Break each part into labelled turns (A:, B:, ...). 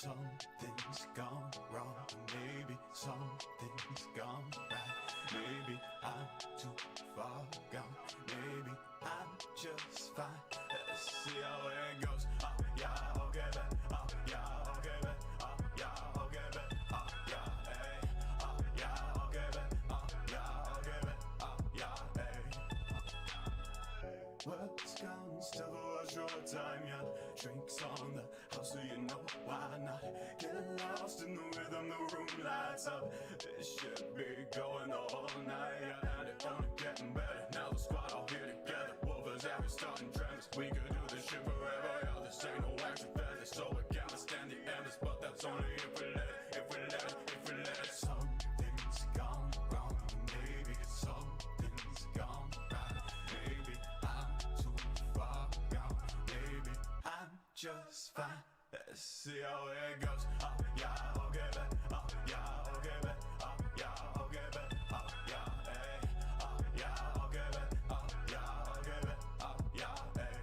A: something's gone wrong. Maybe something's gone right. Maybe I'm too far gone. Maybe I'm just fine. Let's see how it goes. Oh yeah, okay, babe. Oh yeah, okay, babe. Oh yeah, okay, babe. Oh yeah, hey. Oh yeah, okay, babe. Oh yeah, okay, babe. Oh yeah, hey. Words gone, still for a short time, yeah. Drinks on the house, so you know why not. Get lost in the rhythm, the room lights up. It should be going all night, yeah. And it's only getting better. Now the squad all here together. Wolvers out, starting trends. We could do this shit forever, yeah. This ain't no action feathers, so we can't stand the embers. But that's only if we let it, if we let it, if we let it. Something's gone wrong, maybe something's gone right. Maybe I'm too far gone, maybe I'm just fine. Let's see how it goes. Oh yeah, okay, babe. Oh yeah, okay, babe. Oh yeah, okay, babe. Oh yeah, hey. Oh yeah, okay, babe. Oh yeah, okay, babe. Oh yeah, hey.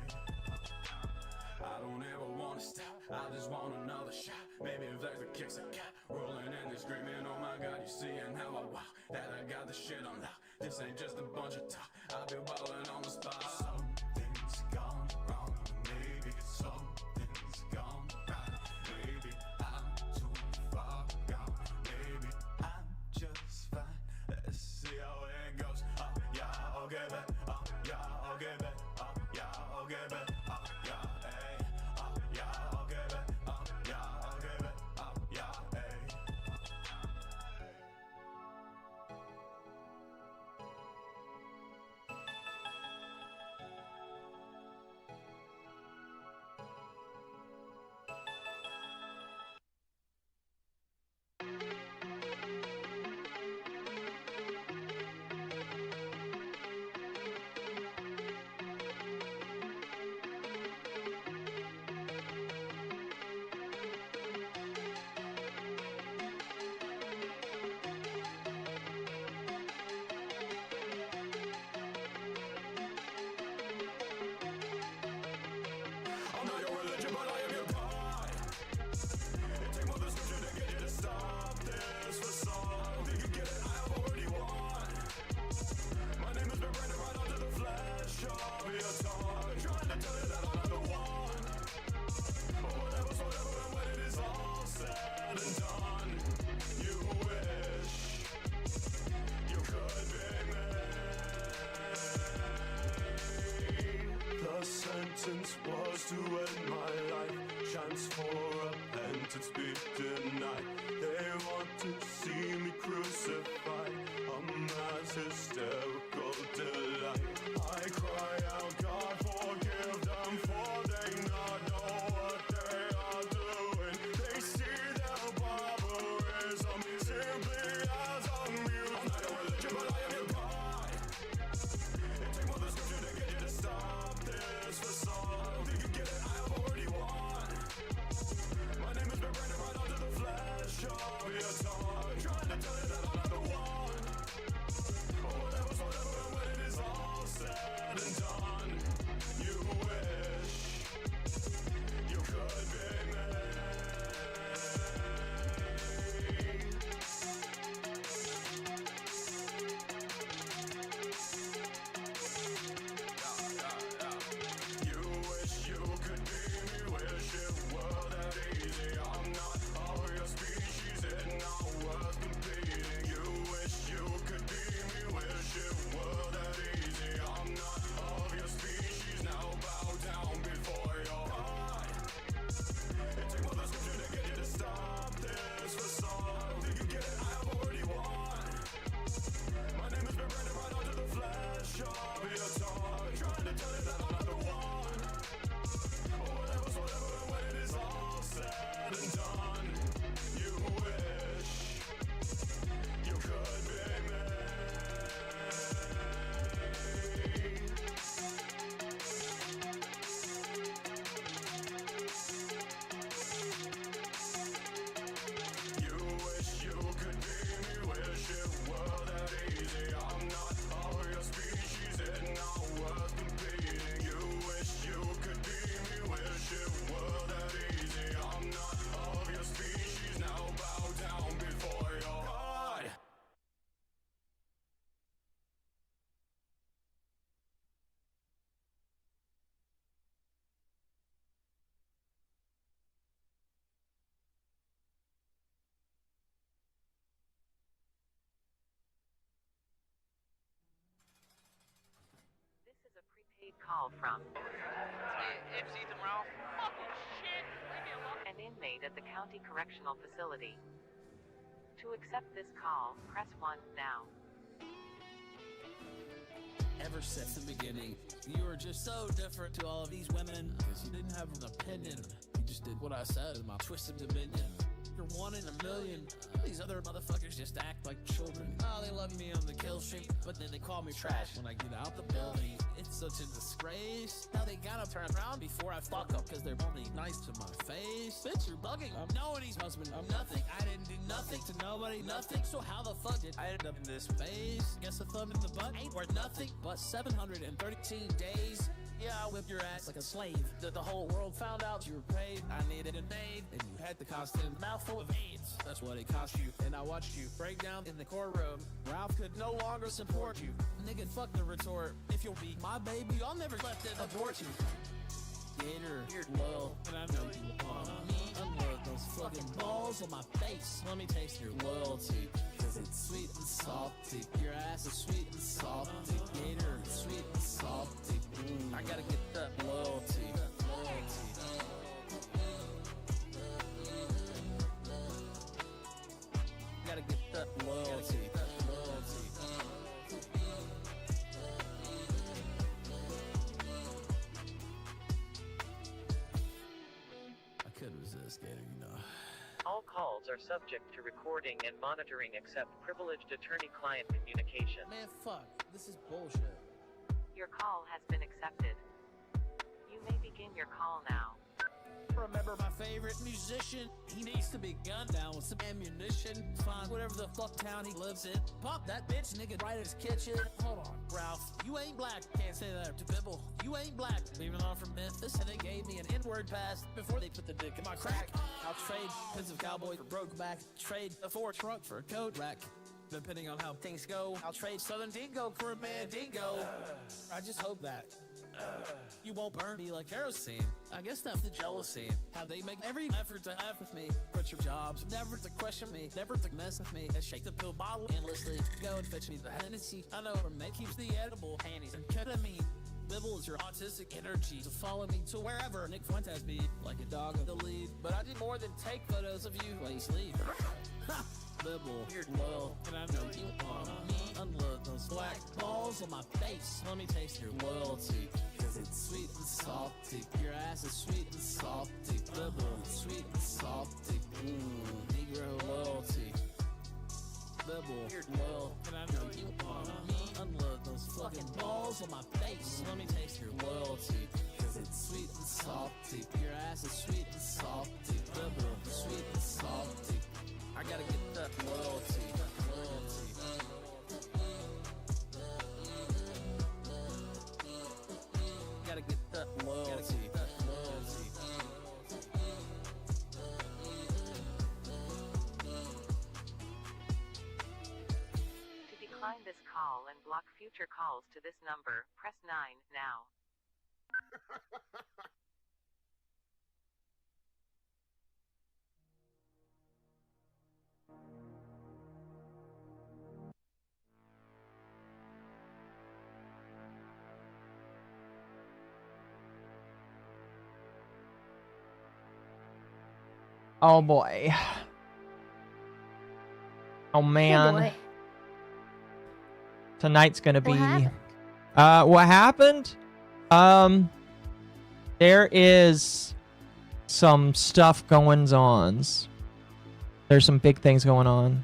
A: I don't ever wanna stop, I just want another shot. Maybe if there's a kicks a cat, rolling in and screaming, oh my god, you seeing how I walk, that I got the shit on lock. This ain't just a bunch of talk, I'll be ballin' on the spot. Something's gone wrong, maybe something's gone right. Maybe I'm too far gone, maybe I'm just fine. Let's see how it goes. Oh yeah, okay, babe. Oh yeah, okay, babe. Oh yeah, okay, babe. Oh yeah, hey. Oh yeah, okay, babe. Oh yeah, okay, babe. Oh yeah, hey. I'm not your religion, but I am your God. It takes more than scripture to get you to stop this facade. Think you get it? I have already won. My name has been branded right onto the flesh of your tongue. Trying to tell you that I'm not the one. But whatever's whatever, and when it is all said and done, you wish you could be me. The sentence was to end my life. Chance for repentance be denied. They want to see me crucified. A mass hysterical delight. I cry out, God forgive them, for they not know what they are doing. They see their barbaric
B: call from
C: It's Ethan Ralph. Fucking shit! Leave me alone.
B: an inmate at the county correctional facility. To accept this call, press 1 now.
D: Ever since the beginning, you were just so different to all of these women because you didn't have an opinion. You just did what I said in my twisted dominion. You're one in a million. These other motherfuckers just act like children. Oh, they love me on the kill streak, but then they call me trash when I get out the building. It's such a disgrace. Now they gotta turn around before I fuck up because they're only nice to my face. Bitch, you're bugging. I'm nobody's husband. I'm nothing. I didn't do nothing to nobody. Nothing. So how the fuck did I end up in this phase? Guess a thumb in the butt ain't worth nothing but 713 days. Yeah, I whipped your ass like a slave. The whole world found out you were paid. I needed it made, and you had the constant mouthful of AIDS. That's what it cost you, and I watched you break down in the courtroom. Ralph could no longer support you. Nigga, fuck the retort. If you'll be my baby, I'll never let them abort you. Gator, you're loyal, and I know you want me. Unload those fucking balls on my face. Let me taste your loyalty, cause it's sweet and salty. Your ass is sweet and salty. Gator, sweet and salty. I gotta get that loyalty. Gotta get that loyalty. I couldn't resist, Gator, you know.
B: All calls are subject to recording and monitoring except privileged attorney-client communication.
D: Man, fuck. This is bullshit.
B: Your call has been accepted. You may begin your call now.
D: Remember my favorite musician? He needs to be gunned down with some ammunition. Find whatever the fuck town he lives in. Pop that bitch nigga right in his kitchen. Hold on, Ralph. You ain't black. Can't say that to Bibble. You ain't black. Leaving on from Memphis, and they gave me an N-word pass before they put the dick in my crack. I'll trade pins of cowboy for broke back. Trade a Ford truck for a coat rack. Depending on how things go, I'll trade Southern Dingo for a Mandingo. I just hope that you won't burn me like kerosene. I guess that's the jealousy. How they make every effort to have with me. Quit your jobs, never to question me, never to mess with me. And shake the pill bottle endlessly. Go and fetch me the Hennessy. I know where May keeps the edible panties and ketamine. Bibble is your autistic energy to follow me to wherever Nick Fuentes be. Like a dog of the lead. But I did more than take photos of you while you sleep. Bibble, you're loyal, and I know you want me. Unload those black balls on my face. Let me taste your loyalty, cause it's sweet and salty. Your ass is sweet and salty. Bibble, sweet and salty. Negro loyalty. Bibble, you're loyal, and I know you want me. Unload those fucking balls on my face. Let me taste your loyalty, cause it's sweet and salty. Your ass is sweet and salty. Bibble, sweet and salty. I gotta get that loyalty. Gotta get that loyalty.
B: To decline this call and block future calls to this number, press 9 now.
E: Oh boy. Oh man.
F: Oh boy.
E: Tonight's gonna be
F: What happened?
E: what happened? There is some stuff going on. There's some big things going on.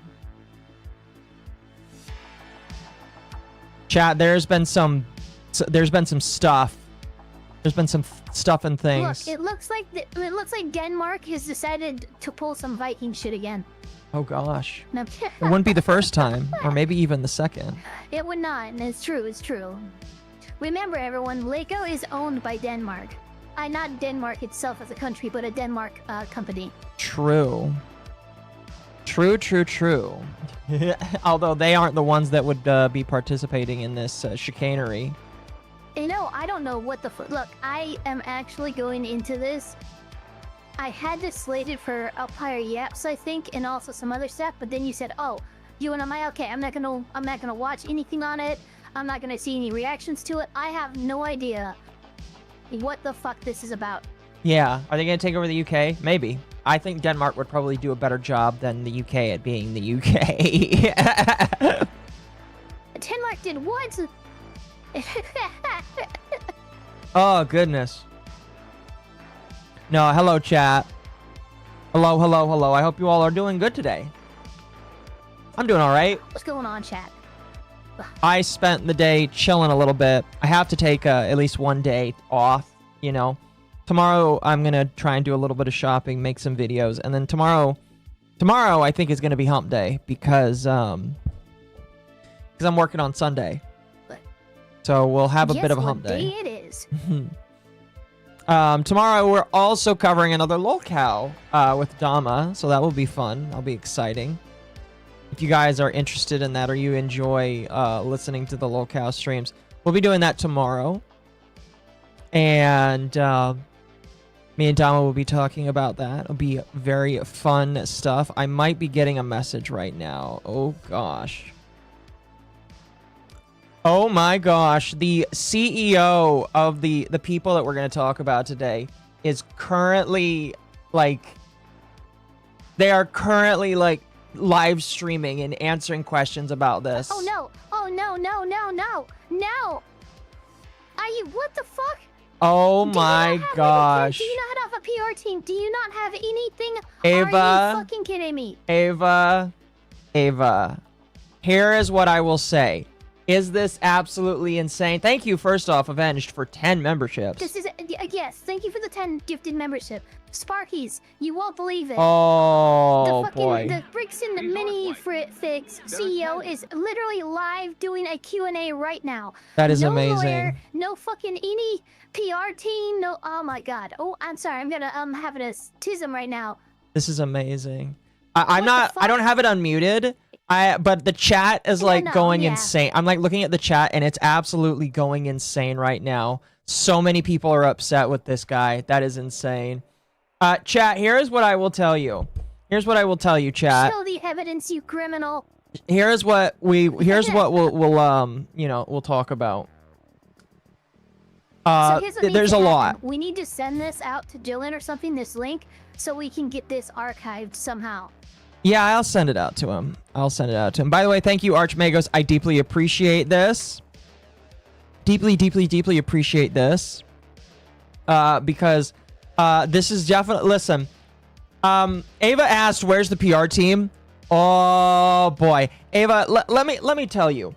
E: Chat, there's been some stuff. There's been some stuff and things.
F: Look, it looks like Denmark has decided to pull some Viking shit again.
E: Oh gosh.
F: No,
E: It wouldn't be the first time, or maybe even the second.
F: it would not. And it's true. It's true. Remember, everyone, Lego is owned by Denmark. Not Denmark itself as a country, but a Denmark company.
E: True. True. Although they aren't the ones that would be participating in this chicanery.
F: You know, I don't know what the look. I am actually going into this. I had this slated for Umpire Yaps, I think, and also some other stuff. But then you said, "Oh, you and okay, I'm not gonna watch anything on it. I'm not gonna see any reactions to it. I have no idea what the fuck this is about.
E: Yeah. Are they going to take over the UK? Maybe. I think Denmark would probably do a better job than the UK at being the UK.
F: Denmark did what?
E: Oh, goodness. No, hello, chat. Hello, hello, hello. I hope you all are doing good today. I'm doing all right.
F: What's going on, chat?
E: I spent the day chilling a little bit. I have to take at least one day off, you know. Tomorrow, I'm going to try and do a little bit of shopping, make some videos. And then tomorrow I think is going to be hump day because I'm working on Sunday. So we'll have a bit of a hump day.
F: Guess what day it is?
E: Tomorrow we're also covering another lolcow with Dama, so that will be fun. That'll be exciting. If you guys are interested in that or you enjoy listening to the lolcow streams, we'll be doing that tomorrow. And me and Dama will be talking about that. It'll be very fun stuff. I might be getting a message right now. Oh gosh. Oh my gosh, the CEO of the people that we're going to talk about today is currently they are currently live streaming and answering questions about this.
F: Oh no. Oh no, no, no, no. No. Are you, what the fuck?
E: Oh my gosh.
F: Do you not have a PR team? Do you not have anything?
E: Ava.
F: Are you fucking kidding me?
E: Ava. Here is what I will say. Is this absolutely insane? Thank you, first off, Avenged, for 10 memberships.
F: This is, yes, thank you for the 10 gifted membership. Sparkies, you won't believe it.
E: Oh, boy.
F: The Brixton Mini Fix CEO is literally live doing a Q&A right now.
E: That is
F: no
E: amazing.
F: Lawyer, no fucking any PR team, no, oh my god. Oh, I'm sorry, I'm gonna, having a tism right now.
E: This is amazing. I don't have it unmuted. But the chat is going insane. I'm looking at the chat and it's absolutely going insane right now. So many people are upset with this guy. That is insane. Chat, here's what I will tell you. Here's what I will tell you, chat.
F: Show the evidence, you criminal.
E: Here's what we'll talk about.
F: So here's what
E: there's
F: needs to
E: a lot.
F: happen. We need to send this out to Dylan or something, this link, so we can get this archived somehow.
E: Yeah, I'll send it out to him. By the way, thank you, Archmagos. I deeply appreciate this. Deeply, deeply, deeply appreciate this. Because this is definitely... Listen. Ava asked, where's the PR team? Oh, boy. Ava, let me tell you.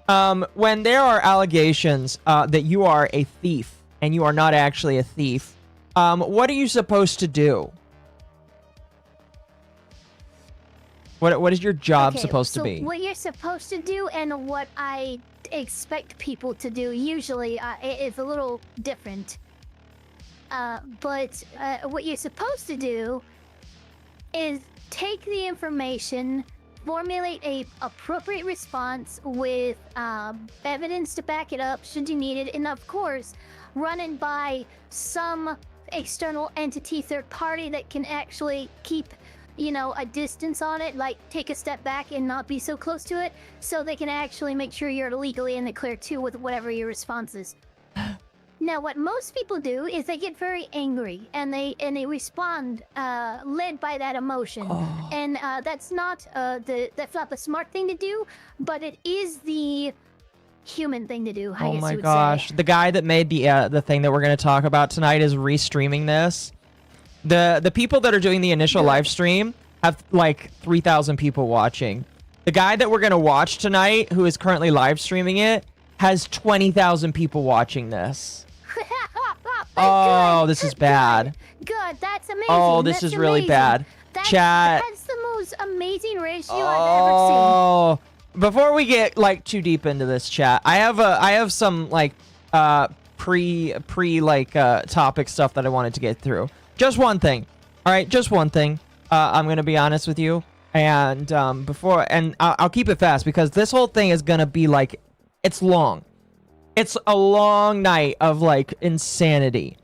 E: When there are allegations that you are a thief, and you are not actually a thief, what are you supposed to do? What is your job supposed to be?
F: What you're supposed to do and what I expect people to do usually is a little different. But what you're supposed to do is take the information, formulate a appropriate response with evidence to back it up should you need it, and of course, run it by some external entity, third party that can actually keep a distance on it, take a step back and not be so close to it, so they can actually make sure you're legally in the clear too with whatever your response is. Now, what most people do is they get very angry and they respond led by that emotion, and that's not the smart thing to do, but it is the human thing to do.
E: Oh my gosh, the guy that made the thing that we're going to talk about tonight is restreaming this. The people that are doing the initial live stream have 3,000 people watching. The guy that we're going to watch tonight, who is currently live streaming it, has 20,000 people watching this. Oh, this is bad.
F: Good, that's amazing.
E: Oh, this is really bad. Chat.
F: That's the most amazing ratio I've ever seen.
E: Before we get too deep into this, chat, I have some pre topic stuff that I wanted to get through. Just one thing. All right, just one thing. I'm going to be honest with you. And I'll keep it fast because this whole thing is going to be it's long. It's a long night of insanity.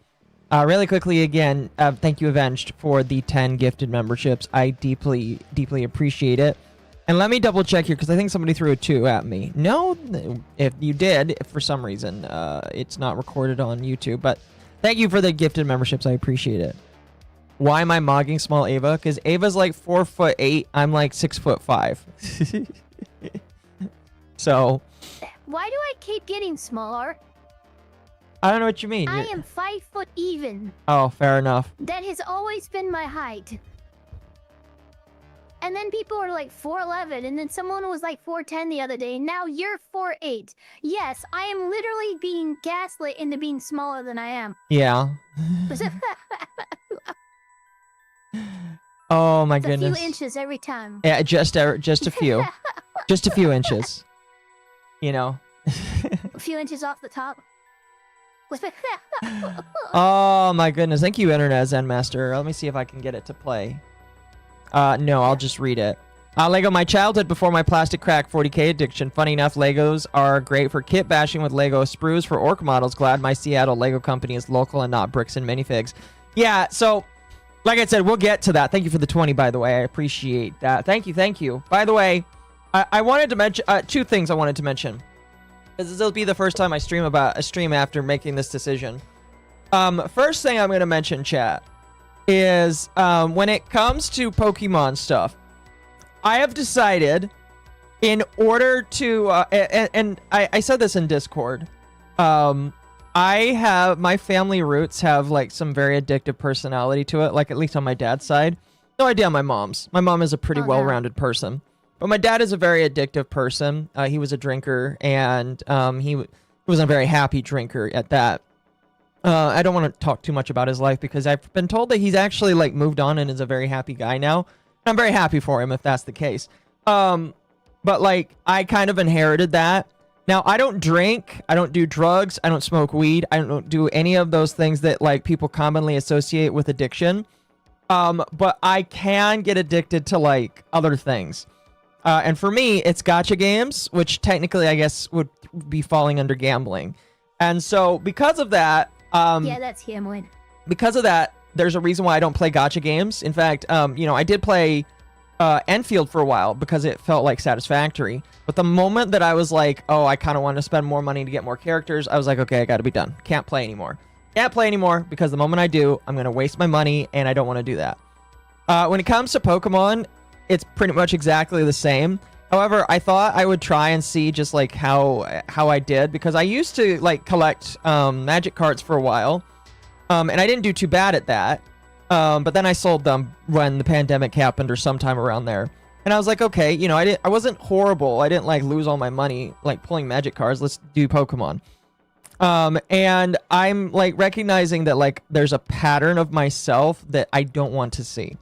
E: Really quickly again, thank you, Avenged, for the 10 gifted memberships. I deeply, deeply appreciate it. And let me double check here because I think somebody threw a 2 at me. No, if you did, if for some reason, it's not recorded on YouTube, but Thank you for the gifted memberships. I appreciate it. Why am I mogging small Ava? Because Ava's like 4'8". I'm like 6'5". So.
F: Why do I keep getting smaller?
E: I don't know what you mean.
F: I am 5 foot even.
E: Oh, fair enough.
F: That has always been my height. And then people are like 4'11", and then someone was like 4'10" the other day, and now you're 4'8". Yes, I am literally being gaslit into being smaller than I am.
E: Yeah. Oh my
F: it's
E: goodness.
F: a few inches every time.
E: Yeah, just a few. Just a few inches. You know.
F: A few inches off the top.
E: Oh my goodness. Thank you, Internet Zen Master. Let me see if I can get it to play. No, I'll just read it. Lego, my childhood before my plastic crack 40k addiction. Funny enough, Legos are great for kit bashing with Lego sprues for orc models. Glad my Seattle Lego company is local and not bricks and minifigs. Yeah, so, like I said, we'll get to that. Thank you for the 20, by the way. I appreciate that. Thank you, thank you. By the way, I wanted to mention, two things I wanted to mention. This will be the first time I stream after making this decision. First thing I'm going to mention, chat, is when it comes to Pokemon stuff, I have decided in order to, and I said this in Discord, my family roots have like some very addictive personality to it, like at least on my dad's side. No idea on my mom's. My mom is a pretty well-rounded person. But my dad is a very addictive person. He was a drinker, and he was a very happy drinker at that. I don't want to talk too much about his life because I've been told that he's actually like moved on and is a very happy guy now. And I'm very happy for him if that's the case. But like I kind of inherited that. Now I don't drink, I don't do drugs, I don't smoke weed, I don't do any of those things that like people commonly associate with addiction. But I can get addicted to like other things. And for me, it's gacha games, which technically I guess would be falling under gambling. And so because of that,
F: yeah, that's gambling.
E: Because of that, there's a reason why I don't play gacha games. In fact, I did play Enfield for a while because it felt like satisfactory. But the moment that I was like, oh, I kind of want to spend more money to get more characters, I was like, okay, I got to be done. Can't play anymore. Can't play anymore because the moment I do, I'm going to waste my money and I don't want to do that. When it comes to Pokemon, it's pretty much exactly the same. However, I thought I would try and see just like how I did because I used to like collect magic cards for a while, and I didn't do too bad at that. But then I sold them when the pandemic happened or sometime around there, and I was like, okay, I wasn't horrible. I didn't like lose all my money like pulling magic cards. Let's do Pokemon. And I'm like recognizing that like there's a pattern of myself that I don't want to see.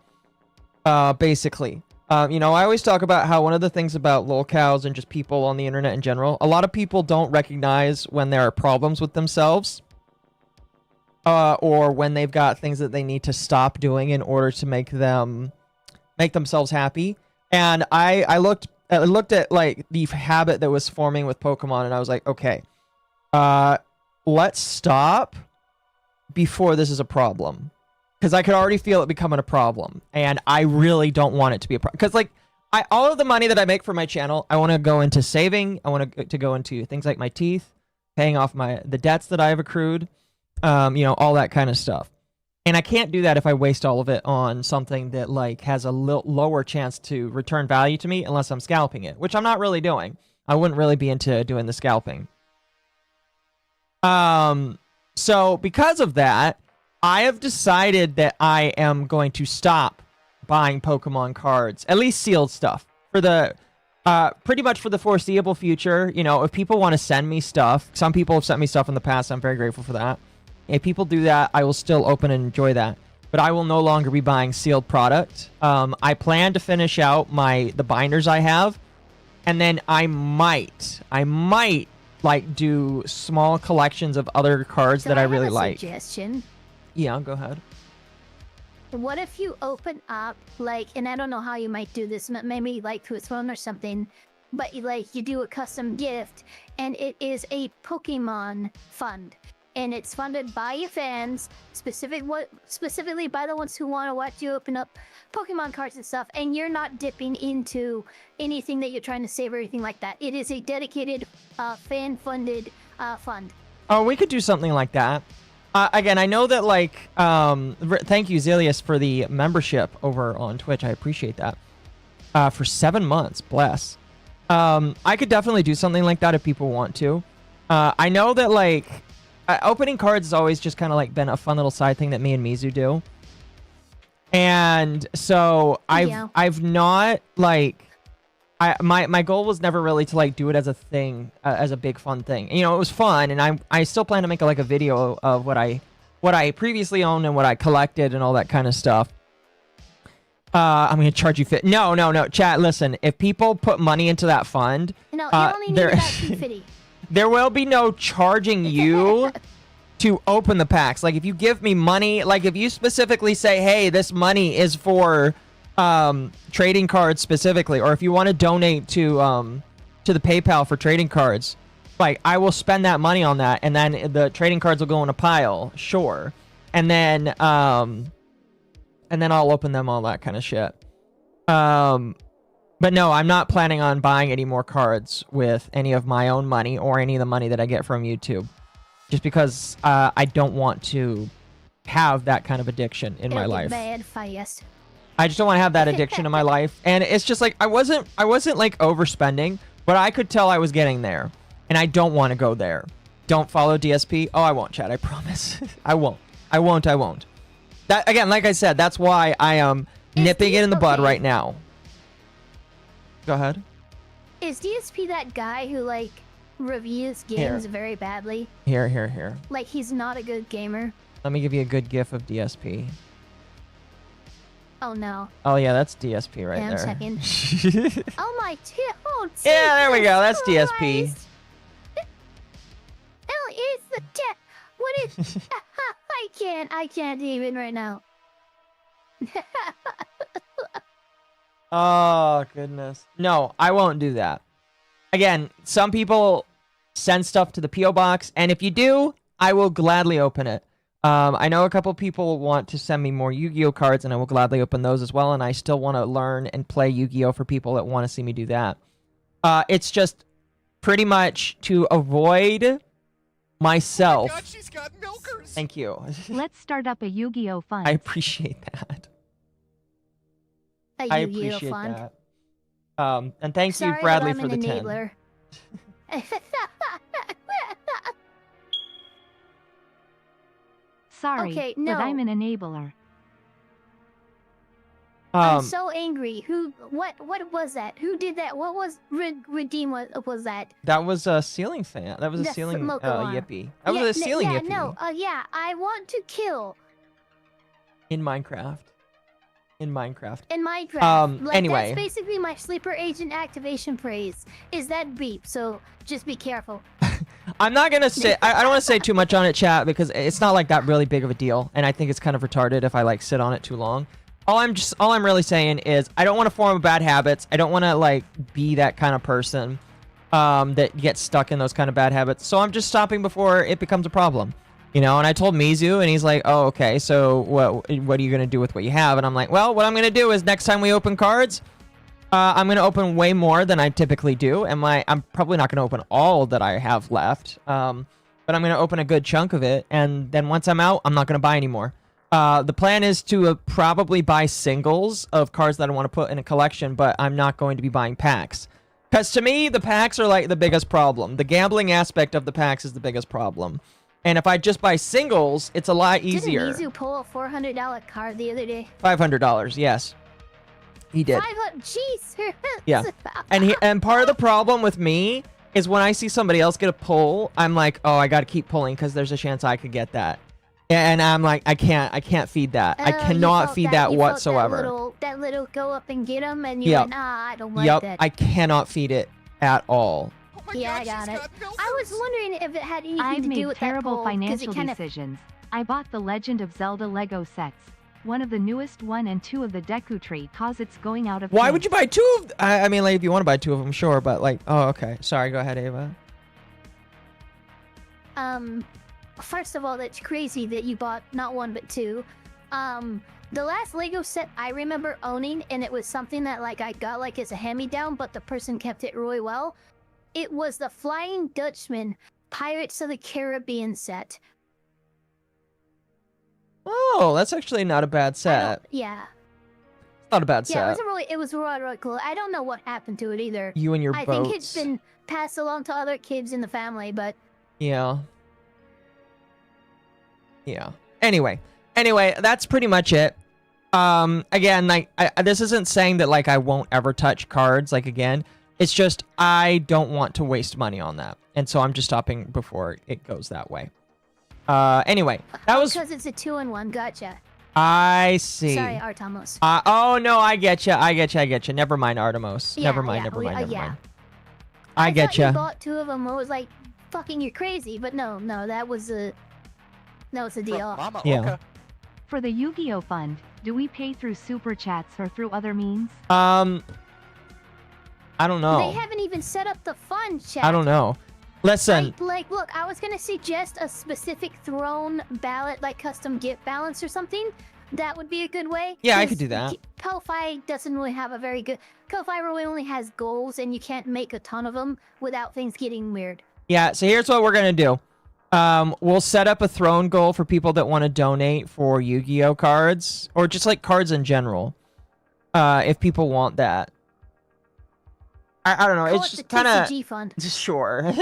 E: Basically. I always talk about how one of the things about lolcows and just people on the internet in general, a lot of people don't recognize when there are problems with themselves, or when they've got things that they need to stop doing in order to make themselves happy. And I looked at like the habit that was forming with Pokemon, and I was like, okay, let's stop before this is a problem. Because I could already feel it becoming a problem, and I really don't want it to be a problem. Because like, all of the money that I make for my channel, I want to go into saving. I want to go into things like my teeth, paying off the debts that I have accrued, all that kind of stuff. And I can't do that if I waste all of it on something that like has a lower chance to return value to me unless I'm scalping it, which I'm not really doing. I wouldn't really be into doing the scalping. So because of that, I have decided that I am going to stop buying Pokemon cards, at least sealed stuff, for the pretty much for the foreseeable future. If people want to send me stuff, some people have sent me stuff in the past. I'm very grateful for that. If people do that, I will still open and enjoy that. But I will no longer be buying sealed product. I plan to finish out the binders I have, and then I might like do small collections of other cards that I really like.
F: Suggestion.
E: Yeah, go ahead.
F: What if you open up, like, and I don't know how you might do this, maybe like through a phone or something, but you do a custom gift, and it is a Pokemon fund, and it's funded by your fans, specifically by the ones who want to watch you open up Pokemon cards and stuff, and you're not dipping into anything that you're trying to save or anything like that. It is a dedicated, fan-funded fund.
E: Oh, we could do something like that. Again, I know that like thank you Zilius for the membership over on Twitch. I appreciate that. For 7 months, bless. I could definitely do something like that if people want to. I know that like opening cards has always just kind of like been a fun little side thing that me and Mizu do. And so I've not like my goal was never really to like do it as a thing, as a big fun thing. You know, it was fun, and I still plan to make like a video of what I previously owned and what I collected and all that kind of stuff. I'm gonna charge you no, chat, listen, if people put money into that fund,
F: No, you only need about 250.
E: there will be no charging you to open the packs. Like if you give me money, like if you specifically say, hey, this money is for trading cards specifically, or if you want to donate to the PayPal for trading cards, like I will spend that money on that, and then the trading cards will go in a pile, sure, and then I'll open them, all that kind of shit. But no, I'm not planning on buying any more cards with any of my own money or any of the money that I get from YouTube, just because I don't want to have that kind of addiction in my life.
F: Bad fast.
E: I just don't want to have that addiction in my life. And it's just like I wasn't like overspending, but I could tell I was getting there, and I don't want to go there. Don't follow DSP. Oh, I won't, chat. I promise. I won't. That again, like I said, that's why I am nipping it in the bud right now. Go ahead.
F: Is DSP that guy who like reviews games very badly?
E: Here.
F: Like he's not a good gamer.
E: Let me give you a good gif of DSP.
F: Oh no.
E: Oh yeah, that's DSP right there.
F: Second. Oh my
E: yeah, there we go. That's DSP.
F: Oh, it's the what is? I can't even right now.
E: Oh goodness. No, I won't do that. Again, some people send stuff to the PO box, and if you do, I will gladly open it. I know a couple people want to send me more Yu-Gi-Oh cards, and I will gladly open those as well, and I still want to learn and play Yu-Gi-Oh for people that want to see me do that. It's just pretty much to avoid myself.
G: Oh my God, she's got milkers.
E: Thank you.
H: Let's start up a Yu-Gi-Oh fund.
E: I appreciate that. I appreciate that. And thank you, Bradley, for the 10.
H: Sorry,
F: okay,
H: but I'm an enabler.
F: I'm so angry. What was that? Who did that? What was redeem? What was that?
E: That was a ceiling fan. That was a ceiling yippee. That was a ceiling yippee.
F: No, I want to kill.
E: In Minecraft. Like,
F: anyway, that's basically my sleeper agent activation phrase. Is that beep? So just be careful.
E: I'm not gonna say. I don't want to say too much on it, chat, because it's not like that really big of a deal, and I think it's kind of retarded if I like sit on it too long. All I'm really saying is I don't want to form bad habits. I don't want to like be that kind of person that gets stuck in those kind of bad habits. So I'm just stopping before it becomes a problem. You know, and I told Mizu, and he's like, oh, okay, so what are you going to do with what you have? And I'm like, well, what I'm going to do is next time we open cards, I'm going to open way more than I typically do. And I'm probably not going to open all that I have left, but I'm going to open a good chunk of it. And then once I'm out, I'm not going to buy anymore. The plan is to probably buy singles of cards that I want to put in a collection, but I'm not going to be buying packs. Because to me, the packs are like the biggest problem. The gambling aspect of the packs is the biggest problem. And if I just buy singles, it's a lot easier.
F: Didn't Mizu pull a $400 card the other day?
E: $500, yes. He did.
F: Jeez.
E: Yeah. And part of the problem with me is when I see somebody else get a pull, I'm like, oh, I got to keep pulling because there's a chance I could get that. And I'm like, I can't feed that. I cannot feed that whatsoever.
F: That little go up and get him, and you went, I don't like that.
E: I cannot feed it at all.
F: Yeah, I got it. I was wondering if it had anything to do with that poll.
H: I've made terrible financial decisions. I bought the Legend of Zelda Lego sets. One of the newest 1 and 2 of the Deku Tree, cause it's going out of
E: Why would you buy 2 of I mean, like, if you want to buy 2 of them, sure, but like, oh, okay. Sorry, go ahead, Ava.
F: First of all, that's crazy that you bought not 1 but 2. The last Lego set I remember owning, and it was something that like I got like as a hand-me-down, but the person kept it really well. It was the Flying Dutchman Pirates of the Caribbean set.
E: Oh, that's actually not a bad set.
F: Yeah.
E: It's not a bad
F: Yeah,
E: set.
F: it was really cool. I don't know what happened to it either.
E: You and your
F: I
E: boats.
F: think it's been passed along to other kids in the family, but
E: Yeah. Yeah. Anyway, that's pretty much it. Again, like, this isn't saying that, like, I won't ever touch cards, like, again. It's just, I don't want to waste money on that. And so I'm just stopping before it goes that way. Anyway, that was...
F: because it's a 2-in-1, gotcha.
E: I see.
F: Sorry, Artamos.
E: Oh, no, I get you. Never mind, Artemos.
F: Yeah,
E: never mind. I get
F: thought
E: you.
F: you bought 2 of them. I was like, fucking, you're crazy. But no, that was a deal.
C: Mama
E: Yeah.
C: Oka.
H: For the Yu-Gi-Oh fund, do we pay through super chats or through other means?
E: I don't know.
F: They haven't even set up the fun chat.
E: I don't know. Listen.
F: Like, look, I was gonna suggest a specific throne ballot, like custom gift balance or something. That would be a good way.
E: Yeah, I could do that.
F: Ko-Fi doesn't really have a very good... Ko-Fi really only has goals, and you can't make a ton of them without things getting weird.
E: Yeah, so here's what we're going to do. We'll set up a throne goal for people that want to donate for Yu-Gi-Oh cards, or just, like, cards in general, if people want that. I don't know,
F: Call
E: it's
F: it
E: just
F: the
E: kind of...
F: TCG fund.
E: Sure.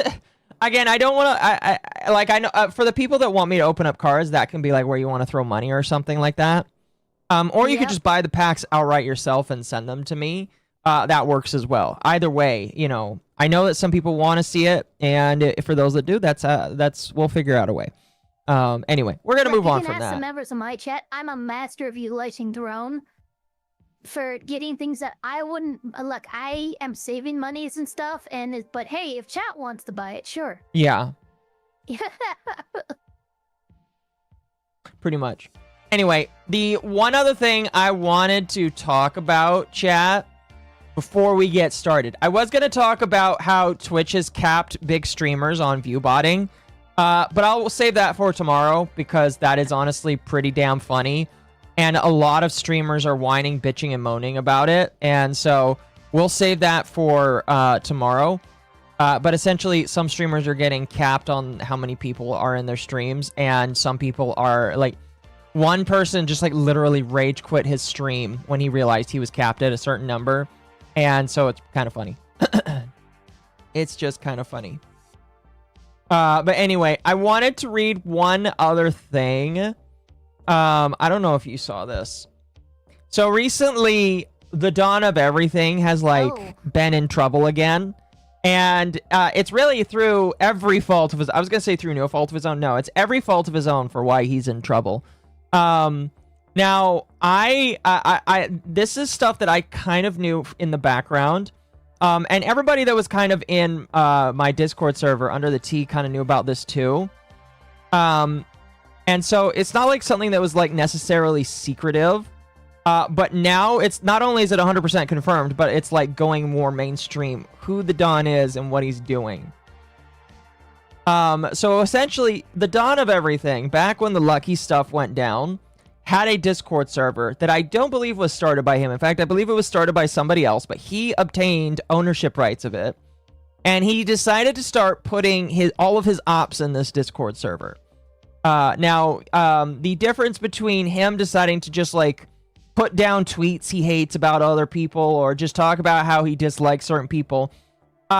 E: Again, I don't want to... I know... for the people that want me to open up cards, that can be, like, where you want to throw money or something like that. Or you could just buy the packs outright yourself and send them to me. That works as well. Either way, you know, I know that some people want to see it, and for those that do, that's we'll figure out a way. Anyway, we're gonna move on from
F: You can ask
E: that.
F: the members of my chat. I'm a master of utilizing Throne for getting things that I wouldn't... Look, I am saving monies and stuff, but hey, if chat wants to buy it, sure.
E: Yeah, pretty much. Anyway, the one other thing I wanted to talk about, chat, before we get started. I was going to talk about how Twitch has capped big streamers on viewbotting, but I'll save that for tomorrow because that is honestly pretty damn funny. And a lot of streamers are whining, bitching, and moaning about it. And so we'll save that for tomorrow. But essentially, some streamers are getting capped on how many people are in their streams. And some people are, like... One person just, like, literally rage quit his stream when he realized he was capped at a certain number. And so it's kind of funny. It's just kind of funny. But anyway, I wanted to read one other thing. I don't know if you saw this. So recently, the Dawn of Everything has, like, been in trouble again. And it's really through every fault of his... I was going to say through no fault of his own. No, it's every fault of his own for why he's in trouble. Now, this is stuff that I kind of knew in the background. And everybody that was kind of in my Discord server under the T kind of knew about this too. And so it's not like something that was like necessarily secretive. But now it's not only is it 100% confirmed, but it's like going more mainstream who the Don is and what he's doing. So essentially, the Dawn of Everything, back when the Lucky stuff went down, had a Discord server that I don't believe was started by him. In fact, I believe it was started by somebody else, but he obtained ownership rights of it. And he decided to start putting all of his ops in this Discord server. Now, the difference between him deciding to just, like, put down tweets he hates about other people or just talk about how he dislikes certain people...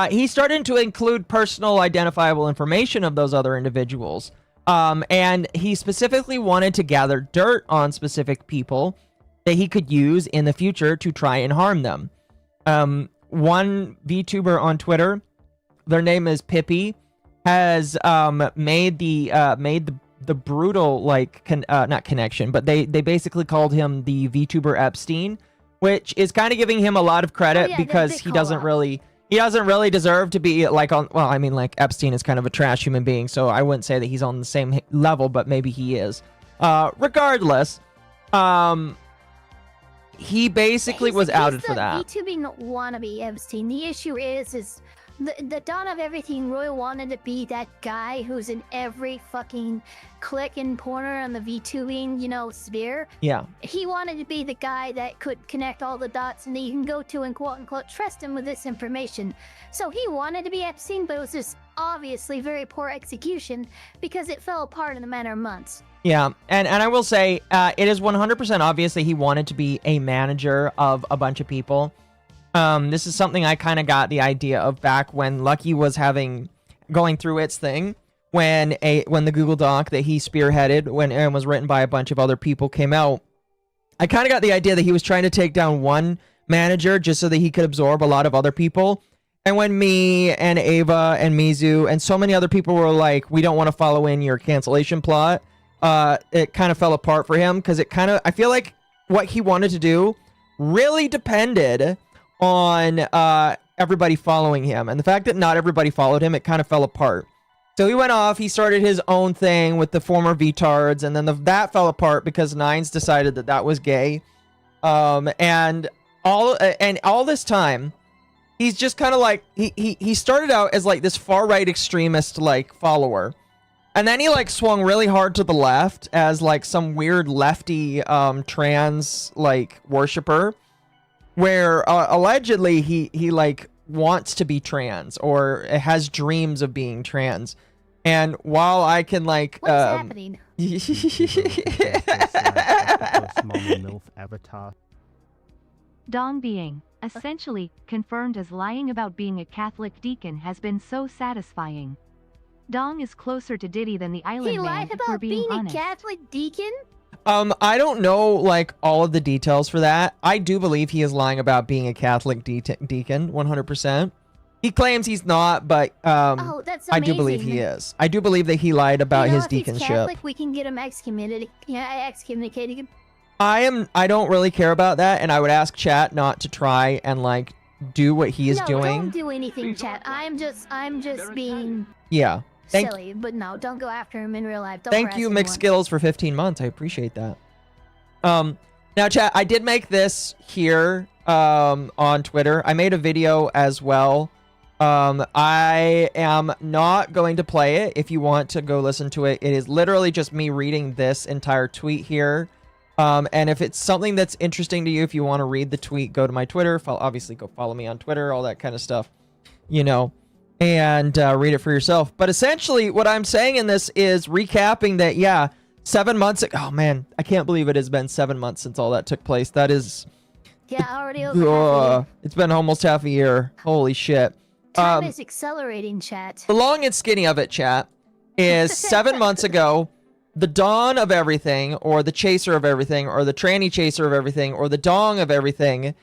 E: he started to include personal identifiable information of those other individuals. And he specifically wanted to gather dirt on specific people that he could use in the future to try and harm them. One VTuber on Twitter, their name is Pippi, has made the brutal, like, not connection, but they basically called him the VTuber Epstein, which is kind of giving him a lot of credit because he doesn't really... He doesn't really deserve to be, like, on... Well, I mean, like, Epstein is kind of a trash human being, so I wouldn't say that he's on the same level, but maybe he is. Regardless, he basically was outed for that.
F: VTubing wannabe Epstein. The issue is the dawn of everything, Roy wanted to be that guy who's in every fucking click and corner on the VTubing, you know, sphere.
E: Yeah.
F: He wanted to be the guy that could connect all the dots and that you can go to and quote unquote trust him with this information. So he wanted to be Epstein, but it was just obviously very poor execution because it fell apart in a matter of months.
E: Yeah, and I will say, it is 100% obvious that he wanted to be a manager of a bunch of people. This is something I kind of got the idea of back when Lucky was going through its thing, when the Google Doc that he spearheaded, when it was written by a bunch of other people, came out. I kind of got the idea that he was trying to take down one manager just so that he could absorb a lot of other people. And when me and Ava and Mizu and so many other people were like, we don't want to follow in your cancellation plot, it kind of fell apart for him because I feel like what he wanted to do really depended on everybody following him. And the fact that not everybody followed him, it kind of fell apart. So he went off, he started his own thing with the former VTards, and then that fell apart because Nines decided that was gay. And all this time, he's just kind of like, he started out as like this far-right extremist like follower. And then he like swung really hard to the left as like some weird lefty trans like worshiper, where allegedly he like wants to be trans or has dreams of being trans. And while I can like
F: what's happening?
H: Dong being essentially confirmed as lying about being a Catholic deacon has been so satisfying. Dong is closer to Diddy than the Island
F: He
H: Man,
F: lied
H: if we're
F: about
H: being
F: being
H: honest.
F: a Catholic deacon?
E: I don't know like all of the details for that. I do believe he is lying about being a Catholic deacon 100%. He claims he's not, but
F: Oh, that's
E: I do
F: amazing.
E: believe he is. I do believe that he lied about
F: You know,
E: his
F: if he's
E: deaconship.
F: Catholic, we can get him excommunicated. Yeah, excommunicated.
E: I don't really care about that, and I would ask chat not to try and like do what he is
F: no,
E: doing.
F: don't do anything, chat. I'm just being
E: Yeah.
F: silly, but no, don't go after him in real life. Don't
E: Thank
F: harass
E: you,
F: anyone.
E: Mixed Skills, for 15 months. I appreciate that. Now, chat, I did make this here on Twitter. I made a video as well. I am not going to play it. If you want to go listen to it, it is literally just me reading this entire tweet here. And if it's something that's interesting to you, if you want to read the tweet, go to my Twitter. Obviously, go follow me on Twitter, all that kind of stuff, you know, and read it for yourself. But essentially, what I'm saying in this is recapping that, yeah, 7 months ago. Oh, man, I can't believe it has been 7 months since all that took place. That is...
F: Yeah, already over half a year.
E: It's been almost half a year. Holy shit.
F: Time is accelerating, chat.
E: The long and skinny of it, chat, is 7 months ago, the dawn of everything, or the chaser of everything, or the tranny chaser of everything, or the dong of everything,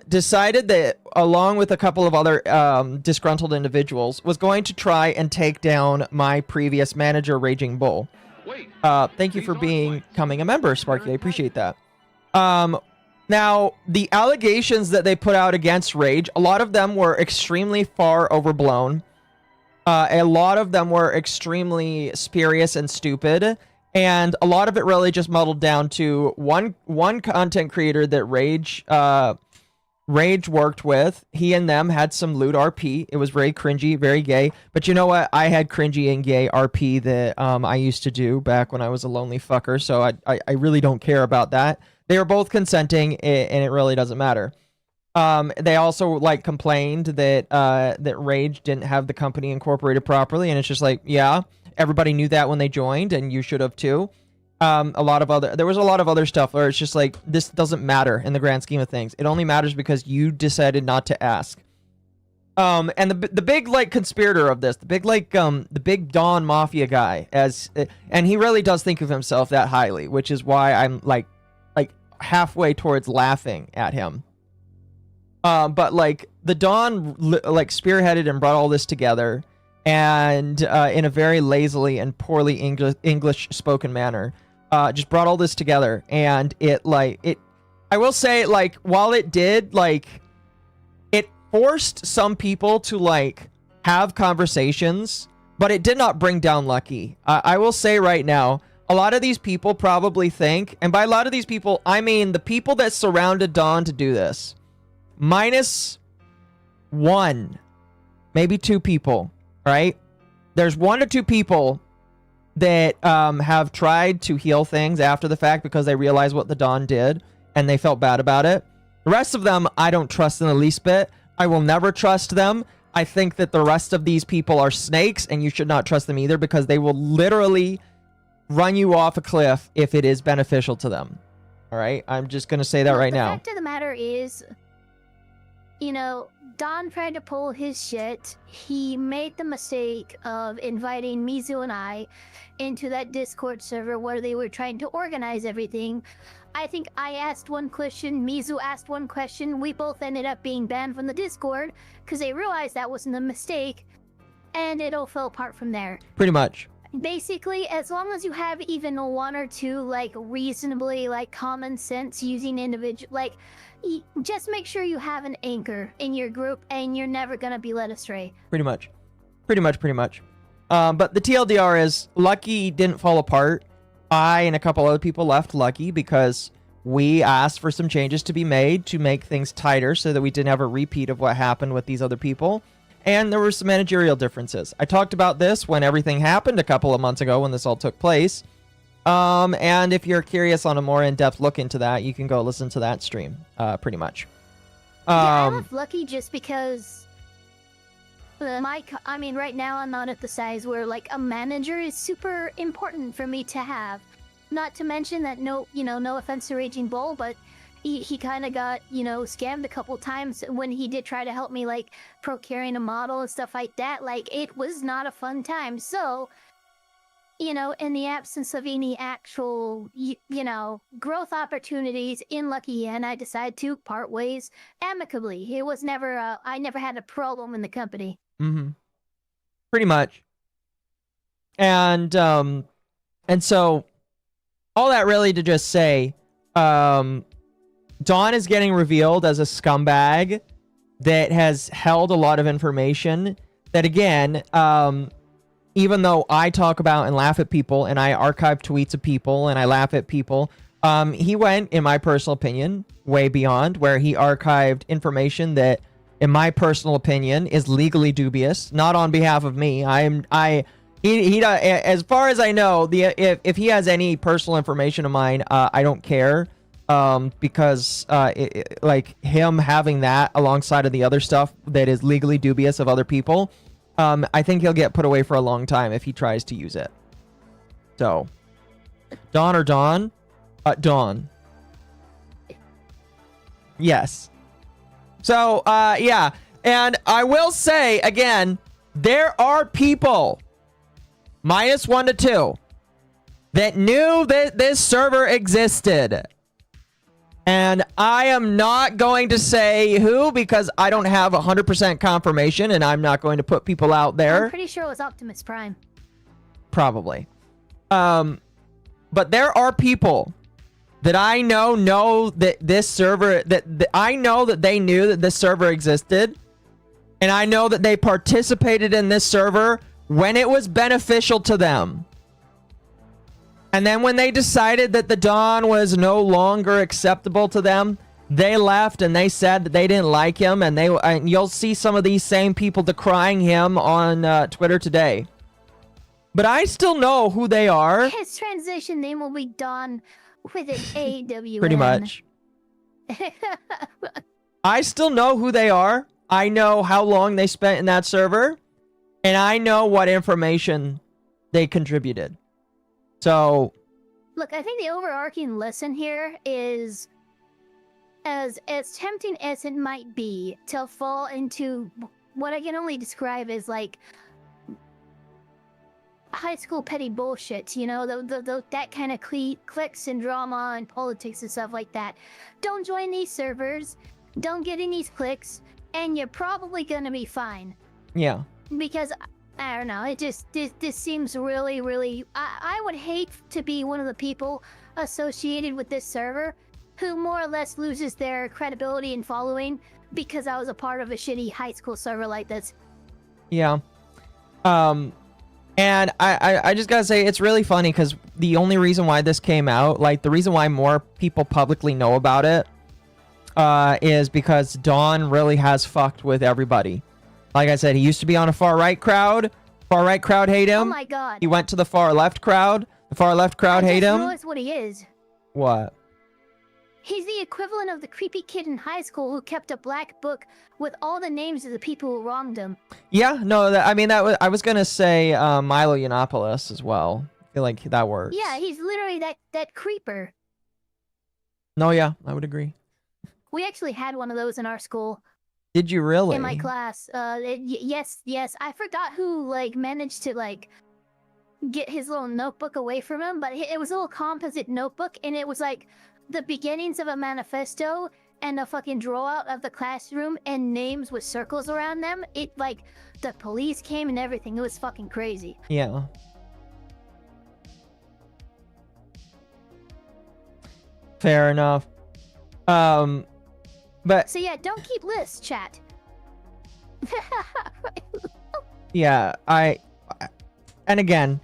E: decided that, along with a couple of other disgruntled individuals, was going to try and take down my previous manager, Raging Bull. Thank you for becoming a member, Sparky. I appreciate that. Now, the allegations that they put out against Rage, a lot of them were extremely far overblown. A lot of them were extremely spurious and stupid. And a lot of it really just muddled down to one content creator that Rage worked with. He and them had some lewd RP. It was very cringy, very gay. But you know what? I had cringy and gay RP that I used to do back when I was a lonely fucker. So I really don't care about that. They were both consenting, and it really doesn't matter. They also like complained that that Rage didn't have the company incorporated properly, and it's just like, yeah, everybody knew that when they joined, and you should have too. There was a lot of other stuff where it's just like, this doesn't matter in the grand scheme of things. It only matters because you decided not to ask. And the big like conspirator of this, the big Don Mafia guy, and he really does think of himself that highly, which is why I'm like halfway towards laughing at him. But like the Don like spearheaded and brought all this together, and in a very lazily and poorly English spoken manner, just brought all this together. And I will say, like, while it did, like, it forced some people to like have conversations, but it did not bring down Lucky. I will say right now, a lot of these people probably think, and by a lot of these people, I mean the people that surrounded Don to do this, minus one maybe 2 people, right? There's 1 to 2 people that have tried to heal things after the fact because they realized what the Dawn did and they felt bad about it. The rest of them, I don't trust in the least bit. I will never trust them. I think that the rest of these people are snakes, and you should not trust them either because they will literally run you off a cliff if it is beneficial to them. All right? I'm just going to say that right now.
F: The fact of the matter is, you know, Don tried to pull his shit. He made the mistake of inviting Mizu and I into that Discord server where they were trying to organize everything. I think I asked one question, Mizu asked one question. We both ended up being banned from the Discord because they realized that wasn't a mistake, and it all fell apart from there.
E: Pretty much.
F: Basically, as long as you have even 1 or 2, like, reasonably, like, common sense using individual, like, just make sure you have an anchor in your group and you're never gonna be led astray.
E: Pretty much. Pretty much. But the TLDR is, Lucky didn't fall apart. I and a couple other people left Lucky because we asked for some changes to be made to make things tighter so that we didn't have a repeat of what happened with these other people. And there were some managerial differences. I talked about this when everything happened a couple of months ago when this all took place. And if you're curious on a more in-depth look into that, you can go listen to that stream, pretty much.
F: Yeah, I left Lucky just because I mean, right now I'm not at the size where, like, a manager is super important for me to have. Not to mention that, no offense to Raging Bull, but he kind of got, scammed a couple times when he did try to help me, like, procuring a model and stuff like that. Like, it was not a fun time. So, in the absence of any actual, growth opportunities in Lucky Yen, I decided to part ways amicably. It was never, I never had a problem in the company.
E: Mm-hmm. Pretty much. And so, all that really to just say, Dawn is getting revealed as a scumbag that has held a lot of information that, again, even though I talk about and laugh at people and I archive tweets of people and I laugh at people, he went, in my personal opinion, way beyond, where he archived information that, in my personal opinion, is legally dubious. Not on behalf of me. He as far as I know, if he has any personal information of mine, I don't care. Because like him having that alongside of the other stuff that is legally dubious of other people, I think he'll get put away for a long time if he tries to use it. So, Dawn or Dawn? Dawn. Yes. So, yeah. And I will say, again, there are people, -1 to 2, that knew that this server existed. And I am not going to say who because I don't have 100% confirmation and I'm not going to put people out there.
F: I'm pretty sure it was Optimus Prime.
E: Probably. But there are people that I know that this server, that I know that they knew that this server existed. And I know that they participated in this server when it was beneficial to them. And then when they decided that the Dawn was no longer acceptable to them, they left and they said that they didn't like him. And you'll see some of these same people decrying him on Twitter today. But I still know who they are.
F: His transition name will be Dawn with an AWN.
E: Pretty much. I still know who they are. I know how long they spent in that server. And I know what information they contributed. So,
F: look, I think the overarching lesson here is, as tempting as it might be to fall into what I can only describe as, like, high school petty bullshit, that kind of cliques and drama and politics and stuff like that. Don't join these servers, don't get in these cliques, and you're probably gonna be fine.
E: Yeah.
F: Because I don't know, this seems really, really... I would hate to be one of the people associated with this server who more or less loses their credibility and following because I was a part of a shitty high school server like this.
E: Yeah. And I just gotta say, it's really funny because the only reason why this came out, like, the reason why more people publicly know about it, is because Dawn really has fucked with everybody. Like I said, he used to be on a far right crowd. Far right crowd hate him.
F: Oh my god.
E: He went to the far left crowd. The far left crowd hate
F: I just
E: him.
F: realized what he is.
E: What?
F: He's the equivalent of the creepy kid in high school who kept a black book with all the names of the people who wronged him.
E: Yeah, no, I mean, I was gonna say Milo Yiannopoulos as well. I feel like that works.
F: Yeah, he's literally that creeper.
E: No, yeah, I would agree.
F: We actually had one of those in our school.
E: Did you really?
F: In my class. Yes. I forgot who, like, managed to, like, get his little notebook away from him, but it was a little composite notebook, and it was, like, the beginnings of a manifesto and a fucking drawout of the classroom and names with circles around them. It, like, the police came and everything. It was fucking crazy.
E: Yeah. Fair enough. But
F: So yeah, don't keep lists, chat.
E: yeah, and again,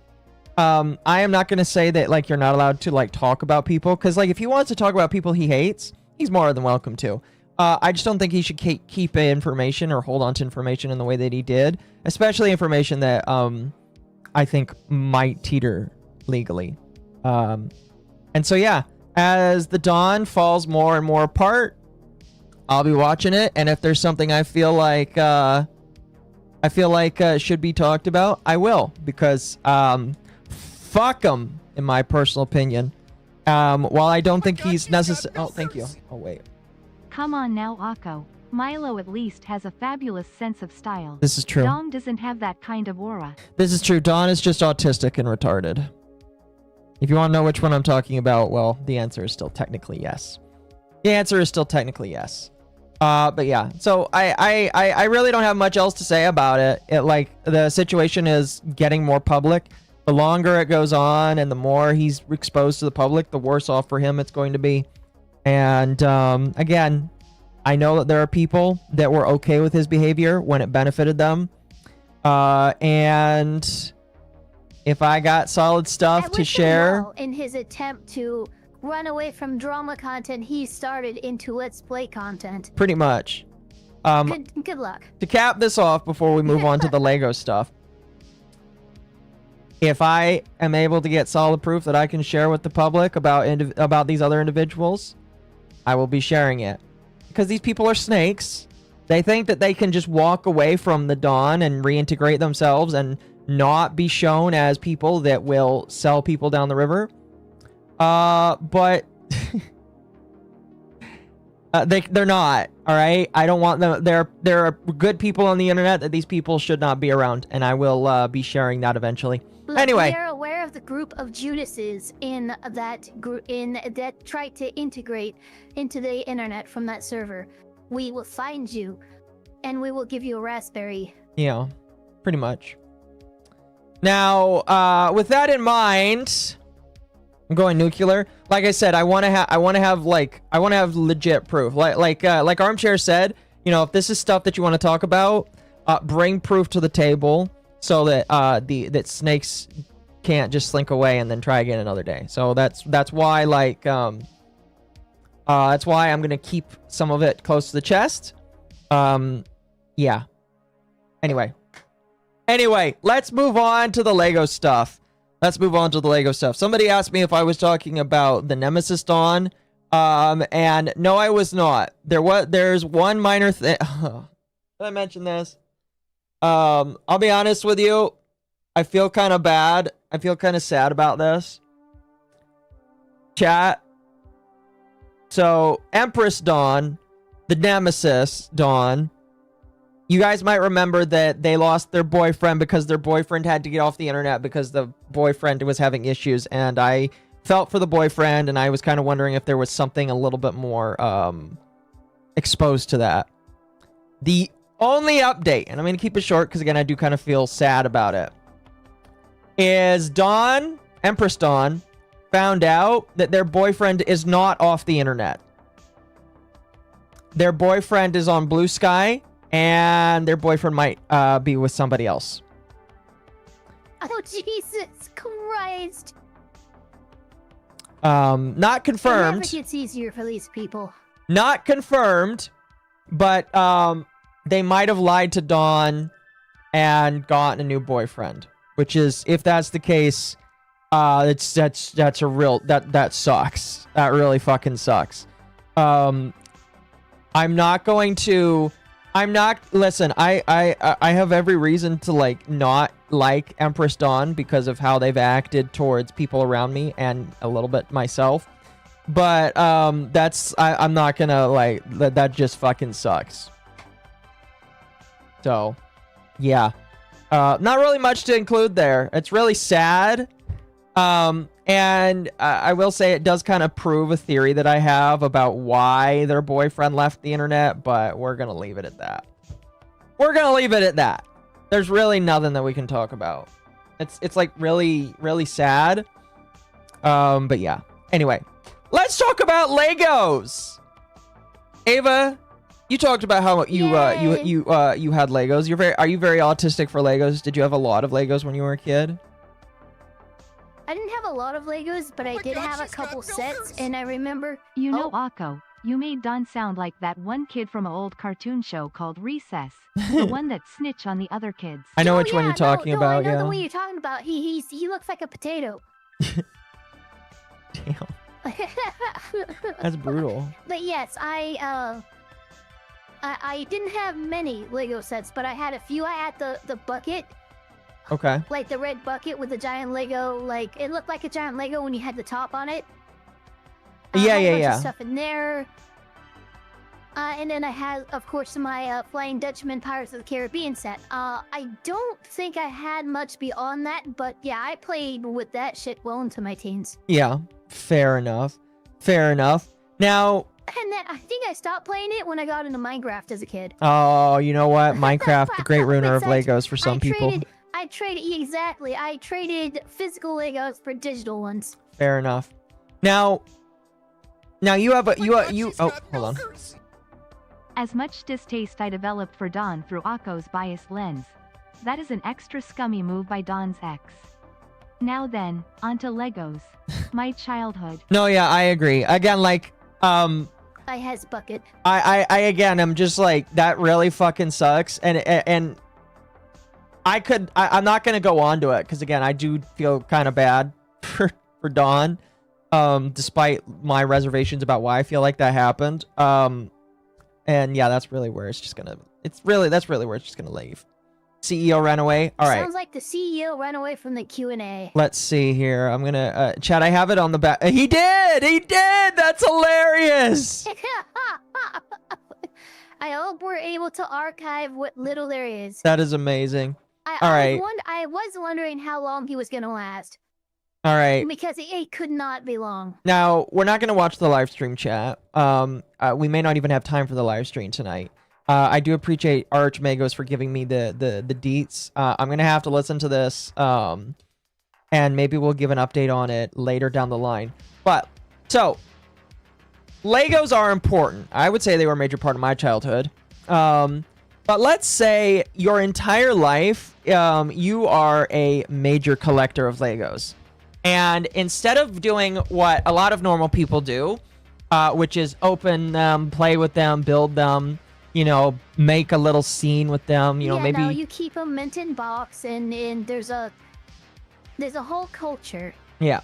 E: I am not going to say that, like, you're not allowed to, like, talk about people, because, like, if he wants to talk about people he hates, he's more than welcome to. I just don't think he should keep information or hold on to information in the way that he did, especially information that I think might teeter legally. And so yeah, as the dawn falls more and more apart, I'll be watching it, and if there's something I feel like should be talked about, I will, because fuck him, in my personal opinion. While I don't think he's necessary. Oh, thank you. Oh, wait.
H: Come on now, Occo. Milo at least has a fabulous sense of style.
E: This is true.
H: Dong doesn't have that kind of aura.
E: This is true. Dawn is just autistic and retarded. If you want to know which one I'm talking about, well, the answer is still technically yes. The answer is still technically yes. But yeah, so I really don't have much else to say about it. Like, the situation is getting more public. The longer it goes on and the more he's exposed to the public, the worse off for him it's going to be. And again, I know that there are people that were okay with his behavior when it benefited them. And if I got solid stuff to share,
F: in his attempt to run away from drama content he started into Let's Play content.
E: pretty much.
F: Good luck.
E: To cap this off before we move on to the Lego stuff, if I am able to get solid proof that I can share with the public about these other individuals, I will be sharing it. Because these people are snakes. They think that they can just walk away from the dawn and reintegrate themselves and not be shown as people that will sell people down the river. But they're not. All right, I don't want them. There are good people on the internet that these people should not be around, and I will be sharing that eventually.
F: Look,
E: Anyway,
F: we are aware of the group of Judases in that tried to integrate into the internet from that server. We will find you, and we will give you a raspberry.
E: yeah, pretty much. Now, with that in mind, I'm going nuclear. Like I said, I want to have legit proof. Like Armchair said, you know, if this is stuff that you want to talk about, bring proof to the table so that that snakes can't just slink away and then try again another day. So that's why, like, that's why I'm gonna keep some of it close to the chest. Yeah. Anyway, let's move on to the Lego stuff. Somebody asked me if I was talking about the Nemesis Dawn. And no, I was not. There's one minor thing. Did I mention this? I'll be honest with you. I feel kind of bad. I feel kind of sad about this. Chat. So, Empress Dawn, the Nemesis Dawn, you guys might remember that they lost their boyfriend because their boyfriend had to get off the internet because the boyfriend was having issues, and I felt for the boyfriend, and I was kind of wondering if there was something a little bit more exposed to that. The only update, and I'm going to keep it short because, again, I do kind of feel sad about it, is Dawn, Empress Dawn, found out that their boyfriend is not off the internet. Their boyfriend is on Blue Sky, and their boyfriend might be with somebody else.
F: Oh, Jesus Christ.
E: Not confirmed.
F: It never gets easier for these people.
E: Not confirmed, but they might have lied to Dawn and gotten a new boyfriend. Which is, if that's the case, that's a real that sucks. That really fucking sucks. I'm not going to. Listen, I have every reason to like not like Empress Dawn because of how they've acted towards people around me and a little bit myself. But I'm not gonna like that just fucking sucks. So, yeah. Not really much to include there. It's really sad. And I will say it does kind of prove a theory that I have about why their boyfriend left the internet, but we're going to leave it at that. We're going to leave it at that. There's really nothing that we can talk about. It's like really, really sad. But yeah. Anyway, let's talk about Legos. Ava, you talked about how you had Legos. Are you very autistic for Legos? Did you have a lot of Legos when you were a kid?
F: I didn't have a lot of Legos, but I did have a couple sets, and I remember...
H: You know, Occo, you made Don sound like that one kid from an old cartoon show called Recess. The one that snitched on the other kids.
E: I know which one you're talking about,
F: I know
E: yeah.
F: the one you're talking about. He looks like a potato.
E: Damn. That's brutal.
F: But yes, I didn't have many Lego sets, but I had a few. I had the bucket.
E: Okay.
F: Like the red bucket with the giant Lego, like it looked like a giant Lego when you had the top on it.
E: Yeah.
F: Of stuff in there. And then I had, of course, my Flying Dutchman Pirates of the Caribbean set. I don't think I had much beyond that, but yeah, I played with that shit well into my teens.
E: Yeah, fair enough. Fair enough. Now...
F: And then I think I stopped playing it when I got into Minecraft as a kid.
E: Oh, you know what? Minecraft, the great ruiner of Legos for some people.
F: I traded physical Legos for digital ones.
E: Fair enough. Now you have oh, hold on.
H: As much distaste I developed for Don through Occo's biased lens. That is an extra scummy move by Don's ex. Now then, onto Legos. My childhood.
E: No, yeah, I agree. Again, like,
F: I has bucket.
E: I again, I'm just like, that really fucking sucks. And I'm not gonna go on to it because again, I do feel kind of bad for Dawn, despite my reservations about why I feel like that happened. And yeah, that's really where that's really where it's just gonna leave. CEO ran away. All right.
F: Sounds like the CEO ran away from the Q&A.
E: Let's see here. I'm gonna chat. I have it on the back. He did. That's hilarious.
F: I hope we're able to archive what little there is.
E: That is amazing.
F: I was wondering how long he was gonna last.
E: All right.
F: Because it could not be long.
E: Now, we're not going to watch the live stream chat. We may not even have time for the live stream tonight. I do appreciate Archmagos for giving me the deets. I'm going to have to listen to this, and maybe we'll give an update on it later down the line. But, so, Legos are important. I would say they were a major part of my childhood. But let's say your entire life, you are a major collector of Legos. And instead of doing what a lot of normal people do, which is open them, play with them, build them, you know, make a little scene with them, you know, maybe...
F: No, you keep them mint in box, and there's a whole culture...
E: Yeah.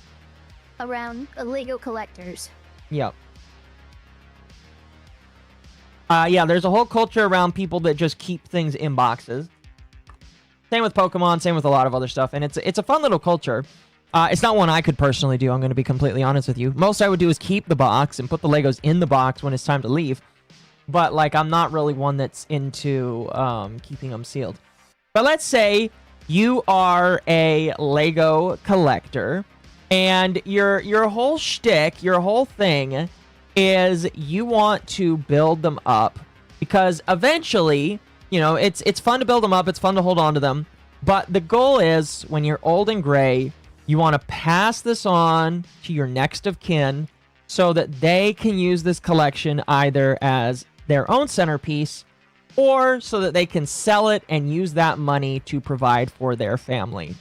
F: ...around Lego collectors.
E: Yep. Yeah, there's a whole culture around people that just keep things in boxes. Same with Pokemon, same with a lot of other stuff, and it's a fun little culture. It's not one I could personally do, I'm going to be completely honest with you. Most I would do is keep the box and put the Legos in the box when it's time to leave. But, like, I'm not really one that's into keeping them sealed. But let's say you are a Lego collector, and your whole shtick, your whole thing, is you want to build them up. Because eventually, you know, it's fun to build them up, it's fun to hold on to them. But the goal is, when you're old and gray... You want to pass this on to your next of kin so that they can use this collection either as their own centerpiece or so that they can sell it and use that money to provide for their family,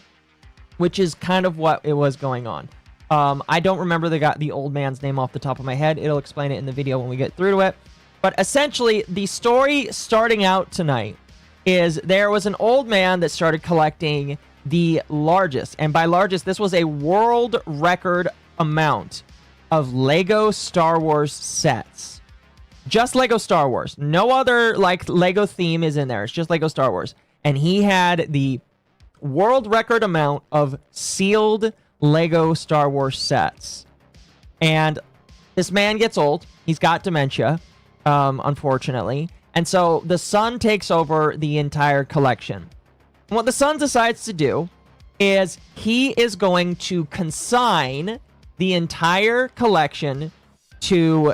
E: which is kind of what it was going on. I don't remember the old man's name off the top of my head. It'll explain it in the video when we get through to it. But essentially, the story starting out tonight is there was an old man that started collecting the largest, and by largest, this was a world record amount of Lego Star Wars sets. Just Lego Star Wars. No other, like, Lego theme is in there. It's just Lego Star Wars. And he had the world record amount of sealed Lego Star Wars sets. And this man gets old. He's got dementia, unfortunately. And so the son takes over the entire collection. And what the son decides to do is he is going to consign the entire collection to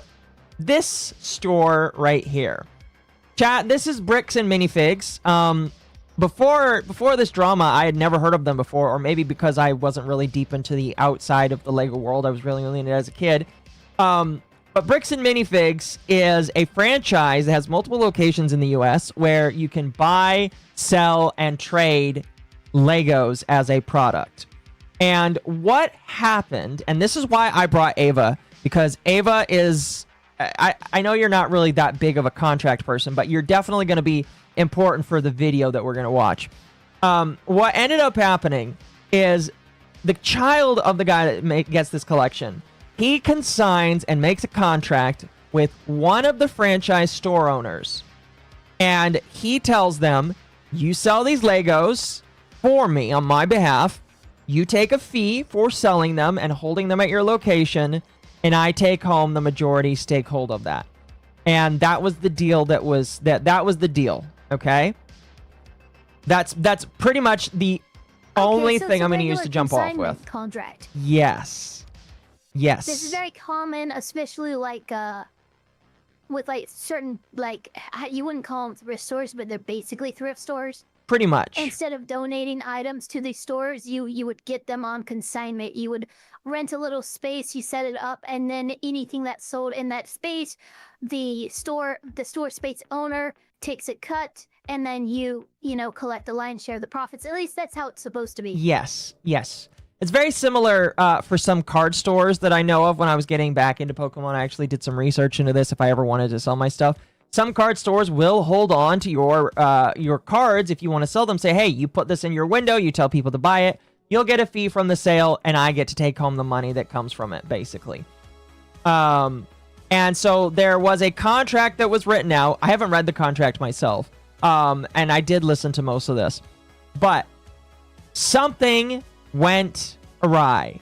E: this store right here. Chat, this is Bricks and Minifigs. Before this drama, I had never heard of them before, or maybe because I wasn't really deep into the outside of the Lego world. I was really into it as a kid. But Bricks and Minifigs is a franchise that has multiple locations in the US where you can buy, sell, and trade Legos as a product. And what happened, and this is why I brought Ava, because Ava is, I know you're not really that big of a contract person, but you're definitely going to be important for the video that we're going to watch. What ended up happening is the child of the guy that gets this collection, he consigns and makes a contract with one of the franchise store owners. And he tells them, you sell these Legos for me on my behalf. You take a fee for selling them and holding them at your location, and I take home the majority stakehold of that. And that was the deal that was the deal, okay? That's pretty much the only thing I'm going to use to jump off with.
F: Contract.
E: Yes. Yes.
F: This is very common, especially like with like certain, like, you wouldn't call them thrift stores, but they're basically thrift stores.
E: Pretty much.
F: Instead of donating items to these stores, you would get them on consignment. You would rent a little space, you set it up, and then anything that's sold in that space, the store space owner takes a cut, and then you collect the lion's share of the profits. At least that's how it's supposed to be.
E: Yes. Yes. It's very similar for some card stores that I know of. When I was getting back into Pokemon, I actually did some research into this if I ever wanted to sell my stuff. Some card stores will hold on to your cards if you want to sell them. Say, hey, you put this in your window, you tell people to buy it, you'll get a fee from the sale, and I get to take home the money that comes from it, basically. And so there was a contract that was written out. I haven't read the contract myself, and I did listen to most of this. But something went awry.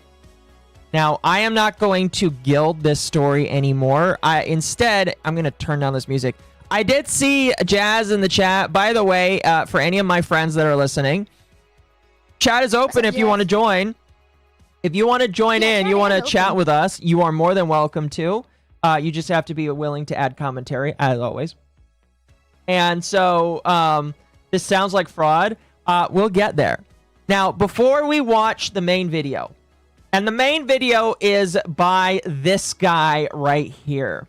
E: Now, I am not going to gild this story anymore. Instead, I'm going to turn down this music. I did see Jazz in the chat. By the way, for any of my friends that are listening, chat is open if you want to join. If you want to join in, you want to chat with us, you are more than welcome to. You just have to be willing to add commentary, as always. And so, this sounds like fraud. We'll get there. Now, before we watch the main video, and the main video is by this guy right here.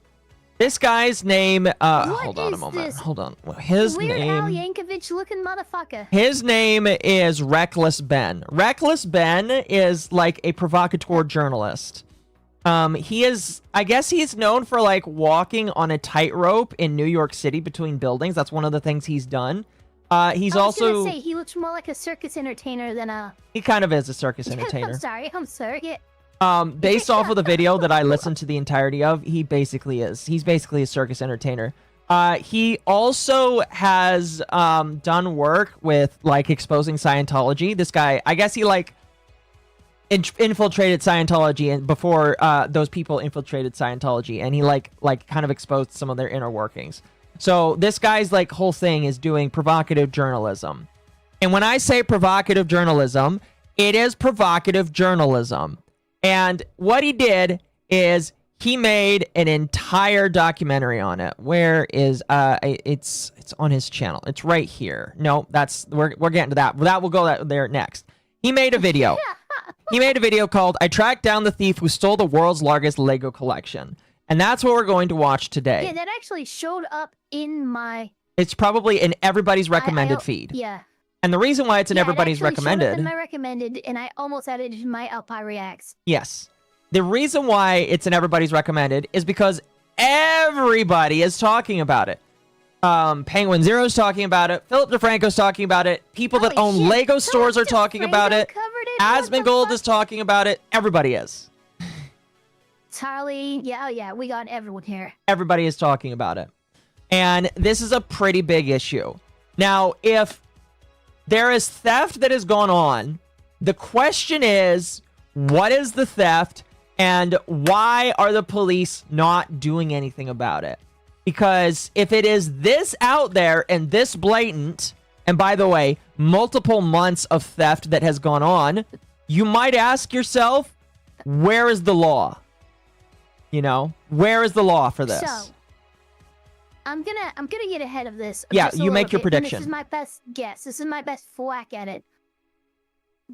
E: This guy's name, hold on a moment. Hold on. His
F: Weird
E: name...
F: Al Yankovic looking motherfucker.
E: His name is Reckless Ben. Reckless Ben is like a provocateur journalist. He is, I guess he's known for like walking on a tightrope in New York City between buildings. That's one of the things he's done. He's also...
F: I was gonna say, he looks more like a circus entertainer than a...
E: He kind of is a circus entertainer.
F: I'm sorry. Yeah.
E: Based off of the video that I listened to the entirety of, he basically is. He's basically a circus entertainer. He also has done work with like exposing Scientology. This guy, I guess he like infiltrated Scientology, and before those people infiltrated Scientology, and he like kind of exposed some of their inner workings. So this guy's like whole thing is doing provocative journalism. And when I say provocative journalism, it is provocative journalism. And what he did is he made an entire documentary on it. Where is it's on his channel. It's right here. No, we're getting to that. That will go there next. He made a video. He made a video called "I Tracked Down the Thief Who Stole the World's Largest Lego Collection." And that's what we're going to watch today.
F: Yeah, that actually showed up in my...
E: It's probably in everybody's recommended feed.
F: Yeah.
E: And the reason why it's in everybody's recommended...
F: Showed up in my recommended, and I almost added it to my Alpine Reacts.
E: Yes. The reason why it's in everybody's recommended is because everybody is talking about it. Penguin Zero's talking about it. Philip DeFranco's talking about it. People that
F: Holy
E: own
F: shit,
E: Lego
F: Philip
E: stores are talking about
F: DeFranco
E: it.
F: covered it? What the
E: Asmongold
F: fuck?
E: is talking about it. Everybody is.
F: Charlie, yeah, we got everyone here.
E: Everybody is talking about it. And this is a pretty big issue. Now, if there is theft that has gone on, the question is, what is the theft and why are the police not doing anything about it? Because if it is this out there and this blatant, and by the way, multiple months of theft that has gone on, you might ask yourself, where is the law? You know, where is the law for this?
F: So, I'm gonna get ahead of this.
E: Yeah,
F: just a
E: you make
F: little
E: your
F: bit, and
E: prediction.
F: This is my best guess. This is my best whack at it.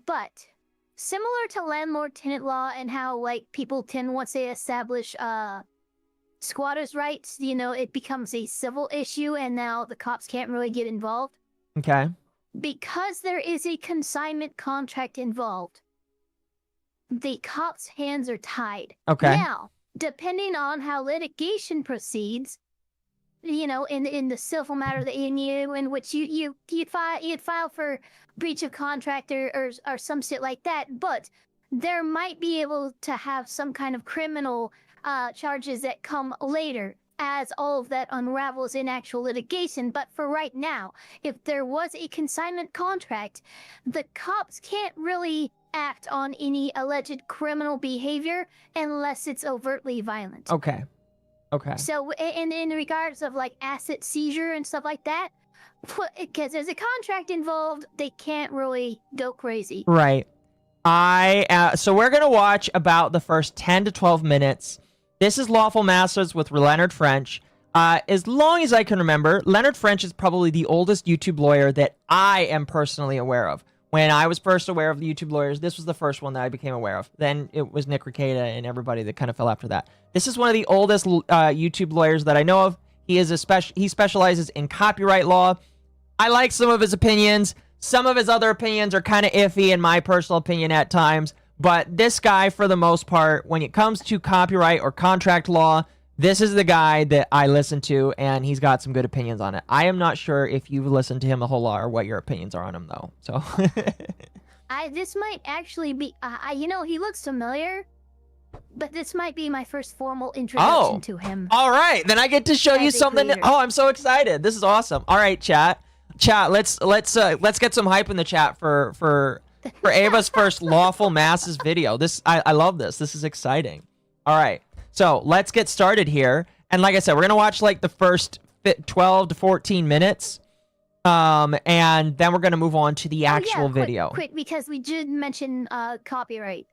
F: But similar to landlord-tenant law and how like people tend once they establish squatters' rights, you know, it becomes a civil issue, and now the cops can't really get involved.
E: Okay.
F: Because there is a consignment contract involved, the cops' hands are tied.
E: Okay.
F: Now, depending on how litigation proceeds, you know, in the civil matter that in which you'd file for breach of contract or some shit like that, but there might be able to have some kind of criminal charges that come later as all of that unravels in actual litigation. But for right now, if there was a consignment contract, the cops can't really act on any alleged criminal behavior unless it's overtly violent.
E: Okay. Okay.
F: So in regards of like asset seizure and stuff like that, because there's a contract involved, they can't really go crazy.
E: Right. So we're going to watch about the first 10 to 12 minutes. This is Lawful Masters with Leonard French. As long as I can remember, Leonard French is probably the oldest YouTube lawyer that I am personally aware of. When I was first aware of the YouTube lawyers, this was the first one that I became aware of. Then it was Nick Rekieta and everybody that kind of fell after that. This is one of the oldest YouTube lawyers that I know of. He specializes in copyright law. I like some of his opinions. Some of his other opinions are kind of iffy in my personal opinion at times. But this guy, for the most part, when it comes to copyright or contract law, this is the guy that I listen to, and he's got some good opinions on it. I am not sure if you've listened to him a whole lot or what your opinions are on him, though. So,
F: This might actually be, you know, he looks familiar, but this might be my first formal introduction to him.
E: All right, then I get to show you
F: As a
E: something.
F: creator.
E: Oh, I'm so excited! This is awesome. All right, chat. Let's get some hype in the chat for Ava's first Lawful Masses video. I love this. This is exciting. All right. So let's get started here. And like I said, we're going to watch like the first 12 to 14 minutes. And then we're going to move on to the actual video.
F: Quick, because we did mention copyright.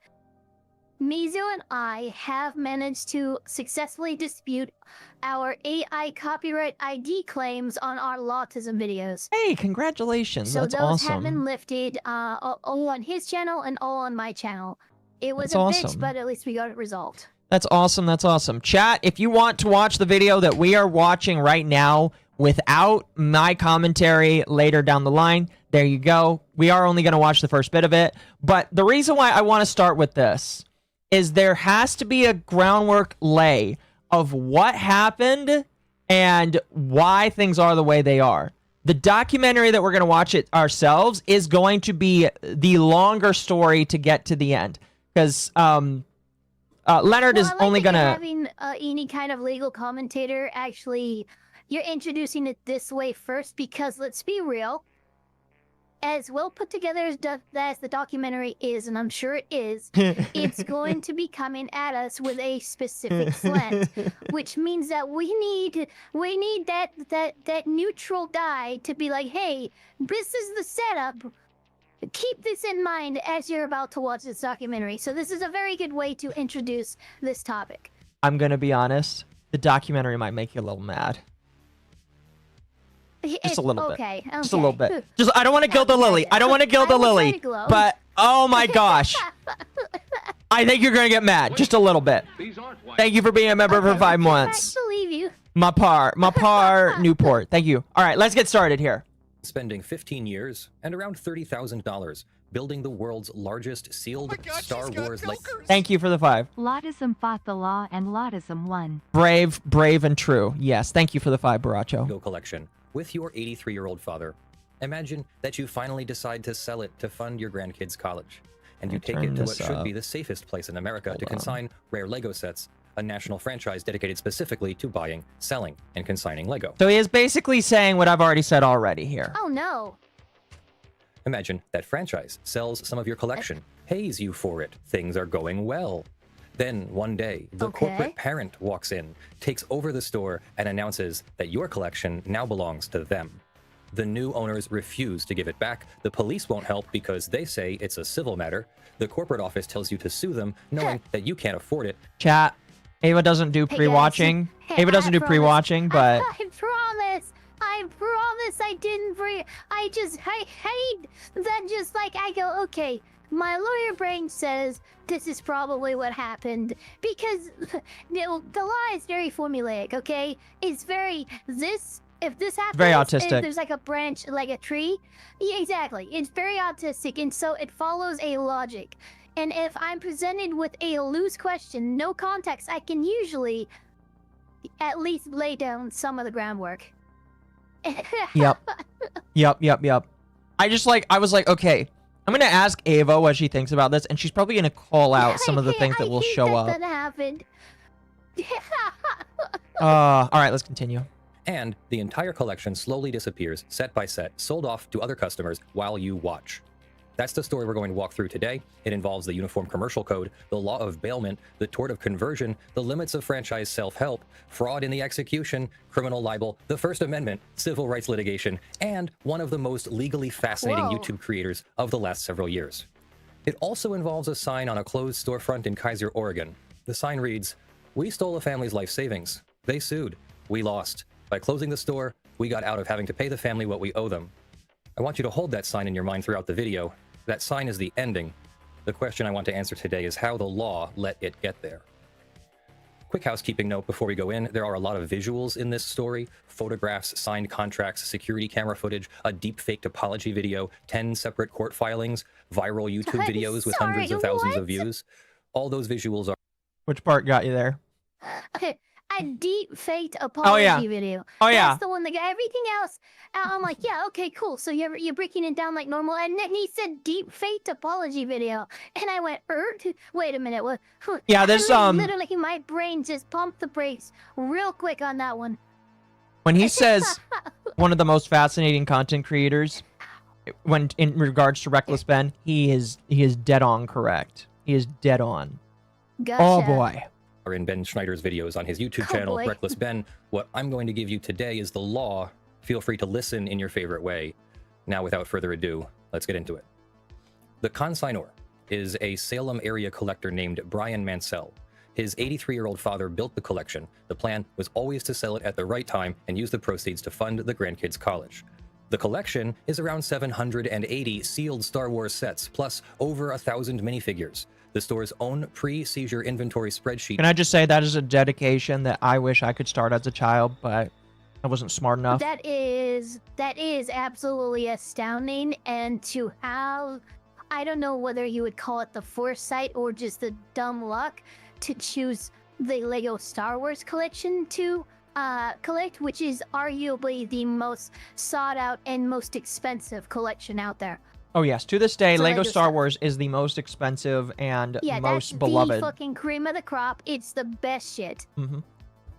F: Mizu and I have managed to successfully dispute our AI copyright ID claims on our Lawtism videos.
E: Hey, congratulations.
F: So
E: That's
F: those
E: awesome.
F: have been lifted all on his channel and all on my channel. It was
E: That's
F: a
E: awesome.
F: bitch, but at least we got it resolved.
E: That's awesome. That's awesome. Chat, if you want to watch the video that we are watching right now without my commentary later down the line, there you go. We are only going to watch the first bit of it. But the reason why I want to start with this is there has to be a groundwork lay of what happened and why things are the way they are. The documentary that we're going to watch it ourselves is going to be the longer story to get to the end. Because Leonard is
F: I like
E: only
F: that
E: going
F: you're
E: to...
F: having any kind of legal commentator, actually, you're introducing it this way first, because let's be real, as well put together as the documentary is, and I'm sure it is, it's going to be coming at us with a specific slant, which means that we need that neutral guy to be like, hey, this is the setup. Keep this in mind as you're about to watch this documentary. So this is a very good way to introduce this topic.
E: I'm going to be honest. The documentary might make you a little mad. Just a little bit.
F: Okay.
E: Just a little bit. Just I don't want to gild the lily. I don't want to gild the
F: I will try
E: lily.
F: to glow.
E: But oh my gosh. I think you're going to get mad just a little bit. Thank you for being a member for 5 months.
F: I believe you.
E: Mapar Newport. Thank you. All right, let's get started here.
G: Spending 15 years and around $30,000 building the world's largest sealed Star Wars
E: Thank you for the 5.
H: Lotism fought the law and Lotism won.
E: Brave, brave, and true. Yes, thank you for the 5, Baracho.
G: Lego collection with your 83-year-old father. Imagine that you finally decide to sell it to fund your grandkids' college. And you take it to what should be the safest place in America to consign rare Lego sets, a national franchise dedicated specifically to buying, selling, and consigning Lego.
E: So he is basically saying what I've already said already here.
F: Oh no.
G: Imagine that franchise sells some of your collection, pays you for it, things are going well. Then one day, the corporate parent walks in, takes over the store, and announces that your collection now belongs to them. The new owners refuse to give it back. The police won't help because they say it's a civil matter. The corporate office tells you to sue them, knowing that you can't afford it.
E: Chat. Ava doesn't do pre-watching. Ava doesn't do pre-watching, but...
F: I promise I didn't I hate that just like I go, okay, my lawyer brain says this is probably what happened because the law is very formulaic, okay? It's very, if this happens,
E: very autistic.
F: If there's like a branch, like a tree. Yeah, exactly. It's very autistic, and so it follows a logic. And if I'm presented with a loose question, no context, I can usually at least lay down some of the groundwork.
E: Yep. I was like, okay, I'm going to ask Ava what she thinks about this, and she's probably going to call out some of the things that will show up.
F: That happened.
E: All right, let's continue.
G: And the entire collection slowly disappears, set by set, sold off to other customers while you watch. That's the story we're going to walk through today. It involves the Uniform Commercial Code, the law of bailment, the tort of conversion, the limits of franchise self-help, fraud in the execution, criminal libel, the First Amendment, civil rights litigation, and one of the most legally fascinating YouTube creators of the last several years. It also involves a sign on a closed storefront in Kaiser, Oregon. The sign reads, "We stole a family's life savings. They sued. We lost. By closing the store, we got out of having to pay the family what we owe them." I want you to hold that sign in your mind throughout the video. That sign is the ending. The question I want to answer today is how the law let it get there. Quick housekeeping note before we go in, there are a lot of visuals in this story. Photographs, signed contracts, security camera footage, a deep-faked apology video, 10 separate court filings, viral YouTube videos with hundreds of thousands of views. All those visuals are...
E: Which part got you there?
F: A deep-faked apology video. That's the one that got everything else. I'm like, yeah, okay, cool. So you're breaking it down like normal. And then he said deep-faked apology video. And I went, wait a minute. What?
E: Yeah, this,
F: literally, my brain just pumped the brakes real quick on that one.
E: When he says one of the most fascinating content creators, when in regards to Reckless Ben, he is dead on correct. He is dead on.
F: Gotcha.
E: Oh, boy.
G: In Ben Schneider's videos on his YouTube channel, Reckless Ben. What I'm going to give you today is the law. Feel free to listen in your favorite way. Now, without further ado, let's get into it. The consignor is a Salem area collector named Brian Mansell. His 83-year-old father built the collection. The plan was always to sell it at the right time and use the proceeds to fund the grandkids' college. The collection is around 780 sealed Star Wars sets, plus over 1,000 minifigures. The store's own pre-seizure inventory spreadsheet.
E: Can I just say that is a dedication that I wish I could start as a child, but I wasn't smart enough.
F: That is absolutely astounding, and to have, I don't know whether you would call it the foresight or just the dumb luck to choose the Lego Star Wars collection to collect, which is arguably the most sought out and most expensive collection out there.
E: Oh yes, to this day, Lego Star Wars is the most expensive and most beloved.
F: The fucking cream of the crop. It's the best shit.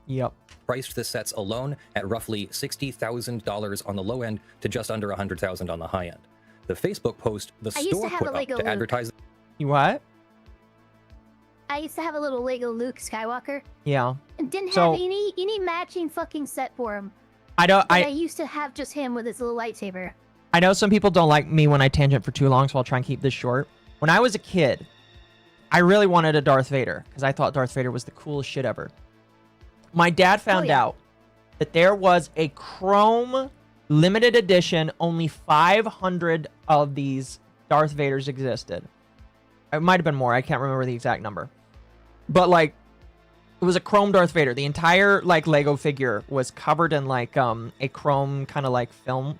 E: Yep.
G: Priced the sets alone at roughly $60,000 on the low end to just under $100,000 on the high end. The Facebook post the store put up to advertise.
E: You what?
F: I used to have a little Lego Luke Skywalker.
E: Yeah.
F: And didn't have any matching fucking set for him. I used to have just him with his little lightsaber.
E: I know some people don't like me when I tangent for too long, so I'll try and keep this short. When I was a kid, I really wanted a Darth Vader because I thought Darth Vader was the coolest shit ever. My dad found out that there was a Chrome limited edition, only 500 of these Darth Vaders existed. It might have been more, I can't remember the exact number. But like, it was a Chrome Darth Vader. The entire like Lego figure was covered in like a Chrome kind of like film.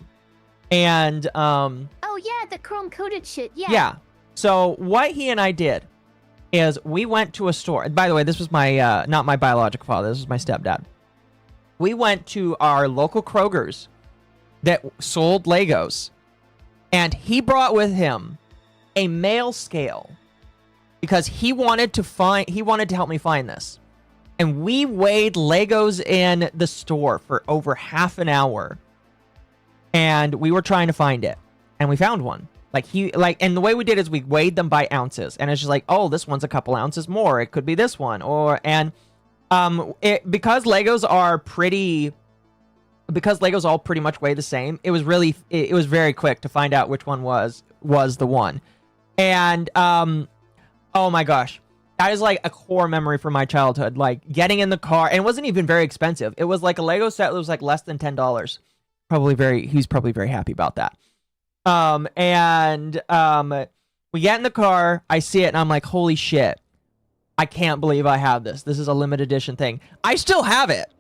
E: And
F: oh yeah, the chrome-coated shit, yeah.
E: Yeah. So what he and I did is we went to a store. By the way, this was my, not my biological father. This was my stepdad. We went to our local Kroger's that sold Legos. And he brought with him a male scale because he wanted to help me find this. And we weighed Legos in the store for over half an hour. And we were trying to find it. And we found one. And the way we did is we weighed them by ounces. And it's just like, oh, this one's a couple ounces more. It could be this one. Because Legos all pretty much weigh the same, it was very quick to find out which one was the one. And oh my gosh, that is like a core memory from my childhood, like getting in the car. And it wasn't even very expensive. It was like a Lego set that was like less than $10. He's probably very happy about that. We get in the car, I see it, and I'm like, holy shit, I can't believe I have this. This is a limited edition thing. I still have it.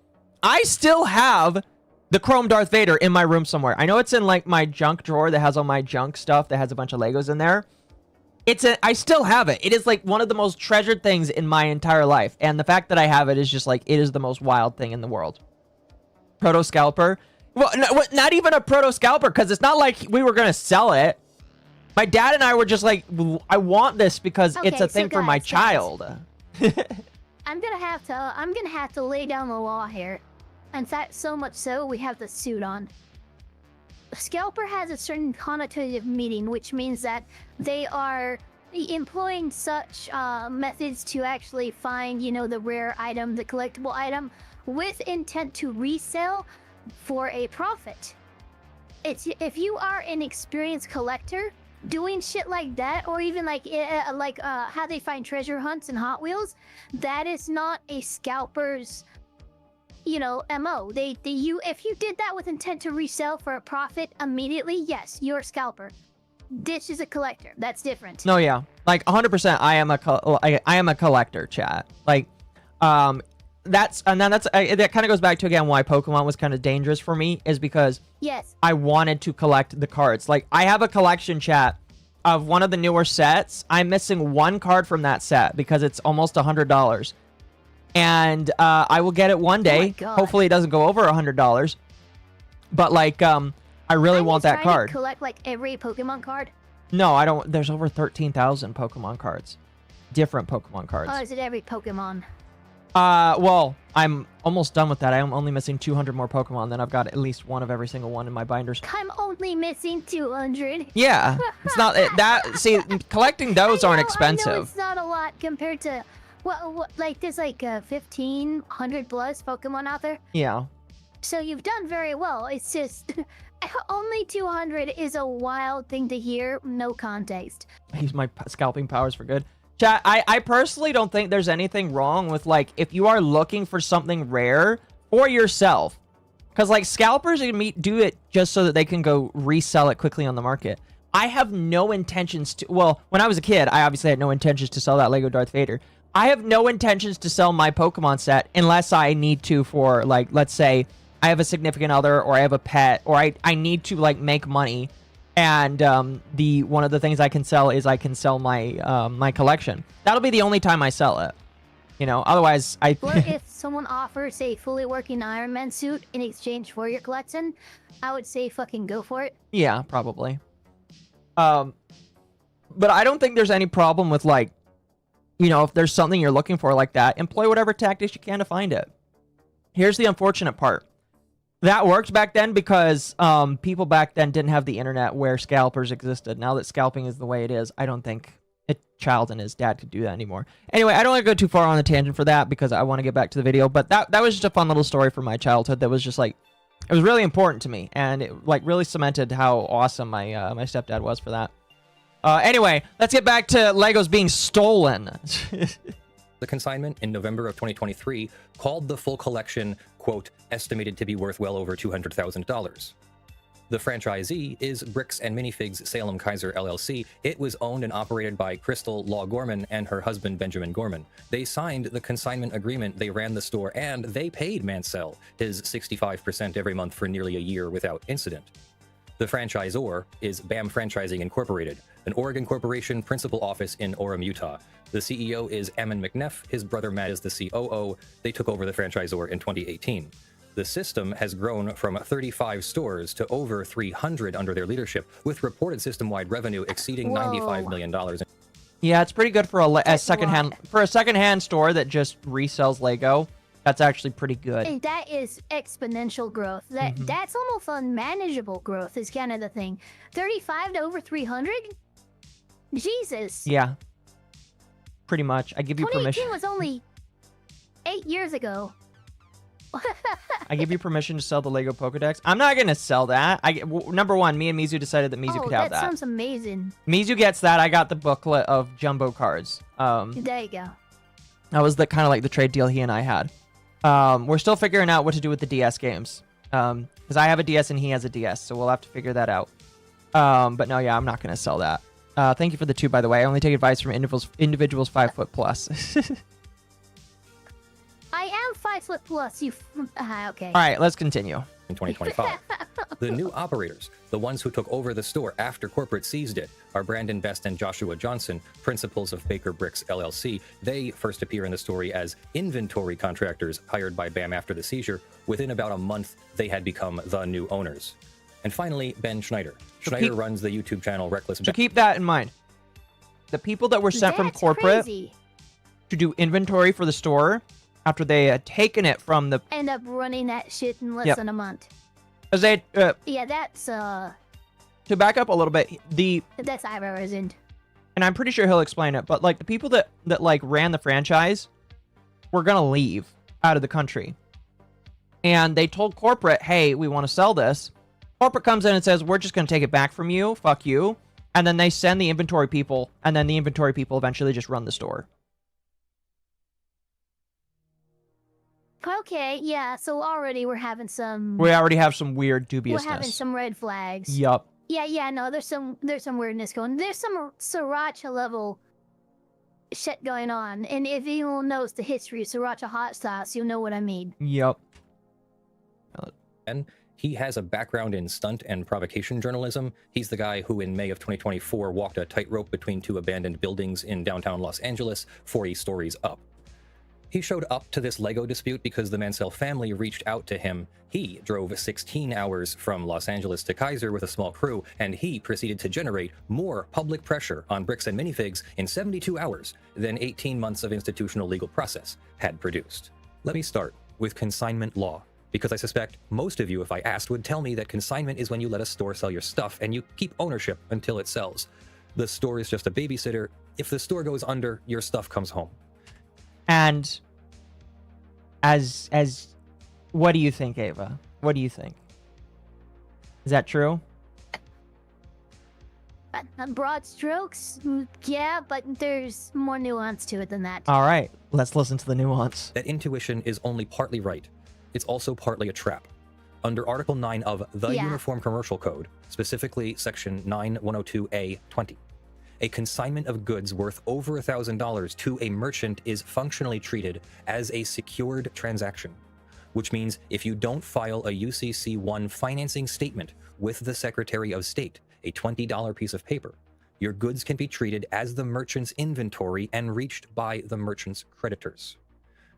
E: I still have the Chrome Darth Vader in my room somewhere. I know it's in like my junk drawer that has all my junk stuff that has a bunch of Legos in there. I still have it. It is like one of the most treasured things in my entire life. And the fact that I have it is just like, it is the most wild thing in the world. Proto Scalper. Well, not even a Proto Scalper, because it's not like we were going to sell it. My dad and I were just like, I want this because it's a thing for my child.
F: I'm gonna have to lay down the law here. In fact, so much so, we have the suit on. Scalper has a certain connotative meaning, which means that they are employing such methods to actually find, the rare item, the collectible item, with intent to resell for a profit. If you are an experienced collector, doing shit like that, or even like how they find treasure hunts in Hot Wheels, that is not a scalper's MO. If you did that with intent to resell for a profit immediately, yes, you're a scalper. This is a collector. That's different.
E: No, yeah, like 100%. I am a collector, chat. Like, that kind of goes back to again why Pokemon was kind of dangerous for me, is because
F: yes,
E: I wanted to collect the cards. Like, I have a collection, chat, of one of the newer sets. I'm missing one card from that set because it's almost $100. And I will get it one day.
F: Oh,
E: hopefully it doesn't go over $100. But like, I really want that card.
F: To collect like every Pokemon card?
E: No, I don't. There's over 13,000 Pokemon cards. Different Pokemon cards.
F: Oh, is it every Pokemon?
E: Well, I'm almost done with that. I'm only missing 200 more Pokemon. Then I've got at least one of every single one in my binders.
F: I'm only missing 200.
E: Yeah, it's not that. See, collecting those aren't expensive.
F: I know it's not a lot compared to what like there's like 1,500 plus Pokemon out there.
E: Yeah.
F: So you've done very well. It's just only 200 is a wild thing to hear. No context.
E: Use my scalping powers for good. Chat, I personally don't think there's anything wrong with, like, if you are looking for something rare for yourself. Because, like, scalpers do it just so that they can go resell it quickly on the market. I have no intentions to... Well, when I was a kid, I obviously had no intentions to sell that Lego Darth Vader. I have no intentions to sell my Pokemon set unless I need to for, like, let's say I have a significant other or I have a pet or I need to, like, make money. And one of the things I can sell is I can sell my my collection. That'll be the only time I sell it. Otherwise I...
F: Or if someone offers a fully working Iron Man suit in exchange for your collection, I would say fucking go for it.
E: Yeah, probably. But I don't think there's any problem with, like, if there's something you're looking for like that, employ whatever tactics you can to find it. Here's the unfortunate part. That worked back then because people back then didn't have the internet where scalpers existed. Now that scalping is the way it is, I don't think a child and his dad could do that anymore. Anyway, I don't want to go too far on the tangent for that because I want to get back to the video. But that was just a fun little story from my childhood that was just like, it was really important to me. And it like really cemented how awesome my my stepdad was for that. Anyway, let's get back to Legos being stolen.
G: The consignment in November of 2023 called the full collection, quote, estimated to be worth well over $200,000. The franchisee is Bricks and Minifigs Salem Kaiser LLC. It was owned and operated by Crystal Law Gorman and her husband Benjamin Gorman. They signed the consignment agreement, they ran the store, and they paid Mansell his 65% every month for nearly a year without incident. The franchisor is BAM Franchising Incorporated, an Oregon corporation, principal office in Orem, Utah. The CEO is Ammon McNeff. His brother Matt is the COO. They took over the franchisor in 2018. The system has grown from 35 stores to over 300 under their leadership, with reported system-wide revenue exceeding $95 million.
E: Yeah, it's pretty good for a secondhand store that just resells Lego. That's actually pretty good.
F: And that is exponential growth. That's almost unmanageable growth is kind of the thing. 35 to over 300? Jesus.
E: Yeah. Pretty much. I give you
F: 2018
E: permission.
F: was only 8 years ago.
E: I give you permission to sell the Lego Pokedex. I'm not going to sell that. Number one, me and Mizu decided that Mizu could have that.
F: That sounds amazing.
E: Mizu gets that. I got the booklet of jumbo cards.
F: There you go.
E: That was the kind of like the trade deal he and I had. We're still figuring out what to do with the DS games. Because I have a DS and he has a DS, so we'll have to figure that out. But no, yeah, I'm not going to sell that. Thank you for the 2, by the way. I only take advice from individuals 5 foot plus.
F: I am 5 foot plus. Okay.
E: All right, let's continue.
G: In 2025. The new operators, the ones who took over the store after corporate seized it, are Brandon Best and Joshua Johnson, principals of Baker Bricks LLC. They first appear in the story as inventory contractors hired by BAM after the seizure. Within about a month, they had become the new owners. And finally, Ben Schneider. Schneider runs the YouTube channel Reckless Ben.
E: So keep that in mind. The people that were sent from corporate to do inventory for the store after they had taken it from the...
F: End up running that shit in less than a month.
E: Because they...
F: yeah, that's...
E: To back up a little bit,
F: That's Iverson.
E: And I'm pretty sure he'll explain it, but like the people that like ran the franchise were gonna leave out of the country. And they told corporate, hey, we want to sell this. Corporate comes in and says, we're just gonna take it back from you, fuck you. And then they send the inventory people, and then the inventory people eventually just run the store.
F: Okay, yeah, so already we're having some...
E: We already have some weird dubiousness.
F: We're having some red flags.
E: Yup.
F: Yeah, no, there's some weirdness going. There's some sriracha level shit going on. And if anyone knows the history of sriracha hot sauce, you'll know what I mean.
E: Yup.
G: And he has a background in stunt and provocation journalism. He's the guy who in May of 2024 walked a tightrope between 2 abandoned buildings in downtown Los Angeles, 40 stories up. He showed up to this Lego dispute because the Mansell family reached out to him. He drove 16 hours from Los Angeles to Kaiser with a small crew, and he proceeded to generate more public pressure on Bricks and Minifigs in 72 hours than 18 months of institutional legal process had produced. Let me start with consignment law, because I suspect most of you, if I asked, would tell me that consignment is when you let a store sell your stuff and you keep ownership until it sells. The store is just a babysitter. If the store goes under, your stuff comes home.
E: And as what do you think, Ava? What do you think? Is that true?
F: Broad strokes, yeah, but there's more nuance to it than that.
E: All right, let's listen to the nuance.
G: That intuition is only partly right. It's also partly a trap. Under Article 9 of the Uniform Commercial Code, specifically Section 9102A20, a consignment of goods worth over $1,000 to a merchant is functionally treated as a secured transaction, which means if you don't file a UCC-1 financing statement with the Secretary of State, a $20 piece of paper, your goods can be treated as the merchant's inventory and reached by the merchant's creditors.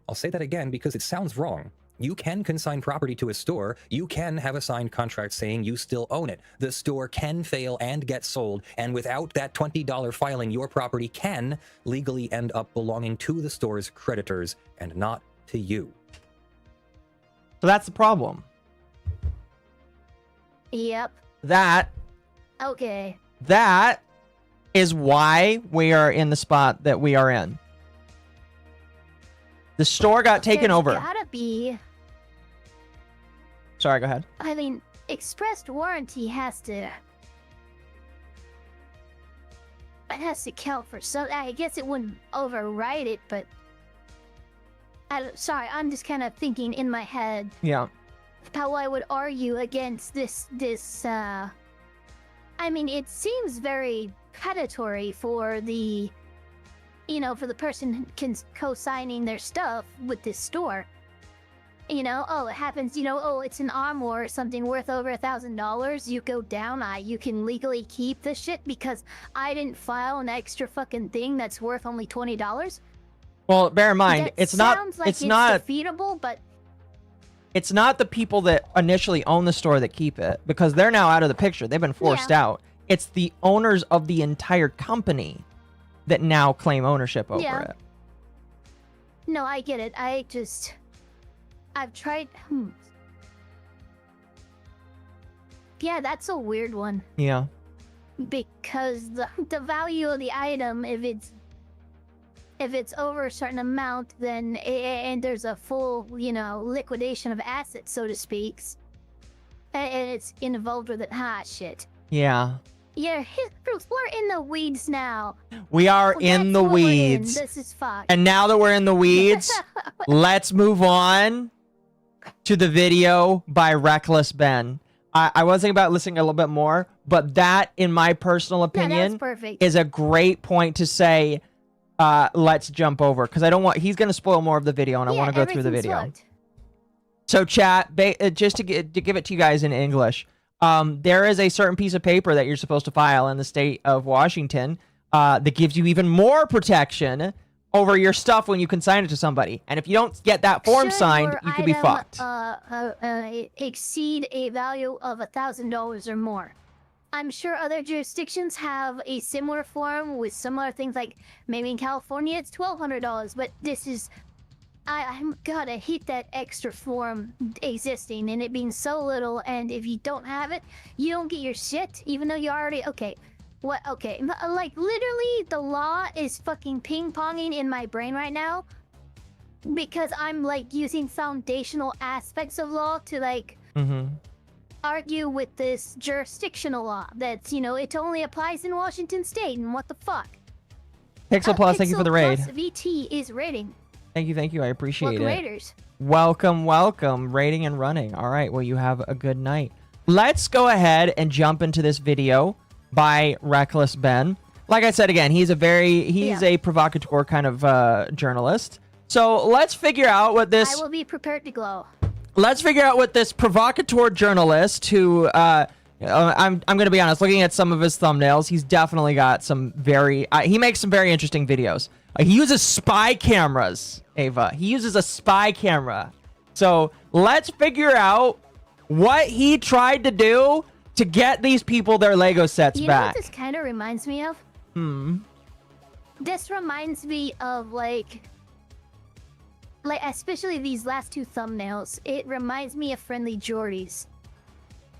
G: I'll say that again because it sounds wrong. You can consign property to a store. You can have a signed contract saying you still own it. The store can fail and get sold, and without that $20 filing, your property can legally end up belonging to the store's creditors and not to you.
E: So that's the problem.
F: Yep.
E: That is why we are in the spot that we are in. The store got taken over.
F: Gotta be.
E: Sorry, go ahead.
F: I mean, expressed warranty has to count for some. I guess it wouldn't override it, but sorry, I'm just kind of thinking in my head.
E: Yeah.
F: How I would argue against this. I mean, it seems very predatory for the. For the person co-signing their stuff with this store. You know, oh, it happens, you know, oh, it's an armoire or something worth over $1,000. You go down, you can legally keep the shit because I didn't file an extra fucking thing that's worth only $20.
E: Well, bear in mind,
F: That
E: it's not.
F: sounds like
E: It's not.
F: defeatable, but
E: It's not the people that initially own the store that keep it because they're now out of the picture. They've been forced out. It's the owners of the entire company that now claim ownership over it.
F: no, I get it. I've tried. Yeah, that's a weird one.
E: Yeah.
F: Because the value of the item, if it's over a certain amount, then and there's a full, you know, liquidation of assets, so to speak, and it's involved with it. Shit.
E: Yeah.
F: Yeah, we're in the weeds now.
E: We are in the
F: That's what we're in.
E: weeds.
F: This is fucked.
E: And now that we're in the weeds, let's move on to the video by Reckless Ben. I was thinking about listening a little bit more, but that, in my personal opinion,
F: that's perfect.
E: is a great point to say, let's jump over. Because I don't want, he's going to spoil more of the video, and I want to go through the video.
F: Fucked.
E: So chat, just to give it to you guys in English, there is a certain piece of paper that you're supposed to file in the state of Washington that gives you even more protection over your stuff when you consign it to somebody. And if you don't get that form signed, you could be fucked.
F: Exceed a value of $1,000 or more. I'm sure other jurisdictions have a similar form with similar things, like maybe in California it's $1,200, but this is... I'm gotta hate that extra form existing and it being so little, and if you don't have it, you don't get your shit, even though you already... Okay. What? Okay. Like, literally, the law is fucking ping-ponging in my brain right now because I'm, like, using foundational aspects of law to, like, argue with this jurisdictional law that's, you know, it only applies in Washington State, and what the fuck?
E: Pixel Plus, thank you for the raid.
F: Plus VT is rating.
E: Thank you. I appreciate
F: Welcome,
E: it.
F: Raiders.
E: Welcome. Rating and running. All right, well, you have a good night. Let's go ahead and jump into this video by Reckless Ben. Like I said again, he's a provocateur kind of journalist. So let's figure out what this...
F: I will be prepared to glow.
E: Let's figure out what this provocateur journalist who... I'm going to be honest, looking at some of his thumbnails, he's definitely got some very... he makes some very interesting videos. He uses spy cameras, Ava. He uses a spy camera. So let's figure out what he tried to do to get these people their Lego sets
F: You
E: back.
F: know what this kind of reminds me of? This reminds me of, like, especially these last two thumbnails. It reminds me of Friendly Jordy's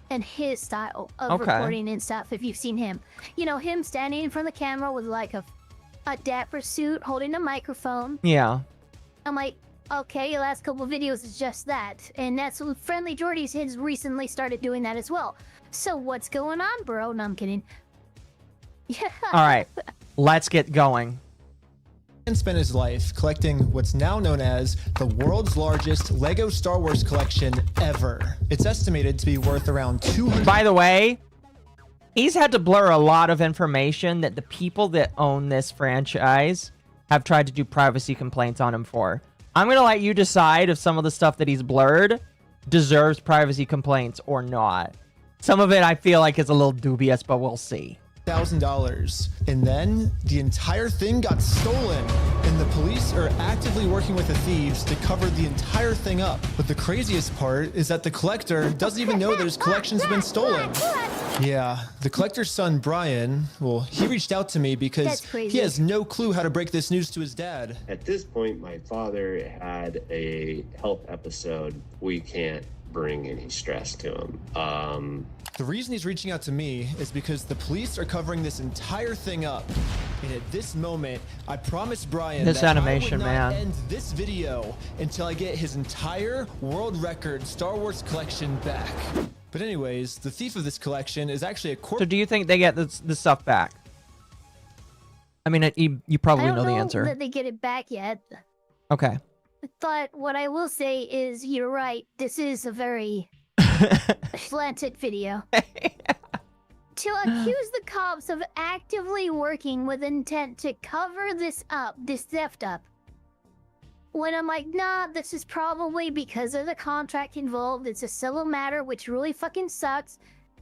F: and his style of recording and stuff, if you've seen him. You know, him standing in front of the camera with, like, a dapper suit, holding a microphone.
E: Yeah.
F: I'm like, okay, your last couple videos is just that. And that's what Friendly Jordy's has recently started doing that as well. So what's going on, bro? No, I'm kidding. Yeah.
E: All right, let's get going.
I: And spent his life collecting what's now known as the world's largest Lego Star Wars collection ever. It's estimated to be worth around 200...
E: By the way, he's had to blur a lot of information that the people that own this franchise have tried to do privacy complaints on him for. I'm going to let you decide if some of the stuff that he's blurred deserves privacy complaints or not. Some of it I feel like is a little dubious, but we'll see.
I: $1,000. And then the entire thing got stolen, and the police are actively working with the thieves to cover the entire thing up. But the craziest part is that the collector doesn't even know that his collection's been stolen. Yeah, the collector's son, Brian, well, he reached out to me because he has no clue how to break this news to his dad.
J: At this point, my father had a health episode. We can't bring any stress to him.
I: The reason he's reaching out to me is because the police are covering this entire thing up. And at this moment, I promised Brian
E: this
I: that
E: animation,
I: I would not
E: man.
I: end this video until I get his entire world record Star Wars collection back. But anyways, the thief of this collection is actually a corp.
E: So do you think they get this stuff back? I mean, you probably know the answer.
F: I don't know that they get it back yet.
E: Okay.
F: But what I will say is, you're right. This is a very slanted video. To accuse the cops of actively working with intent to cover this up, this theft up, when I'm like, nah, this is probably because of the contract involved. It's a civil matter, which really fucking sucks.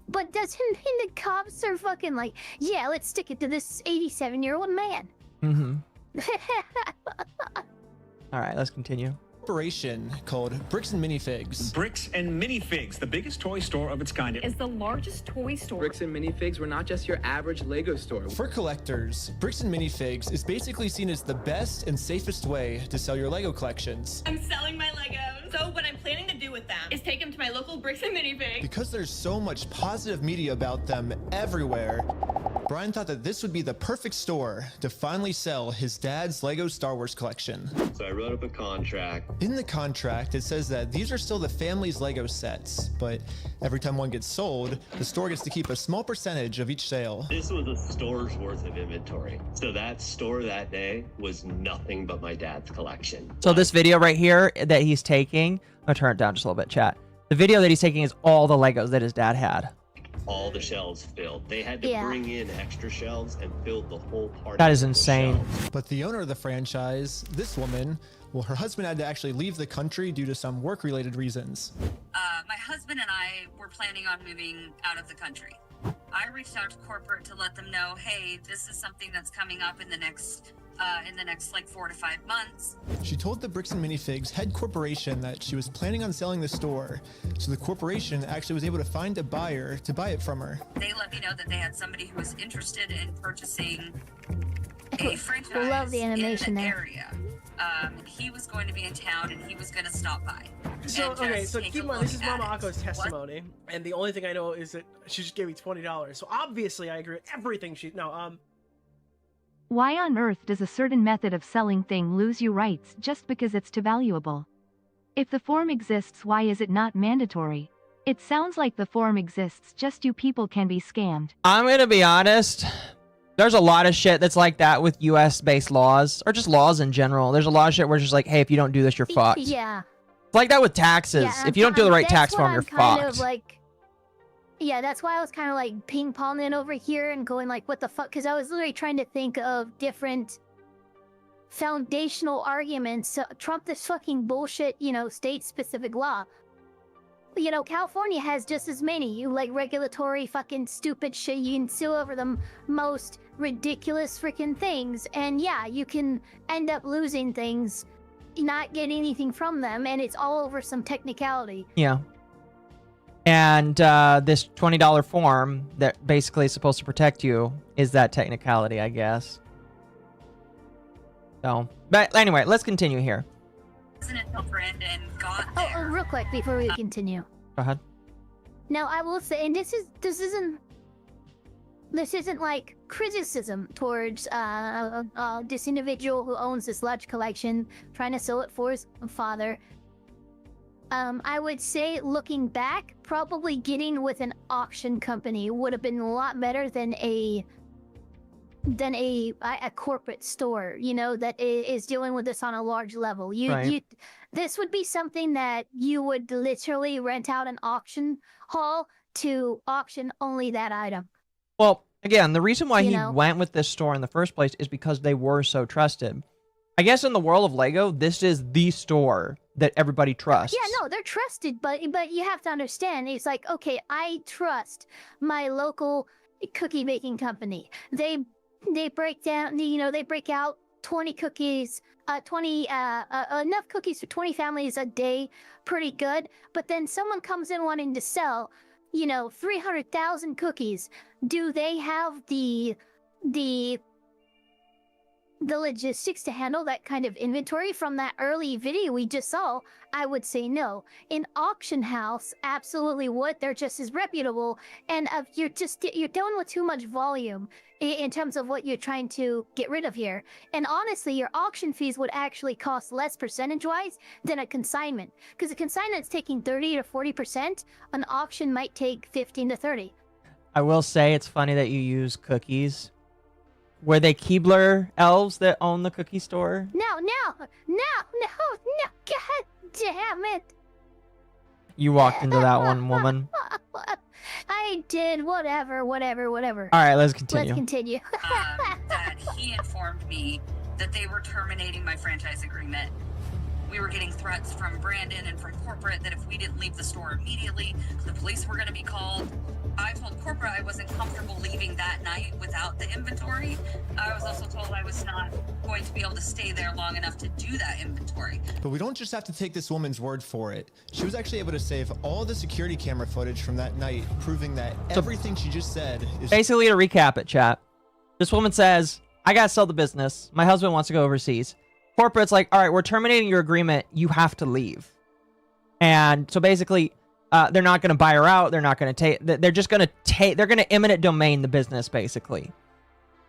F: But doesn't mean the cops are fucking like, yeah, let's stick it to this 87-year-old man.
E: Mm-hmm. All right, let's continue.
I: Corporation called Bricks and Minifigs.
K: Bricks and Minifigs, the biggest toy store of its kind.
L: Is the largest toy store.
M: Bricks and Minifigs were not just your average Lego store.
I: For collectors, Bricks and Minifigs is basically seen as the best and safest way to sell your Lego collections.
L: I'm selling my Legos. So what I'm planning to do with them is take them to my local Bricks and Minifigs.
I: Because there's so much positive media about them everywhere, Brian thought that this would be the perfect store to finally sell his dad's Lego Star Wars collection.
J: So I wrote up a contract.
I: In the contract, it says that these are still the family's Lego sets, but every time one gets sold, the store gets to keep a small percentage of each sale.
J: This was a store's worth of inventory. So that store that day was nothing but my dad's collection.
E: So this video right here that he's taking, I'm gonna turn it down just a little bit, chat. The video that he's taking is all the Legos that his dad had.
J: All the shelves filled. They had to bring in extra shelves and fill the whole part.
E: That is insane.
I: But the owner of the franchise, this woman, well, her husband had to actually leave the country due to some work-related reasons.
L: My husband and I were planning on moving out of the country. I reached out to corporate to let them know, hey, this is something that's coming up in the next like 4 to 5 months.
I: She told the Bricks and Minifigs head corporation that she was planning on selling the store, so the corporation actually was able to find a buyer to buy it from her.
L: They let me know that they had somebody who was interested in purchasing a franchise
F: I love the animation
L: in the
F: there.
L: area. He was going to be in town and he was going to stop by.
N: So,
L: and
N: okay,
L: just
N: so
L: take
N: keep
L: a
N: in mind, this is
L: look at
N: MommaOcco's
L: it.
N: testimony, and the only thing I know is that she just gave me $20. So obviously I agree with everything she,
H: Why on earth does a certain method of selling thing lose you rights just because it's too valuable? If the form exists, why is it not mandatory? It sounds like the form exists just you people can be scammed.
E: I'm gonna be honest. There's a lot of shit that's like that with US-based laws, or just laws in general. There's a lot of shit where it's just like, hey, if you don't do this, you're fucked.
F: Yeah.
E: It's like that with taxes.
F: Yeah,
E: if you don't do the right
F: that's
E: tax
F: what
E: form,
F: I'm
E: you're
F: kind
E: fucked.
F: of like, yeah, that's why I was kind of like ping-ponging over here and going like, what the fuck? Because I was literally trying to think of different foundational arguments to trump this fucking bullshit, state-specific law. California has just as many, regulatory fucking stupid shit. You can sue over the most ridiculous freaking things. And yeah, you can end up losing things, not get anything from them, and it's all over some technicality.
E: Yeah. And this $20 form that basically is supposed to protect you is that technicality, I guess. So, but anyway, let's continue here.
L: Wasn't until Brandon got there.
F: Oh, real quick before we continue.
E: Go ahead.
F: Now, I will say, and this isn't like criticism towards this individual who owns this large collection, trying to sell it for his father. I would say, looking back, probably getting with an auction company would have been a lot better than a corporate store, that is dealing with this on a large level. This would be something that you would literally rent out an auction hall to auction only that item.
E: Well, again, the reason why he went with this store in the first place is because they were so trusted. I guess in the world of Lego, this is the store that everybody trusts.
F: Yeah, no, they're trusted, but you have to understand, it's like, okay, I trust my local cookie baking company. They break down, they break out 20 cookies, enough cookies for 20 families a day, pretty good. But then someone comes in wanting to sell, 300,000 cookies. Do they have the logistics to handle that kind of inventory? From that early video we just saw, I would say no. An auction house absolutely would. They're just as reputable, and you're dealing with too much volume in terms of what you're trying to get rid of here. And honestly, your auction fees would actually cost less percentage-wise than a consignment, because a consignment's taking 30 to 40%. An auction might take 15 to 30.
E: I will say it's funny that you use cookies. Were they Keebler elves that own the cookie store?
F: No, god damn it.
E: You walked into that one, woman.
F: I did, whatever.
E: All right, let's continue.
L: That he informed me that they were terminating my franchise agreement we were getting threats from Brandon and from corporate that if we didn't leave the store immediately, the police were going to be called. I told corporate I wasn't comfortable leaving that night without the inventory. I was also told I was not going to be able to stay there long enough to do that inventory.
I: But we don't just have to take this woman's word for it. She was actually able to save all the security camera footage from that night, proving that everything she just said is...
E: Basically, to recap it, chat. This woman says, I gotta sell the business. My husband wants to go overseas. Corporate's like, all right, we're terminating your agreement. You have to leave. And so basically... they're not going to buy her out. They're not going to take. They're just going to take. They're going to eminent domain the business, basically.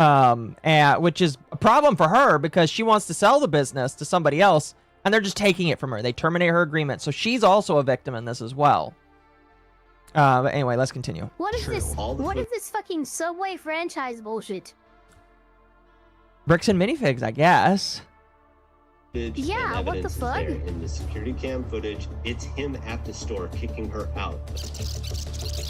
E: Which is a problem for her because she wants to sell the business to somebody else, and they're just taking it from her. They terminate her agreement, so she's also a victim in this as well. But anyway, let's continue.
F: What is this? What is this fucking Subway franchise bullshit?
E: Bricks and minifigs, I guess.
F: Yeah, what the fuck?
J: In the security cam footage, it's him at the store kicking her out.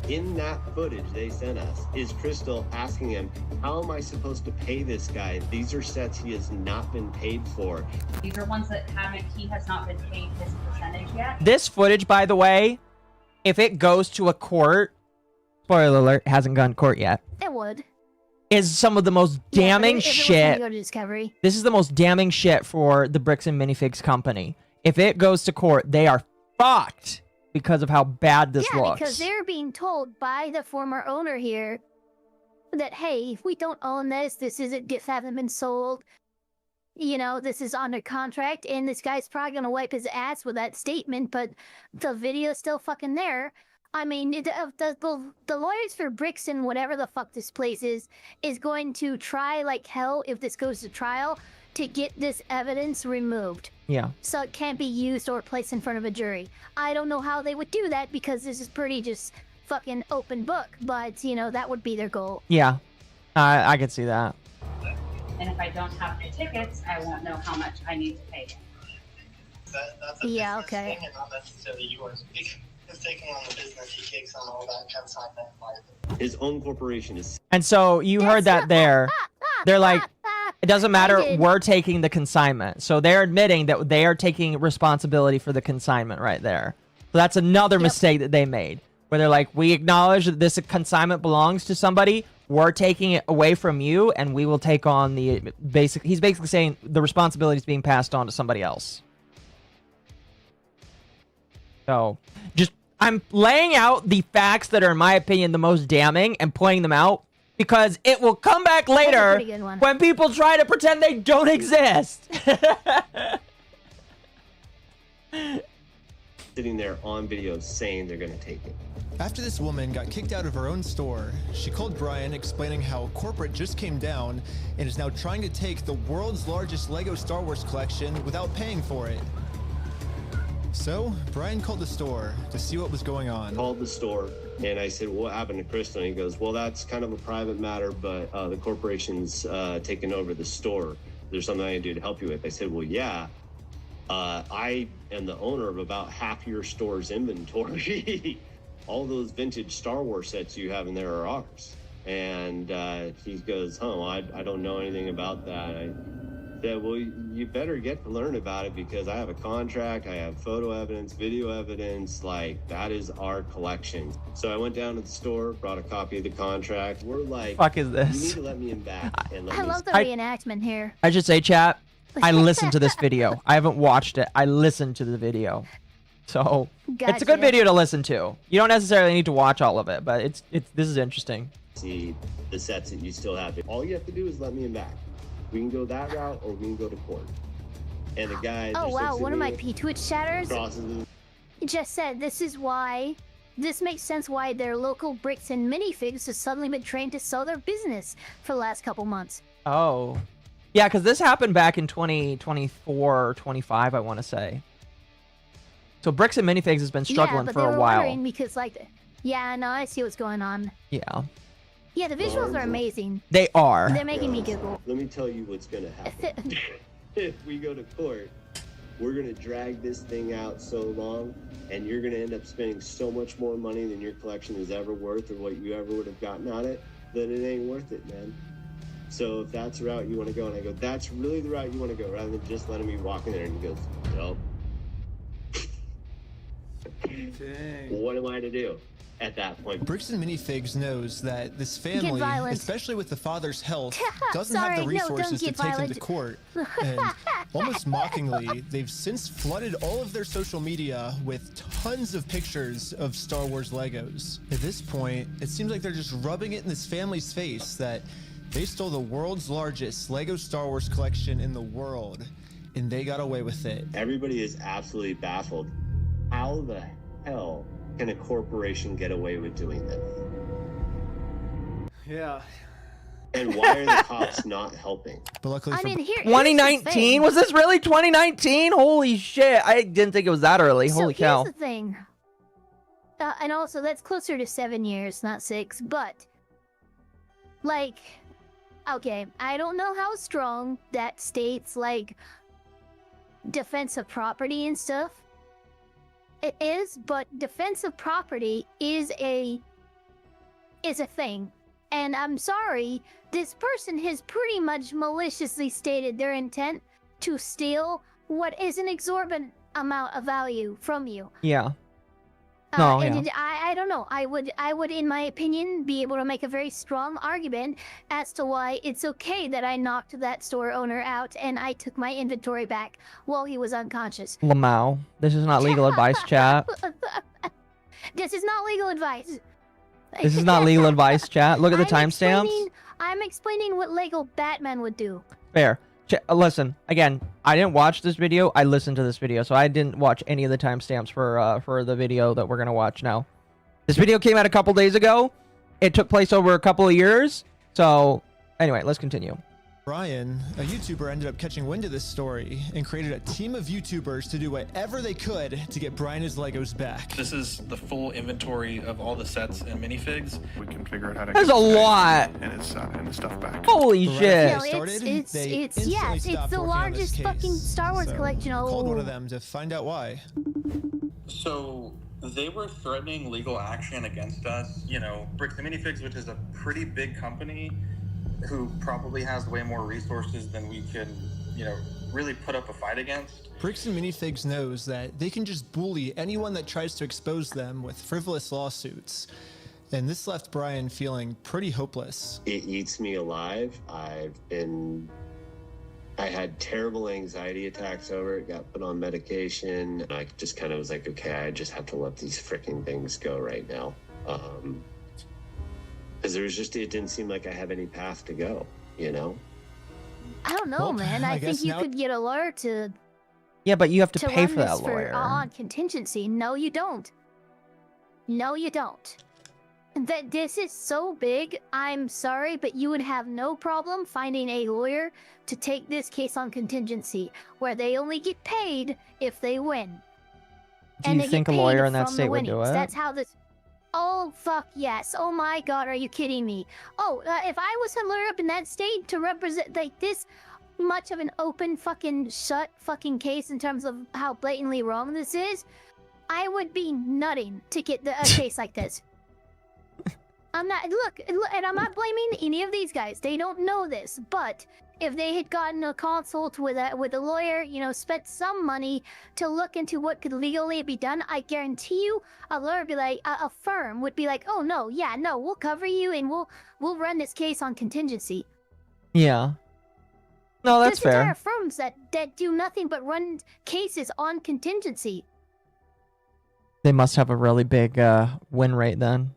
J: In that footage they sent us is Crystal asking him, how am I supposed to pay this guy? These are sets he has not been paid for.
O: These are ones that he has not been paid his percentage yet.
E: This footage, by the way, if it goes to a court, spoiler alert, hasn't gone to court yet.
F: It would.
E: Is some of the most damning shit.
F: Go to Discovery.
E: This is the most damning shit for the Bricks and Minifigs company. If it goes to court, they are fucked because of how bad this looks.
F: Because they're being told by the former owner here that, hey, if we don't own this, this hasn't been sold. You know, this is under contract, and this guy's probably gonna wipe his ass with that statement, but the video's still fucking there. I mean, the lawyers for Bricks and whatever the fuck this place is going to try like hell if this goes to trial to get this evidence removed.
E: Yeah.
F: So it can't be used or placed in front of a jury. I don't know how they would do that because this is pretty just fucking open book, but you know, that would be their goal.
E: Yeah. I can see that.
O: And if I don't have the tickets, I won't know how much I need to pay him.
P: That's a
F: yeah,
P: business
F: okay.
P: thing and not necessarily yours. He's taking on the business, he takes on all that consignment liability.
J: His own corporation is...
E: And so you heard that there. They're like, it doesn't matter, we're taking the consignment. So they're admitting that they are taking responsibility for the consignment right there. So that's another mistake that they made. Where they're like, we acknowledge that this consignment belongs to somebody. We're taking it away from you, and we will take on the basic... He's basically saying the responsibility is being passed on to somebody else. So, just... I'm laying out the facts that are, in my opinion, the most damning and pointing them out because it will come back later when people try to pretend they don't exist.
J: Sitting there on video saying they're going to take it.
I: After this woman got kicked out of her own store, she called Brian explaining how corporate just came down and is now trying to take the world's largest Lego Star Wars collection without paying for it. So, Brian called the store to see what was going on.
J: Called the store, and I said, what happened to Crystal? And he goes, well, that's kind of a private matter, but the corporation's taken over the store. There's something I can do to help you with. I said, well, yeah. I am the owner of about half your store's inventory. All those vintage Star Wars sets you have in there are ours. And he goes, I don't know anything about that. I said, well, you better get to learn about it because I have a contract, I have photo evidence, video evidence, like that is our collection. So I went down to the store, brought a copy of the contract. We're like,
E: fuck is this?
J: You need to let me in back. And let
F: I
J: me
F: love the reenactment here.
E: I should say, chat, I listened to this video. I haven't watched it. I listened to the video. So, it's a good video to listen to. You don't necessarily need to watch all of it, but this is interesting.
J: See the sets that you still have. All you have to do is let me in back. We can go that route or we can go to court. And the guy...
F: Oh, wow, one of my P-Twitch chatters just said this makes sense why their local Bricks and Minifigs has suddenly been trained to sell their business for the last couple months.
E: Oh. Yeah, because this happened back in 2024 or 25, I want to say. So Bricks and Minifigs has been struggling for a while.
F: Because, yeah, no, I see what's going on.
E: Yeah.
F: Yeah, the visuals are amazing.
E: They are.
F: They're making me giggle.
J: Let me tell you what's going to happen. If we go to court, we're going to drag this thing out so long, and you're going to end up spending so much more money than your collection is ever worth or what you ever would have gotten on it, that it ain't worth it, man. So if that's the route you want to go, and I go, that's really the route you want to go, rather than just letting me walk in there, and he goes, nope. What am I to do at that point?
I: Bricks and Minifigs knows that this family, especially with the father's health, doesn't have the resources to take him to court. And almost mockingly, they've since flooded all of their social media with tons of pictures of Star Wars Legos. At this point, it seems like they're just rubbing it in this family's face that they stole the world's largest Lego Star Wars collection in the world, and they got away with it.
J: Everybody is absolutely baffled. How the hell can a corporation get away with doing this?
N: Yeah.
J: And why are the cops not helping?
I: But luckily,
F: I mean, here,
E: 2019? Was this really 2019? Holy shit! I didn't think it was that early. Holy cow!
F: Here's the thing. And also, that's closer to 7 years, not 6. But, like, okay, I don't know how strong that states like defensive property and stuff. It is, but defensive property is a thing. And I'm sorry, this person has pretty much maliciously stated their intent to steal what is an exorbitant amount of value from you.
E: Yeah. No,
F: and
E: yeah.
F: I don't know. I would, in my opinion, be able to make a very strong argument as to why it's okay that I knocked that store owner out and I took my inventory back while he was unconscious.
E: Lamau, this is not legal advice, chat.
F: This is not legal advice.
E: This is not legal advice, chat. Look at the timestamps.
F: I'm explaining what Lego Batman would do.
E: Fair. Listen, again, I didn't watch this video. I listened to this video, so I didn't watch any of the timestamps for the video that we're gonna watch now. This video came out a couple days ago. It took place over a couple of years. So, anyway, let's continue.
I: Brian, a YouTuber, ended up catching wind of this story and created a team of YouTubers to do whatever they could to get Brian his Legos back.
Q: This is the full inventory of all the sets and minifigs. We can figure out how to
E: That's a lot.
Q: And the stuff back.
E: Holy shit!
F: It's the largest fucking Star Wars collection.
I: Called one of them to find out why.
Q: So they were threatening legal action against us. You know, Bricks and Minifigs, which is a pretty big company, who probably has way more resources than we can, you know, really put up a fight against.
I: Bricks and Minifigs knows that they can just bully anyone that tries to expose them with frivolous lawsuits. And this left Brian feeling pretty hopeless.
J: It eats me alive. I had terrible anxiety attacks over it, got put on medication. And I just kind of was like, okay, I just have to let these freaking things go right now. Because it didn't seem like I have any path to go, you know?
F: I don't know, man. I think you could get a lawyer to...
E: Yeah, but you have to pay
F: run
E: for that
F: this
E: lawyer.
F: On contingency. No, you don't. No, you don't. That this is so big, I'm sorry, but you would have no problem finding a lawyer to take this case on contingency, where they only get paid if they win.
E: Do you think a lawyer in that state would do it?
F: That's how this... Oh, fuck yes. Oh my god, are you kidding me? Oh, if I was a lawyer up in that state to represent, like, this much of an open fucking shut fucking case in terms of how blatantly wrong this is, I would be nutting to get a case like this. I'm not, look, and I'm not blaming any of these guys. They don't know this, but if they had gotten a consult with a lawyer, you know, spent some money to look into what could legally be done, I guarantee you, a lawyer would be like, a firm would be like, oh no, yeah, no, we'll cover you and we'll run this case on contingency.
E: Yeah. No, that's fair.
F: There's entire firms that do nothing but run cases on contingency.
E: They must have a really big win rate then.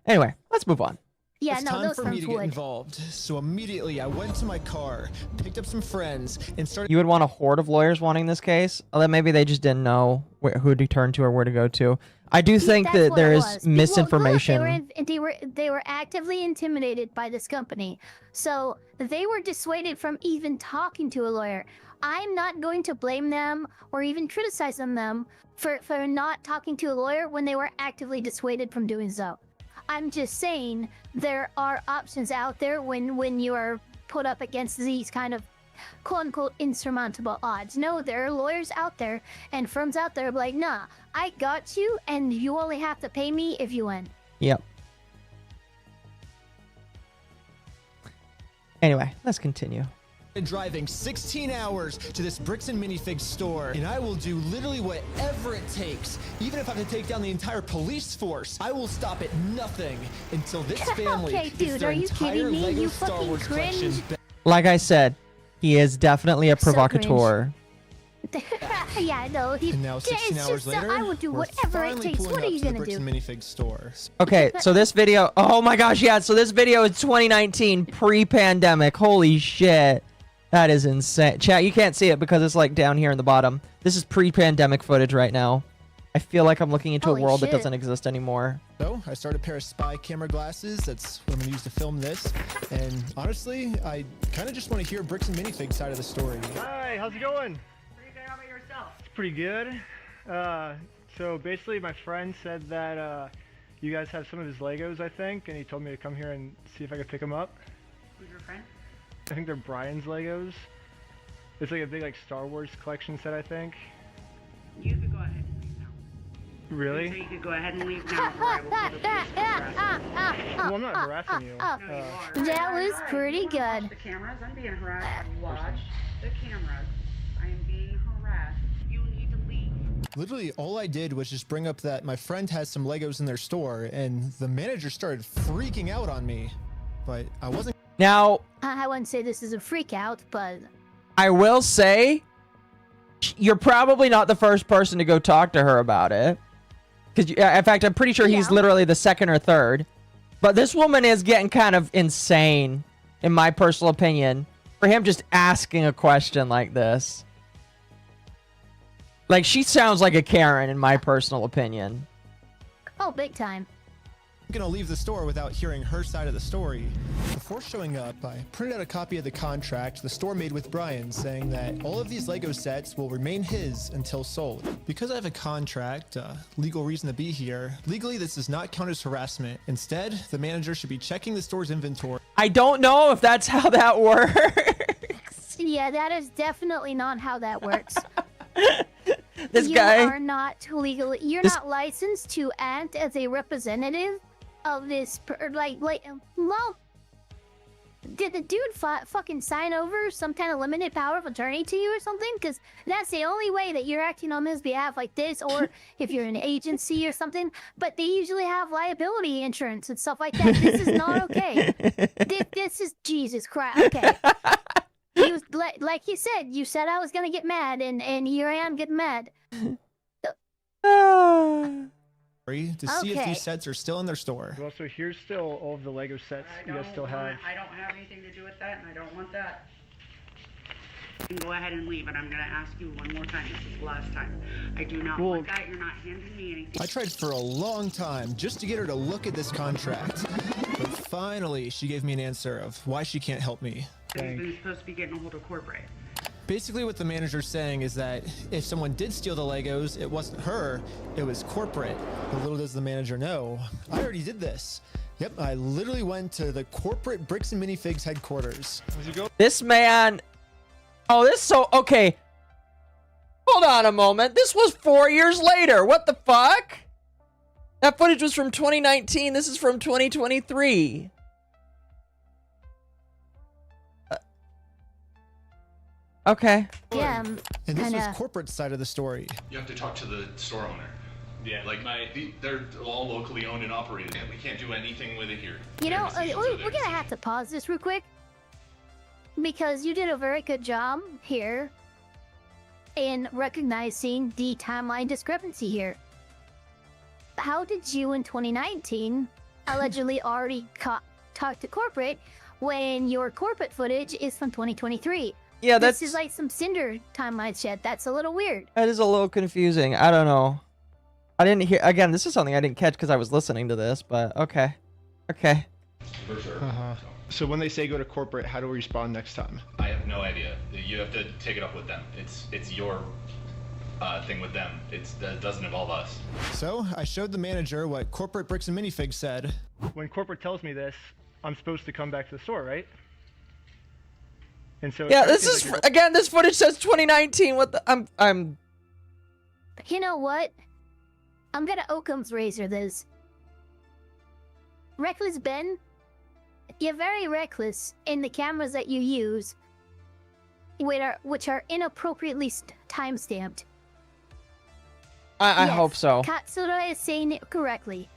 E: Anyway, let's move on.
F: Yeah,
I: It's
F: no,
I: time
F: those
I: for me
F: firms
I: to get
F: would.
I: involved. So immediately I went to my car, picked up some friends, and started...
E: You would want a horde of lawyers wanting this case? Although maybe they just didn't know who to turn to or where to go to. I do think
F: That's
E: that
F: what
E: there
F: it
E: is
F: was.
E: misinformation.
F: Well, look, they were actively intimidated by this company, so they were dissuaded from even talking to a lawyer. I'm not going to blame them or even criticize them for not talking to a lawyer when they were actively dissuaded from doing so. I'm just saying there are options out there when you are put up against these kind of quote-unquote insurmountable odds. No, there are lawyers out there and firms out there like, nah, I got you and you only have to pay me if you win.
E: Yep. Anyway, let's continue.
I: driving 16 hours to this bricks and minifigs store, and I will do literally whatever it takes. Even if I have to take down the entire police force, I will stop at nothing until this family
F: Okay,
I: gets
F: dude,
I: their
F: are you
I: entire
F: kidding me?
I: Lego
F: You
I: Star
F: fucking
I: Wars
F: cringe.
I: collection back.
E: Like I said, he is definitely a
F: So
E: provocateur.
F: Yeah, no.
I: And now 16
F: it's
I: hours
F: just,
I: later,
F: I will do
I: we're
F: whatever it
I: finally
F: takes.
I: pulling
F: What are
I: up
F: you
I: to the
F: gonna
I: bricks
F: do?
I: and minifigs store.
E: Okay, so this video, oh my gosh, yeah, so this video is 2019, pre-pandemic. Holy shit. That is insane. Chat, you can't see it because it's like down here in the bottom. This is pre-pandemic footage right now. I feel like I'm looking into
F: Holy
E: a world that
F: shit.
E: doesn't exist anymore.
I: So I started a pair of spy camera glasses. That's what I'm gonna use to film this. And honestly, I kind of just want to hear bricks and minifigs side of the story.
R: Hi, how's it going?
O: Pretty good. How about yourself?
R: It's pretty good. So basically my friend said that you guys have some of his Legos, I think, and he told me to come here and see if I could pick them up.
O: Who's your friend?
R: I think they're Brian's Legos. It's like a big Star Wars collection set, I think.
O: You could go ahead and leave now.
R: Really?
O: So you could go ahead and leave now, or I will call the police for harassment.
R: Well, I'm not harassing you.
O: No, you are.
F: That was
O: Alright,
F: pretty
O: you wanna
F: good.
O: Watch the cameras. I'm being harassed. Watch the cameras. I am being harassed. You need to leave.
I: Literally, all I did was just bring up that my friend has some Legos in their store, and the manager started freaking out on me. But I wasn't.
E: Now,
F: I wouldn't say this is a freak out, but
E: I will say, you're probably not the first person to go talk to her about it. Because, in fact, I'm pretty sure he's literally the second or third. But this woman is getting kind of insane, in my personal opinion, for him just asking a question like this. Like, she sounds like a Karen, in my personal opinion.
F: oh, big time.
I: Gonna leave the store without hearing her side of the story. Before showing up, I printed out a copy of the contract the store made with Brian, saying that all of these Lego sets will remain his until sold. Because I have a contract, legal reason to be here, legally this does not count as harassment. Instead, the manager should be checking the store's inventory.
E: I don't know if that's how that works.
F: Yeah, that is definitely not how that works.
E: This
F: you
E: guy.
F: are not legally. You're not licensed to act as a representative of this. Well, did the dude fucking sign over some kind of limited power of attorney to you or something? Because that's the only way that you're acting on his behalf like this, or if you're an agency or something. But they usually have liability insurance and stuff like that. This is not okay. This is Jesus Christ. Okay. You, like you said I was gonna get mad, and here I am getting mad.
I: To see if these sets are still in their store.
R: Well, so here's still all of the Lego sets you guys still have.
O: I don't have anything to do with that, and I don't want that. You can go ahead and leave, and I'm going to ask you one more time. This is the last time. I do not want that. You're not handing me anything.
I: I tried for a long time just to get her to look at this contract. But finally, she gave me an answer of why she can't help me.
O: You've been supposed to be getting a hold of corporate.
I: Basically, what the manager's saying is that if someone did steal the Legos, it wasn't her, it was corporate. But little does the manager know, I already did this. Yep, I literally went to the corporate Bricks and Minifigs headquarters.
E: This man. Oh, this so okay. Hold on a moment. This was 4 years later. What the fuck? That footage was from 2019. This is from 2023. Okay.
F: Yeah.
I: And this was corporate side of the story.
S: You have to talk to the store owner. Yeah, like they're all locally owned and operated. We can't do anything with it here.
F: You know, we're gonna have to pause this real quick, because you did a very good job here in recognizing the timeline discrepancy here. How did you in 2019 allegedly already talk to corporate when your corporate footage is from 2023?
E: Yeah, that's...
F: This is like some Cinder timeline shit. That's a little weird.
E: That is a little confusing. I don't know. I didn't hear... Again, this is something I didn't catch because I was listening to this, but okay. Okay.
S: For sure.
R: So when they say go to corporate, how do we respond next time?
S: I have no idea. You have to take it up with them. It's your thing with them. That doesn't involve us.
I: So I showed the manager what corporate Bricks and Minifigs said.
R: When corporate tells me this, I'm supposed to come back to the store, right? And so
E: yeah, this is again. This footage says 2019. What the? I'm.
F: You know what? I'm gonna Occam's razor this. Reckless Ben, you're very reckless in the cameras that you use, which are inappropriately time-stamped.
E: I hope so.
F: Katsura is saying it correctly.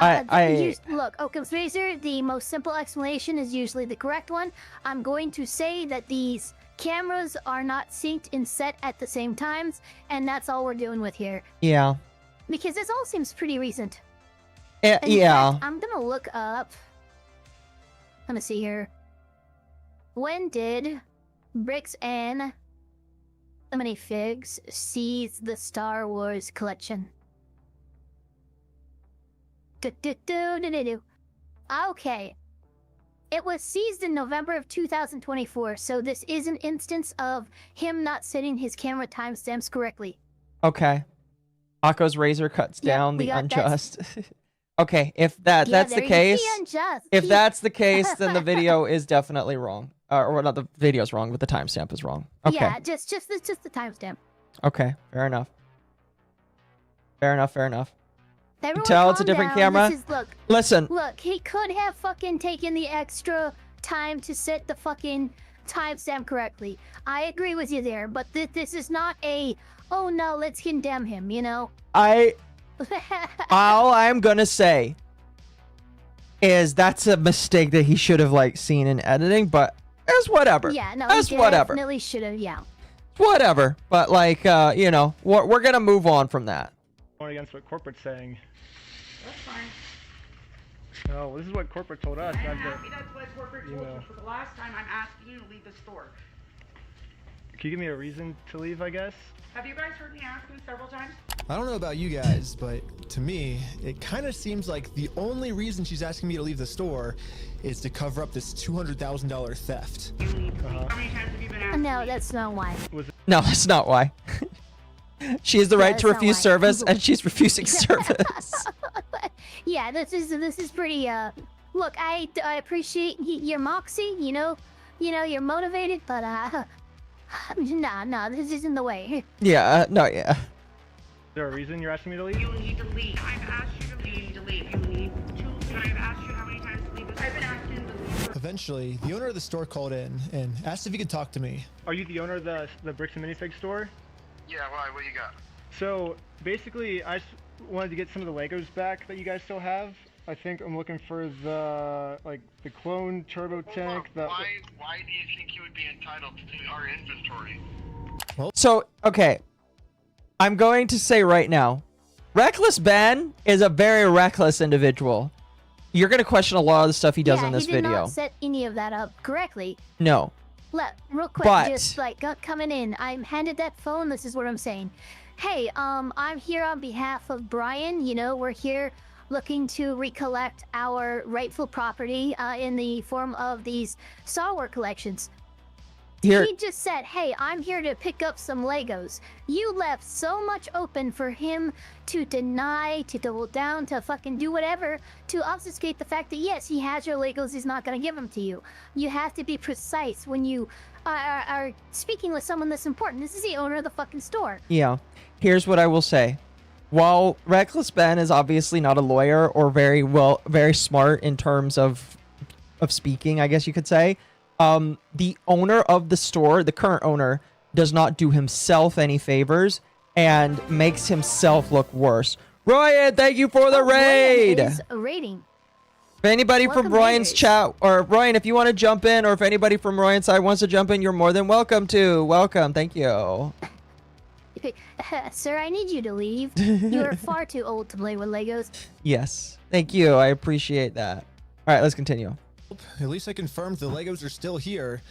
F: Look, Occam's razor, the most simple explanation is usually the correct one. I'm going to say that these cameras are not synced and set at the same times, and that's all we're dealing with here.
E: Yeah.
F: Because this all seems pretty recent.
E: Yeah.
F: Fact, I'm gonna look up. Let me see here. When did Bricks and Mini Figs seize the Star Wars collection? Okay. It was seized in November of 2024, so this is an instance of him not setting his camera timestamps correctly.
E: Okay. Akko's razor cuts down the unjust. Okay, if that's the case, if that's the case, then the video is definitely wrong. Or not the video's wrong, but the timestamp is wrong. Okay.
F: Yeah, just the timestamp.
E: Okay, fair enough. Fair enough.
F: Everyone
E: You tell it's a
F: calm
E: different
F: down.
E: camera. Listen.
F: Look, he could have fucking taken the extra time to set the fucking timestamp correctly. I agree with you there, but this is not a, oh no, let's condemn him, you know?
E: All I'm gonna say is that's a mistake that he should have like seen in editing, but it's whatever.
F: Yeah, no,
E: it's
F: he
E: whatever.
F: Definitely should have, yeah.
E: Whatever, but like, you know, we're gonna move on from that.
R: Going against what corporate's saying.
O: That's fine.
R: No, this is what corporate told us.
O: I'm happy that's what corporate told you. For the last time, I'm asking you to leave the store.
R: Can you give me a reason to leave, I guess?
O: Have you guys heard me ask you several times?
I: I don't know about you guys, but to me, it kind of seems like the only reason she's asking me to leave the store is to cover up this $200,000 theft.
O: How many times have you been asking?
F: No, that's not why.
E: No, that's not why. She has the right to refuse service, and she's refusing service.
F: Yeah, this is pretty. Look, I appreciate your moxie. You know, you're motivated, but nah, this isn't the way.
E: Yeah, no, yeah.
R: Is there a reason you're asking me to leave?
O: You need to leave. I've asked you to leave. You need to. I've asked you how many times to leave. I've been asking to leave.
I: Eventually, the owner of the store called in and asked if he could talk to me.
R: Are you the owner of the Bricks and Minifig store?
T: Yeah, why? What you got?
R: So basically, I just wanted to get some of the Legos back that you guys still have. I think I'm looking for the clone turbo tank.
T: Why do you think you would be entitled to our inventory?
E: So, okay. I'm going to say right now, Reckless Ben is a very reckless individual. You're going to question a lot of the stuff he does in this video.
F: He did not set any of that up correctly.
E: No.
F: Real quick, just like coming in, I'm handed that phone. This is what I'm saying. Hey, I'm here on behalf of Brian. You know, we're here looking to recollect our rightful property in the form of these Star Wars collections. He just said, hey, I'm here to pick up some Legos. You left so much open for him to deny, to double down, to fucking do whatever, to obfuscate the fact that, yes, he has your Legos, he's not going to give them to you. You have to be precise when you are speaking with someone that's important. This is the owner of the fucking store.
E: Yeah. Here's what I will say. While Reckless Ben is obviously not a lawyer or very smart in terms of speaking, I guess you could say, the owner of the store, the current owner, does not do himself any favors and makes himself look worse. Ryan, thank you for the raid!
F: Ryan is a rating.
E: If anybody from Ryan's chat, or Ryan, if you want to jump in, or if anybody from Ryan's side wants to jump in, you're more than welcome to. Welcome, thank you.
F: Sir, I need you to leave. You are far too old to play with Legos.
E: Yes, thank you. I appreciate that. All right, let's continue.
I: At least I confirmed the Legos are still here.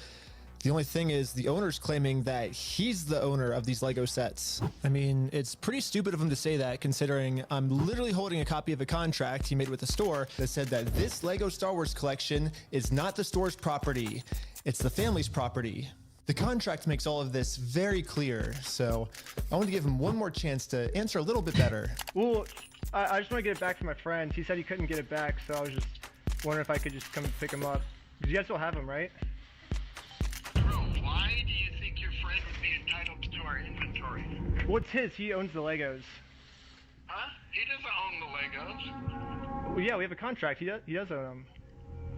I: The only thing is the owner's claiming that he's the owner of these Lego sets. I mean, it's pretty stupid of him to say that, considering I'm literally holding a copy of a contract he made with the store that said that this Lego Star Wars collection is not the store's property. It's the family's property. The contract makes all of this very clear, so I want to give him one more chance to answer a little bit better.
R: Well, I just want to get it back to my friend. He said he couldn't get it back, so I was just wondering if I could just come and pick him up. Because you guys still have him, right?
T: Bro, why do you think your friend would be entitled to our inventory?
R: Well, it's his. He owns the Legos.
T: Huh? He doesn't own the Legos.
R: Well, yeah, we have a contract. He does own them.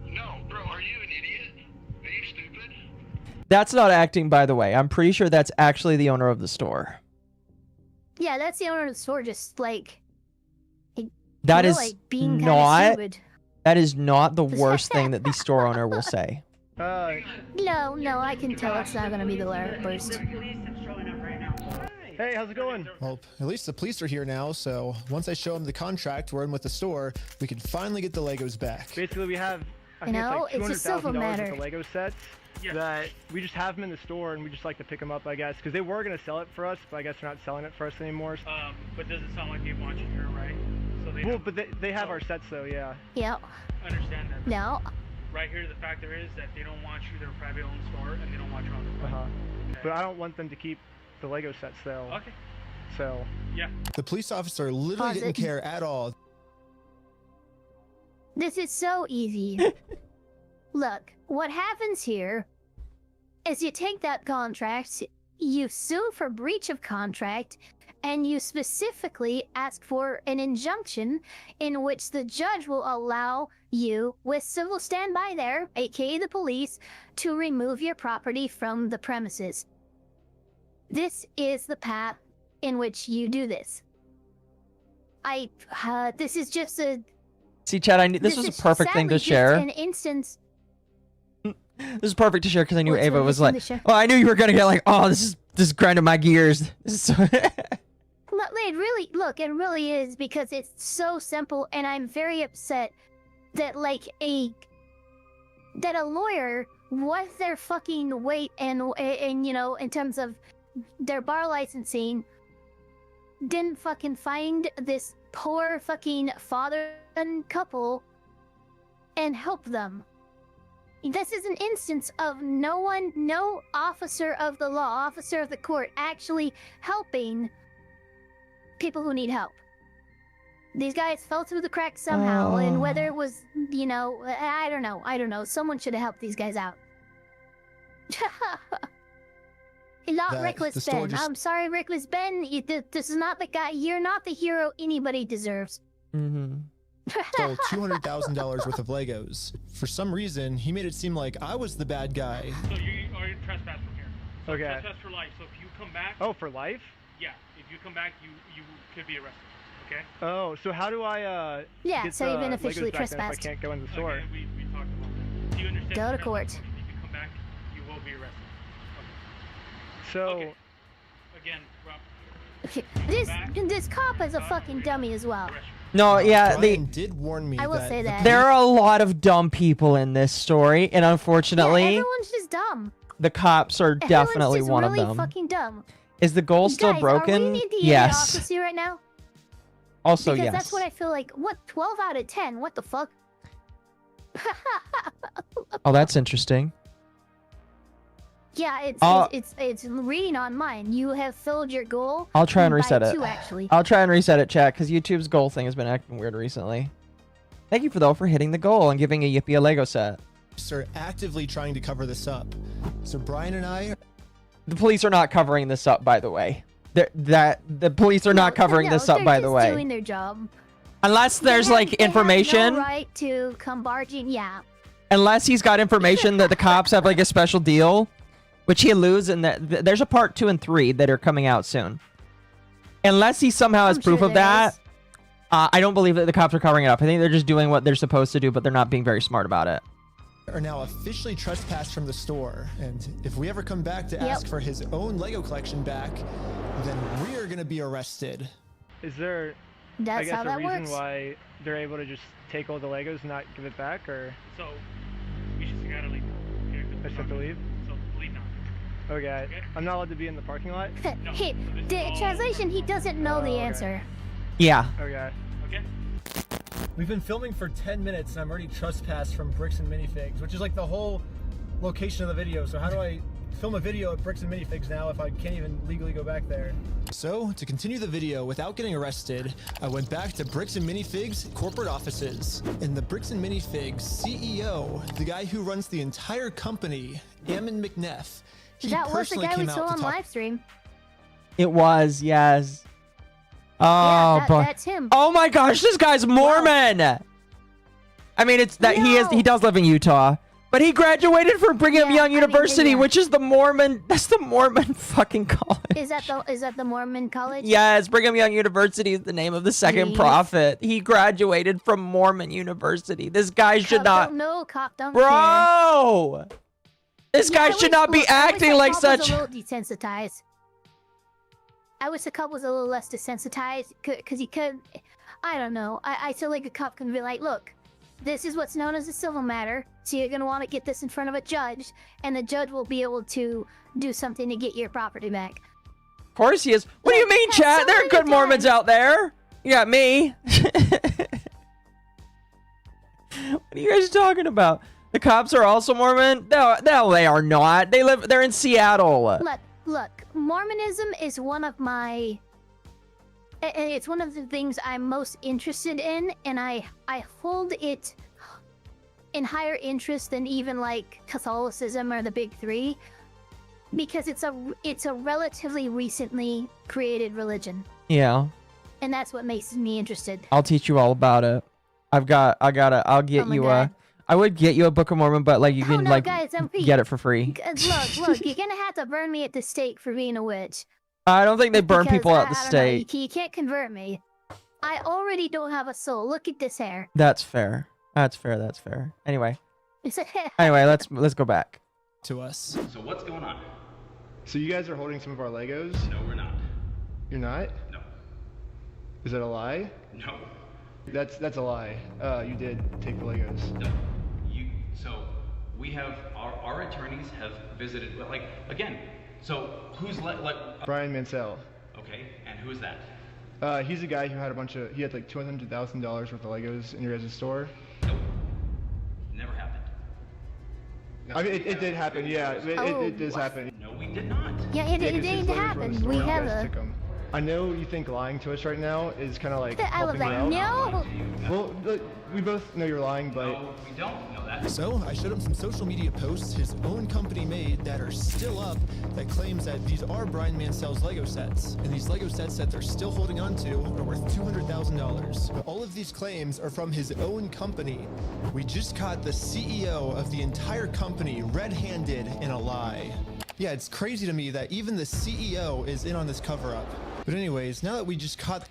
T: No, bro, are you an idiot? Are you stupid?
E: That's not acting, by the way. I'm pretty sure that's actually the owner of the store.
F: Yeah, that's the owner of the store, just like...
E: That is
F: like being
E: not...
F: stupid.
E: That is not the worst thing that the store owner will say.
F: No, I can tell it's not gonna be the worst.
R: Hey, how's it going?
I: Well, at least the police are here now, so once I show them the contract we're in with the store, we can finally get the Legos back.
R: Basically, we have, I think
F: it's a civil
R: $200,000
F: matter.
R: worth of Lego sets that we just have them in the store, and we just like to pick them up, I guess, because they were going to sell it for us, but I guess they're not selling it for us anymore.
U: But does it sound like they want you here, right? So they
R: well, but they have our sets, though, yeah.
F: Yep.
U: Understand that.
F: No.
U: Right here, the factor is that they don't want you. They're a private-owned store, and they don't want you on the front. Okay.
R: But I don't want them to keep the Lego sets, though.
U: Okay.
R: So.
U: Yeah.
I: The police officer literally didn't care at all.
F: This is so easy. Look, what happens here is you take that contract, you sue for breach of contract, and you specifically ask for an injunction in which the judge will allow you, with civil standby there, aka the police, to remove your property from the premises. This is the path in which you do this. This is just a...
E: See, Chad, this was a perfect thing to share.
F: An instance...
E: This is perfect to share because I knew
F: What's
E: Ava
F: really
E: was
F: thing
E: like,
F: to share?
E: oh, I knew you were going to get like, oh, this is grinding my gears. This is so
F: Look, it really is, because it's so simple, and I'm very upset that that a lawyer was their fucking weight and you know, in terms of their bar licensing, didn't fucking find this poor fucking father and couple and help them. This is an instance of no officer of the law, officer of the court actually helping people who need help. These guys fell through the cracks somehow, and whether it was, you know, I don't know. Someone should have helped these guys out. Not Reckless Ben. I'm sorry, Reckless Ben. This is not the guy. You're not the hero anybody deserves.
E: Mm-hmm.
I: Stole $200,000 worth of Legos. For some reason, he made it seem like I was the bad guy.
U: So you are trespass from here. So
R: Okay.
U: Trespass for life. So if you come back.
R: Oh, for life?
U: Yeah. If you come back, you could be arrested. Okay.
R: Oh, so how do I
F: Yeah,
R: get
F: so you've been
R: the
F: officially
R: Legos back then
F: trespassed.
R: if I can't go in the store?
U: Okay, we talked about that. Do you understand?
F: Go to
U: the
F: court.
U: consequences? If you come back, you will be arrested.
R: So.
U: Okay. Again, Rob.
F: This cop is a fucking dummy as well.
E: No, yeah,
I: Brian did warn me
F: I will
I: that
F: say that.
E: there are a lot of dumb people in this story, and unfortunately,
F: Yeah, everyone's just dumb.
E: the cops are
F: Everyone's
E: definitely
F: just
E: one
F: really
E: of them.
F: fucking dumb.
E: Is the goal still
F: Guys,
E: broken?
F: Are we in the
E: Yes.
F: office right now?
E: Also,
F: Because
E: yes.
F: that's what I feel like. What, 12 out of 10? What the fuck?
E: Oh, that's interesting.
F: Yeah, it's reading on mine. You have filled your goal.
E: I'll try and
F: by
E: reset it.
F: 2, actually.
E: I'll try and reset it, chat, because YouTube's goal thing has been acting weird recently. Thank you for hitting the goal and giving a Yippee a Lego set.
I: Are actively trying to cover this up. So Brian and I...
E: The police are not covering this up, by the way. The police are not covering this up, by the way.
F: They're just doing their job.
E: Unless there's like
F: They
E: information.
F: have no right to come barging. Yeah.
E: Unless he's got information that the cops have like a special deal, which he alludes, and that there's a part 2 and 3 that are coming out soon. Unless he somehow has proof of that, I don't believe that the cops are covering it up. I think they're just doing what they're supposed to do, but they're not being very smart about it.
I: Are now officially trespassed from the store, and if we ever come back to ask for his own Lego collection back, then we are going to be arrested.
R: Is there,
F: That's
R: I guess,
F: how
R: a
F: that
R: reason
F: works.
R: why they're able to just take all the Legos and not give it back, or?
U: So we just gotta leave. Okay,
R: I just have to leave?
U: So leave now.
R: Okay. I'm not allowed to be in the parking lot?
F: Translation, he doesn't know the answer.
E: Yeah.
R: Okay.
U: Okay.
V: We've been filming for 10 minutes and I'm already trespassed from Bricks and Minifigs, which is like the whole location of the video. So how do I film a video at Bricks and Minifigs now if I can't even legally go back there?
I: So, to continue the video without getting arrested, I went back to Bricks and Minifigs corporate offices. And the Bricks and Minifigs CEO, the guy who runs the entire company, Ammon McNeff, he
F: That was the
I: personally
F: guy we
I: came
F: saw
I: out
F: on
I: to talk.
F: live stream.
E: It was, yes. Oh,
F: Yeah,
E: boy.
F: that's him.
E: Oh my gosh, this guy's Mormon. I mean, it's that he does live in Utah, But he graduated from Brigham Young University, which is the Mormon. That's the Mormon fucking college.
F: Is that the Mormon college?
E: Yes, Brigham Young University is the name of the second prophet. He graduated from Mormon University. This guy should not.
F: No, cop don't
E: Bro, this guy should not be acting like such.
F: Was a little desensitized. I wish the cop was a little less desensitized, because he could. I don't know. I feel like a cop can be like, look, this is what's known as a civil matter, so you're gonna want to get this in front of a judge, and the judge will be able to do something to get your property back.
E: Of course he is. What do you mean, chat? There are good Mormons out there. You got me. What are you guys talking about? The cops are also Mormon? No, they are not. They're in Seattle.
F: Look, Mormonism is one of my... It's one of the things I'm most interested in, and I hold it in higher interest than even like Catholicism or the big three, because it's a relatively recently created religion.
E: Yeah.
F: And that's what makes me interested.
E: I'll teach you all about it. I'll get you I would get you a Book of Mormon, but like you can
F: guys,
E: get it for free.
F: Look, you're gonna have to burn me at the stake for being a witch.
E: I don't think they burn people at the stake.
F: You can't convert me. I already don't have a soul. Look at this hair.
E: That's fair. That's fair. Anyway. Let's go back
V: to us.
S: So what's going on?
V: So you guys are holding some of our Legos?
S: No, we're not.
V: You're not?
S: No.
V: Is that a lie?
S: No.
V: That's a lie. You did take the Legos.
S: No. So we have our attorneys have visited. Like again. So who's
V: Brian Mansell.
S: Okay, and who's that?
V: He's a guy who had he had like $200,000 worth of Legos in your guys' store.
S: Nope. Never happened.
V: I mean, it did happen, yeah. It does happen.
S: No, we did not.
F: Yeah, it did happen. We have a...
V: I know you think lying to us right now is kind of like
F: I was
V: helping
F: like,
V: you out.
F: no!
V: Well, look, we both know you're lying, but...
S: No, we don't know that.
I: So, I showed him some social media posts his own company made that are still up that claims that these are Brian Mansell's Lego sets. And these Lego sets that they're still holding on to are worth $200,000. But all of these claims are from his own company. We just caught the CEO of the entire company red-handed in a lie. Yeah, it's crazy to me that even the CEO is in on this cover-up. But anyways, now that we just caught...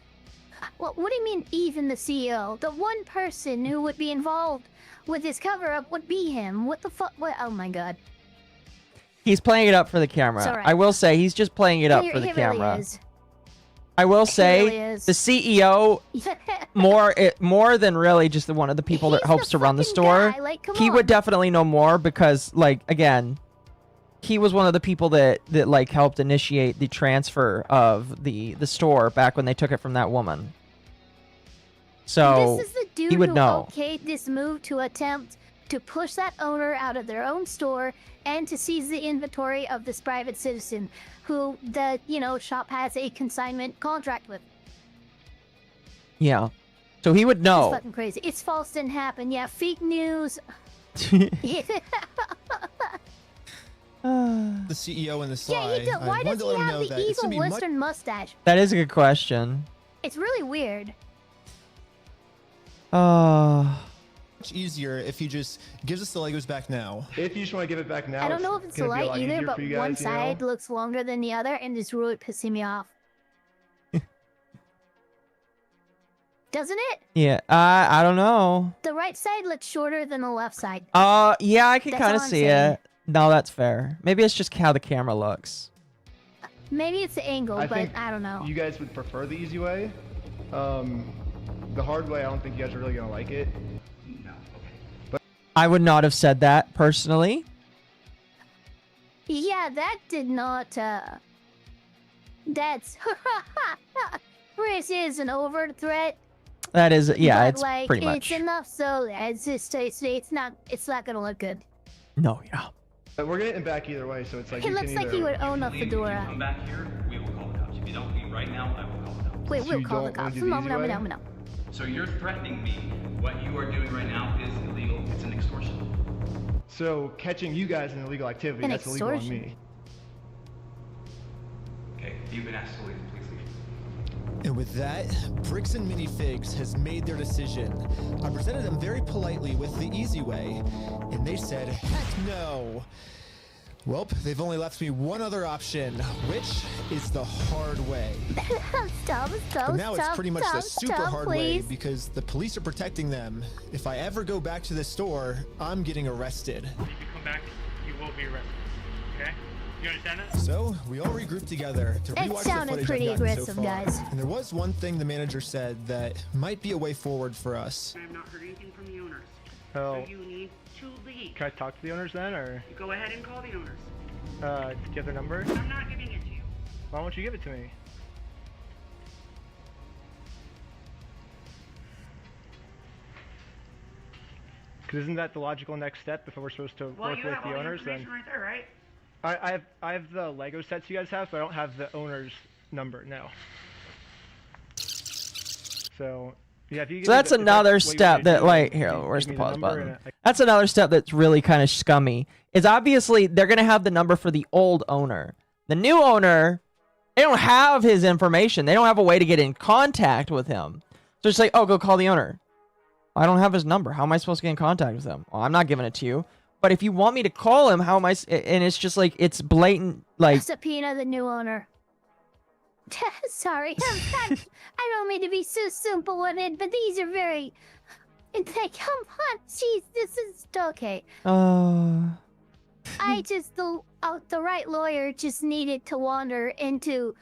F: Well, what do you mean, even the CEO? The one person who would be involved with this cover-up would be him. What the fuck? What? Oh my god.
E: He's playing it up for the camera.
F: Right.
E: I will say, he's just playing it up for the camera.
F: Really is.
E: I will say,
F: really
E: the CEO, more than really just one of the people that helps to run the store,
F: guy. Like, come
E: he
F: on.
E: would definitely know more because, like, again... He was one of the people that like helped initiate the transfer of the store back when they took it from that woman. So
F: this is the dude
E: he would
F: who
E: know.
F: okayed this move to attempt to push that owner out of their own store and to seize the inventory of this private citizen who the shop has a consignment contract with.
E: Yeah. So he would know.
F: It's fucking crazy. It's false, didn't happen. Yeah, fake news.
I: the CEO in this lie.
F: Yeah, why does he have the evil Western mustache?
E: That is a good question.
F: It's really weird.
I: Much easier if he just gives us the Legos back now.
V: If you just want to give it back now,
F: I don't know if it's a lie either, but one side looks longer than the other, and it's really pissing me off. Doesn't it?
E: Yeah, I don't know.
F: The right side looks shorter than the left side.
E: Yeah, I can kind of see it. No, that's fair. Maybe it's just how the camera looks.
F: Maybe it's the angle, but I don't know.
V: You guys would prefer the easy way. The hard way, I don't think you guys are really gonna like it.
S: No, okay.
V: But
E: I would not have said that personally.
F: Yeah, that did not. That's. Chris is an overt threat.
E: That is, yeah,
F: but,
E: it's
F: like,
E: pretty much.
F: It's enough, so it's just it's not gonna look good.
E: No, yeah.
V: But we're getting it back either way, so it's like.
F: It looks like he would own a fedora.
S: If you come back here, we will call the cops. If you don't leave right now, I will call the cops.
F: Wait, we'll call the cops. No.
S: So you're threatening me. What you are doing right now is illegal. It's an extortion.
V: So catching you guys in illegal activity, that's illegal on me.
S: Okay, you've been asked to leave. Please leave.
I: It And with that, Bricks and Minifigs has made their decision. I presented them very politely with the easy way, and they said, heck no. Well, they've only left me one other option, which is the hard way. But now it's pretty much the super hard way because the police are protecting them. If I ever go back to the store, I'm getting arrested.
U: If you come back, you will be arrested. Okay? You understand that?
I: So we all regrouped together to rewatch the footage
F: pretty
I: I've gotten
F: aggressive,
I: so far.
F: guys.
I: And there was one thing the manager said that might be a way forward for us.
O: I have not heard anything from the owners.
R: Oh.
O: So you need to leave.
R: Can I talk to the owners then, or?
O: You go ahead and call the owners.
R: Do you have their number?
O: I'm not giving it to you.
R: Why won't you give it to me? Because isn't that the logical next step if we're supposed to
O: Well,
R: work
O: you
R: with
O: have
R: the
O: all the
R: owners? Then
O: information right there, right?
R: I have the Lego sets you guys have, but I don't have the owner's number now. So yeah, if you give
E: So
R: me
E: that's
R: the- if
E: another
R: what you want
E: step
R: me to
E: that,
R: do,
E: like,
R: you
E: here,
R: give
E: where's
R: me
E: the pause
R: number
E: button?
R: and
E: That's another step that's really kind of scummy. Is obviously they're gonna have the number for the old owner. The new owner, they don't have his information. They don't have a way to get in contact with him. So it's like, oh, go call the owner. I don't have his number. How am I supposed to get in contact with him? Well, I'm not giving it to you. But if you want me to call him, how am I? And it's just like, it's blatant, like.
F: Subpoena the new owner. Sorry, I don't mean to be so simple-witted, but these are very. It's like, come on, jeez, this is okay. I just the right lawyer just needed to wander into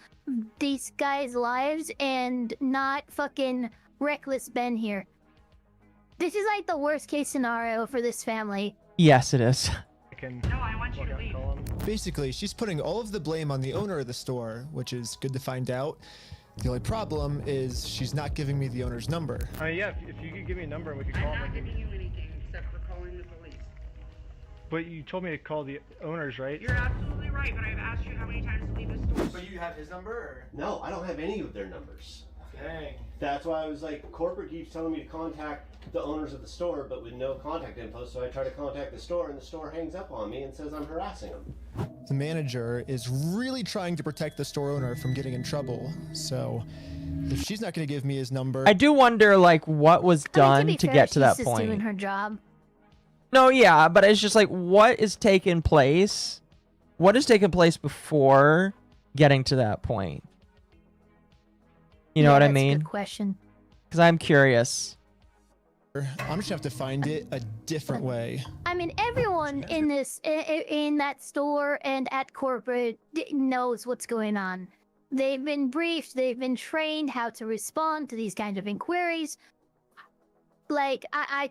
F: these guys' lives and not fucking reckless Ben here. This is like the worst case scenario for this family.
E: Yes, it is.
O: No, I want you to leave.
I: Basically, she's putting all of the blame on the owner of the store, which is good to find out. The only problem is she's not giving me the owner's number.
R: Yeah, if you could give me a number and we could call
O: I'm
R: him.
O: not giving you anything except for calling the police.
R: But you told me to call the owners, right?
O: You're absolutely right, but I've asked you how many times to leave the store.
V: But you have his number, or?
J: No, I don't have any of their numbers.
V: Dang.
J: That's why I was like, corporate keeps telling me to contact the owners of the store, but with no contact info. So I try to contact the store, and the store hangs up on me and says I'm harassing them.
I: The manager is really trying to protect the store owner from getting in trouble. So if she's not going to give me his number,
E: I do wonder, like, what was done to get to that
F: She's just doing
E: point.
F: her job.
E: No, yeah, but it's just like, what is taking place? What has taken place before getting to that point? You know what I
F: that's a
E: mean?
F: good question.
E: Because I'm curious.
I: I'm just gonna have to find it a different way.
F: I mean, everyone in in that store and at corporate knows what's going on. They've been briefed, they've been trained how to respond to these kinds of inquiries. Like, I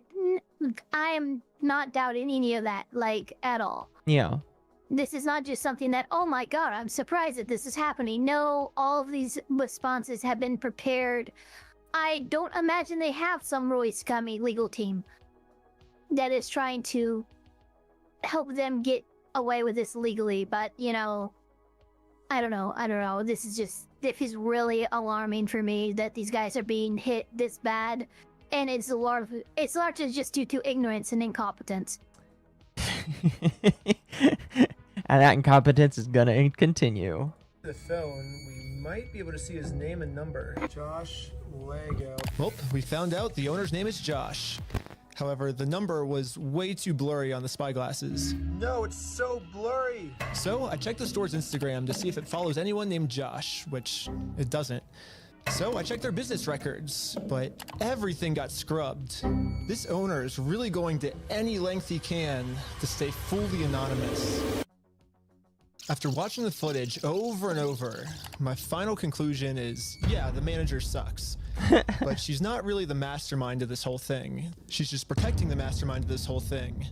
F: am not doubting any of that, like, at all.
E: Yeah.
F: This is not just something that, oh my god, I'm surprised that this is happening. No, all of these responses have been prepared. I don't imagine they have some really scummy legal team that is trying to help them get away with this legally, but, you know, I don't know. This is really alarming for me that these guys are being hit this bad, and it's largely just due to ignorance and incompetence.
E: And that incompetence is gonna continue.
V: The phone, we might be able to see his name and number. Josh Lego.
I: Well, we found out the owner's name is Josh. However, the number was way too blurry on the spy glasses.
V: No, it's so blurry.
I: So I checked the store's Instagram to see if it follows anyone named Josh, which it doesn't. So I checked their business records, but everything got scrubbed. This owner is really going to any length he can to stay fully anonymous. After watching the footage over and over, my final conclusion is, yeah, the manager sucks. But she's not really the mastermind of this whole thing. She's just protecting the mastermind of this whole thing.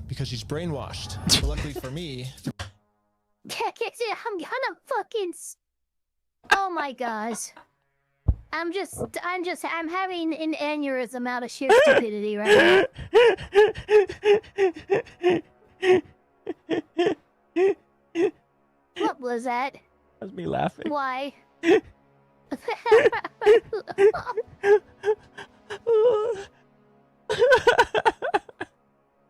I: Because she's brainwashed. But luckily for me...
F: I'm gonna fucking... Oh my gosh. I'm having an aneurysm out of sheer stupidity right now. What was that?
E: That's me laughing.
F: Why?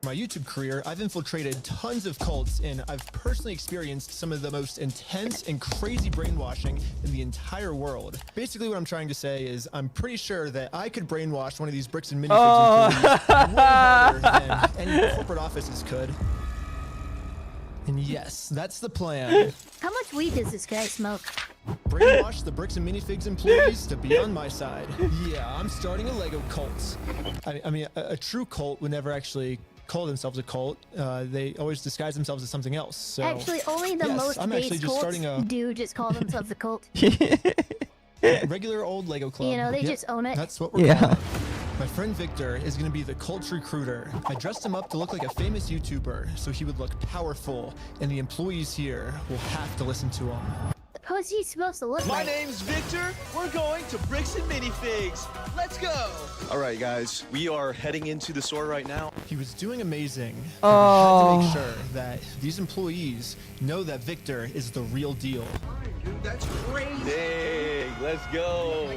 I: My YouTube career, I've infiltrated tons of cults, and I've personally experienced some of the most intense and crazy brainwashing in the entire world. Basically, what I'm trying to say is I'm pretty sure that I could brainwash one of these bricks and minifigs employees way harder than any corporate offices could. And yes, that's the plan.
F: How much weed does this guy smoke?
I: Brainwash the bricks and minifigs employees to be on my side. Yeah, I'm starting a Lego cult. I mean, a true cult would never actually call themselves a cult. They always disguise themselves as something else. So
F: Actually, only the most
I: I'm actually
F: base
I: just starting
F: cults do just call themselves a cult.
I: a regular old Lego club.
F: You know, they
I: Yep,
F: just own it.
I: That's what we're calling it. My friend Victor is going to be the cult recruiter. I dressed him up to look like a famous YouTuber, so he would look powerful, and the employees here will have to listen to him.
F: Who's he supposed to look
A: My
F: like?
A: name's Victor. We're going to Bricks and Minifigs. Let's go. All right, guys. We are heading into the store right now.
I: He was doing amazing.
E: Oh.
I: We had to make sure that these employees know that Victor is the real deal.
A: Dude, that's crazy. Hey, let's go.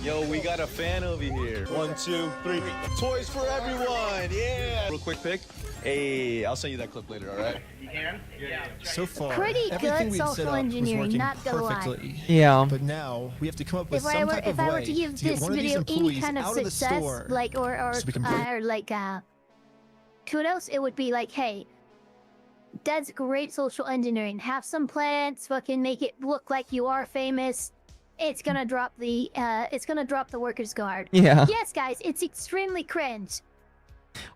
A: Yo, we got a fan over here. 1, 2, 3. Toys for everyone. Yeah. Real quick pic. Hey, I'll send you that clip later, all right?
U: You can? Yeah.
I: So far,
F: Pretty
I: everything
F: good
I: we'd set
F: social
I: up was
F: engineering,
I: working
F: not gonna lie.
I: perfectly.
E: Yeah.
I: But now we have to come up with
F: If I
I: some
F: were,
I: type
F: if
I: of
F: I were
I: way
F: to give
I: to get
F: this
I: one of these
F: video any
I: employees
F: kind of
I: out of the
F: success,
I: store.
F: like or
I: so we can break-
F: like kudos, it would be like, hey, that's great social engineering. Have some plants, fucking make it look like you are famous. It's gonna drop the workers' guard.
E: Yeah.
F: Yes, guys, it's extremely cringe.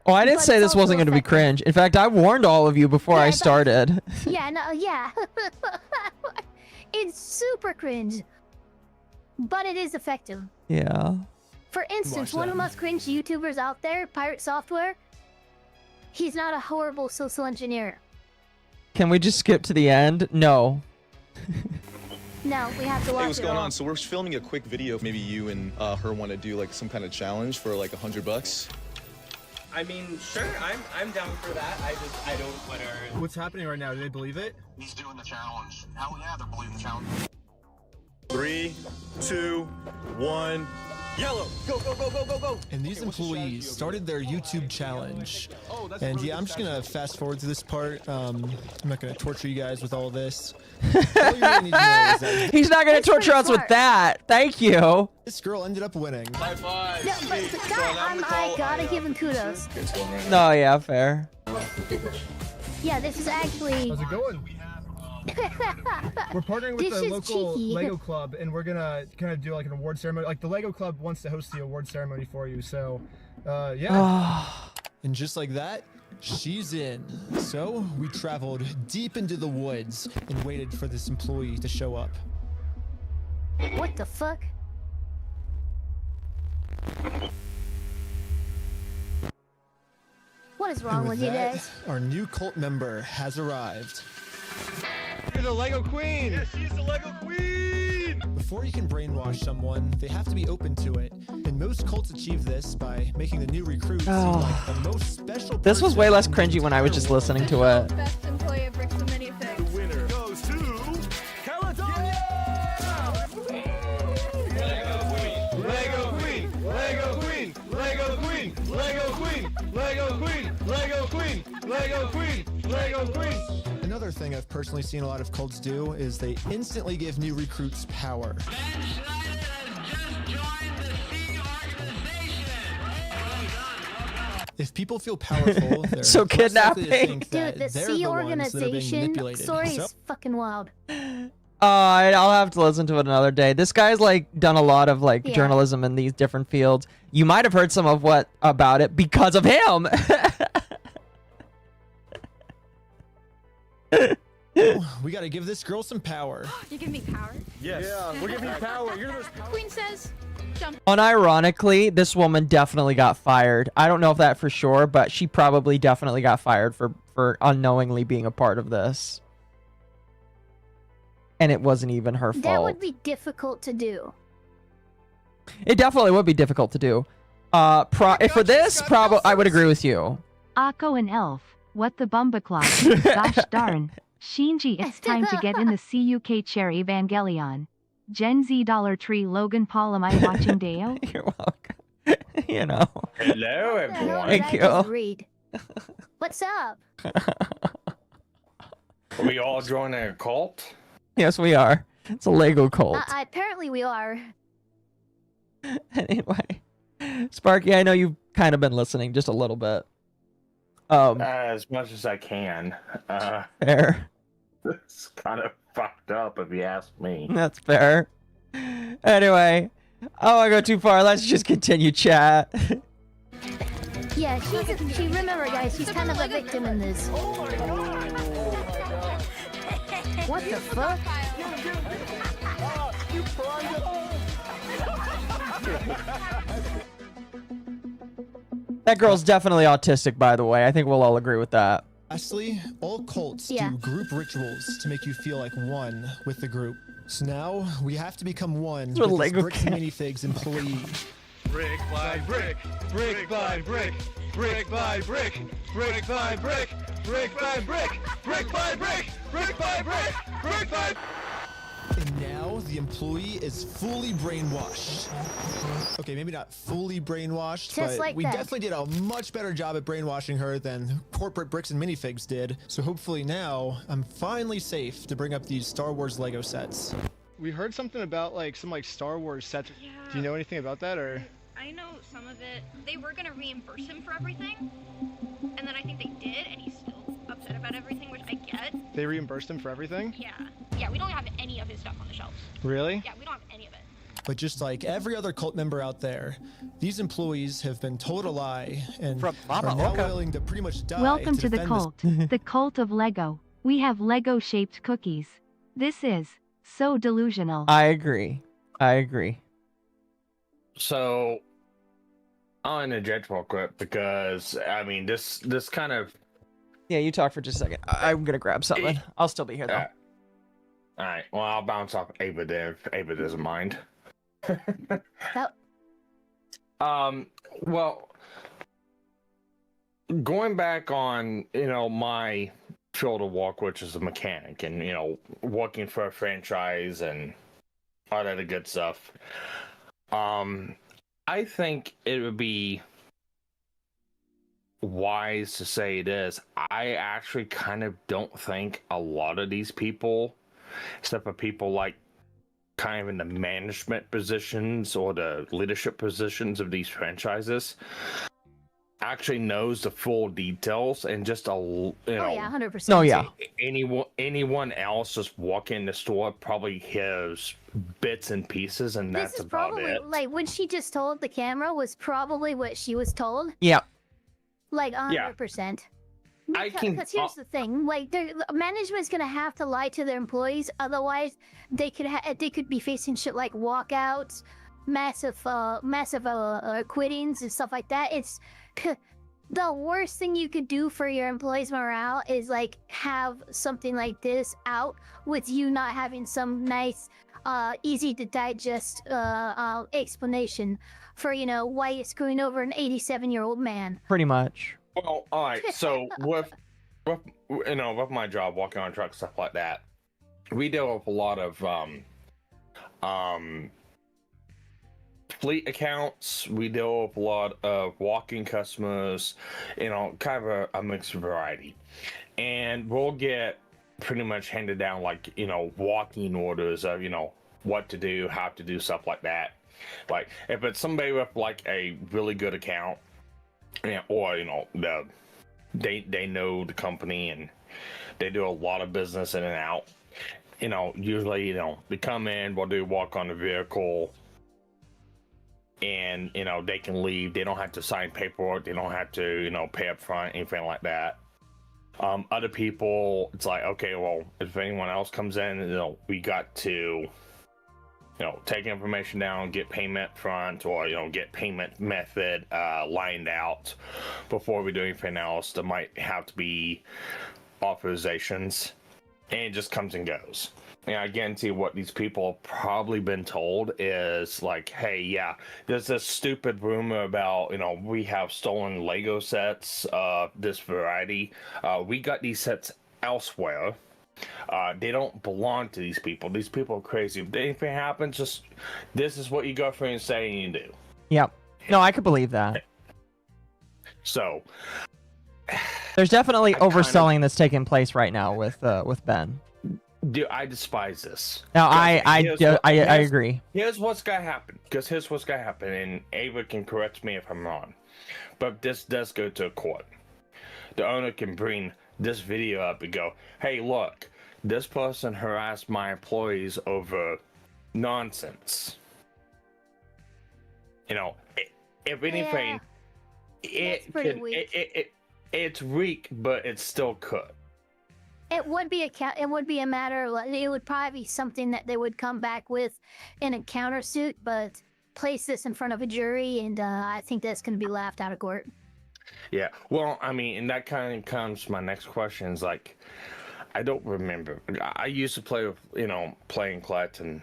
E: Oh, I didn't
F: But
E: say
F: it's
E: this
F: also
E: wasn't going to be
F: effective.
E: cringe. In fact, I warned all of you before I started.
F: Yeah, no, yeah. It's super cringe. But it is effective.
E: Yeah.
F: For instance,
I: Watch
F: one of the
I: that.
F: most cringe YouTubers out there, Pirate Software, he's not a horrible social engineer.
E: Can we just skip to the end? No.
F: No, we have to watch
A: Hey, what's
F: it
A: going
F: all.
A: on? So we're filming a quick video. Maybe you and her want to do like some kind of challenge for like $100.
D: I mean, sure, I'm down for that. I don't want to.
V: What's happening right now? Do they believe it?
P: He's doing the challenge. Hell yeah, they're believing the challenge.
A: 3, 2, 1. Yellow. Go, go, go, go, go, go.
I: And these employees started their YouTube challenge. And yeah, I'm just gonna fast forward to this part. I'm not gonna torture you guys with all this. All you really need to know is that
E: He's not going to torture us with that. Thank you.
I: this girl ended up winning.
A: High five.
F: No, but the guy, I gotta give him kudos.
E: No, yeah, fair.
F: Yeah, this is actually.
V: How's it going? We're partnering with
F: This
V: the
F: is
V: local
F: cheeky.
V: Lego club, and we're gonna kind of do like an award ceremony. Like the Lego club wants to host the award ceremony for you, so yeah.
I: And just like that, she's in. So we traveled deep into the woods and waited for this employee to show up.
F: What the fuck? What is wrong
I: And
F: with
I: with
F: you
I: that,
F: guys?
I: our new cult member has arrived.
V: You're the Lego Queen.
A: Yes, she's the Lego Queen.
I: Before you can brainwash someone, they have to be open to it. And most cults achieve this by making the new recruits seem like the most special
E: This was
I: person
E: way less
I: in the
E: cringy when I was just listening to it.
W: Best employee of Bricks and Minifigs.
A: The winner goes to Caledonia. Lego Queen. Lego Queen. Lego Queen. Lego Queen. Lego Queen. Lego Queen. Lego Queen. Lego Queen. Lego Queen.
I: Another thing I've personally seen a lot of cults do is they instantly give new recruits power. If people feel powerful, they're
E: So
I: less likely to
E: kidnapping.
I: think that
F: Dude, the
I: they're
F: C
I: the ones that are being
F: organization
I: manipulated.
F: story
I: So-
F: is fucking wild.
E: I'll have to listen to it another day. This guy's like done a lot of like
F: Yeah.
E: journalism in these different fields. You might have heard some of what about it because of him.
I: We gotta give this girl some power.
W: You give me power?
A: Yes.
V: Yeah, we're giving you power. You're the most powerful.
W: Queen says, jump.
E: Unironically, this woman definitely got fired. I don't know if that for sure, but she probably definitely got fired for unknowingly being a part of this. And it wasn't even her fault.
F: That would be difficult to do.
E: It definitely would be difficult to do. For this, probably I would agree with you.
H: Akko and Elf, what the bumba clock? Gosh darn. Shinji, it's time to get in the CUK Cherry Evangelion. Gen Z Dollar Tree Logan Paul, am I watching Deo?
E: You're welcome. You know.
A: Hello,
F: What the hell
A: everyone.
F: did
E: Thank
F: I
E: you.
F: just read? What's up?
B: Are we all joining a cult?
E: Yes, we are. It's a Lego cult.
F: Apparently we are.
E: Anyway, Sparky, I know you've kind of been listening just a little bit.
B: As much as I can.
E: Fair.
B: It's kind of fucked up if you ask me.
E: That's fair. Anyway, I don't want to go too far. Let's just continue chat.
F: Yeah, she remember guys, she's kind of a victim in this. What the fuck?
E: That girl's definitely autistic, by the way. I think we'll all agree with that.
I: Lastly, all cults do group rituals to make you feel like one with the group. So now we have to become one with this Bricks and Minifigs employee.
C: Brick by brick, brick by brick, brick by brick, brick by brick, brick by brick, brick by brick, brick by brick, brick by.
I: And now the employee is fully brainwashed. Okay, maybe not fully brainwashed,
F: Just
I: but
F: like
I: we
F: that.
I: definitely did a much better job at brainwashing her than corporate Bricks and Minifigs did. So hopefully now I'm finally safe to bring up these Star Wars Lego sets.
R: We heard something about some Star Wars sets.
W: Yeah.
R: Do you know anything about that, or?
W: I know some of it. They were gonna reimburse him for everything, and then I think they did, and he's still upset about everything, which I get.
R: They reimbursed him for everything?
W: Yeah. Yeah, we don't have any of his stuff on the shelves.
R: Really?
W: Yeah, we don't have any of it.
I: But just like every other cult member out there, these employees have been told a lie and are now willing to pretty much die.
H: Welcome to the
I: defend
H: cult, the cult of Lego. We have Lego-shaped cookies. This is so delusional.
E: I agree. I agree.
B: So, I'll interject real quick because, I mean, this kind of...
E: Yeah, you talk for just a second. I'm going to grab something. I'll still be here, though.
B: Alright, well, I'll bounce off Ava there if Ava doesn't mind. Well, going back on, my field of work, which is a mechanic, and, working for a franchise and all that good stuff, I think it would be wise to say this. I actually kind of don't think a lot of these people, except for people like kind of in the management positions or the leadership positions of these franchises, actually knows the full details, and just
F: Oh yeah, 100%.
E: Oh yeah.
B: Anyone else just walking in the store probably hears bits and pieces, and
F: This
B: that's
F: is
B: about
F: probably
B: it.
F: like when she just told the camera was probably what she was told.
E: Yeah.
F: Like
B: Yeah.
F: 100%.
B: I can-
F: Because here's the thing, like management's gonna have to lie to their employees, otherwise they could be facing shit like walkouts, massive quittings and stuff like that. It's the worst thing you could do for your employees' morale is like have something like this out with you not having some nice, easy to digest explanation for why you're screwing over an 87-year-old man.
E: Pretty much.
B: Well, all right. So with my job, walking on trucks, stuff like that, we deal with a lot of fleet accounts. We deal with a lot of walking customers. Kind of a mixed variety, and we'll get pretty much handed down like walking orders of what to do, how to do, stuff like that. Like if it's somebody with like a really good account, or they know the company and they do a lot of business in and out. Usually they come in, we'll do walk on the vehicle, and they can leave. They don't have to sign paperwork. They don't have to pay up front, anything like that. Other people, it's like, okay, well, if anyone else comes in, we got to take information down, get payment front, or get payment method lined out before we do anything else. There might have to be authorizations, and it just comes and goes. And I guarantee what these people have probably been told is like, hey, yeah, there's this stupid rumor about, we have stolen Lego sets of this variety. We got these sets elsewhere. They don't belong to these people. These people are crazy. If anything happens, just this is what you go through and say and you do.
E: Yep. No, I could believe that.
B: So,
E: There's definitely overselling that's taking place right now with Ben.
B: Dude, I despise this.
E: Now, I agree.
B: Here's what's gonna happen. Because here's what's gonna happen, and Ava can correct me if I'm wrong. But this does go to a court. The owner can bring this video up and go, hey, look, this person harassed my employees over nonsense. You know, if anything, it's weak, but it still could.
F: It would be a matter of, it would probably be something that they would come back with in a countersuit, but place this in front of a jury, and I think that's going to be laughed out of court.
B: Yeah, well, I mean, and that kind of comes to my next question is like, I don't remember. I used to play with, playing Colette and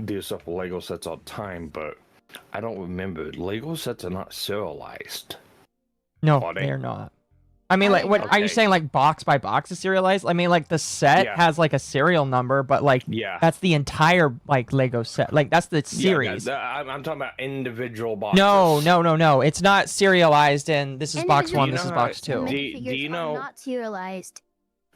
B: do stuff with Lego sets all the time, but I don't remember. Lego sets are not serialized.
E: No, they're not. I mean, like, what are you saying? Like, box by box is serialized? I mean, like, the set has like a serial number, but like, that's the entire like Lego set. Like, that's the series.
B: I'm talking about individual boxes.
E: No. It's not serialized, and this is box 1. This is box 2.
F: Do you know? Not serialized.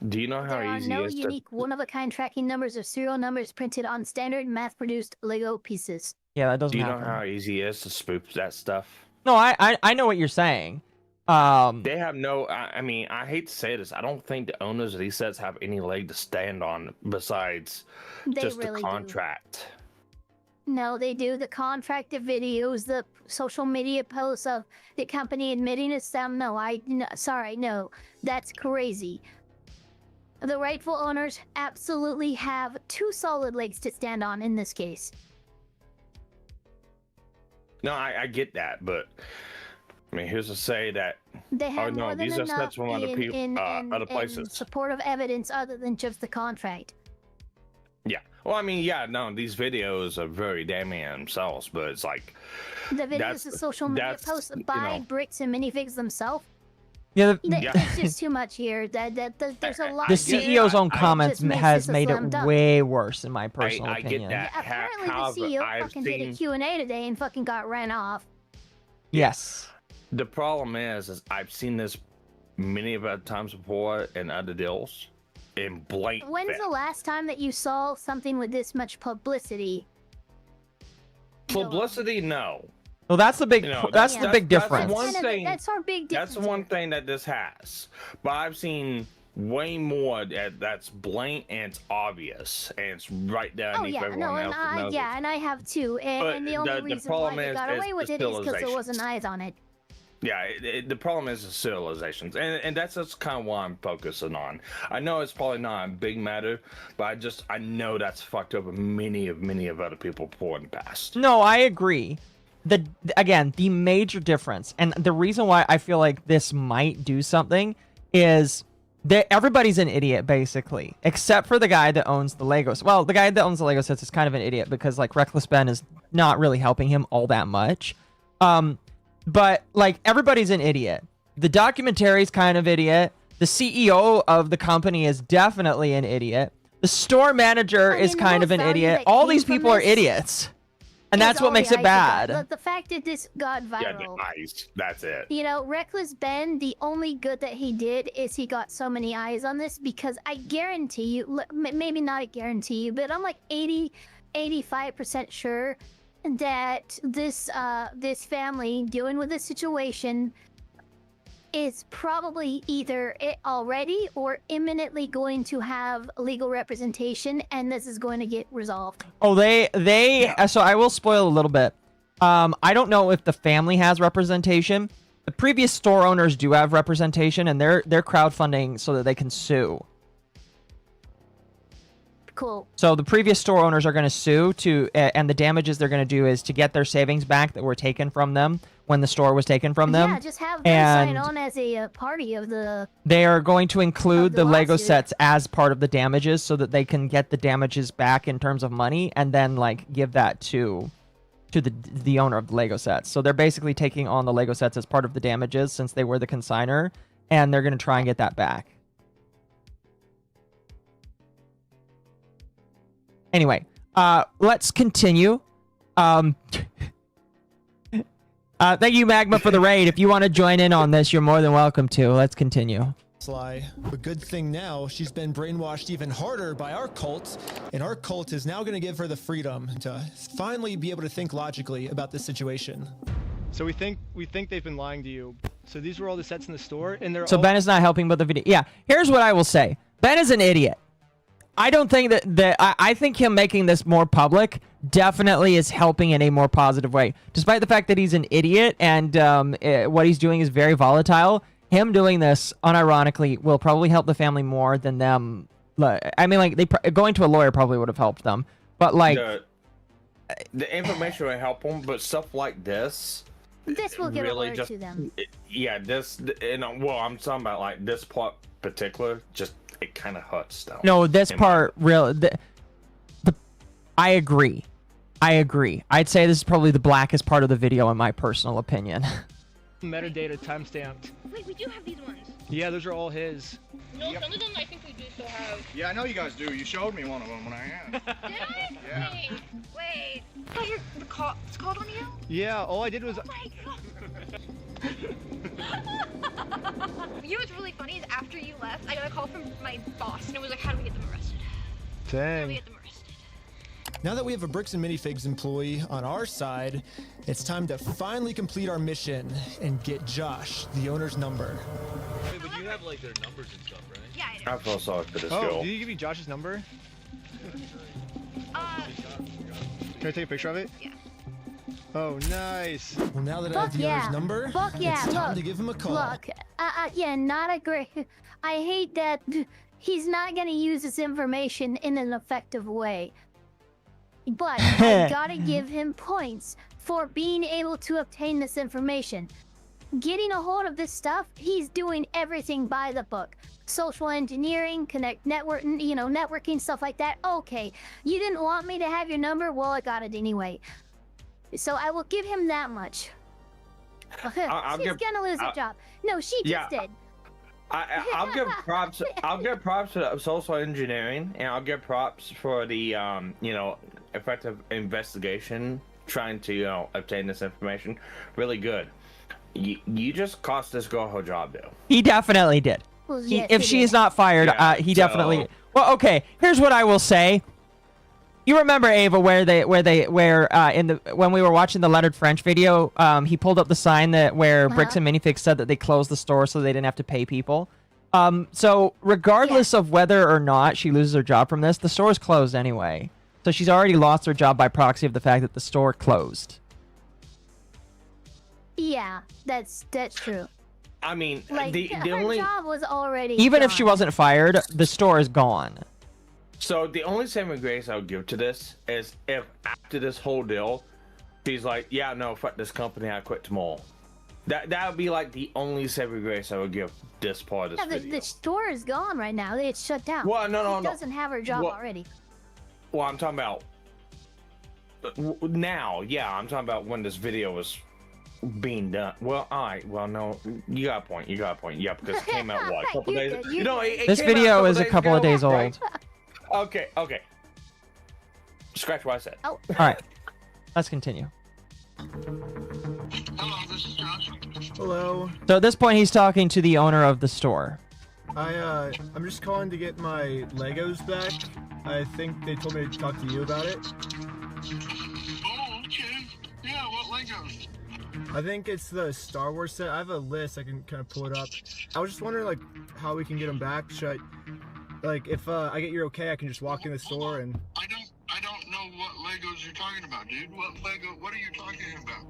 B: Do you know how easy
F: there are
B: it is
F: no unique one-of-a-kind tracking numbers or serial numbers printed on standard mass-produced Lego pieces.
E: Yeah, that doesn't happen.
B: Do you know how easy it is to spoof that stuff?
E: No, I know what you're saying.
B: They have no. I mean, I hate to say this. I don't think the owners of these sets have any leg to stand on besides just the contract.
F: No, they do. The contract, the videos, the social media posts of the company admitting it's them. No, no, that's crazy. The rightful owners absolutely have 2 solid legs to stand on in this case.
B: No, I get that, but I mean, here's to say that.
F: They have more than
B: these are
F: enough
B: sets from other places.
F: in supportive evidence other than just the contract.
B: Yeah. Well, I mean, yeah, no, these videos are very damning themselves, but it's like
F: the videos of social media posts by bricks and minifigs themselves.
E: Yeah,
F: there's just too much here. There's a lot.
E: The CEO's own comments has made it way worse, in my personal opinion.
F: Yeah, apparently the CEO fucking did a Q&A today and fucking got ran off.
E: Yes.
B: The problem is I've seen this many of other times before in other deals. In blatant.
F: When's the last time that you saw something with this much publicity?
B: Publicity, no.
E: Well, that's the big. That's the big difference.
F: That's our big difference.
B: That's the one thing that this has. But I've seen way more that's blatant and it's obvious and it's right there underneath everyone else.
F: And I have too. And the only reason why they got away with it is because there wasn't eyes on it.
B: Yeah, the problem is the serializations, and that's kind of what I'm focusing on. I know it's probably not a big matter, but I know that's fucked up with many of other people before in the past.
E: No, I agree. Again, the major difference, and the reason why I feel like this might do something is that everybody's an idiot, basically, except for the guy that owns the Legos. Well, the guy that owns the Lego sets is kind of an idiot because, like, Reckless Ben is not really helping him all that much. But, like, everybody's an idiot. The documentary's kind of idiot. The CEO of the company is definitely an idiot. The store manager is kind of an idiot. All these people are idiots. And that's what makes it bad.
F: The fact that this got viral.
B: Yeah, the eyes. That's it.
F: You know, Reckless Ben, the only good that he did is he got so many eyes on this because I guarantee you, maybe not a guarantee you, but I'm like 85% sure that this family dealing with this situation is probably either already or imminently going to have legal representation, and this is going to get resolved.
E: Oh, so I will spoil a little bit. I don't know if the family has representation. The previous store owners do have representation, and they're crowdfunding so that they can sue.
F: Cool.
E: So the previous store owners are going to sue and the damages they're going to do is to get their savings back that were taken from them when the store was taken from them.
F: Yeah, just have them sign on as a party of the...
E: They are going to include the Lego sets as part of the damages so that they can get the damages back in terms of money and then, like, give that to the owner of the Lego sets. So they're basically taking on the Lego sets as part of the damages since they were the consignor, and they're going to try and get that back. Anyway, let's continue. Thank you, Magma, for the raid. If you want to join in on this, you're more than welcome to. Let's continue.
I: Sly. The good thing now, she's been brainwashed even harder by our cult, and our cult is now going to give her the freedom to finally be able to think logically about this situation.
R: So we think they've been lying to you. So these were all the sets in the store, and they're
E: So
R: all...
E: Ben is not helping with the video. Yeah, here's what I will say. Ben is an idiot. I don't think I think him making this more public definitely is helping in a more positive way. Despite the fact that he's an idiot and what he's doing is very volatile, him doing this unironically will probably help the family more than them. I mean, like, going to a lawyer probably would have helped them. But, like...
B: The information will help them, but stuff like this...
F: This will get
B: really
F: a word
B: just,
F: to them.
B: Yeah, this... well, I'm talking about, like, this part particular, just... It kind of hurts, though.
E: No, this part really... I agree. I'd say this is probably the blackest part of the video, in my personal opinion.
R: Metadata timestamped.
W: Wait, we do have these ones.
R: Yeah, those are all his.
W: No, some of them I think we do still have.
C: Yeah, I know you guys do. You showed me one of them when I asked.
W: Did I?
C: Yeah.
W: Wait. I thought it's called on you?
R: Yeah, all I did was...
W: Oh my god. You know what's really funny is after you left, I got a call from my boss, and it was like, how do we get them arrested? How do we get them arrested?
I: Now that we have a Bricks and Minifigs employee on our side, it's time to finally complete our mission and get Josh, the owner's number.
S: Wait, but you have like their numbers and stuff, right?
W: Yeah, I do.
B: I feel sorry for this
R: Oh,
B: girl.
R: did he give you Josh's number? Can I take a picture of it?
W: Yeah.
R: Oh, nice.
I: Well, now that I have the owner's number, it's time to give him a call.
F: Look, yeah, not a great... I hate that he's not going to use this information in an effective way. But I gotta give him points for being able to obtain this information. Getting a hold of this stuff, he's doing everything by the book. Social engineering, networking, stuff like that. Okay, you didn't want me to have your number? Well, I got it anyway. So I will give him that much. She's gonna lose her job. No, she just did.
B: I'll give props. I'll give props to social engineering, and I'll give props for the effective investigation, trying to obtain this information. Really good. You just cost this girl her job, though.
E: He definitely did.
F: Well, yes,
E: if she is not fired, he definitely. Well, okay. Here's what I will say. You remember, Ava, when we were watching the Leonard French video, he pulled up the sign where Bricks and Minifigs said that they closed the store so they didn't have to pay people. So regardless of whether or not she loses her job from this, the store is closed anyway. So she's already lost her job by proxy of the fact that the store closed.
F: Yeah, that's true.
B: I mean,
F: Like,
B: the
F: her
B: only
F: job was already
E: Even if
F: gone.
E: she wasn't fired, the store is gone.
B: So the only saving grace I would give to this is if after this whole deal, she's like, yeah, no, fuck this company, I quit tomorrow. That would be like the only saving grace I would give this part of this video.
F: The store is gone right now. It's shut down.
B: Well, no.
F: She doesn't have her job already.
B: Well, I'm talking about now. Yeah, I'm talking about when this video was being done. Well, all right. Well, no, you got a point. Yeah, because it came out what, a couple days.
E: This video is a couple of days old.
B: Right? Okay. Scratch what I said.
F: Oh.
E: All right, let's continue.
P: Hello, this is Josh.
V: Hello.
E: So at this point, he's talking to the owner of the store.
V: I'm just calling to get my Legos back. I think they told me to talk to you about it.
P: Oh, okay. Yeah, what Legos?
V: I think it's the Star Wars set. I have a list. I can kind of pull it up. I was just wondering, like, how we can get them back. Should I, like, if I get your okay, I can just walk in the store and...
P: I don't know what Legos you're talking about, dude. What are you talking about?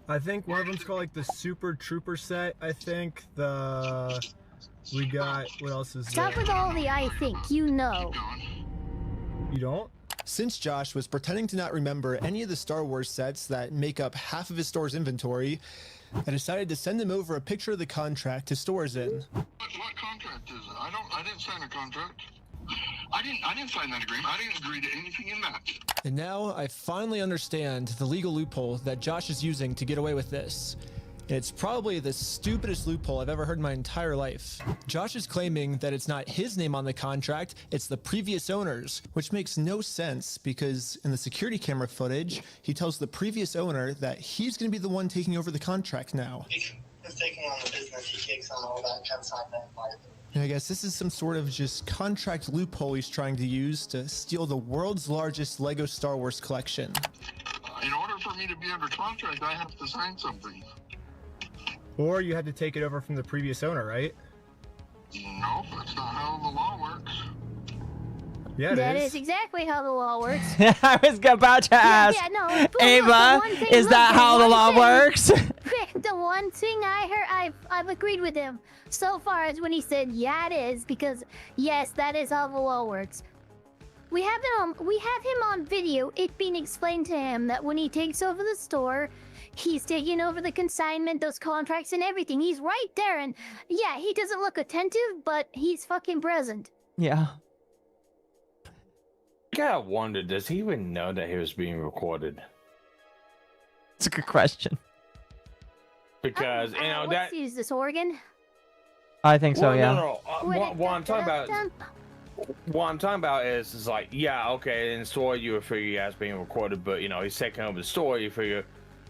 V: I think one of them's called, like, the Super Trooper set. I think we got, what else is there?
F: Stop with all the I think, you know.
V: You don't?
I: Since Josh was pretending to not remember any of the Star Wars sets that make up half of his store's inventory, I decided to send him over a picture of the contract his store is in.
P: What contract is it? I didn't sign a contract. I didn't sign that agreement. I didn't agree to anything in that.
I: And now I finally understand the legal loophole that Josh is using to get away with this. It's probably the stupidest loophole I've ever heard in my entire life. Josh is claiming that it's not his name on the contract, it's the previous owner's, which makes no sense because in the security camera footage, he tells the previous owner that he's going to be the one taking over the contract now.
G: He's taking on the business, he takes on all that consignment.
I: And I guess this is some sort of just contract loophole he's trying to use to steal the world's largest Lego Star Wars collection.
P: In order for me to be under contract, I have to sign something.
V: Or you had to take it over from the previous owner, right?
P: Nope, that's not how the law works.
V: Yeah,
F: That is exactly how the law works.
E: I was about to ask, Ava, is that how the law works?
F: The one thing I heard, I've agreed with him so far is when he said, "Yeah, it is," because yes, that is how the law works. We have him on video. It being explained to him that when he takes over the store, he's taking over the consignment, those contracts, and everything. He's right there, and yeah, he doesn't look attentive, but he's fucking present.
E: Yeah.
B: I gotta wonder, does he even know that he was being recorded?
E: It's a good question.
B: Because, you know, that...
F: Use this organ?
E: I think so,
B: well,
E: yeah.
B: No. What I'm talking about... What I'm talking about is like, yeah, okay, in the store you would figure he has being recorded, but, you know, he's taking over the store, you figure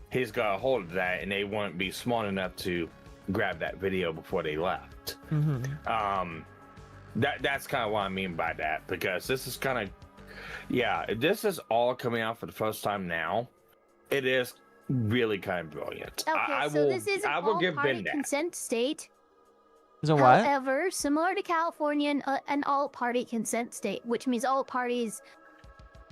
B: he's got a hold of that, and they wouldn't be smart enough to grab that video before they left.
E: Mm-hmm.
B: That's kind of what I mean by that, because this is kind of... Yeah, this is all coming out for the first time now. It is really kind of brilliant.
F: Okay, so this is an all-party consent state.
E: Is it what?
F: However, similar to California, an all-party consent state, which means all parties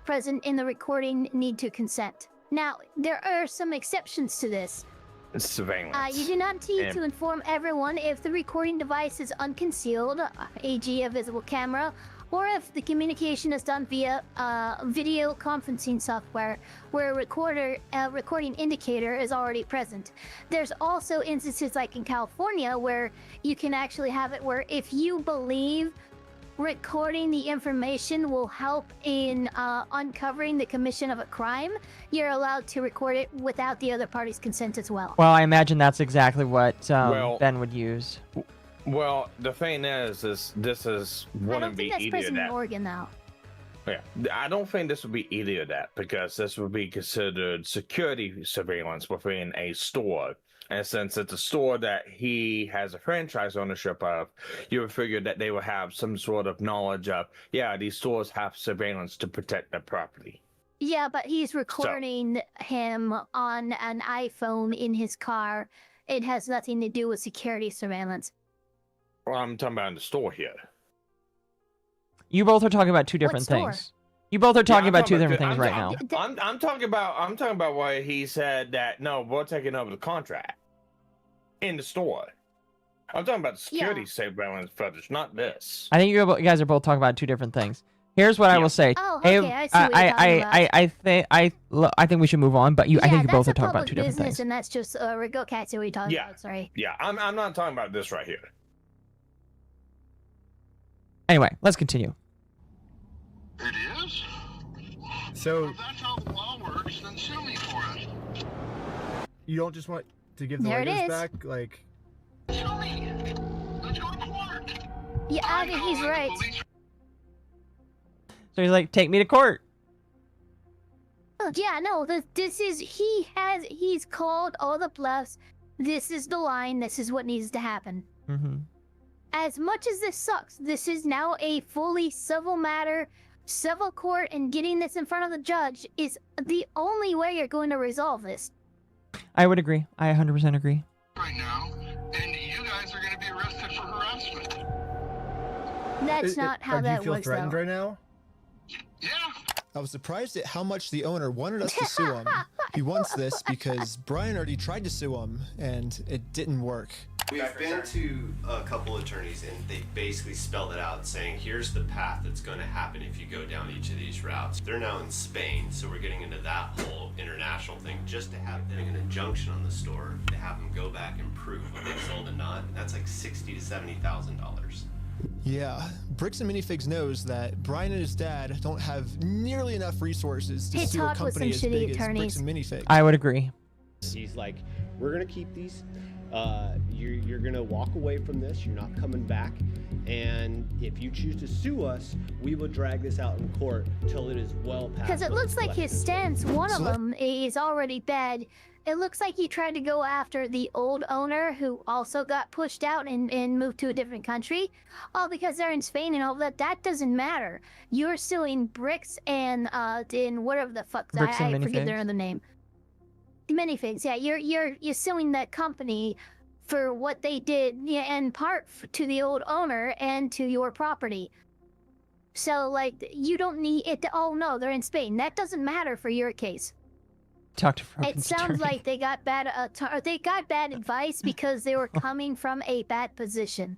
F: present in the recording need to consent. Now, there are some exceptions to this.
B: It's surveillance.
F: You do not need to inform everyone if the recording device is unconcealed, e.g. a visible camera, or if the communication is done via video conferencing software where a recording indicator is already present. There's also instances like in California where you can actually have it where if you believe recording the information will help in uncovering the commission of a crime, you're allowed to record it without the other party's consent as well.
E: Well, I imagine that's exactly what Ben would use.
B: Well, the thing is this wouldn't be either
F: present
B: that.
F: in Oregon now.
B: Yeah, I don't think this would be either of that, because this would be considered security surveillance within a store. And since it's a store that he has a franchise ownership of, you would figure that they would have some sort of knowledge of, yeah, these stores have surveillance to protect their property.
F: Yeah, but he's recording him on an iPhone in his car. It has nothing to do with security surveillance.
B: Well, I'm talking about in the store here.
E: You both are talking about two different things. You both are talking about two different things right now.
B: I'm talking about why he said that no, we're taking over the contract in the store. I'm talking about the security surveillance footage, not this.
E: I think you guys are both talking about two different things. Here's what I will say.
F: Oh, okay, I see what you're talking about.
E: I think we should move on, but I think you both are talking about two different things.
F: And that's just Rigo Cats that we talking about. Sorry.
B: Yeah, I'm not talking about this right here.
E: Anyway, let's continue.
P: It is?
V: So
P: If that's how the law works, then sue me for it.
V: you don't just want to give the
F: There it
V: Legos
F: is.
V: back, like?
P: Sue me. Let's go to court.
F: Yeah, I think he's right.
E: So he's like, take me to court.
F: Yeah, no, this is, he's called all the bluffs. This is the line. This is what needs to happen.
E: Mm-hmm.
F: As much as this sucks, this is now a fully civil matter. Civil court and getting this in front of the judge is the only way you're going to resolve this.
E: I would agree. I 100% agree.
P: Right now, and you guys are going to be arrested for harassment.
F: That's not how that
V: Do you feel
F: works,
V: threatened
F: though.
V: right now?
I: I was surprised at how much the owner wanted us to sue him. He wants this because Brian already tried to sue him, and it didn't work.
J: We've been to a couple attorneys and they basically spelled it out saying here's the path that's going to happen if you go down each of these routes. They're now in Spain, so we're getting into that whole international thing just to have them an injunction on the store to have them go back and prove what they sold and not. That's like $60,000 to $70,000.
I: Yeah, Bricks and Minifigs knows that Brian and his dad don't have nearly enough resources to
F: He
I: sue a
F: talked with
I: company
F: some
I: as
F: shitty
I: big as
F: attorneys.
I: Bricks and Minifigs.
E: I would agree.
A: He's like
K: we're gonna keep these. You're gonna walk away from this. You're not coming back. And if you choose to sue us, we will drag this out in court till it is well past.
F: Because it looks like his stance, one of them is already bad. It looks like he tried to go after the old owner who also got pushed out and moved to a different country. All because they're in Spain and all that. That doesn't matter. You're suing Bricks and in whatever the fuck. I forget their other name. Minifigs, yeah. You're suing that company for what they did, yeah, in part to the old owner and to your property. So, like, you don't need it to, oh no, they're in Spain. That doesn't matter for your case.
E: Talk to
F: It sounds like they got bad advice because they were coming from a bad position.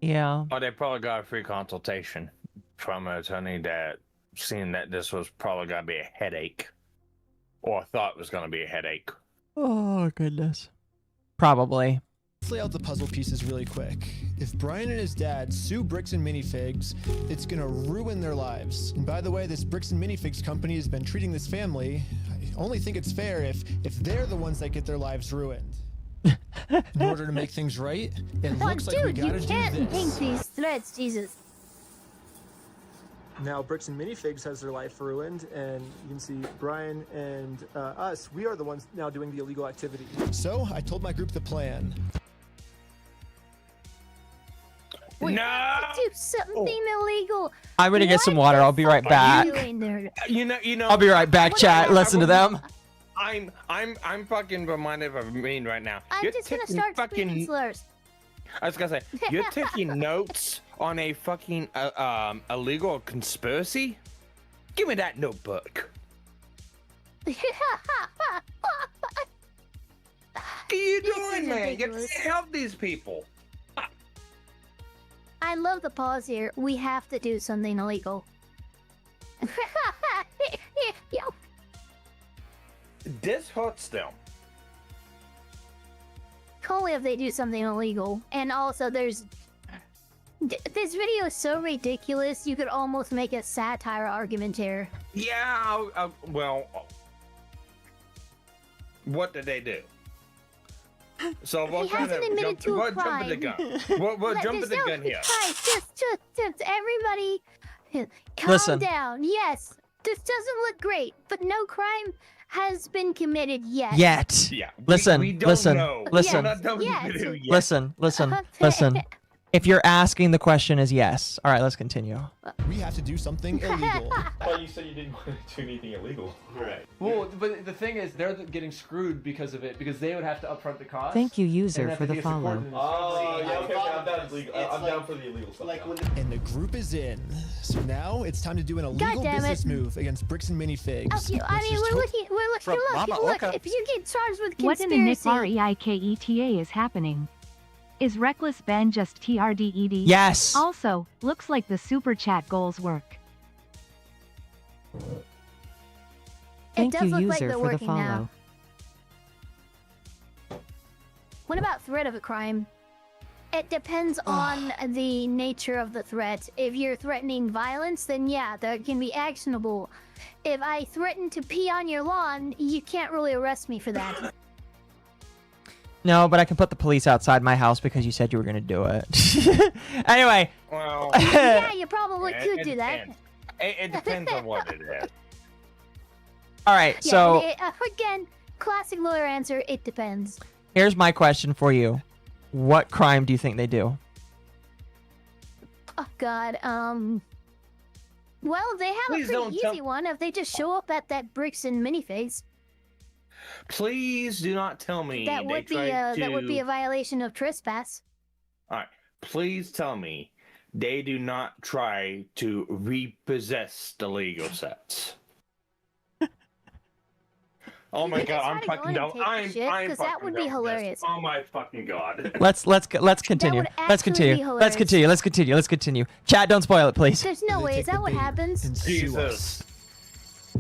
E: Yeah.
B: Or they probably got a free consultation from an attorney that seen that this was probably going to be a headache. Or thought it was going to be a headache.
E: Oh, goodness. Probably.
I: Let's lay out the puzzle pieces really quick. If Brian and his dad sue Bricks and Minifigs, it's gonna ruin their lives. And by the way, this Bricks and Minifigs company has been treating this family. I only think it's fair if they're the ones that get their lives ruined. In order to make things right, it looks like we gotta do this.
F: Dude, you can't paint these threads, Jesus.
V: Now Bricks and Minifigs has their life ruined, and you can see Brian and us, we are the ones now doing the illegal activity.
I: So I told my group the plan.
F: We have to do something illegal.
E: I'm gonna get some water. I'll be right back.
B: You know.
E: I'll be right back, chat. Listen to them.
B: I'm fucking reminded of a meme right now.
F: I'm
B: You're
F: just gonna
B: taking
F: start
B: fucking
F: speaking slurs.
B: I was gonna say, you're taking notes on a fucking illegal conspiracy? Give me that notebook. What are you doing, man? You have to help these people.
F: I love the pause here. We have to do something illegal.
B: This hurts them.
F: Only if they do something illegal. And also, there's... This video is so ridiculous, you could almost make a satire argument here.
B: Yeah, well... What did they do? So we'll kind of jump the gun. We'll jump the gun here.
F: Just everybody, calm
E: Listen.
F: down. Yes, this doesn't look great, but no crime has been committed yet.
B: Yeah.
E: Listen.
B: We don't
E: Listen.
B: know.
E: Listen.
B: We're not done with the
F: Yes.
B: video yet.
E: Listen. If you're asking, the question is yes. All right, let's continue.
I: We have to do something illegal.
C: Well, you said you didn't want to do anything illegal.
K: Right.
V: Well, but the thing is, they're getting screwed because of it, because they would have to upfront the cost.
H: Thank you,
V: and
H: user,
V: have
H: for
V: to
H: the
V: be a support
H: follow.
V: in the
C: Oh, yeah,
V: discussion.
C: okay, I'm down for illegal. I'm
K: like-
C: down for the illegal stuff.
K: Like
C: now.
K: when
I: And the group is in. So now it's time to do an illegal
F: damn it.
I: business move against Bricks and Minifigs.
F: Okay, I mean, we're looking,
I: From
F: look,
I: MommaOcco.
F: if you get charged with
H: What in
F: conspiracy...
H: the NICREIKETA is happening? Is Reckless Ben just TRDED?
E: Yes.
H: Also, looks like the super chat goals work. Thank
F: does
H: you,
F: look like
H: user,
F: they're
H: for the
F: working
H: follow.
F: now. What about threat of a crime? It depends on the nature of the threat. If you're threatening violence, then yeah, that can be actionable. If I threaten to pee on your lawn, you can't really arrest me for that.
E: No, but I can put the police outside my house because you said you were gonna do it. Anyway.
B: Well,
F: Yeah, you probably could do that.
B: depends. It depends on what it is.
E: All right,
F: Yeah,
E: so
F: again, classic lawyer answer, it depends.
E: here's my question for you. What crime do you think they do?
F: Oh god, well, they have
B: Please
F: a
B: don't
F: pretty
B: tell-
F: easy one if they just show up at that Bricks and Minifigs.
B: Please do not tell me
F: That would be a violation of trespass.
B: All right. Please tell me they do not try to repossess the legal sets. Oh my god, I'm fucking dumb. I'm
F: because that
B: fucking
F: would be
B: dumb.
F: hilarious.
B: Oh my fucking god.
E: Let's continue.
F: would
E: Let's
F: actually be
E: continue. Let's continue. Chat, don't spoil it, please.
F: There's no way. Is that what happens?
B: Jesus.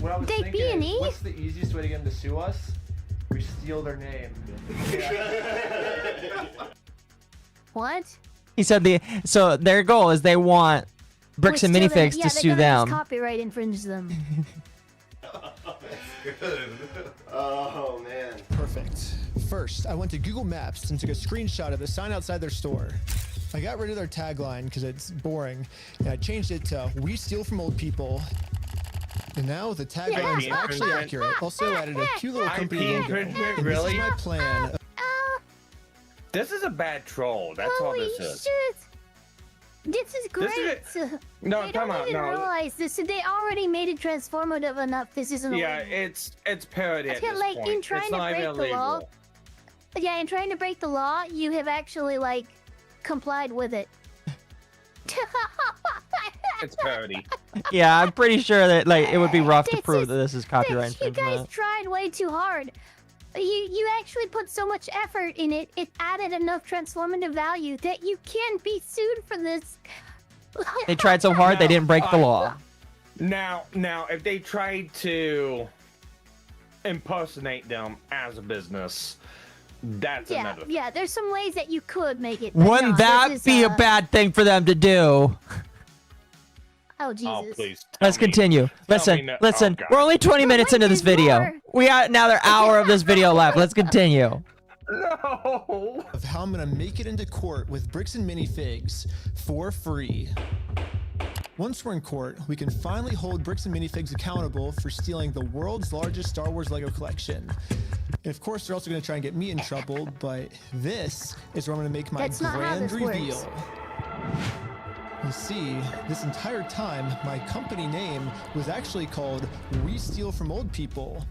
V: What I was
F: They
V: thinking
F: B&E?
V: is, what's the easiest way to get them to sue us? We steal their name.
F: What?
E: He said so their goal is they want Bricks and
F: We're still
E: Minifigs
F: gonna-
E: to sue
F: they're gonna just
E: them.
F: Copyright infringe them.
K: Oh man.
I: Perfect. First, I went to Google Maps and took a screenshot of the sign outside their store. I got rid of their tagline because it's boring, and I changed it to "We steal from old people." And now the tagline is actually accurate. Also added a cute little company logo. And
B: Really?
I: this is my plan.
B: This is a bad troll. That's all this is.
F: Shit. This is great.
B: No,
F: they
B: come
F: don't
B: on,
F: even
B: no.
F: realize this. They already made it transformative enough. This isn't.
B: Yeah, it's parody
F: I
B: at
F: feel
B: this
F: like
B: point.
F: in trying
B: It's
F: to
B: not
F: break
B: even
F: the law.
B: illegal.
F: Yeah, in trying to break the law, you have actually like complied with it.
B: It's parody.
E: Yeah, I'm pretty sure that like it would be rough to prove that this is copyright
F: You guys
E: infringement.
F: tried way too hard. You actually put so much effort in it. It added enough transformative value that you can't be sued for this.
E: They tried so hard they didn't break the law.
B: Now, if they tried to impersonate them as a business, that's
F: Yeah,
B: another.
F: yeah. There's some ways that you could make it. but
E: Wouldn't
F: no,
E: that
F: this is,
E: be a bad thing for them to do?
F: Oh Jesus!
B: Please.
E: Let's continue. Listen,
B: no-
E: listen.
B: oh, God.
E: We're only 20 minutes into this video. We got another hour of this video left. Let's continue.
B: No.
I: Of how I'm gonna make it into court with bricks and minifigs for free. Once we're in court, we can finally hold bricks and minifigs accountable for stealing the world's largest Star Wars Lego collection. And of course, they're also gonna try and get me in trouble, but this is where I'm gonna make my
F: That's not how
I: grand
F: this
I: reveal.
F: works.
I: You see, this entire time, my company name was actually called We Steal From Old People.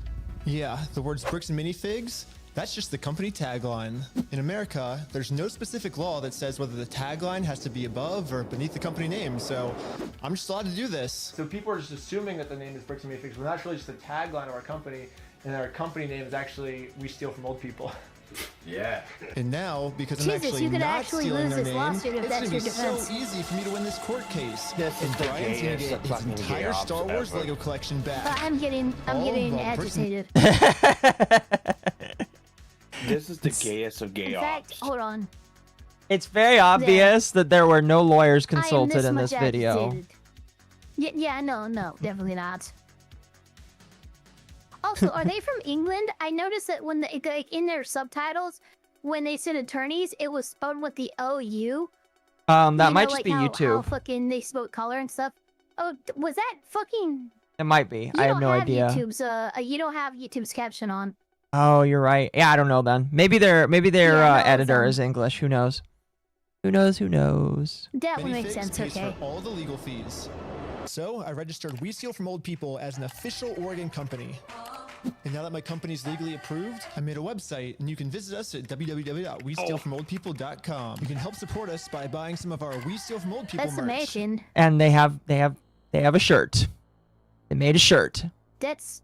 I: Yeah, the words bricks and minifigs, that's just the company tagline. In America, there's no specific law that says whether the tagline has to be above or beneath the company name, so I'm just allowed to do this. So people are just assuming that the name is bricks and minifigs, but that's really just the tagline of our company, and our company name is actually We Steal From Old People.
A: Yeah.
I: And now, because I'm
F: Jesus,
I: actually
F: you could
I: not
F: actually
I: stealing
F: lose
I: their
F: this
I: name,
F: lawsuit if
I: it's
F: that's
I: gonna be
F: your defense.
I: so easy for me to win this court case.
B: This
I: And
B: is the
I: Brian's gonna
B: gayest
I: get his
B: fucking
I: entire
B: gay
I: Star
B: ops
I: Wars
B: ever.
I: Lego collection back.
F: I'm getting
I: All
F: getting
I: the bricks and-
F: agitated.
B: This is the gayest of gay
F: In fact,
B: ops.
F: hold on.
E: It's very obvious that there were no lawyers
F: I am
E: consulted in
F: much
E: this video.
F: agitated. Yeah, no, definitely not. Also, are they from England? I noticed that when they like in their subtitles, when they said attorneys, it was spelled with the OU.
E: That
F: You know,
E: might just
F: like
E: be
F: how
E: YouTube.
F: fucking they spoke color and stuff. Oh, was that fucking?
E: It might be.
F: You
E: I have
F: don't
E: no idea.
F: YouTube's, you don't have YouTube's caption on.
E: Oh, you're right. Yeah, I don't know then. Maybe their
F: Yeah, no,
E: editor
F: it's,
E: is English. Who knows? Who knows? Who knows?
F: That would make
I: Minifigs
F: sense.
I: pays
F: Okay.
I: for all the legal fees. So I registered We Steal From Old People as an official Oregon company. And now that my company's legally approved, I made a website, and you can visit us at www.westealfromoldpeople.com. You can help support us by buying some of our We Steal From Old People
F: That's
I: merch.
F: amazing.
E: And they have a shirt. They made a shirt.
F: It's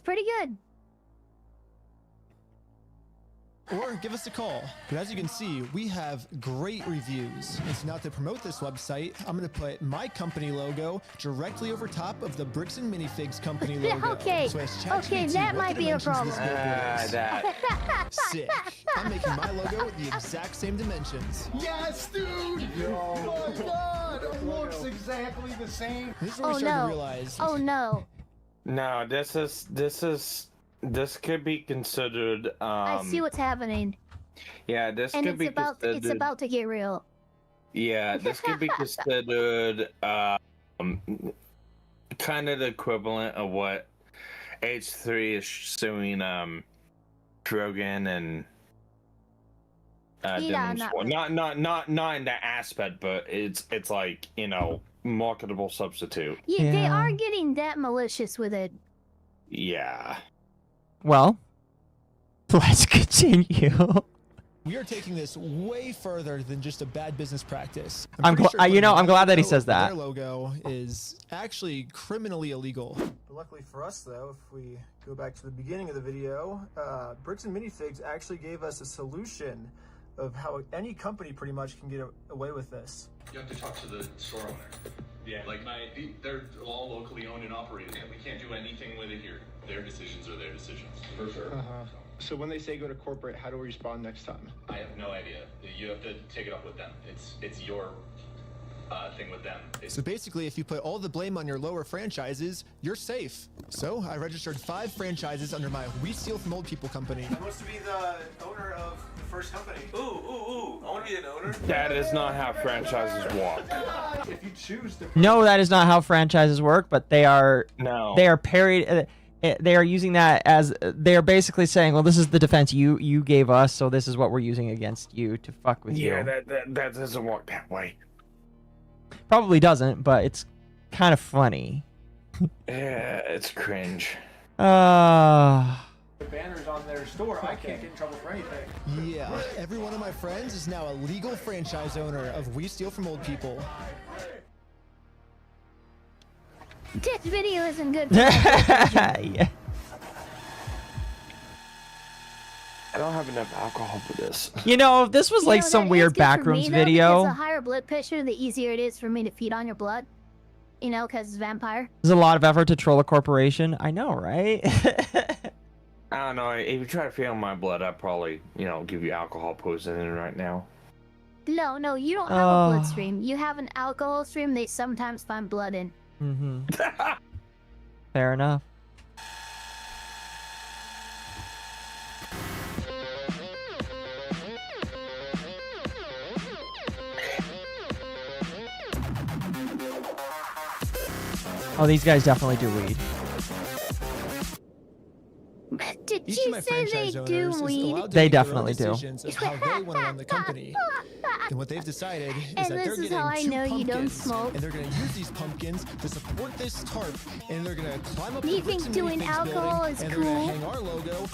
F: pretty good.
I: Or give us a call. But as you can see, we have great reviews. And so now to promote this website, I'm going to put my company logo directly over top of the Bricks and Minifigs company logo.
F: Okay,
I: So as
F: okay,
I: ChatGPT,
F: that
I: what
F: might
I: the
F: be a
I: dimensions of this
F: problem.
I: billboard is. Sick. I'm making my logo with the exact same dimensions.
C: Yes, dude! Oh my god! It looks exactly the same.
I: This is where we
F: Oh
I: started to
F: no!
I: realize.
F: Oh no!
B: No, this could be considered.
F: I see what's happening,
B: Yeah, this
F: and
B: could be considered.
F: it's about to get real.
B: Yeah, this could be considered kind of the equivalent of what H3 is suing Drogon and
F: Yeah,
B: Demons
F: not
B: for.
F: really.
B: Not in that aspect, but it's like, you know, marketable substitute.
F: Yeah, they
E: Yeah.
F: are getting that malicious with it.
B: Yeah.
E: Well, let's continue.
I: We are taking this way further than just a bad business practice.
E: I'm
I: pretty
E: gl- you know, I'm glad that he says
I: their
E: that.
I: logo is actually criminally illegal. But luckily for us, though, if we go back to the beginning of the video, Bricks and Minifigs actually gave us a solution of how any company pretty much can get away with this.
S: You have to talk to the store owner. Yeah, like they're all locally owned and operated, and we can't do anything with it here. Their decisions are their decisions. For sure.
V: So when they say go to corporate, how do we respond next time?
S: I have no idea. You have to take it up with them. It's your thing with them.
I: So basically, if you put all the blame on your lower franchises, you're safe. So I registered 5 franchises under my We Steal From Old People company.
V: I want to be the owner of the first company.
A: Ooh, I want to be an owner.
B: That is not how franchises work.
V: If you choose to.
E: No, that is not how franchises work, but they are parried. They are using that as they are basically saying, well, this is the defense you gave us, so this is what we're using against you to fuck with you.
B: Yeah, that doesn't work that way.
E: Probably doesn't, but it's kind of funny.
B: Yeah, it's cringe.
V: The banners on their store, I can't get in trouble for anything.
I: Yeah, every one of my friends is now a legal franchise owner of We Steal From Old People.
F: This video isn't good.
E: Yeah.
B: I don't have enough alcohol for this.
E: You know, if this was like
F: that
E: some
F: is
E: weird
F: good for
E: backrooms
F: me, though,
E: video,
F: because the higher blood pressure, the easier it is for me to feed on your blood. You know, because it's vampire.
E: there's a lot of effort to troll a corporation. I know, right?
B: I don't know. If you try to feed on my blood, I'd probably, give you alcohol poisoning right now.
F: No, you don't have a blood stream. You have an alcohol stream they sometimes find blood in.
E: Mm-hmm. Fair enough. Oh, these guys definitely do weed.
F: Did
I: Each
F: you
I: of my
F: say
I: franchise
F: they
I: owners
F: do
I: is
F: weed?
I: allowed to
E: They
I: make their own
E: definitely do.
I: decisions of how they want to run the company. And what they've decided is
F: And
I: that they're
F: this is
I: getting
F: how I
I: 2
F: know you don't
I: pumpkins,
F: smoke.
I: and they're going to use these pumpkins to support this tarp, and they're going to climb up
F: Do you
I: the bricks
F: think
I: and
F: doing
I: minifigs
F: alcohol
I: building,
F: is
I: and they're going
F: cool?
I: to hang our logo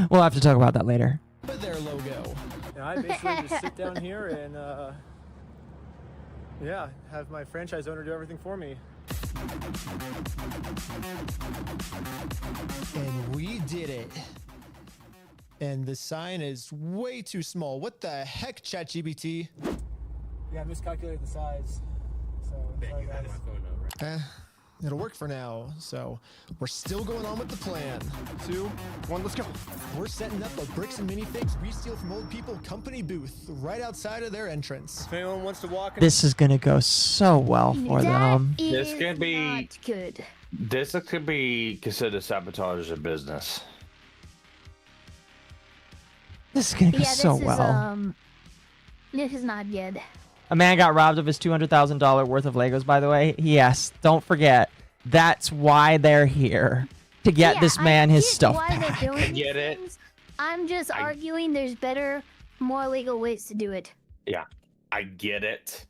E: We'll have to talk about that later.
I: with their logo.
V: Yeah, I basically just sit down here and, yeah, have my franchise owner do everything for me.
I: And we did it. And the sign is way too small. What the heck, ChatGPT?
V: Yeah, I miscalculated the size. So, sorry guys.
I: It'll work for now. So we're still going on with the plan.
V: 2, 1, let's go.
I: We're setting up a Bricks and Minifigs We Steal From Old People company booth right outside of their entrance.
V: If anyone wants to walk in.
E: This is gonna go so well for them.
B: This could be
F: not good.
B: This could be considered sabotage of business.
E: This is gonna go
F: Yeah,
E: so
F: this
E: well.
F: is this is not good.
E: A man got robbed of his $200,000 worth of Legos, by the way. Yes, don't forget. That's why they're here. To get this man his stuff
F: why they're
E: back.
F: doing
B: Get
F: these
B: it?
F: things. I'm just arguing there's better, more legal ways to do it.
B: Yeah, I get it.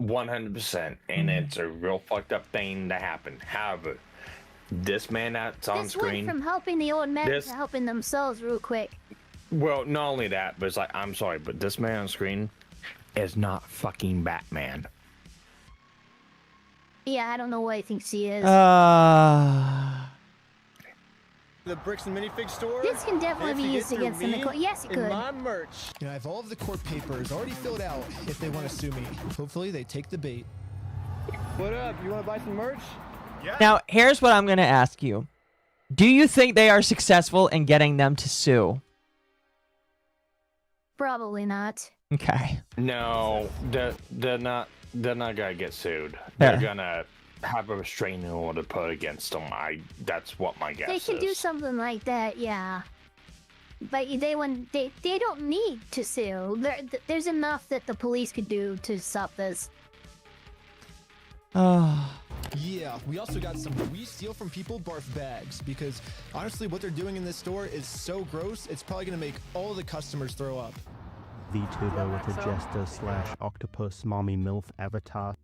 B: 100%. And it's a real fucked up thing to happen. However, this man that's on
F: This
B: screen.
F: went from helping the old man
B: This-
F: to helping themselves real quick.
B: Well, not only that, but it's like, I'm sorry, but this man on screen is not fucking Batman.
F: Yeah, I don't know what he thinks he is.
V: The Bricks and Minifig store.
F: This can definitely
V: If
F: be
V: you
F: used
V: get through
F: against them in
V: me
F: court. Yes, it
V: and
F: could.
V: my merch.
I: You know, I have all of the court papers already filled out if they want to sue me. Hopefully they take the bait.
V: What up? You want to buy some merch? Yeah.
E: Now, here's what I'm gonna ask you. Do you think they are successful in getting them to sue?
F: Probably not.
E: Okay.
B: No, they're not gonna get sued.
E: Fair.
B: They're gonna have a restraining order put against them. That's what my guess
F: They
B: is.
F: could do something like that, yeah. But they don't need to sue. There's enough that the police could do to stop this.
E: Oh.
I: Yeah, we also got some We Steal From People barf bags because honestly what they're doing in this store is so gross, it's probably going to make all the customers throw up.
L: VTuber with a jester / octopus mommy MILF avatar.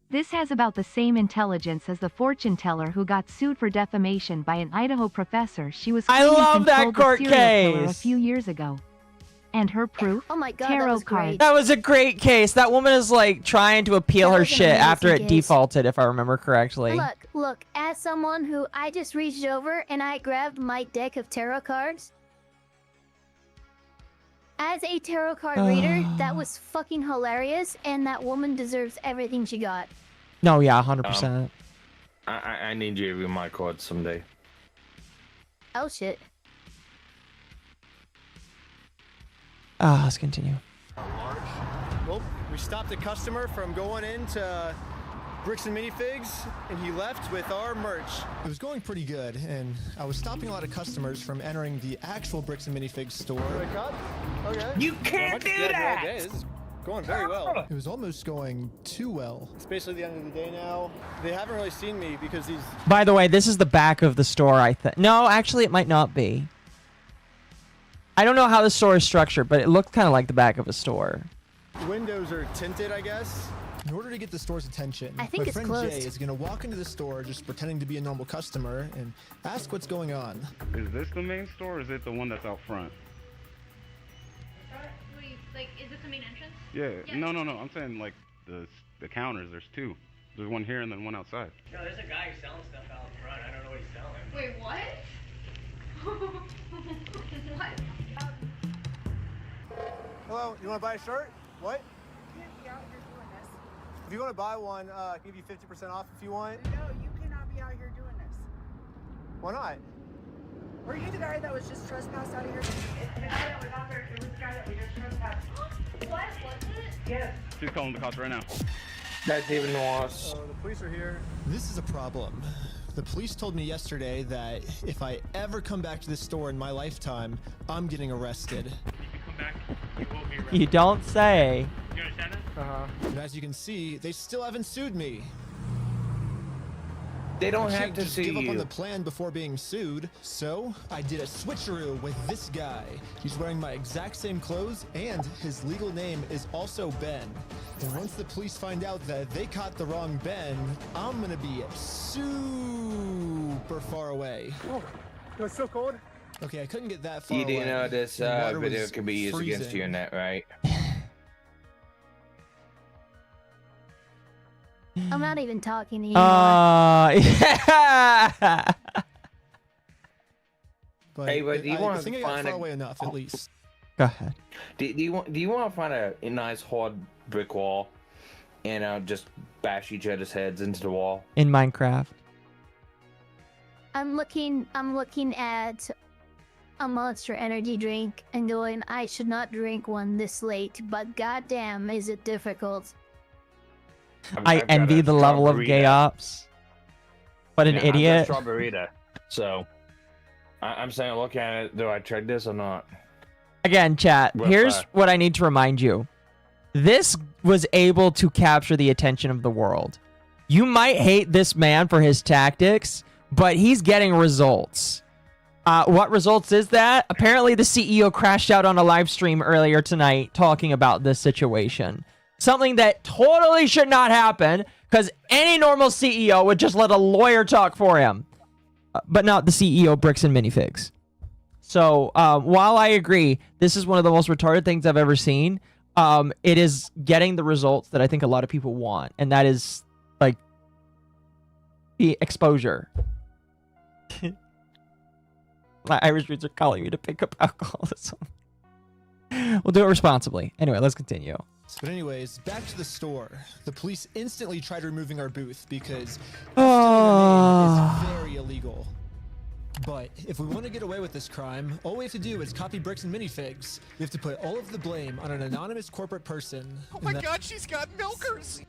H: This has about the same intelligence as the fortune teller who got sued for defamation by an Idaho professor she was
E: I
H: claiming
E: love that
H: controlled the
E: court
H: serial killer a
E: case.
H: few years ago. And her proof?
F: Oh my god,
H: Tarot
F: that was
H: cards.
F: great.
E: That was a great case. That woman is like trying to appeal
F: That
E: her
F: was an
E: shit after it
F: amazing case.
E: defaulted, if I remember correctly.
F: Look, as someone who I just reached over and I grabbed my deck of tarot cards. As a tarot card reader, that was fucking hilarious, and that woman deserves everything she got.
E: No, yeah, 100%.
B: I need you to read my cards someday.
F: Oh shit.
E: Let's continue.
V: Well, we stopped a customer from going into Bricks and Minifigs, and he left with our merch.
I: It was going pretty good, and I was stopping a lot of customers from entering the actual Bricks and Minifigs store.
V: Okay.
B: You can't do that!
V: This is going very well.
I: It was almost going too well.
V: It's basically the end of the day now. They haven't really seen me because these...
E: By the way, this is the back of the store, I think. No, actually, it might not be. I don't know how the store is structured, but it looked kind of like the back of a store.
V: windows are tinted, I guess.
I: In order to get the store's attention,
F: I think
I: my
F: it's
I: friend
F: closed.
I: Jay is going to walk into the store just pretending to be a normal customer and ask what's going on.
M: Is this the main store or is it the one that's out front?
W: Like, is this the main entrance?
M: Yeah. No. I'm saying like the counters. There's two. There's one here and then one outside.
D: No, there's a guy selling stuff out front. I don't know what he's selling.
W: Wait, what? What?
V: Hello, you want to buy a shirt? What? If you want to buy one, I can give you 50% off if you want.
N: No, you cannot be out here doing this.
V: Why not?
N: Were you the guy that was just trespassed out of here? The guy that was out there, it was the guy that we just trespassed.
W: What? Was it?
N: Yes.
M: She's calling the cops right now.
B: That's even worse.
V: Oh, the police are here.
I: This is a problem. The police told me yesterday that if I ever come back to this store in my lifetime, I'm getting arrested.
U: Come back, you will be arrested.
E: You don't say.
U: You understand that?
I: And as you can see, they still haven't sued me.
B: They don't
I: I
B: have
I: can't
B: to
I: just
B: sue
I: give up on
B: you.
I: the plan before being sued. So I did a switcheroo with this guy. He's wearing my exact same clothes, and his legal name is also Ben. And once the police find out that they caught the wrong Ben, I'm gonna be super far away.
V: Oh, it's so cold.
I: Okay, I couldn't get that far
B: You
I: away.
B: do know this
I: The water
B: video
I: was
B: can be used against
I: freezing.
B: you in that, right?
F: I'm not even talking to you.
E: Yeah.
I: But
B: Hey, but do you
I: I
B: want
I: think
B: to
I: I got
B: find
I: far
B: a?
I: away enough, at least.
E: Go ahead.
B: Do you want to find a nice hard brick wall, and just bash each other's heads into the wall?
E: In Minecraft.
F: I'm looking at a Monster Energy drink and going, I should not drink one this late, but goddamn, is it difficult.
E: I envy the level of gay ops. What an idiot.
B: I've got Strawberryta. So I'm saying, look at it. Do I trade this or not?
E: Again, chat,
B: Well,
E: here's what I need to remind you. This was able to capture the attention of the world. You might hate this man for his tactics, but he's getting results. What results is that? Apparently the CEO crashed out on a live stream earlier tonight talking about this situation. Something that totally should not happen, because any normal CEO would just let a lawyer talk for him. But not the CEO of Bricks and Minifigs. So, while I agree, this is one of the most retarded things I've ever seen, it is getting the results that I think a lot of people want. And that is, like, the exposure. My Irish roots are calling me to pick up alcoholism. We'll do it responsibly. Anyway, let's continue.
I: But anyways, back to the store. The police instantly tried removing our booth because
E: Oh.
I: is very illegal. But if we want to get away with this crime, all we have to do is copy Bricks and Minifigs. We have to put all of the blame on an anonymous corporate person.
C: Oh my god, she's got milkers!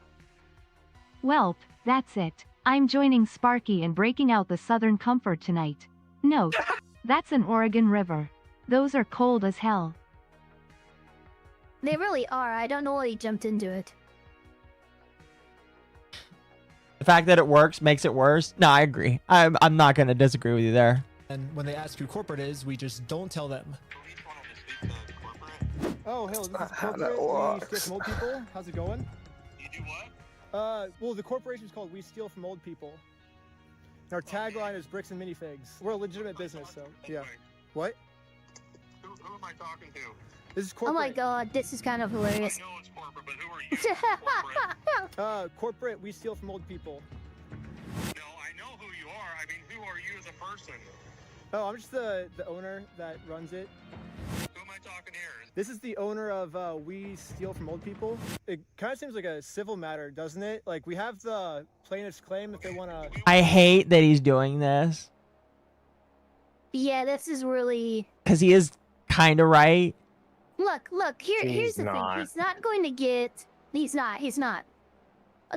H: Welp, that's it. I'm joining Sparky and breaking out the Southern Comfort tonight. Note, that's an Oregon River. Those are cold as hell.
F: They really are. I don't know why he jumped into it.
E: The fact that it works makes it worse. No, I agree. I'm not going to disagree with you there.
I: And when they ask who corporate is, we just don't tell them.
V: Oh, hell, this is
B: How
V: corporate.
B: that
V: We
B: works.
V: steal from old people. How's it going? You do what? Well, the corporation's called We Steal From Old People. And our tagline is Bricks and Minifigs. We're a legitimate business, so yeah. What?
P: Who am I talking to?
V: This is
F: Oh
V: corporate.
F: my god, this is kind of hilarious.
P: I know it's corporate, but who are you?
V: Corporate, we steal from old people.
P: No, I know who you are. I mean, who are you as a person?
V: Oh, I'm just the owner that runs it.
P: Who am I talking here?
V: This is the owner of We Steal From Old People. It kind of seems like a civil matter, doesn't it? Like, we have the plaintiff's claim if they want to...
E: I hate that he's doing this.
F: Yeah, this is really...
E: Because he is kind of right.
F: Look. Here's the
B: not.
F: thing. He's not going to get. He's not.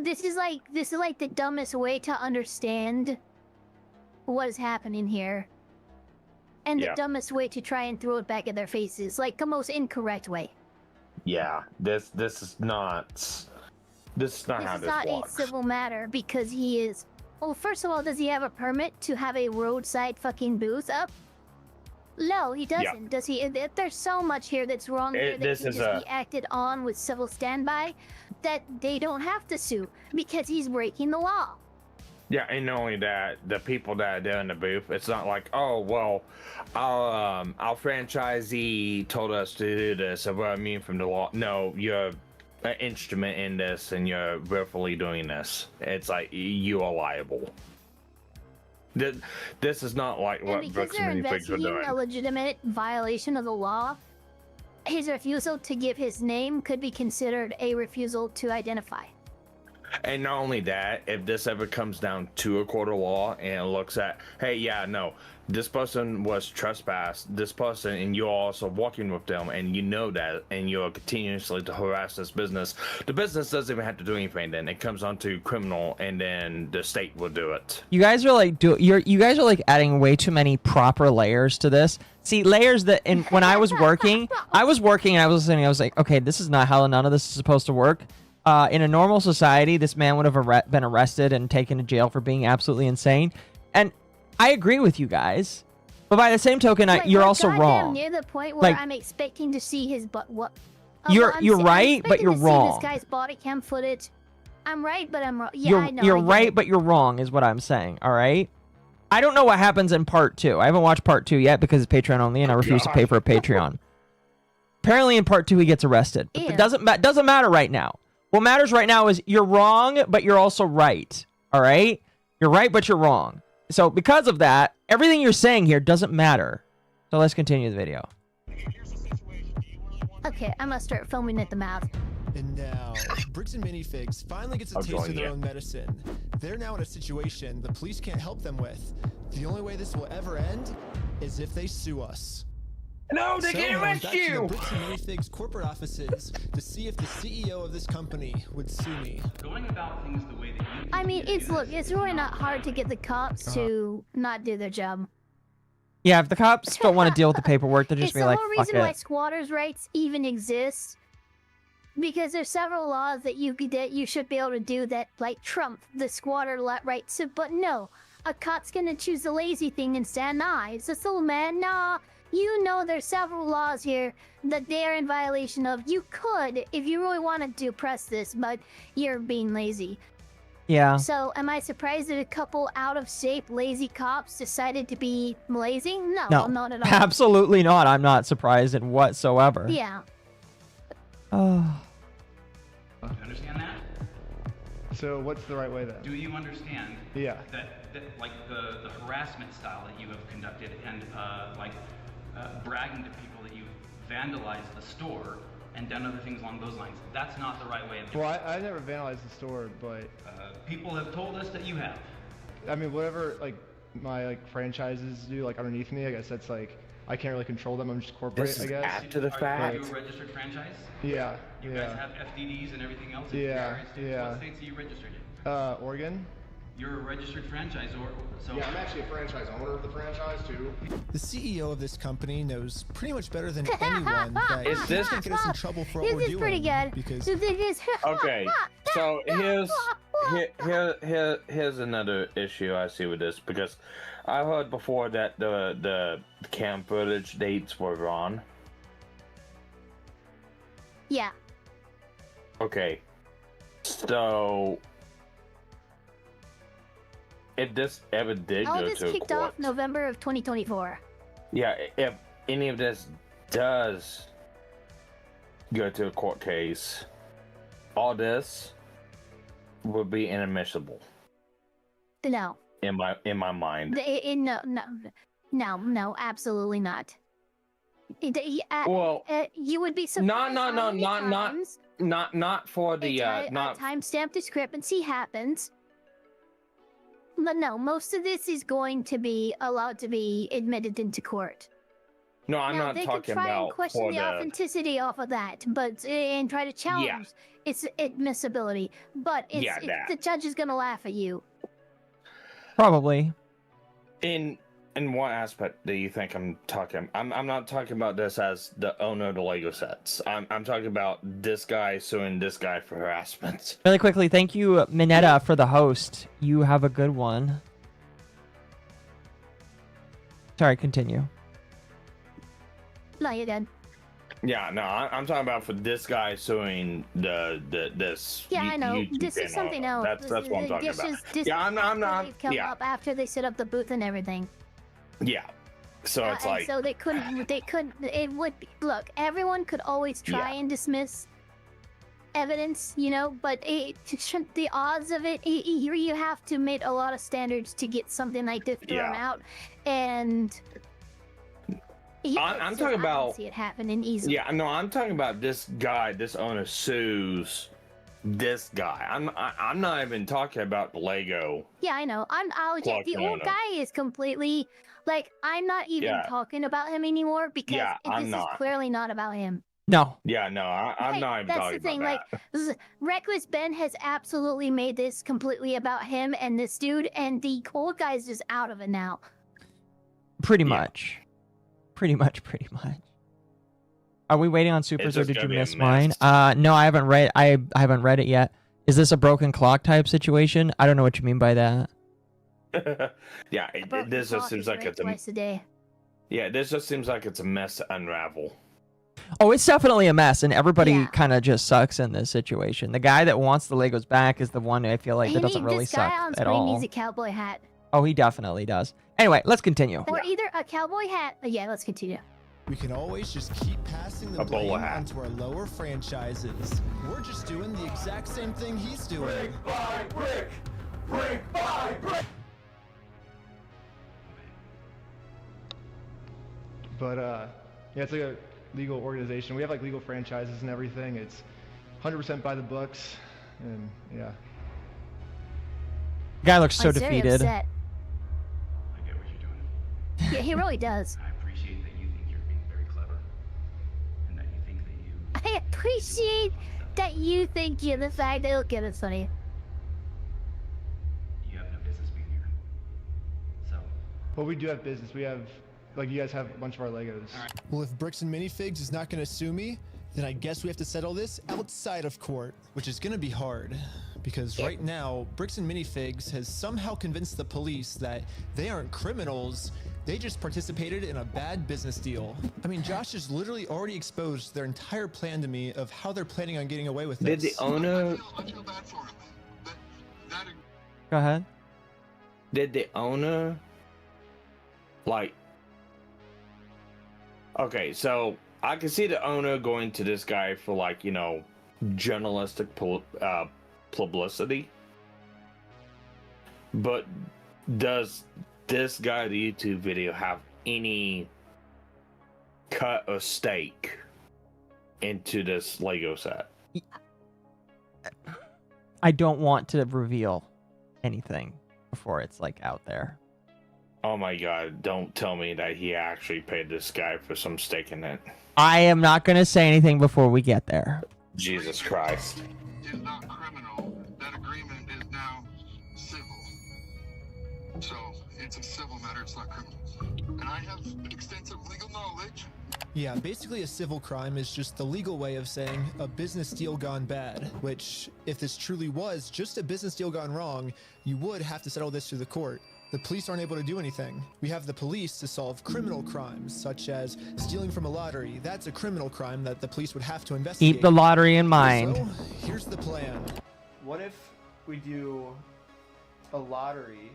F: This is like the dumbest way to understand what is happening here, and the dumbest way to try and throw it back at their faces, like the most incorrect way.
B: Yeah, this is not how this
F: This is not
B: works.
F: a civil matter because he is. Well, first of all, does he have a permit to have a roadside fucking booth up? No, he doesn't. Does he? There's so much here that's wrong here that
B: This
F: can
B: is
F: just be acted on with civil standby that they don't have to sue because he's breaking the law.
B: Yeah, and not only that, the people that are there in the booth, it's not like, oh well, our franchisee told us to do this, so we're immune from the law. No, you're an instrument in this, and you're willfully doing this. It's like you are liable. This is not like
F: And
B: what
F: because
B: Brooks
F: they're
B: and Minifigs were
F: investigating
B: doing.
F: a legitimate violation of the law, his refusal to give his name could be considered a refusal to identify.
B: And not only that, if this ever comes down to a court of law and it looks at, hey, yeah, no, this person was trespassed, this person, and you're also walking with them, and you know that, and you're continuously to harass this business, the business doesn't even have to do anything. Then it comes on to criminal, and then the state will do it.
E: You guys are like you guys are like adding way too many proper layers to this. See, layers that when I was working, and I was listening, I was like, okay, this is not how none of this is supposed to work. In a normal society, this man would have been arrested and taken to jail for being absolutely insane. And I agree with you guys, but by the same token, you're also wrong.
F: Near the point where
E: Like,
F: I'm expecting to see his butt. What?
E: You're
F: I'm
E: right, but
F: expecting
E: you're
F: to
E: wrong.
F: See this guy's body cam footage. I'm right, but I'm wrong. Yeah, I know.
E: You're
F: I get
E: right,
F: it.
E: but you're wrong, is what I'm saying. All right. I don't know what happens in part 2. I haven't watched part 2 yet because it's Patreon only, and I refuse to pay for a Patreon. Apparently, in part 2, he gets arrested. But it doesn't matter right now. What matters right now is you're wrong, but you're also right. All right? You're right, but you're wrong. So because of that, everything you're saying here doesn't matter. So let's continue the video.
F: Okay, I must start filming at the mouth.
I: And now, Bricks and Minifigs finally gets a taste of their own medicine. They're now in a situation the police can't help them with. The only way this will ever end is if they sue us.
D: No, they can't arrest
I: back
D: you!
I: to the Bricks and Minifigs corporate offices to see if the CEO of this company would sue me.
O: Going about things the way that you
F: I mean, it's really not hard to get the cops to not do their job.
E: Yeah, if the cops don't want to deal with the paperwork, they'll just
F: It's
E: be
F: the
E: like,
F: whole
E: fuck
F: reason why
E: it.
F: squatters' rights even exist. Because there's several laws that you should be able to do that like trump the squatter rights. But no, a cop's gonna choose the lazy thing and stand. Nah, it's a little man. Nah, you know there's several laws here that they're in violation of. You could, if you really wanted to, press this, but you're being lazy.
E: Yeah.
F: So, am I surprised that a couple out-of-shape, lazy cops decided to be lazy? No,
E: No,
F: not at all.
E: absolutely not. I'm not surprised in whatsoever.
F: Yeah.
E: Oh.
O: Do you understand that?
R: So what's the right way then?
O: Do you understand
R: Yeah.
O: that like the harassment style that you have conducted and bragging to people that you've vandalized the store and done other things along those lines, that's not the right way of doing
R: Well, I never vandalized the store, but
O: people have told us that you have.
R: I mean, whatever like my franchises do, like underneath me, I guess that's like I can't really control them. I'm just corporate,
B: This is
R: I guess.
B: after the
O: Are
B: fact.
O: you a registered franchise?
R: Yeah.
O: You guys have FDDs and everything else in
R: Yeah,
O: various states.
R: yeah.
O: What states are you registered in?
R: Oregon.
O: You're a registered franchisor, so
Q: Yeah, I'm actually a franchise owner of the franchise too.
I: The CEO of this company knows pretty much better than anyone that
B: Is this-
I: he's gonna get us in trouble for what
F: This
I: we're
F: is
I: doing.
F: pretty good.
I: Because
F: The thing is,
B: Okay, so here's another issue I see with this, because I heard before that the cam footage dates were wrong.
F: yeah.
B: Okay, so if this ever did
F: All
B: go
F: this
B: to a
F: kicked
B: court,
F: off November of 2024.
B: yeah, if any of this does go to a court case, all this would be inadmissible
F: No.
B: in my mind.
F: No, absolutely not.
B: Well,
F: you would be surprised.
B: not for the
F: a
B: not
F: timestamp discrepancy happens. But no, most of this is going to be allowed to be admitted into court.
B: No, I'm
F: now,
B: not
F: they could
B: talking
F: try and
B: about
F: question
B: for
F: the
B: the.
F: authenticity off of that, but and try to challenge its admissibility. But
B: Yeah, that.
F: the judge is gonna laugh at you.
E: Probably.
B: In what aspect do you think I'm talking? I'm not talking about this as the owner of the Lego sets. I'm talking about this guy suing this guy for harassment.
E: Really quickly, thank you, Minetta, for the host. You have a good one. Sorry, continue.
F: No, you're good.
B: Yeah, no, I'm talking about for this guy suing this.
F: Yeah, I know.
B: YouTube
F: This is
B: channel.
F: something else.
B: That's what I'm talking about. Yeah, I'm not.
F: They've come
B: Yeah,
F: up after they set up the booth and everything.
B: yeah. So it's
F: And
B: like,
F: so they couldn't. It would be, look. Everyone could always try and dismiss evidence, you know, but the odds of it, you have to meet a lot of standards to get something like this thrown out, and
B: I'm talking
F: I
B: about.
F: don't see it happening easily.
B: Yeah, no, I'm talking about this guy. This owner sues this guy. I'm not even talking about the Lego.
F: Yeah, I know. The old guy is completely like, I'm not even talking about him anymore because this is clearly not about him.
E: No.
B: Yeah, no, I'm not even
F: That's
B: talking
F: the thing.
B: about
F: Like, Reckless Ben has absolutely made this completely about him and this dude, and the old guy's just out of it now.
E: Pretty much. Pretty much. Are we waiting on supers, or
B: just
E: did you
B: gonna be a
E: miss mine?
B: mess.
E: No, I haven't read. I haven't read it yet. Is this a broken clock type situation? I don't know what you mean by that.
B: Yeah, this just seems like it's
F: twice a day.
B: Yeah, this just seems like it's a mess to unravel.
E: Oh, it's definitely a mess, and everybody kind of just sucks in this situation. The guy that wants the Legos back is the one I feel like that doesn't really
F: This guy
E: suck
F: on
E: at
F: screen
E: all.
F: needs a cowboy hat.
E: Oh, he definitely does. Anyway, let's continue.
F: Or either a cowboy hat. Yeah, let's continue.
I: We can always just keep passing the
B: A
I: blame
B: bowler hat.
I: onto our lower franchises. We're just doing the exact same thing he's doing.
C: Brick by brick! Brick by brick!
V: But yeah, it's like a legal organization. We have like legal franchises and everything. It's 100% by the books, and yeah.
E: Guy looks so
F: I'm very
E: defeated.
F: upset.
O: I get what you're doing.
F: Yeah, he really does.
O: I appreciate that you think you're being very clever, and that you think that you.
F: I appreciate that you think you're the fact that look at it, Sonny.
O: You have no business being here. So.
V: Well, we do have business. We have, like, you guys have a bunch of our Legos.
I: Well, if Bricks and Minifigs is not going to sue me, then I guess we have to settle this outside of court, which is going to be hard. Because right now, Bricks and Minifigs has somehow convinced the police that they aren't criminals, they just participated in a bad business deal. I mean, Josh has literally already exposed their entire plan to me of how they're planning on getting away with this.
B: Did the owner?
E: Go ahead.
B: Did the owner? Like. Okay, so I can see the owner going to this guy for, like, you know, journalistic publicity. But does this guy, the YouTube video, have any cut or stake into this Lego set?
E: I don't want to reveal anything before it's like out there.
B: Oh my god, don't tell me that he actually paid this guy for some stake in it.
E: I am not going to say anything before we get there.
B: Jesus Christ.
P: Is not criminal. That agreement is now civil. So it's a civil matter, it's not criminal. And I have extensive legal knowledge.
I: Yeah, basically a civil crime is just the legal way of saying a business deal gone bad, which, if this truly was just a business deal gone wrong, you would have to settle this through the court. The police aren't able to do anything. We have the police to solve criminal crimes, such as stealing from a lottery. That's a criminal crime that the police would have to investigate.
E: Keep the lottery in mind.
I: So, here's the plan. What if we do a lottery?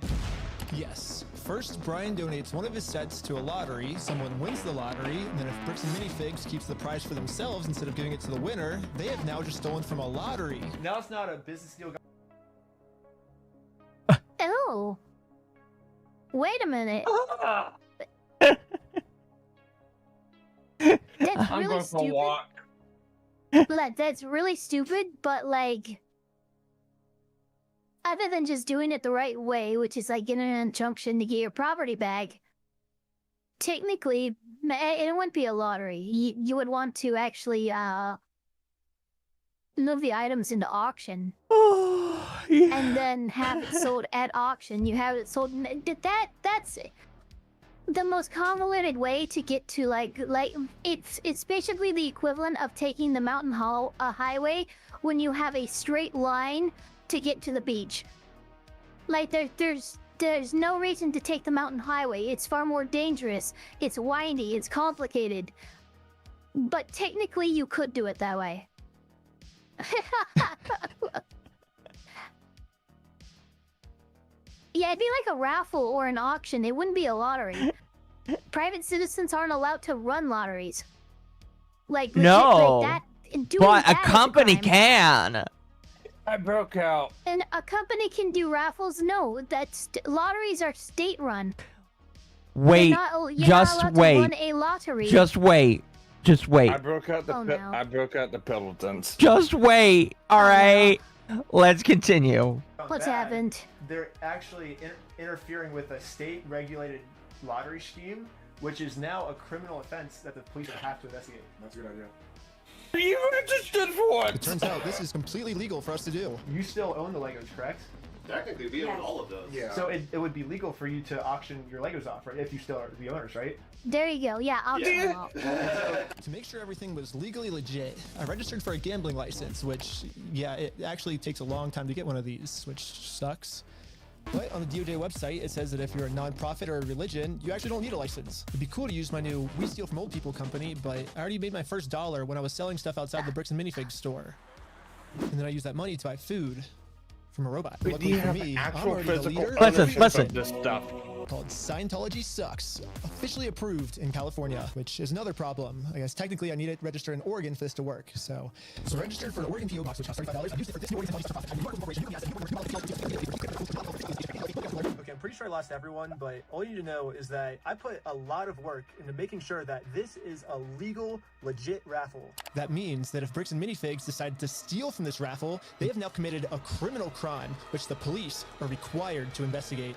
I: Yes. First, Brian donates one of his sets to a lottery. Someone wins the lottery, and then if Bricks and Minifigs keeps the prize for themselves instead of giving it to the winner, they have now just stolen from a lottery.
V: Now it's not a business deal.
F: Oh. Wait a minute. That's
B: I'm
F: really
B: going for a
F: stupid.
B: walk.
F: Like, that's really stupid, but like, other than just doing it the right way, which is like getting an injunction to get your property back, technically, it wouldn't be a lottery. You would want to actually move the items into auction. And then have it sold at auction. You have it sold. That's the most convoluted way to get to like it's basically the equivalent of taking the mountain highway when you have a straight line to get to the beach. Like there's no reason to take the mountain highway. It's far more dangerous. It's windy. It's complicated. But technically, you could do it that way. Yeah, it'd be like a raffle or an auction. It wouldn't be a lottery. Private citizens aren't allowed to run lotteries. Like legit,
E: No,
F: like that,
E: but a company can.
B: I broke out.
F: And a company can do raffles? No, lotteries are state run.
E: Wait,
F: you're
E: just
F: not allowed
E: wait.
F: to run a lottery.
E: Just wait. Just wait.
B: I broke out the
F: Oh, no.
B: I broke out the Pendletons.
E: Just wait. All right. Let's continue.
F: What's happened?
V: They're actually interfering with a state-regulated lottery scheme, which is now a criminal offense that the police have to investigate.
Q: That's a good idea.
B: You registered for
I: It turns out this is completely legal for us to do.
V: You still own the Legos, correct?
Q: Technically, we own all of those.
V: Yeah. So it would be legal for you to auction your Legos off, right? If you still are the owners, right?
F: There you go. Yeah, I'll check them out.
I: To make sure everything was legally legit, I registered for a gambling license, which, yeah, it actually takes a long time to get one of these, which sucks. But on the DOJ website, it says that if you're a nonprofit or a religion, you actually don't need a license. It'd be cool to use my new We Steal From Old People company, but I already made my first $1 when I was selling stuff outside the Bricks and Minifigs store. And then I used that money to buy food from a robot.
B: But do you
I: Luckily for
B: have
I: me, I'm
B: actual
I: already the
B: physical
I: leader.
E: Listen.
B: of this stuff?
I: Called Scientology Sucks, officially approved in California, which is another problem. I guess technically I need to register in Oregon for this to work. So registered for an Oregon PO box, which costs $35. I used it for this new Oregon
V: Okay, I'm pretty sure I lost everyone, but all you need to know is that I put a lot of work into making sure that this is a legal, legit raffle.
I: That means that if Bricks and Minifigs decide to steal from this raffle, they have now committed a criminal crime, which the police are required to investigate.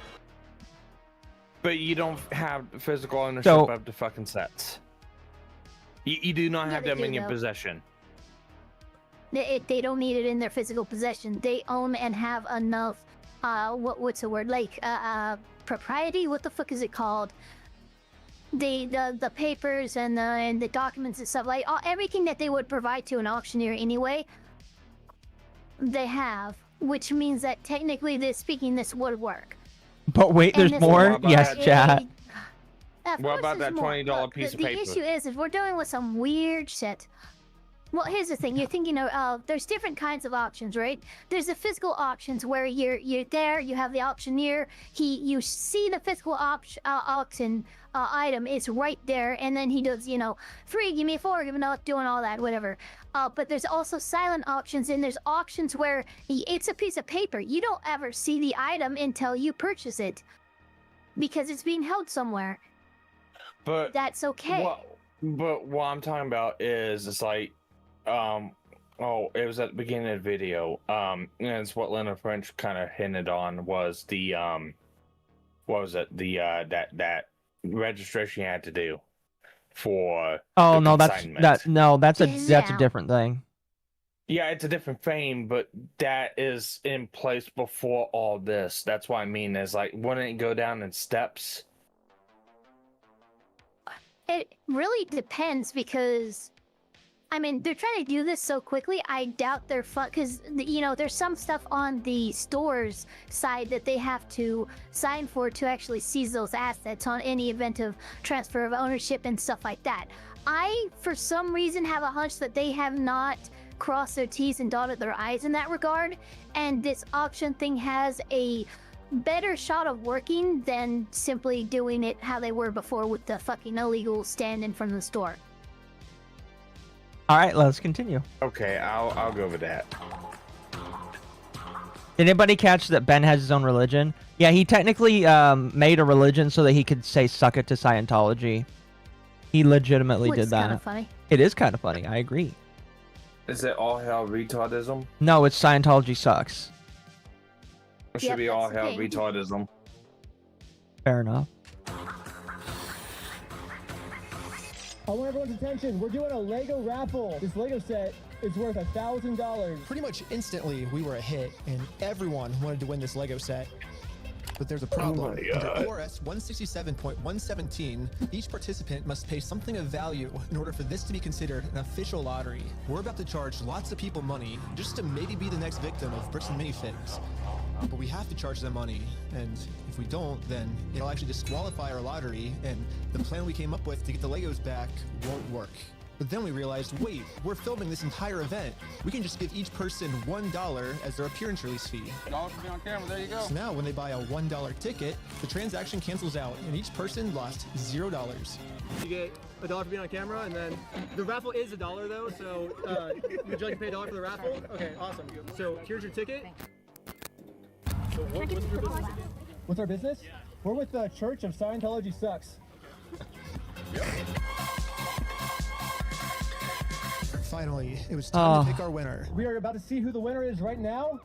B: But you don't have physical ownership
E: So-
B: of the fucking sets. You do not have
F: they
B: them
F: do,
B: in your
F: though.
B: possession.
F: They don't need it in their physical possession. They own and have enough. What's the word? Like propriety? What the fuck is it called? The papers and the documents and stuff, like everything that they would provide to an auctioneer anyway. They have, which means that technically, this would work.
E: But wait,
F: And
E: there's
F: this
E: more.
F: would
E: Yes,
F: be
E: chat.
F: Of
B: What
F: course
B: about
F: there's
B: that
F: more.
B: $20
F: Look,
B: piece of
F: the
B: paper?
F: issue is we're dealing with some weird shit. Well, here's the thing. You're thinking of there's different kinds of auctions, right? There's the physical auctions where you're there, you have the auctioneer. You see the physical auction item is right there, and then he does 3, give me 4, give me no, doing all that, whatever. But there's also silent auctions, and there's auctions where it's a piece of paper. You don't ever see the item until you purchase it, because it's being held somewhere.
B: But
F: That's okay.
B: But what I'm talking about is it's like, it was at the beginning of the video. And it's what Leonard French kind of hinted on was the what was it? The that registration you had to do for.
E: Oh
B: the
E: no, that's
B: consignment.
E: that's a
F: Yeah.
E: different thing.
B: Yeah, it's a different thing, but that is in place before all this. That's what I mean. Is like, wouldn't it go down in steps?
F: It really depends, because I mean, they're trying to do this so quickly. I doubt they're fun, because there's some stuff on the store's side that they have to sign for to actually seize those assets on any event of transfer of ownership and stuff like that. I, for some reason, have a hunch that they have not crossed their T's and dotted their I's in that regard, and this auction thing has a better shot of working than simply doing it how they were before with the fucking illegal stand in front of the store.
E: All right, let's continue.
B: Okay, I'll go with that.
E: Did anybody catch that Ben has his own religion? Yeah, he technically made a religion so that he could say "suck it" to Scientology. He legitimately
F: Which
E: did
F: is
E: that.
F: kind of funny.
E: It is kind of funny. I agree.
B: Is it all hell retardism?
E: No, it's Scientology sucks.
B: It should
F: Yep,
B: be all
F: that's the
B: hell
F: thing.
B: retardism.
E: Fair enough.
V: I want everyone's attention. We're doing a Lego raffle. This Lego set is worth $1,000.
I: Pretty much instantly, we were a hit, and everyone wanted to win this Lego set. But there's a problem. Under ORS 167.117, each participant must pay something of value in order for this to be considered an official lottery. We're about to charge lots of people money just to maybe be the next victim of bricks and minifigs. But we have to charge them money, and if we don't, then it'll actually disqualify our lottery, and the plan we came up with to get the Legos back won't work. But then we realized, wait, we're filming this entire event. We can just give each person $1 as their appearance release fee.
C: $1 to be on camera, there you go.
I: So now when they buy a $1 ticket, the transaction cancels out, and each person lost $0.
V: You get $1 for being on camera, and then the raffle is $1 though, so would you like to pay $1 for the raffle? Okay, awesome. So here's your ticket. So what's your business? What's our business? We're with the Church of Scientology Sucks.
I: Finally, it was time to pick our winner.
V: We are about to see who the winner is right now.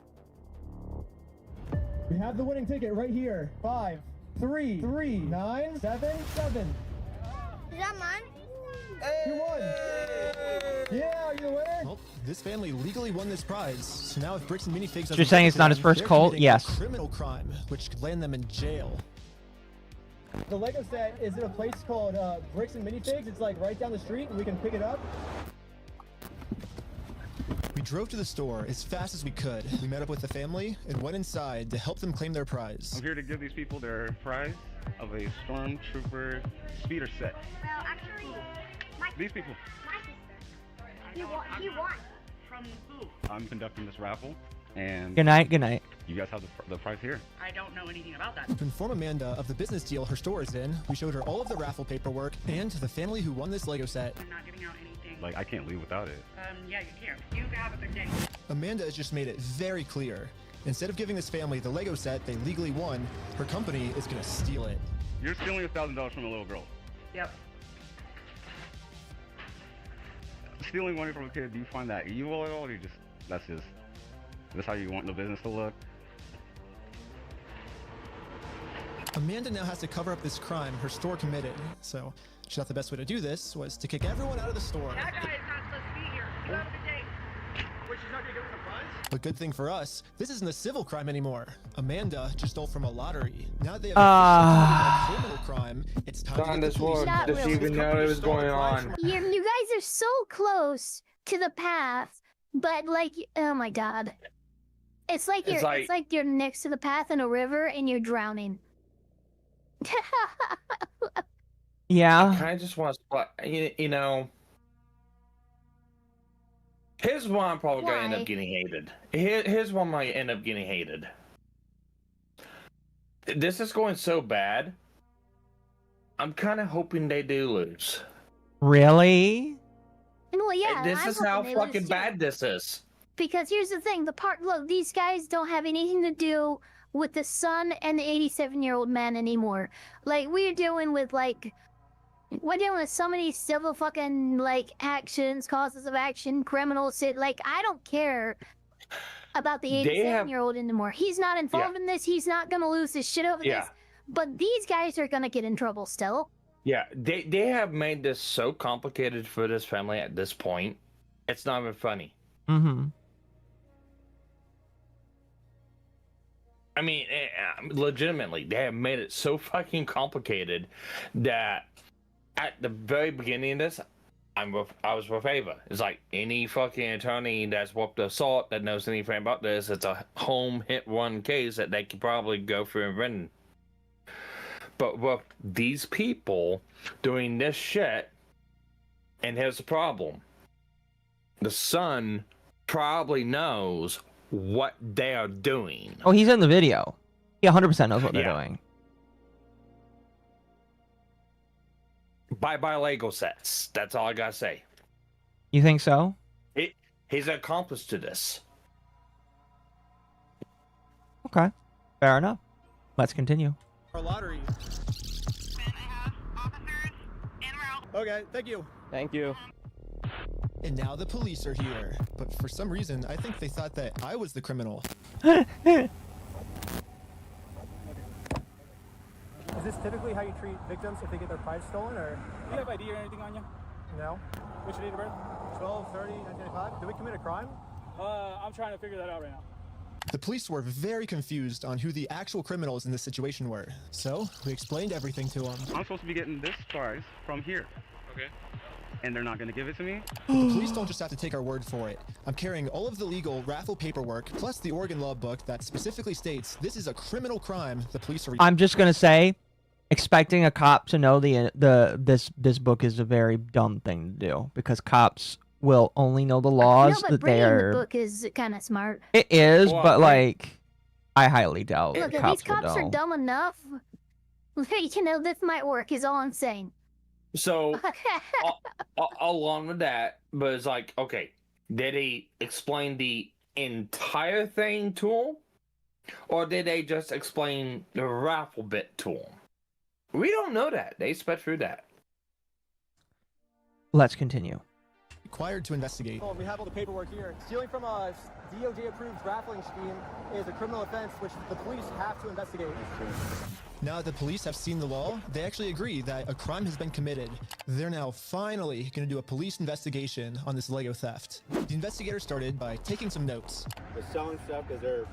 V: We have the winning ticket right here. 5, 3, 3, 9, 7, 7.
W: Is that mine?
V: You won! Yeah, you're the winner!
I: Well, this family legally won this prize, so now if Bricks and Minifigs...
E: You're saying it's not his first cult? Yes.
I: ...criminal crime, which could land them in jail.
V: The Lego set is in a place called Bricks and Minifigs. It's like right down the street, and we can pick it up.
I: We drove to the store as fast as we could. We met up with the family and went inside to help them claim their prize.
M: I'm here to give these people their prize of a Stormtrooper speeder set.
W: Well, actually,
M: These people.
W: my sister. He won. From who?
M: I'm conducting this raffle, and
E: Good night, good night.
M: you guys have the prize here.
N: I don't know anything about that.
I: To inform Amanda of the business deal her store is in, we showed her all of the raffle paperwork and the family who won this Lego set.
N: I'm not giving out anything.
M: Like, I can't leave without it.
N: Yeah, you can. You have a good day.
I: Amanda has just made it very clear. Instead of giving this family the Lego set they legally won, her company is going to steal it.
M: You're stealing $1,000 from a little girl.
N: Yep.
M: Stealing money from a kid, do you find that evil at all, or you just, that's how you want the business to look?
I: Amanda now has to cover up this crime her store committed, so she thought the best way to do this was to kick everyone out of the store.
N: That guy is not supposed to be here. You have a good day. Wait, she's not gonna give us a prize?
I: But good thing for us, this isn't a civil crime anymore. Amanda just stole from a lottery. Now that they have a criminal crime, it's time to get the police.
F: Does she even
C: know it was going on?
F: You guys are so close to the path, but like, oh my god, it's like you're next to the path in a river and you're drowning.
E: Yeah.
B: I kind of just want to, you know. Here's why I'm probably going to end up getting hated. Here's why I might end up getting hated. This is going so bad. I'm kind of hoping they do lose.
E: Really?
F: Well, yeah.
B: This
F: I'm
B: is how
F: hoping they lose
B: fucking
F: too.
B: bad this is.
F: Because here's the thing: look, these guys don't have anything to do with the son and the 87-year-old man anymore. Like we're dealing with we're dealing with so many civil fucking actions, causes of action, criminal shit. Like I don't care about the 87-year-old anymore. He's not involved in this. He's not gonna lose his shit over this. But these guys are gonna get in trouble still.
B: Yeah, they have made this so complicated for this family at this point. It's not even funny.
E: Mm-hmm.
B: I mean, legitimately, they have made it so fucking complicated that at the very beginning of this, I was with Ava. It's like any fucking attorney that's whooped assault that knows anything about this, it's a home hit one case that they could probably go through and win. But with these people doing this shit, and here's the problem. The son probably knows what they are doing.
E: Oh, he's in the video. He 100% knows what they're doing.
B: Bye-bye Lego sets. That's all I gotta say.
E: You think so?
B: He's an accomplice to this.
E: Okay. Fair enough. Let's continue.
V: Our lottery. Okay, thank you.
C: Thank you.
I: And now the police are here. But for some reason, I think they thought that I was the criminal.
V: Is this typically how you treat victims if they get their prize stolen, or?
G: Do you have ID or anything on you?
V: No. What's your date of birth? 12/30/1995. Did we commit a crime? I'm trying to figure that out right now.
I: The police were very confused on who the actual criminals in this situation were. So we explained everything to them.
M: I'm supposed to be getting this prize from here.
U: Okay.
M: And they're not going to give it to me?
I: The police don't just have to take our word for it. I'm carrying all of the legal raffle paperwork, plus the Oregon law book that specifically states this is a criminal crime the police are...
E: I'm just gonna say, expecting a cop to know this book is a very dumb thing to do, because cops will only know the laws
F: No, but
E: that they
F: bringing
E: are.
F: the book is kind of smart.
E: It is,
B: Well,
E: but like, I highly doubt
F: Look, if
E: cops
F: these cops
E: would
F: are
E: know.
F: dumb enough, you know, this might work. Is all I'm saying.
B: So, along with that, but it's like, okay, did he explain the entire thing to him? Or did they just explain the raffle bit to him? We don't know that. They sped through that.
E: Let's continue.
I: Required to investigate.
V: We have all the paperwork here. Stealing from a DOJ-approved raffling scheme is a criminal offense which the police have to investigate.
I: Now that the police have seen the law, they actually agree that a crime has been committed. They're now finally going to do a police investigation on this Lego theft. The investigators started by taking some notes.
Q: They're selling stuff because they're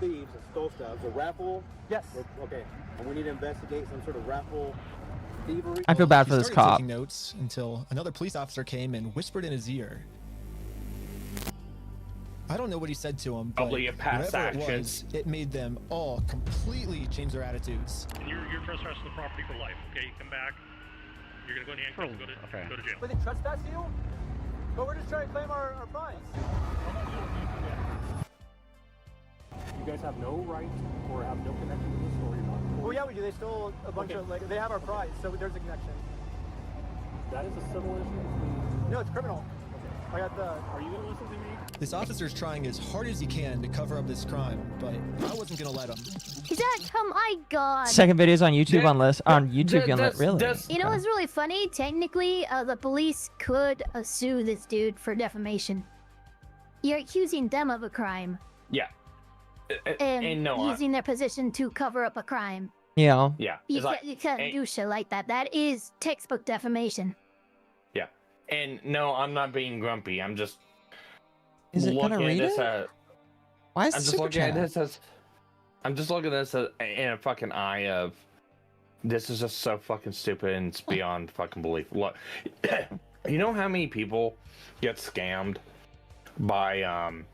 Q: thieves that stole stuff. It's a raffle?
V: Yes.
Q: Okay. And we need to investigate some sort of raffle thievery.
E: I feel bad
I: He
E: for this
I: started
E: cop.
I: taking notes until another police officer came and whispered in his ear. I don't know what he said to him, but
B: Probably a past
I: whatever it
B: actions.
I: was, it made them all completely change their attitudes.
U: You're trespassing the property for life. Okay, you come back. You're gonna go in handcuffs and go to jail.
V: But they trespass you? But we're just trying to claim our prize.
Q: You guys have no right or have no connection to the store. You're not.
V: Well, yeah, we do. They stole a bunch of Lego. They have our prize, so there's a connection.
Q: That is a civil issue.
V: No, it's criminal. I got the.
Q: Are you gonna listen to me?
I: This officer's trying as hard as he can to cover up this crime, but I wasn't gonna let him.
F: He's like, oh my god.
E: Second video's on YouTube on YouTube. Really?
F: You know what's really funny? Technically, the police could sue this dude for defamation. You're accusing them of a crime
B: Yeah.
F: and
B: no,
F: using their position to cover up a crime.
E: Yeah.
B: Yeah.
F: You
B: It's like,
F: you can't do shit like that. That is textbook defamation.
B: yeah. And no, I'm not being grumpy. I'm just
E: Is it gonna read it? Why is
B: I'm
E: it
B: just
E: super
B: looking at
E: chat?
B: this as I'm just looking at this as, in a fucking eye of this is just so fucking stupid and it's beyond fucking belief. Look, you know how many people get scammed by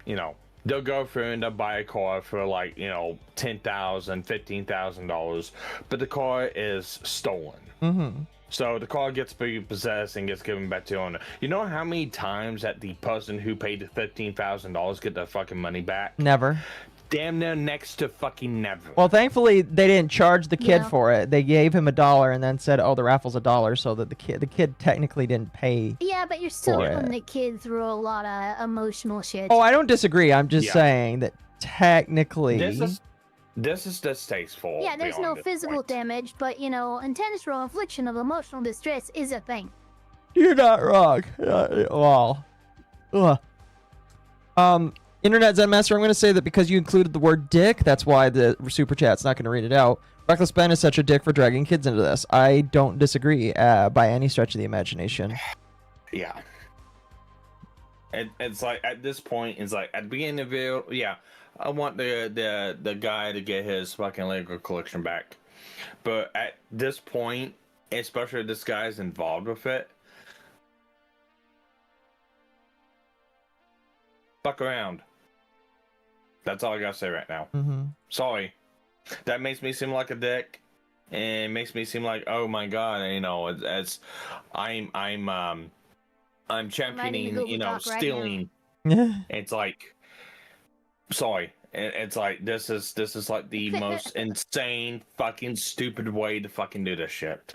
B: you know, they'll go through and they'll buy a car for like, you know, $10,000, $15,000, but the car is stolen.
E: Mm-hmm.
B: So the car gets repossessed and gets given back to the owner. You know how many times that the person who paid the $15,000 get their fucking money back?
E: Never.
B: Damn near next to fucking never.
E: Well, thankfully they didn't charge the kid
F: Yeah.
E: for it. They gave him $1 and then said, "Oh, the raffle's $1," so that the kid technically didn't pay.
F: Yeah, but you're still
E: For
F: putting
E: it.
F: the kid through a lot of emotional shit.
E: Oh, I don't disagree. I'm just
B: Yeah.
E: saying that technically.
B: This is distasteful.
F: Yeah, there's no
B: beyond this
F: physical
B: point.
F: damage, but you know, intentional infliction of emotional distress is a thing.
E: You're not wrong. Well, Internet Zen Master, I'm going to say that because you included the word dick, that's why the super chat's not going to read it out. Reckless Ben is such a dick for dragging kids into this. I don't disagree by any stretch of the imagination.
B: Yeah. It's like at this point, it's like at the beginning of the video, yeah, I want the guy to get his fucking Lego collection back. But at this point, especially if this guy's involved with it, fuck around. That's all I gotta say right now.
E: Mm-hmm.
B: Sorry. That makes me seem like a dick. And it makes me seem like, oh my god, you know, as I'm championing,
F: Google
B: you know,
F: Doc right
B: stealing.
E: Yeah.
B: It's like, sorry. It's like this is like the most insane, fucking stupid way to fucking do this shit.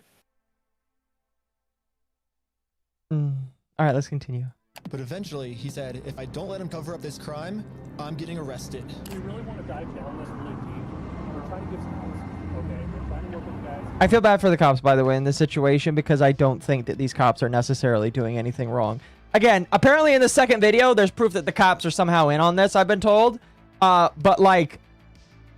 E: All right, let's continue.
I: But eventually, he said, if I don't let him cover up this crime, I'm getting arrested.
Q: Do you really want to dive down this really deep? We're trying to give some honesty, okay? We're trying to work with you guys.
E: I feel bad for the cops, by the way, in this situation, because I don't think that these cops are necessarily doing anything wrong. Again, apparently in the second video, there's proof that the cops are somehow in on this, I've been told. But, like,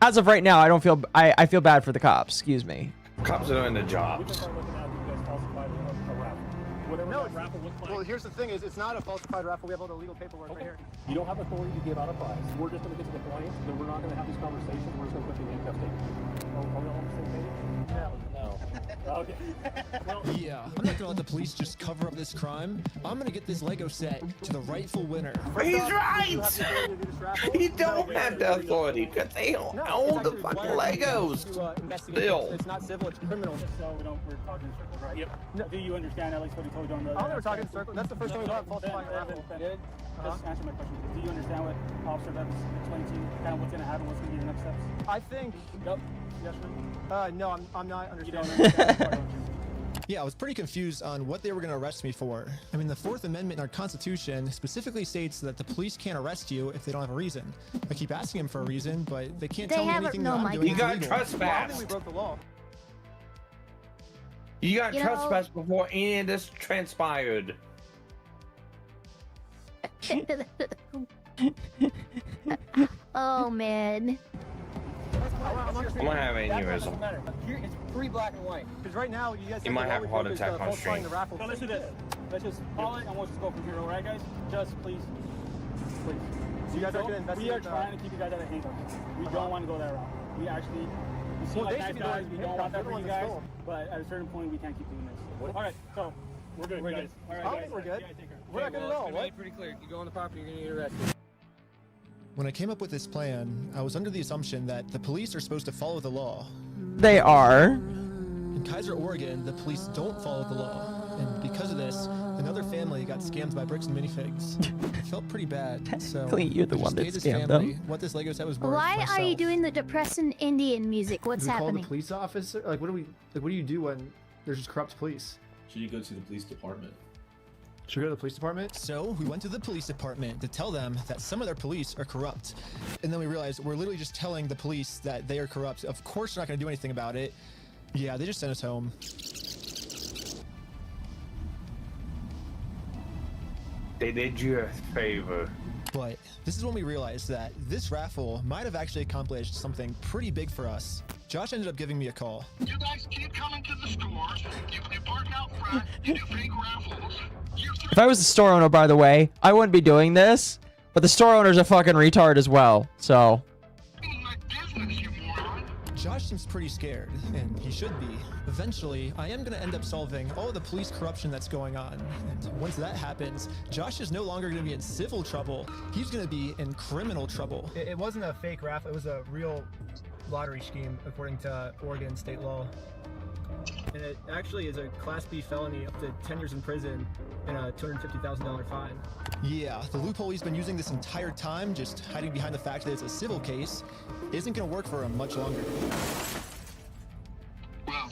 E: as of right now, I don't feel... I feel bad for the cops. Excuse me.
B: Cops are doing their
Q: We
B: jobs.
Q: can start looking at you guys falsified a raffle. whatever
V: No,
Q: that raffle looks like.
V: well, here's the thing: is it's not a falsified raffle. We have all the legal paperwork right here.
Q: You don't have authority to give out a prize. We're just going to get to the point that we're not going to have these conversations. We're just going to put the handcuffs in. Are we all on the same page?
V: No.
Q: Okay. Well,
I: Yeah, I'm not gonna let the police just cover up this crime. I'm gonna get this Lego set to the rightful winner.
B: He's right! He don't have the authority because they don't own the fucking Legos. Still.
V: It's not civil, it's criminal.
Q: so we're talking in circles, right? Yep. No, do you understand at least what he told you on the
V: Oh, we're talking in circles. That's the first time we got falsifying a raffle.
Q: Just answer my question. Do you understand what Officer Bevis explained to you? Kind of what's going to happen, what's going to be the next steps?
V: I think.
Q: Yep. Yes, sir.
V: No, I'm not understanding.
Q: You don't understand.
I: Yeah, I was pretty confused on what they were gonna arrest me for. I mean, the 4th Amendment in our Constitution specifically states that the police can't arrest you if they don't have a reason. I keep asking them for a reason, but they can't tell me anything that I'm doing
B: You got
I: illegal.
B: trespassed.
V: Well, I think we broke the law.
B: You got
F: You know-
B: trespassed before any of this transpired.
F: Oh man.
B: I'm gonna have an aneurysm.
V: Here, it's pretty black and white. Because right now, you guys.
B: You might have a heart attack on stream.
V: The raffle.
Q: So let's do this. Let's just call it and we'll just go from here, alright, guys? Just please. Please.
V: So you guys are gonna investigate.
Q: We are trying to keep you guys out of handcuffs. We don't want to go that route. We actually. We seem like nice guys. We don't want that for you guys. But at a certain point, we can't keep doing this. Alright, so we're good, guys. Alright,
V: I
Q: guys.
V: think we're good.
Q: Yeah, take care.
V: We're not good at all. What?
D: Pretty clear. You go on the property, you're gonna get arrested.
I: When I came up with this plan, I was under the assumption that the police are supposed to follow the law.
E: They are.
I: In Kaiser, Oregon, the police don't follow the law. And because of this, another family got scammed by bricks and minifigs. It felt pretty bad, so
E: Technically, you're the
I: I just
E: one that
I: paid this
E: scammed
I: family
E: them.
I: what this Lego set was worth
F: Why
I: myself.
F: are you doing the depressing Indian music? What's
V: Do we call
F: happening?
V: the police officer? Like, what do you do when there's just corrupt police?
S: Should you go to the police department?
V: Should we go to the police department?
I: So we went to the police department to tell them that some of their police are corrupt. And then we realized we're literally just telling the police that they are corrupt. Of course they're not going to do anything about it. Yeah, they just sent us home.
B: They did you a favor.
I: But this is when we realized that this raffle might have actually accomplished something pretty big for us. Josh ended up giving me a call.
P: You guys keep coming to the stores. You park out front. You do fake raffles.
E: If I was the store owner, by the way, I wouldn't be doing this. But the store owner's a fucking retard as well, so.
I: Josh seems pretty scared, and he should be. Eventually, I am going to end up solving all the police corruption that's going on. And once that happens, Josh is no longer going to be in civil trouble. He's going to be in criminal trouble.
V: It wasn't a fake raffle. It was a real lottery scheme, according to Oregon state law. And it actually is a Class B felony, up to 10 years in prison and a $250,000 fine.
I: Yeah, the loophole he's been using this entire time, just hiding behind the fact that it's a civil case, isn't going to work for him much longer.
P: Well,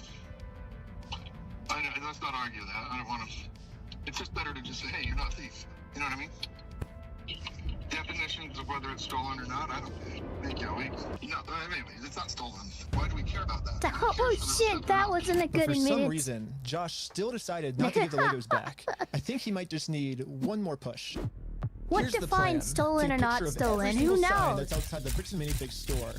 P: let's not argue that. I don't want to. It's just better to just say, hey, you're not a thief. You know what I mean? Definitions of whether it's stolen or not, I don't think, no, anyways, it's not stolen. Why do we care about that?
F: Oh shit, that wasn't a
I: But
F: good
I: for some
F: admittance.
I: reason, Josh still decided not to give the Legos back. I think he might just need one more push.
F: What
I: Here's the
F: defines
I: plan.
F: stolen
I: Take
F: or
I: a
F: not
I: picture of
F: stolen?
I: every
F: Who
I: single sign
F: knows?
I: That's outside the Bricks and Minifigs store.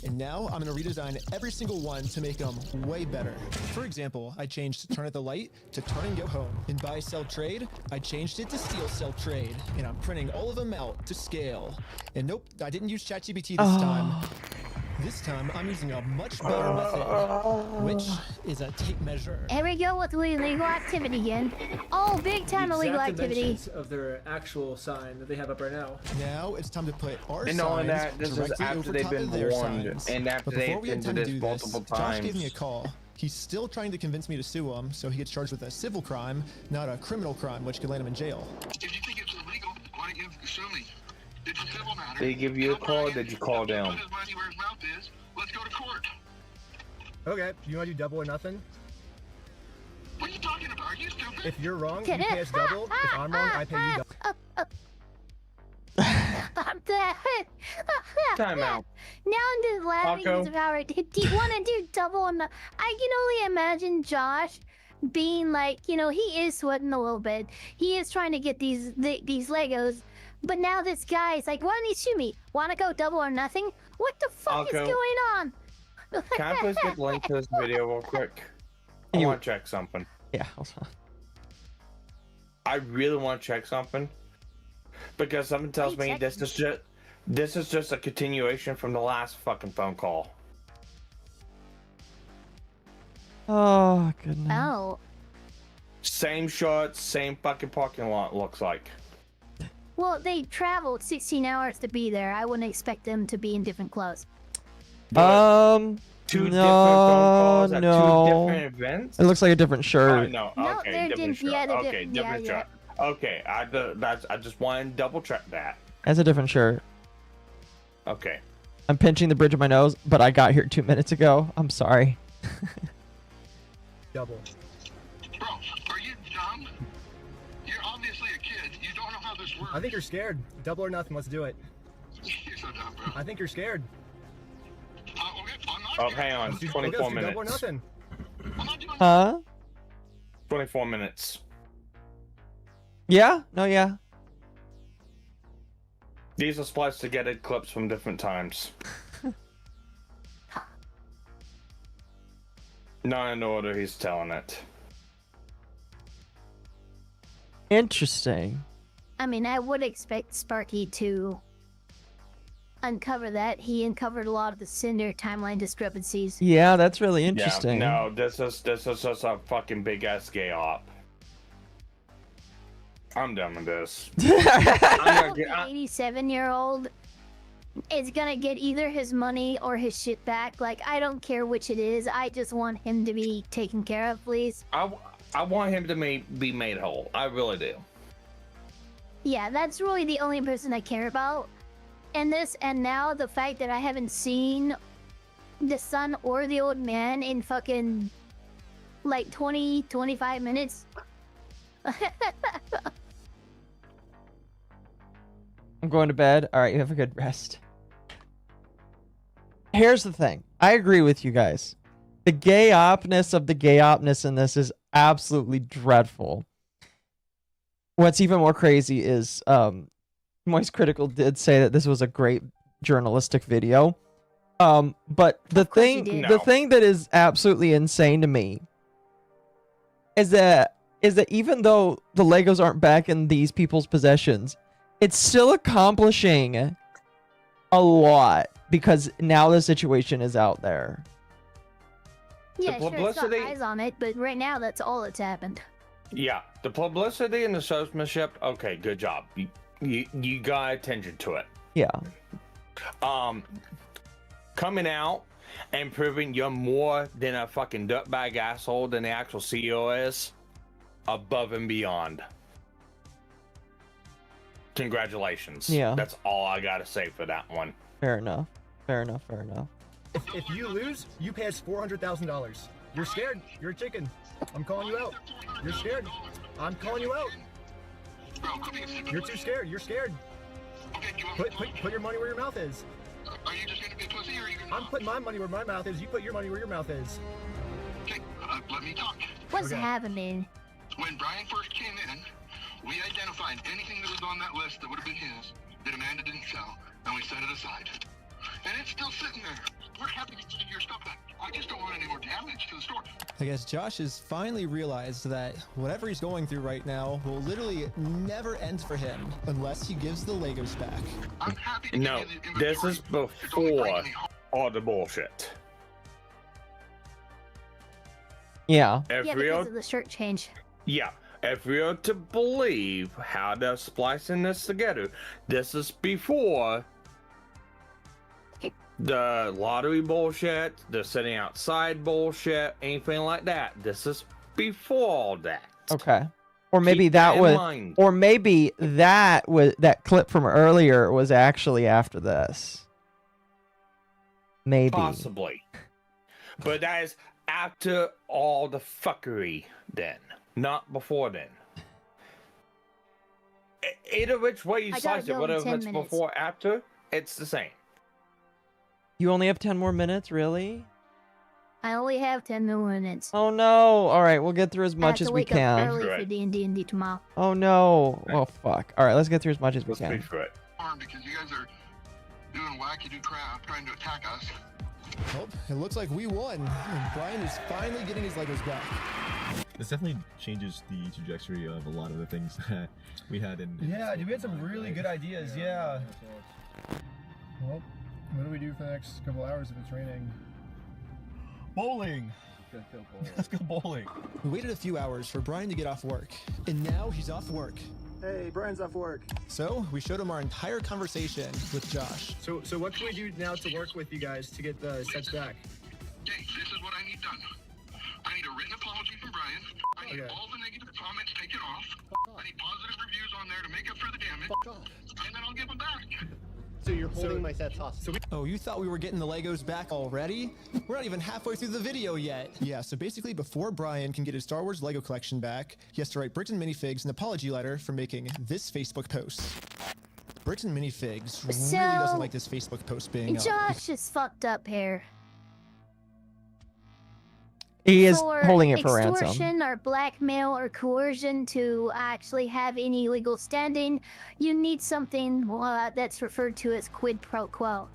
I: And now I'm going to redesign every single one to make them way better. For example, I changed turn at the light to turn and go home. In buy, sell, trade, I changed it to steal, sell, trade. And I'm printing all of them out to scale. And nope, I didn't use ChatGPT this time. This time, I'm using a much better method, which is a tape measure.
F: Here we go with illegal activity again. Oh, big time illegal activity.
V: Of their actual sign that they have up right now.
I: Now it's time to put our
B: And
I: signs
B: knowing that this is
I: directly
B: after
I: over
B: they've
I: top
B: been
I: of their
B: warned,
I: signs.
B: and after
I: But before
B: they've
I: we had
B: been
I: time
B: to
I: to
B: this
I: do this,
B: multiple
I: Josh gave
B: times.
I: me a call. He's still trying to convince me to sue him, so he gets charged with a civil crime, not a criminal crime, which could land him in jail.
P: If you think it's illegal, why don't you sue me? It's a civil matter.
B: They give you a call, did you call them?
P: Put his money where his mouth is. Let's go to court.
V: Okay, you want to do double or nothing?
P: What are you talking about? Are you stupid?
V: If you're wrong, you pay us double. If I'm wrong, I pay you double.
B: Time out.
F: Now I'm just laughing
B: Occo.
F: because of how do you want to do double on the? I can only imagine Josh being like, he is sweating a little bit. He is trying to get these Legos, but now this guy is like, why don't you sue me? Want to go double or nothing? What the fuck is
B: Occo.
F: going on?
B: Can I please get the link to this video real quick? I want to check something.
E: Yeah, hold on.
B: I really want to check something because something tells me this is just a continuation from the last fucking phone call.
E: Oh goodness.
F: Oh.
B: Same shot, same fucking parking lot. Looks like.
F: Well, they traveled 16 hours to be there. I wouldn't expect them to be in different clothes.
B: Two different phone calls at two different events.
E: It looks like a different shirt.
B: Oh, no,
F: No,
B: okay,
F: they're
B: different shirt.
F: yeah, they're
B: Okay, different
F: yeah.
B: shirt. Okay, I just wanted to double check that.
E: That's a different shirt.
B: Okay.
E: I'm pinching the bridge of my nose, but I got here 2 minutes ago. I'm sorry.
V: Double.
P: Bro, are you dumb? You're obviously a kid. You don't know how this works.
V: I think you're scared. Double or nothing. Let's do it.
P: You're so dumb, bro.
V: I think you're scared.
B: Oh, hang on. 24
V: Double or
B: minutes.
V: nothing.
E: Huh?
B: 24 minutes.
E: Yeah? No, yeah.
B: These are spliced together clips from different times. Not in order, he's telling it.
E: Interesting.
F: I mean, I would expect Sparky to uncover that. He uncovered a lot of the Cinder timeline discrepancies.
E: Yeah, that's really interesting.
B: Yeah, no, this is just a fucking big ass gay op. I'm done with this.
F: The 87-year-old is gonna get either his money or his shit back. Like, I don't care which it is. I just want him to be taken care of, please.
B: I want him to be made whole. I really do.
F: Yeah, that's really the only person I care about. And this, and now the fact that I haven't seen the son or the old man in fucking like 20-25 minutes.
E: I'm going to bed. All right, you have a good rest. Here's the thing. I agree with you guys. The gay opness of the gay opness in this is absolutely dreadful. What's even more crazy is Moist Critical did say that this was a great journalistic video. But the thing that is absolutely insane to me is that even though the Legos aren't back in these people's possessions, it's still accomplishing a lot because now the situation is out there.
F: Yeah, sure, it's got eyes on it, but right now that's all that's happened.
B: Yeah, the publicity and the salesmanship. Okay, good job. You got attention to it.
E: Yeah.
B: Coming out and proving you're more than a fucking dirtbag asshole than the actual CEO is, above and beyond. Congratulations.
E: Yeah.
B: That's all I gotta say for that one.
E: Fair enough. Fair enough. Fair enough.
V: If you lose, you pay us $400,000. You're scared. You're a chicken. I'm calling you out. You're scared. I'm calling you out. You're too scared. You're scared. Put your money where your mouth is.
P: Are you just gonna be a pussy or are you gonna...
V: I'm putting my money where my mouth is. You put your money where your mouth is.
P: Okay, let me talk.
F: What's happening?
P: When Brian first came in, we identified anything that was on that list that would have been his that Amanda didn't sell, and we set it aside. And it's still sitting there. We're happy to get your stuff back. I just don't want any more damage to the store.
I: I guess Josh has finally realized that whatever he's going through right now will literally never end for him unless he gives the Legos back.
P: I'm happy to
B: No, this is before all the bullshit.
E: Yeah.
F: Yeah, because of the shirt change.
B: Yeah, if we are to believe how they're splicing this together, this is before the lottery bullshit, the sitting outside bullshit, anything like that. This is before all that.
E: Okay. Or maybe
B: Keep
E: that
B: in
E: was,
B: mind.
E: or maybe that clip from earlier was actually after this. Maybe.
B: Possibly. But that is after all the fuckery then, not before then. Either which way you
F: I
B: slice
F: gotta
B: it,
F: go in
B: whether
F: 10
B: it's
F: minutes.
B: before or after, it's the same.
E: You only have 10 more minutes, really?
F: I only have 10 more minutes.
E: Oh no! All right, we'll get through as
F: I
E: much
F: have
E: as
F: to
E: we
F: wake up
E: can.
F: early for D&D tomorrow.
E: Oh no! Oh fuck! All right, let's get through as much as we
B: Let's
E: can.
B: wait for it.
P: Because you guys are doing wacky-do crap trying to attack us.
I: Well, it looks like we won, and Brian is finally getting his Legos back.
G: This definitely changes the trajectory of a lot of the things that we had in.
V: Yeah, dude, we had some really good ideas. Yeah. Well, what do we do for the next couple hours if it's raining?
G: Bowling. Let's go bowling.
I: We waited a few hours for Brian to get off work, and now he's off work.
V: Hey, Brian's off work.
I: So we showed him our entire conversation with Josh.
V: So what can we do now to work with you guys to get the sets back?
P: Okay, this is what I need done. I need a written apology from Brian. I need all the negative comments taken off. I need positive reviews on there to make up for the damage. And then I'll give them back.
K: So you're holding my sets hostage.
I: Oh, you thought we were getting the Legos back already? We're not even halfway through the video yet. Yeah, so basically before Brian can get his Star Wars Lego collection back, he has to write Bricks and Minifigs an apology letter for making this Facebook post. Bricks and Minifigs really doesn't like this Facebook post being up.
F: Josh is fucked up here.
E: He is holding it for ransom.
F: Extortion or blackmail or coercion to actually have any legal standing, you need something that's referred to as quid pro quo.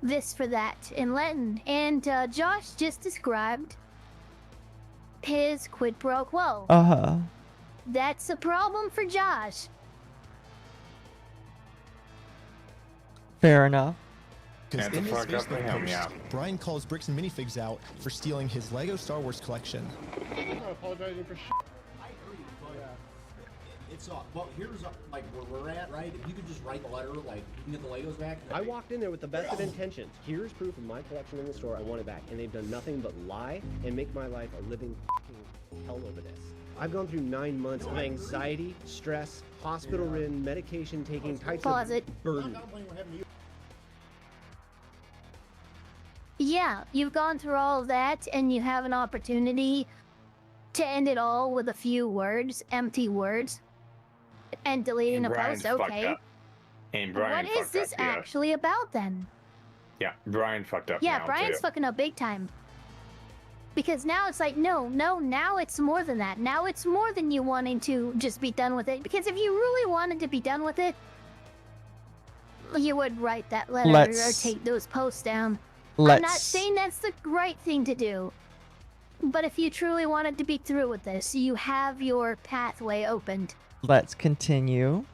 F: This for that in Latin. And Josh just described his quid pro quo.
E: Uh-huh.
F: That's a problem for Josh.
E: Fair enough.
I: Because in this Facebook post, Brian calls Bricks and Minifigs out for stealing his Lego Star Wars collection.
Q: I'm not apologizing for shit.
J: I agree, but it's well, here's like where we're at, right? If you could just write the letter, like you can get the Legos back.
K: I walked in there with the best of intentions. Here's proof of my collection in the store. I want it back, and they've done nothing but lie and make my life a living hell over this. I've gone through 9 months of anxiety, stress, hospital-ridden, medication-taking types of burden.
F: Yeah, you've gone through all of that, and you have an opportunity to end it all with a few words, empty words, and deleting a post. Okay.
B: And Brian
F: What is this actually about then?
B: Yeah, Brian fucked up.
F: Yeah,
B: now,
F: Brian's
B: too.
F: fucking up big time. Because now it's like, no, now it's more than that. Now it's more than you wanting to just be done with it. Because if you really wanted to be done with it, you would write that letter or take those posts down. I'm not saying that's the right thing to do. But if you truly wanted to be through with this, you have your pathway opened.
E: Let's continue.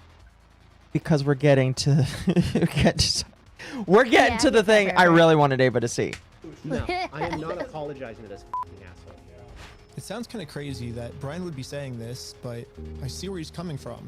E: Because we're getting to... we're getting to the thing I really wanted Ava to see.
K: No, I am not apologizing to this f***ing asshole.
I: It sounds kind of crazy that Brian would be saying this, but I see where he's coming from.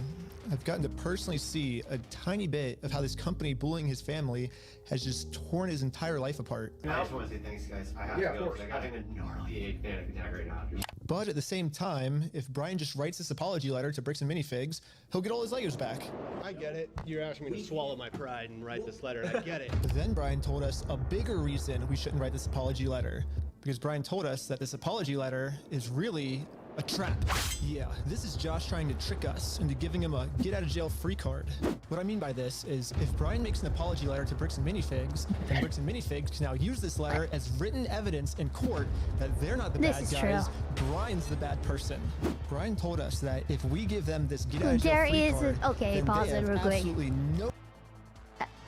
I: I've gotten to personally see a tiny bit of how this company bullying his family has just torn his entire life apart.
J: I just want to say thanks, guys. I have to go. I got a gnarly panic attack right now.
I: But at the same time, if Brian just writes this apology letter to Bricks and Minifigs, he'll get all his Legos back.
K: I get it. You're asking me to swallow my pride and write this letter. I get it.
I: Then Brian told us a bigger reason we shouldn't write this apology letter. Because Brian told us that this apology letter is really a trap. Yeah, this is Josh trying to trick us into giving him a get-out-of-jail-free card. What I mean by this is if Brian makes an apology letter to Bricks and Minifigs, then Bricks and Minifigs can now use this letter as written evidence in court that they're not the bad guys, Brian's the bad person. Brian told us that if we give them this get-out-of-jail-free card,
F: okay, pause it real quick.
I: Absolutely no...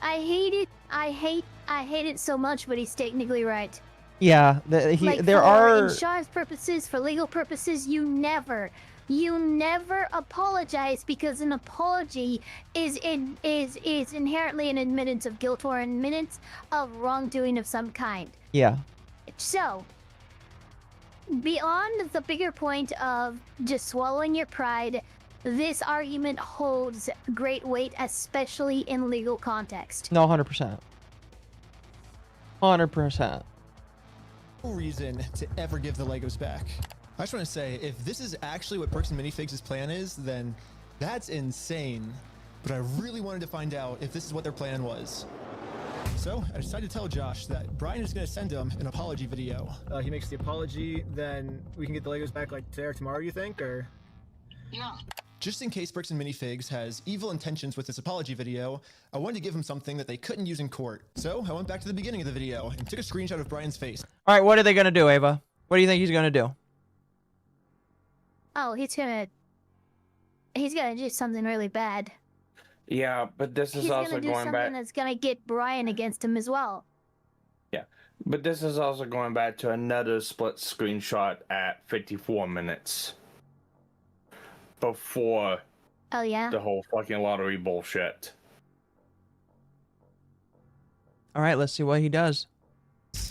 F: I hate it. I hate it so much, but he's technically right.
E: Yeah,
F: for insurance purposes, for legal purposes, you never apologize because an apology is inherently an admittance of guilt or an admittance of wrongdoing of some kind.
E: Yeah.
F: So, beyond the bigger point of just swallowing your pride, this argument holds great weight, especially in legal context.
E: No, 100%. 100%.
I: Reason to ever give the Legos back. I just want to say, if this is actually what Bricks and Minifigs' plan is, then that's insane. But I really wanted to find out if this is what their plan was. So I decided to tell Josh that Brian is going to send him an apology video.
V: He makes the apology, then we can get the Legos back like today or tomorrow, you think, or?
P: Yeah.
I: Just in case Bricks and Minifigs has evil intentions with this apology video, I wanted to give him something that they couldn't use in court. So I went back to the beginning of the video and took a screenshot of Brian's face.
E: All right, what are they going to do, Ava? What do you think he's going to do?
F: Oh, he's gonna do something really bad.
B: Yeah, but this is also
F: going back. He's gonna do something that's gonna get Brian against him as well.
B: Yeah, but this is also going back to another split screenshot at 54 minutes before
F: Oh yeah.
B: the whole fucking lottery bullshit.
E: All right, let's see what he does.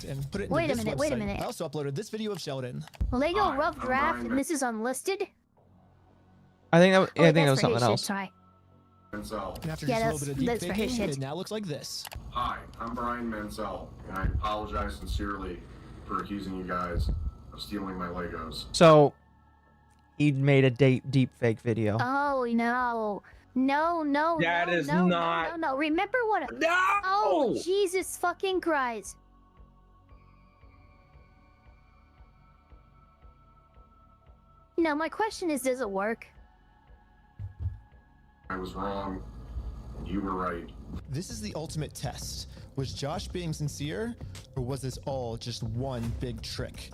I: And put it
F: Wait a
I: into this
F: minute, wait a
I: website.
F: minute.
I: I also uploaded this video of Sheldon.
F: Lego rough draft, and this is unlisted.
E: I think that,
F: Oh,
E: I think that
F: that's
E: was
F: for his
E: something
F: shit,
E: else.
F: sorry.
J: Menzel.
I: And after
F: Yeah,
I: just a little bit of
F: that's
I: deep
F: for his
I: faking,
F: shit.
I: it now looks like this.
A: Hi, I'm Brian Menzel, and I apologize sincerely for accusing you guys of stealing my Legos.
E: So he made a deep fake video.
F: Oh no. No.
B: That is
F: no,
B: not-
F: No. Remember what?
B: No!
F: Oh, Jesus fucking Christ. No, my question is, does it work?
A: I was wrong, and you were right.
I: This is the ultimate test. Was Josh being sincere, or was this all just one big trick?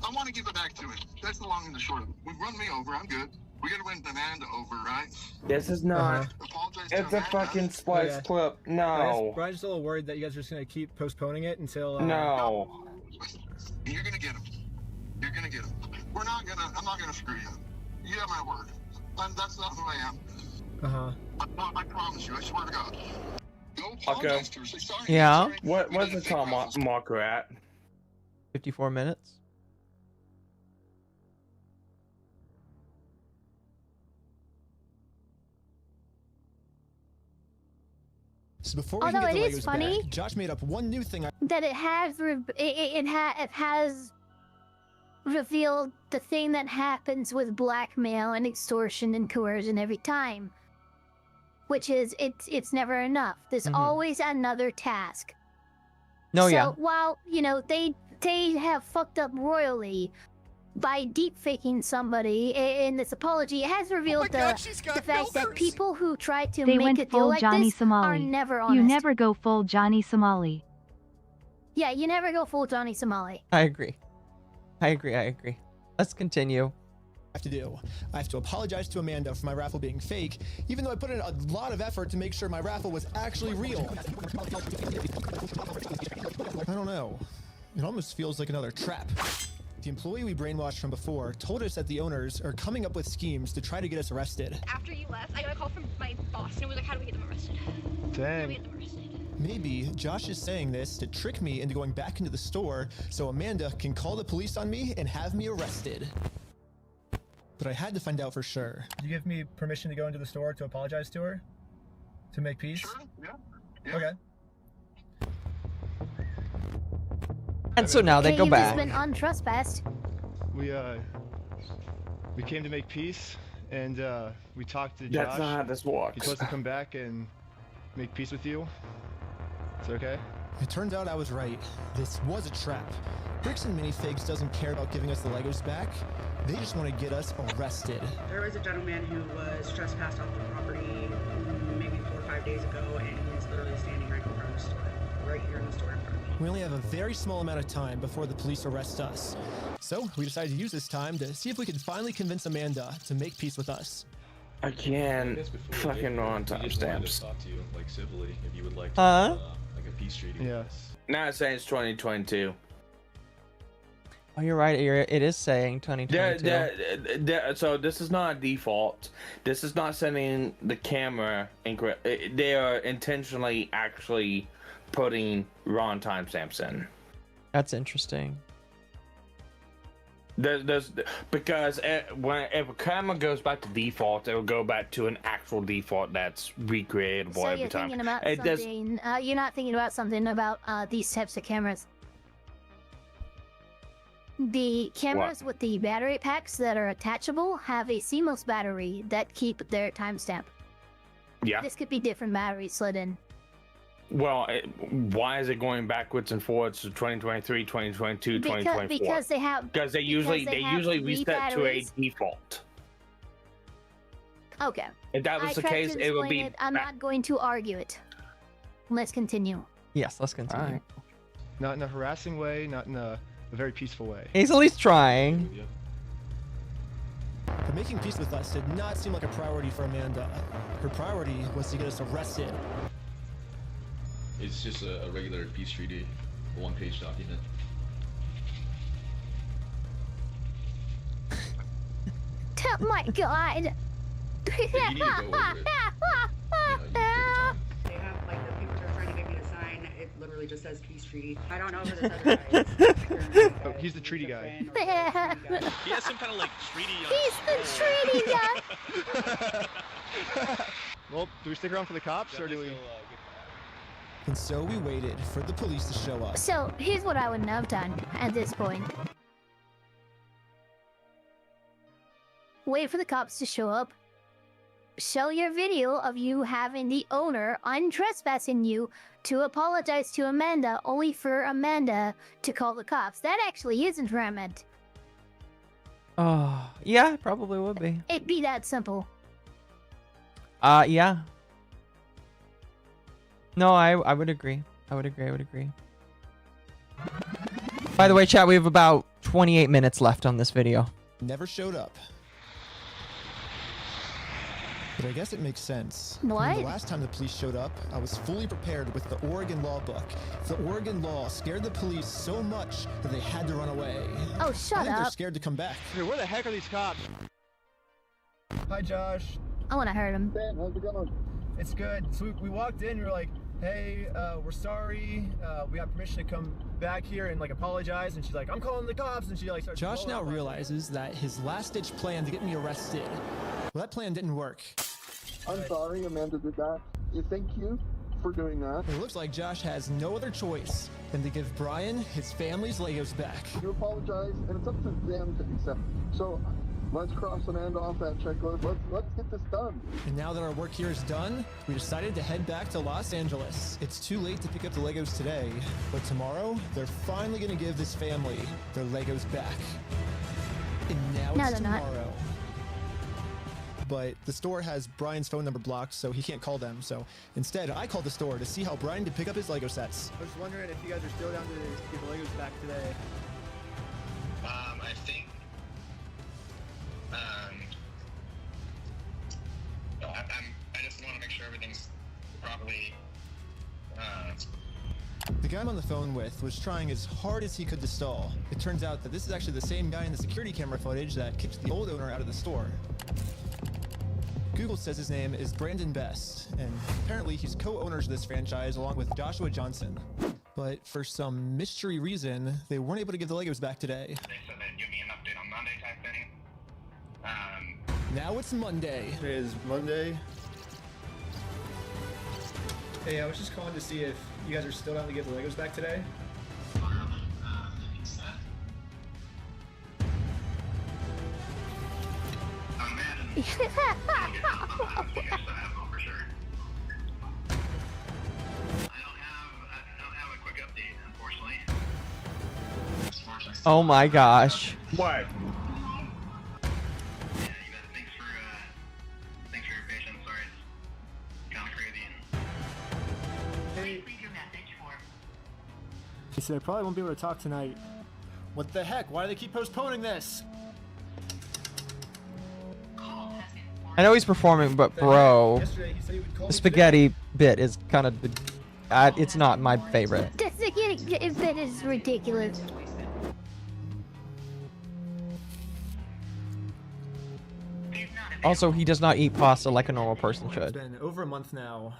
P: I want to give it back to it. That's the long and the short of it. We've run me over. I'm good. We gotta win Amanda over, right?
B: This is not.
P: Apologize to
B: It's a
P: Amanda.
B: fucking splice
V: Okay.
B: clip. No.
V: Brian's just a little worried that you guys are just gonna keep postponing it until.
B: No.
P: You're gonna get him. You're gonna get him. I'm not gonna screw you. You have my word. That's not who I am. I promise you. I swear to God. Go apologize to her. Say sorry.
E: Yeah.
P: Sorry.
B: What's the time marker at?
E: 54 minutes.
I: So before we
F: Although
I: can get
F: it
I: the
F: is
I: Legos
F: funny-
I: back, Josh made up one new thing.
F: That it has it has revealed the thing that happens with blackmail and extortion and coercion every time, which is it's never enough. There's always another task.
E: No,
F: so
E: yeah.
F: while they have fucked up royally by deep faking somebody in this apology, it has revealed the fact that people who try to
H: They
F: make
H: went
F: it feel
H: full
F: like
H: Johnny
F: this
H: Somali.
F: are never honest.
H: You never go full Johnny Somali.
F: Yeah, you never go full Johnny Somali.
E: I agree. Let's continue.
I: I have to do. I have to apologize to Amanda for my raffle being fake, even though I put in a lot of effort to make sure my raffle was actually real. I don't know. It almost feels like another trap. The employee we brainwashed from before told us that the owners are coming up with schemes to try to get us arrested.
W: After you left, I got a call from my boss and it was like, how do we get them arrested? How do we get them arrested?
I: Maybe Josh is saying this to trick me into going back into the store so Amanda can call the police on me and have me arrested. But I had to find out for sure.
V: Did you give me permission to go into the store to apologize to her? To make peace?
P: Sure. Yeah.
V: Okay.
E: And so now they
F: Hey,
E: go
F: you've
E: back.
F: just been untrespassed.
R: We came to make peace, and we talked to Josh.
B: That's not how this works.
R: He's supposed to come back and make peace with you. Is it okay?
I: It turns out I was right. This was a trap. Bricks and Minifigs doesn't care about giving us the Legos back. They just want to get us arrested.
N: There was a gentleman who was trespassed off the property maybe 4 or 5 days ago, and he's literally standing right in front of the store, right here in the store in front of me.
I: We only have a very small amount of time before the police arrest us. So we decided to use this time to see if we could finally convince Amanda to make peace with us.
B: Again,
G: guess before we
B: fucking
G: get-
B: on
G: we just wanted
B: timestamps.
G: to talk to you, like civilly, if you would like
E: Huh?
G: like a peace treaty.
R: Yes.
B: Now it's saying it's 2022.
E: Oh, you're right. It is saying 2022.
B: So this is not a default. This is not setting the camera incorrect. They are intentionally actually putting wrong timestamps in.
E: That's interesting.
B: Because if a camera goes back to default, it will go back to an actual default that's recreatable
F: So
B: every
F: you're
B: time.
F: thinking about
B: It does-
F: something. You're not thinking about something about these types of cameras. The cameras with the battery packs that are attachable have a CMOS battery that keep their timestamp.
B: Yeah.
F: This could be different batteries slid in.
B: Well, why is it going backwards and forwards to 2023, 2022, 2024?
F: Because they have.
B: Because they usually
F: have three
B: reset to a
F: batteries.
B: default.
F: Okay.
B: If that was
F: I
B: the
F: tried to
B: case, it would
F: explain
B: be.
F: it. I'm not going to argue it. Let's continue.
E: Yes, let's continue.
R: Alright. Not in a harassing way, not in a very peaceful way.
E: He's at least trying.
I: But making peace with us did not seem like a priority for Amanda. Her priority was to get us arrested.
G: It's just a regular peace treaty, a one-page document.
F: Oh my god.
G: If you need to go over it,
N: They have like the papers they're trying to get me to sign. It literally just says peace treaty. I don't know who this other guy is.
R: Oh, he's the treaty guy.
C: He has some kind of like treaty on
F: He's the treaty guy.
R: Well, do we stick around for the cops or do we?
I: And so we waited for the police to show up.
F: So here's what I would have done at this point. Wait for the cops to show up. Show your video of you having the owner untrespassing you to apologize to Amanda, only for Amanda to call the cops. That actually is entrapment.
E: Oh, yeah, probably would be.
F: It'd be that simple.
E: Yeah. No, I would agree. I would agree. By the way, chat, we have about 28 minutes left on this video.
I: Never showed up. But I guess it makes sense.
F: What?
I: The last time the police showed up, I was fully prepared with the Oregon law book. The Oregon law scared the police so much that they had to run away.
F: Oh, shut
I: I think they're
F: up.
I: scared to come back.
R: Hey, where the heck are these cops? Hi, Josh.
F: I want to hurt him.
R: How's it going? It's good. So we walked in, we were like, hey, we're sorry. We have permission to come back here and like apologize. And she's like, I'm calling the cops. And she like starts.
I: Josh now realizes that his last-ditch plan to get me arrested, well, that plan didn't work.
L: I'm sorry Amanda did that. Thank you for doing that.
I: It looks like Josh has no other choice than to give Brian his family's Legos back.
L: You apologize, and it's up to them to accept. So let's cross Amanda off that checklist. Let's get this done.
I: And now that our work here is done, we decided to head back to Los Angeles. It's too late to pick up the Legos today, but tomorrow they're finally gonna give this family their Legos back. And now
F: No,
I: it's
F: they're not.
I: tomorrow. But the store has Brian's phone number blocked, so he can't call them. So instead, I called the store to see how Brian could pick up his Lego sets.
R: I was just wondering if you guys are still down to give the Legos back today.
O: I think. I just want to make sure everything's properly.
I: The guy I'm on the phone with was trying as hard as he could to stall. It turns out that this is actually the same guy in the security camera footage that kicked the old owner out of the store. Google says his name is Brandon Best, and apparently he's co-owners of this franchise along with Joshua Johnson. But for some mystery reason, they weren't able to give the Legos back today.
O: They said they'd give me an update on Monday type thing.
I: Now it's Monday.
R: It is Monday. Hey, I was just calling to see if you guys are still down to give the Legos back today.
E: Oh my gosh.
B: What?
O: Thanks for your patience. Sorry, it's kind of crazy.
R: He said I probably won't be able to talk tonight. What the heck? Why do they keep postponing this?
E: I know he's performing, but bro, the spaghetti bit is kind of, it's not my favorite.
F: The spaghetti bit is ridiculous.
E: Also, he does not eat pasta like a normal person
R: It's
E: should.
R: been over a month now.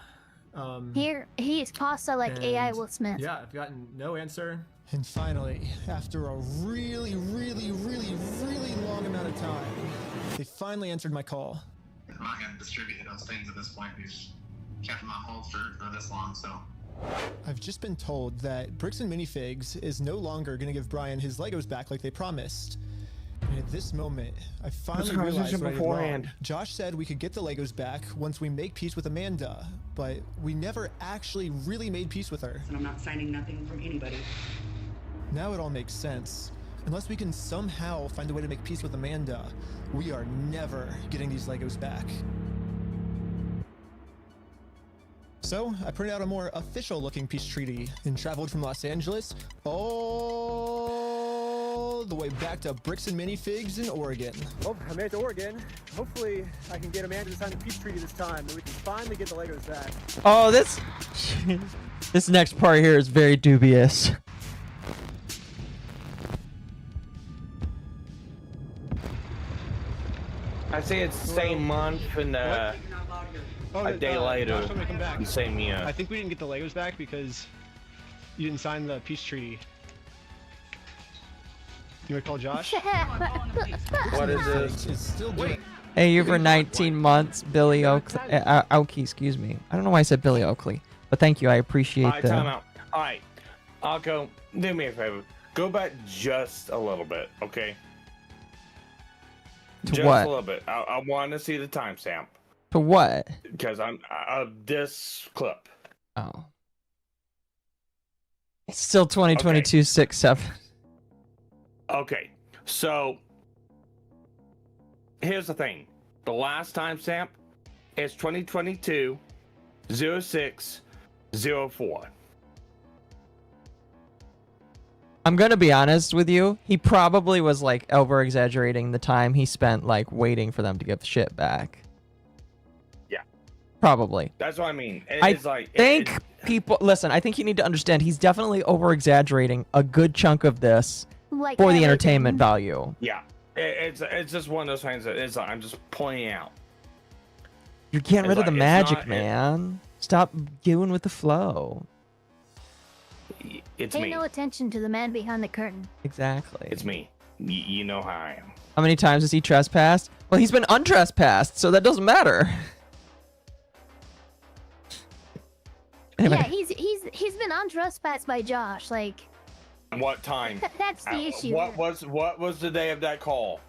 F: Here, he is pasta like
R: and
F: AI Will Smith.
R: Yeah, I've gotten no answer.
I: And finally, after a really long amount of time, they finally answered my call.
O: I'm not going to distribute those things at this point. We've kept them on hold for this long, so.
I: I've just been told that Bricks and Minifigs is no longer going to give Brian his Legos back like they promised. And at this moment, I finally realized what I did wrong. Josh said we could get the Legos back once we make peace with Amanda, but we never actually really made peace with her.
N: And I'm not signing nothing from anybody.
I: Now it all makes sense. Unless we can somehow find a way to make peace with Amanda, we are never getting these Legos back. So, I printed out a more official-looking peace treaty and traveled from Los Angeles all the way back to Bricks and Minifigs in Oregon.
V: Well, I made it to Oregon. Hopefully, I can get Amanda to sign the peace treaty this time, and we can finally get the Legos back.
E: Oh, this... This next part here is very dubious.
B: I say it's the same month and a day later,
V: Josh, I'm gonna come back.
B: the same year.
V: I think we didn't get the Legos back because you didn't sign the peace treaty. You wanna call Josh?
B: What is this?
E: Hey, you for 19 months, Billy Oakley. Oakley, excuse me. I don't know why I said Billy Oakley, but thank you. I appreciate
B: Alright, time
E: the.
B: out. Alright, Occo, do me a favor. Go back just a little bit, okay?
E: To
B: Just
E: what?
B: a little bit. I want to see the timestamp.
E: To what?
B: Because I'm this clip.
E: Oh. It's still 2022 6/7.
B: Okay, so here's the thing. The last timestamp is 2022 06/04.
E: I'm gonna be honest with you. He probably was like over exaggerating the time he spent like waiting for them to give the shit back.
B: Yeah.
E: Probably.
B: That's what I mean.
E: I
B: It's like
E: think people listen. I think you need to understand. He's definitely over exaggerating a good chunk of this
F: Like
E: for the
F: everything.
E: entertainment value.
B: Yeah, it's just one of those things that it's like, I'm just pointing out.
E: You're getting rid of the magic,
B: not-
E: man. Stop going with the flow.
B: It's
F: Pay
B: me.
F: no attention to the man behind the curtain.
E: Exactly.
B: It's me. You know how I am.
E: How many times has he trespassed? Well, he's been untrespassed, so that doesn't matter. Anyway.
F: Yeah, he's been untrespassed by Josh. Like
B: What time?
F: that's the issue.
B: What was the day of that call?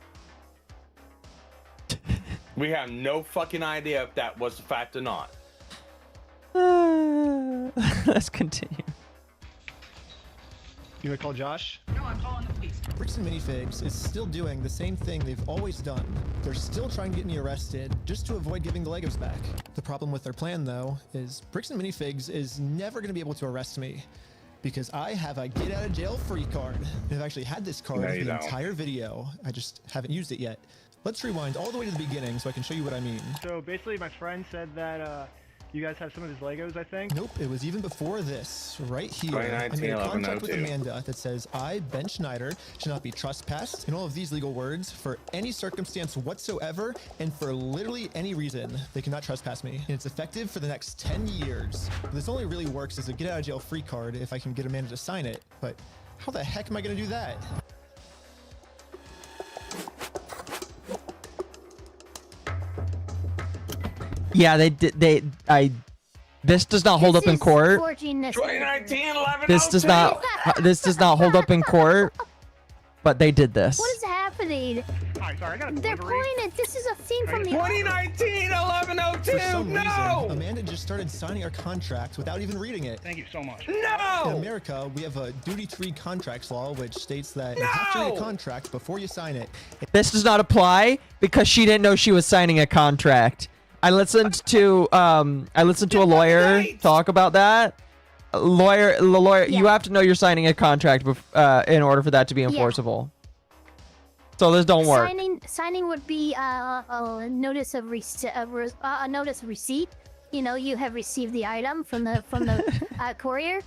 B: We have no fucking idea if that was the fact or not.
E: Let's continue.
V: You wanna call Josh?
N: No, I'm calling the police.
I: Bricks and Minifigs is still doing the same thing they've always done. They're still trying to get me arrested just to avoid giving the Legos back. The problem with their plan, though, is Bricks and Minifigs is never going to be able to arrest me because I have a get out of jail free card. And I've actually had this card
B: No,
I: for
B: you
I: the
B: don't.
I: entire video. I just haven't used it yet. Let's rewind all the way to the beginning so I can show you what I mean.
V: So basically my friend said that you guys have some of his Legos, I think?
I: Nope, it was even before this, right here.
B: 2019,
I: I made a contract with
B: 11/02.
I: Amanda that says I, Ben Schneider, should not be trespassed and all of these legal words for any circumstance whatsoever and for literally any reason. They cannot trespass me. And it's effective for the next 10 years. This only really works as a get out of jail free card if I can get Amanda to sign it, but how the heck am I gonna do that?
E: Yeah, they did. This does not hold up in court.
B: 2019 11.
E: This does not. This does not hold up in court. But they did this.
F: What is happening?
Q: Alright, sorry, I got a
F: They're
Q: delivery.
F: playing it. This is a scene from the
B: 2019 11/02.
I: For some
B: No.
I: reason, Amanda just started signing our contract without even reading it.
Q: Thank you so much.
I: In
B: No.
I: America, we have a duty-free contracts law, which states that you have to read a contract before you sign it.
E: This does not apply because she didn't know she was signing a contract. I listened to a lawyer talk about that. The lawyer, you have to know you're signing a contract in order for that to be enforceable. So this don't work.
F: Signing would be a notice of a notice of receipt. You know, you have received the item from the courier.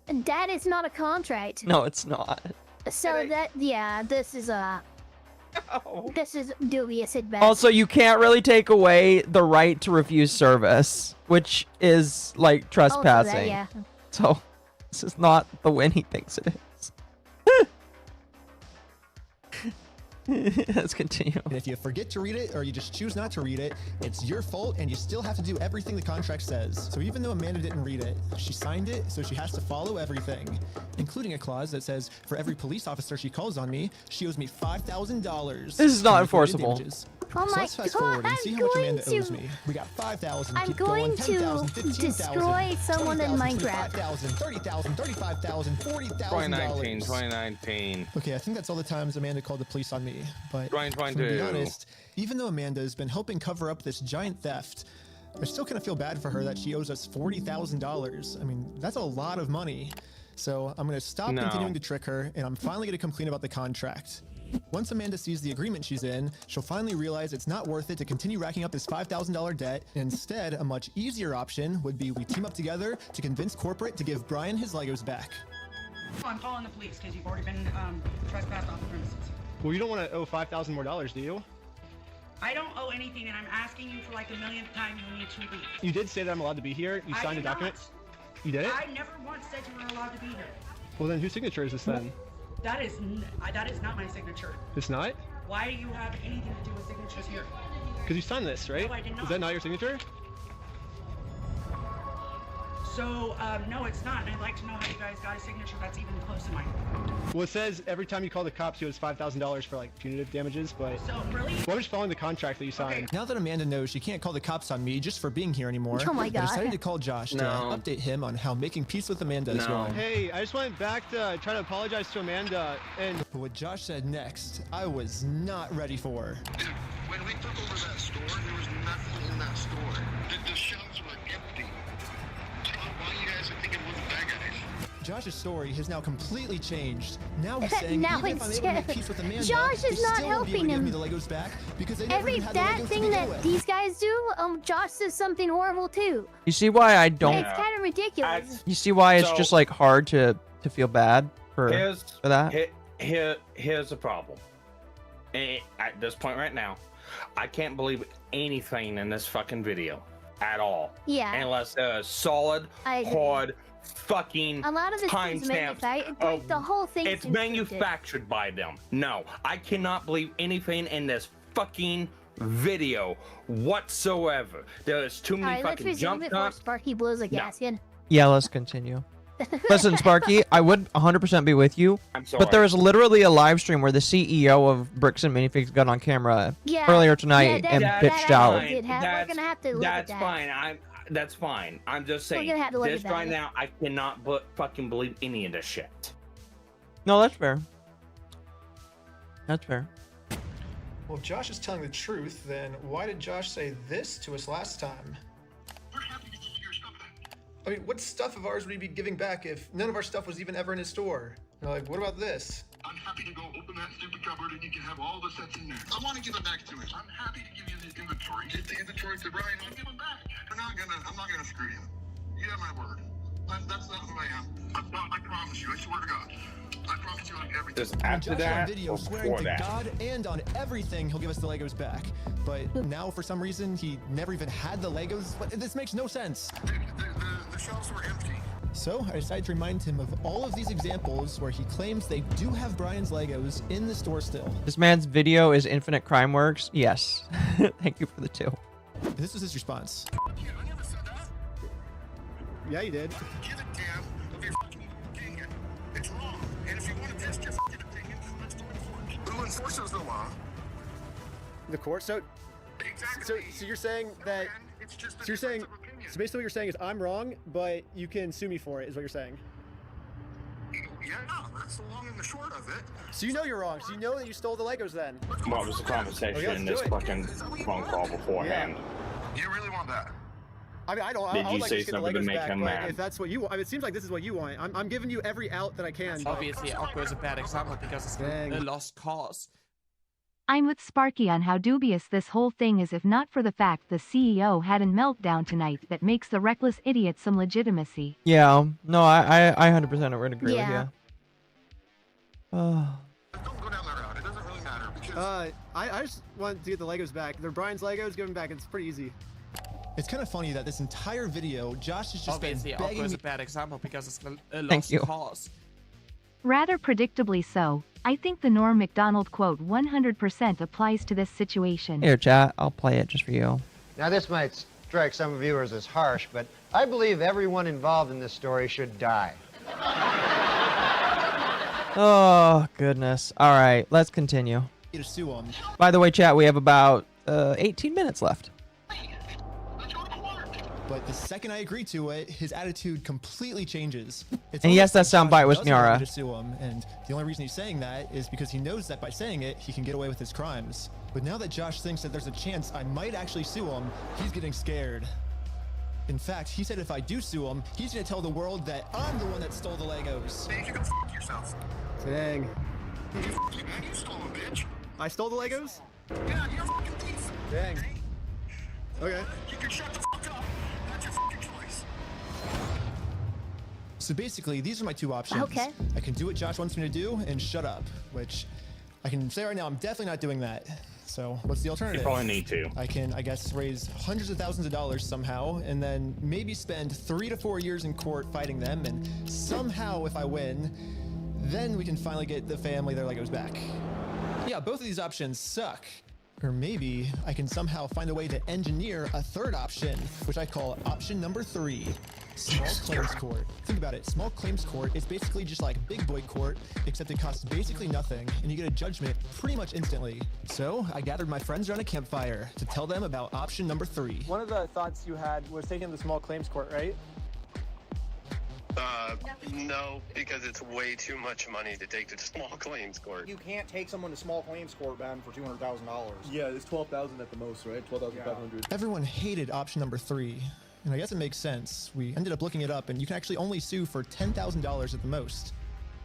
F: That is not a contract.
E: No, it's not.
F: So this is this is dubious at best.
E: Also, you can't really take away the right to refuse service, which is like trespassing.
F: that, yeah.
E: So this is not the win he thinks it is. Let's continue.
I: And if you forget to read it or you just choose not to read it, it's your fault and you still have to do everything the contract says. So even though Amanda didn't read it, she signed it, so she has to follow everything, including a clause that says for every police officer she calls on me, she owes me $5,000.
E: This is not
I: in
E: enforceable.
I: damages.
F: Oh
I: So
F: my
I: let's fast
F: God,
I: forward and see how much Amanda
F: going
I: owes
F: to-
I: me. We got 5,000.
F: I'm
I: keep
F: going
I: going, 10,000,
F: to
I: 15,000,
F: destroy someone in
I: 20,000,
F: Minecraft.
I: 25,000, 30,000, 35,000, $40,000.
B: 2019.
I: Okay, I think that's all the times Amanda called the police on me. But
B: 2022.
I: to be honest, even though Amanda's been helping cover up this giant theft, I still kind of feel bad for her that she owes us $40,000. I mean, that's a lot of money. So I'm going to stop
B: No.
I: continuing to trick her, and I'm finally going to come clean about the contract. Once Amanda sees the agreement she's in, she'll finally realize it's not worth it to continue racking up this $5,000 debt. Instead, a much easier option would be we team up together to convince corporate to give Brian his Legos back.
N: I'm calling the police because you've already been trespassed off the premises.
V: Well, you don't want to owe $5,000 more, do you?
N: I don't owe anything, and I'm asking you for like the millionth time you need to leave.
V: You did say that I'm allowed to be here. You
N: I
V: signed a
N: did not.
V: document. You did it?
N: I never once said you were allowed to be here.
V: Well, then whose signature is this then?
N: That is not my signature.
V: It's not?
N: Why do you have anything to do with signatures here?
V: Because you signed this, right?
N: No, I did not.
V: Is that not your signature?
N: So, no, it's not, and I'd like to know how you guys got a signature that's even close to mine.
V: Well, it says every time you call the cops, you owe us $5,000 for like punitive damages, but...
N: So, really?
V: Well, I'm just following the contract that you signed.
I: Now that Amanda knows she can't call the cops on me just for being here anymore,
F: Oh my God.
I: I decided to call Josh to update him on how making peace with Amanda is going.
V: Hey, I just went back to try to apologize to Amanda, and...
I: But what Josh said next, I was not ready for.
P: When we took over that store, there was nothing in that store. The shelves were empty. Why you guys are thinking we're the bad guys?
I: Josh's story has now completely changed. Now he's saying
F: Now
I: even if I'm able to make peace with Amanda,
F: Josh
I: they
F: is not
I: still won't be able
F: helping
I: to give me
F: him.
I: the Legos back because they never
F: Every
I: even had the
F: that
I: Legos to
F: thing
I: begin
F: that
I: with.
F: these guys do, Josh does something horrible too.
E: You see why I don't?
F: It's kind of ridiculous.
E: You see why it's
B: So-
E: just like hard to feel bad for that?
B: Here's the problem. At this point right now, I can't believe anything in this fucking video at all.
F: Yeah.
B: Unless there's solid,
F: I agree.
B: hard, fucking
F: A lot of this is
B: timestamps.
F: manufactured. Like the whole thing.
B: It's manufactured by them. No, I cannot believe anything in this fucking video whatsoever. There's too
F: All
B: many
F: right, let's
B: fucking
F: resume
B: jump
F: before
B: cuts.
F: Sparky blows a gas in.
E: Yeah, let's continue. Listen, Sparky, I would 100% be with you,
B: I'm sorry.
E: but there was literally a live stream where the CEO of Bricks and Minifigs got on camera earlier tonight and bitched out.
F: We're gonna have to look at
B: That's
F: that.
B: fine. That's fine. I'm just saying.
F: gonna have to look
B: This
F: at that.
B: right now, I cannot fucking believe any of this shit.
E: No, that's fair. That's fair.
R: Well, if Josh is telling the truth, then why did Josh say this to us last time? I mean, what stuff of ours would he be giving back if none of our stuff was even ever in his store? You know, like, what about this?
P: I'm happy to go open that stupid cupboard and you can have all the sets in there. I want to give it back to him. I'm happy to give you the inventory. Give the inventory to Brian. I'll give him back. I'm not gonna screw you. You have my word. That's not who I am. I promise you. I swear to God. I promise you on everything.
B: Just after
I: Josh
B: that
I: on video
B: or
I: swearing
B: before
I: to
B: that?
I: God and on everything he'll give us the Legos back. But now for some reason he never even had the Legos. But this makes no sense.
P: The shelves were empty.
I: So I decided to remind him of all of these examples where he claims they do have Brian's Legos in the store still.
E: This man's video is Infinite Crime Works. Yes. Thank you for the 2.
I: And this was his response.
V: Yeah, you did.
P: Give a damn of your fucking opinion. It's wrong. And if you want to test your fucking opinion, let's go to court. Who enforces the law?
V: The court? So,
P: Exactly.
V: so you're saying that...
P: It's just
V: So you're saying... So basically what you're saying is I'm wrong, but you can sue me for it, is what you're saying.
P: Yeah, that's the long and the short of it.
V: So you know you're wrong. So you know that you stole the Legos then.
B: What was the conversation
V: Okay,
B: in
V: let's
B: this
V: do it.
B: fucking phone call beforehand?
P: You really want that?
V: I mean, I don't.
B: Did
V: I
B: you
V: would like
B: say
V: to get the
B: something to
V: Legos
B: make
V: back,
B: him
V: but
B: mad?
V: if that's what you want, I mean, it seems like this is what you want. I'm giving you every out that I can. but-
M: Obviously, Occo is a bad example because it's a lost cause.
H: I'm with Sparky on how dubious this whole thing is if not for the fact the CEO had a meltdown tonight that makes the reckless idiot some legitimacy.
E: Yeah. No, I 100% would agree
F: Yeah.
E: with you. Oh.
V: I just want to get the Legos back. They're Brian's Legos. Give them back. It's pretty easy.
I: It's kind of funny that this entire video, Josh has just been
M: Obviously, Occo
I: begging
M: is
I: me.
M: a bad example because it's a
E: Thank
M: lost
E: you.
M: cause.
H: Rather predictably so, I think the Norm MacDonald quote 100% applies to this situation.
E: Here, chat. I'll play it just for you.
T: Now, this might strike some viewers as harsh, but I believe everyone involved in this story should die.
E: Oh, goodness. All right, let's continue.
I: To sue him.
E: By the way, chat, we have about 18 minutes left.
I: But the second I agree to it, his attitude completely changes. It's
E: And yes,
I: almost
E: that
I: like
E: soundbite
I: Josh
E: was
I: doesn't want
E: Nyara.
I: me to sue him, and the only reason he's saying that is because he knows that by saying it, he can get away with his crimes. But now that Josh thinks that there's a chance I might actually sue him, he's getting scared. In fact, he said if I do sue him, he's gonna tell the world that I'm the one that stole the Legos.
P: You can f*** yourself.
V: Dang.
A: You fucking man, you stole them, bitch.
R: I stole the Legos?
A: Yeah, you're a fucking thief.
R: Dang. Okay.
A: You can shut the fuck up. That's your fucking choice.
I: So basically, these are my two options.
F: Okay.
I: I can do what Josh wants me to do and shut up, which I can say right now, I'm definitely not doing that. So what's the alternative?
B: You probably need to.
I: I can, I guess, raise hundreds of thousands of dollars somehow, and then maybe spend 3 to 4 years in court fighting them, and somehow, if I win, then we can finally get the family their Legos back. Yeah, both of these options suck. Or maybe I can somehow find a way to engineer a third option, which I call option number 3. Small claims court. Think about it. Small claims court is basically just like big boy court, except it costs basically nothing, and you get a judgment pretty much instantly. So I gathered my friends around a campfire to tell them about option number 3.
R: One of the thoughts you had was taking the small claims court, right?
D: No, because it's way too much money to take to the small claims court.
J: You can't take someone to small claims court, Ben, for $200,000.
G: Yeah, it's 12,000 at the most, right? 12,500.
I: Everyone hated option number 3, and I guess it makes sense. We ended up looking it up, and you can actually only sue for $10,000 at the most.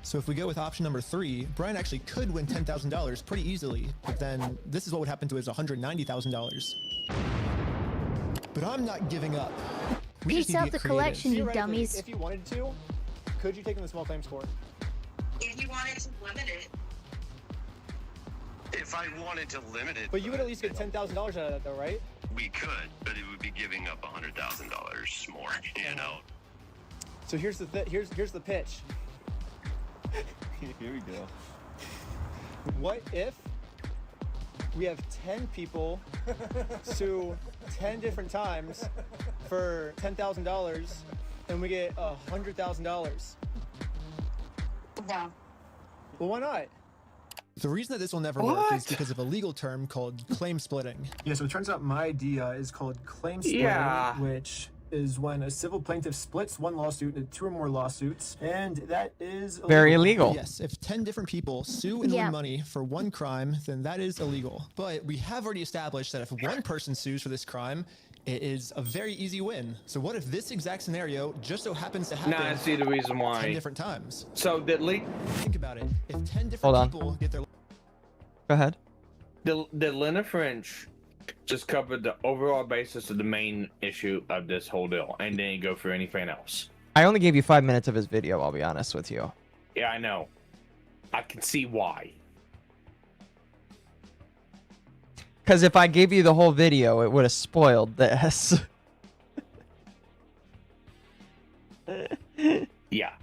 I: So if we go with option number 3, Brian actually could win $10,000 pretty easily, but then this is what would happen to his $190,000. But I'm not giving up. We just
F: Peace
I: need to
F: out
I: get
F: the
I: creative.
F: collection, you
R: Theoretically,
F: dummies.
R: If you wanted to, could you take them to small claims court?
O: If you wanted to limit it.
D: If I wanted to limit it,
R: But you would at least get $10,000 out of that, though, right?
D: we could, but it would be giving up $100,000 more, you know?
R: So here's the here's the pitch.
G: Here we go.
R: What if we have 10 people sue 10 different times for $10,000 and we get $100,000?
O: No.
R: Well, why not?
I: The reason that this will never work is because of a legal term called claim splitting.
R: Yeah, so it turns out my idea is called claim splitting,
B: Yeah.
R: which is when a civil plaintiff splits one lawsuit into 2 or more lawsuits, and that is
E: Very illegal.
I: Yes, if 10 different people sue and
F: Yeah.
I: win money for one crime, then that is illegal. But we have already established that if one person sues for this crime, it is a very easy win. So what if this exact scenario just so happens to happen
B: Now I see the reason
I: 10
B: why.
I: different times?
B: So did
I: Think about it. If 10 different
E: Hold on.
I: people get their...
E: Go ahead.
B: the Lena French just covered the overall basis of the main issue of this whole deal, and didn't go for anything else.
E: I only gave you 5 minutes of his video, I'll be honest with you.
B: Yeah, I know. I can see why.
E: Because if I gave you the whole video, it would have spoiled this.
B: Yeah.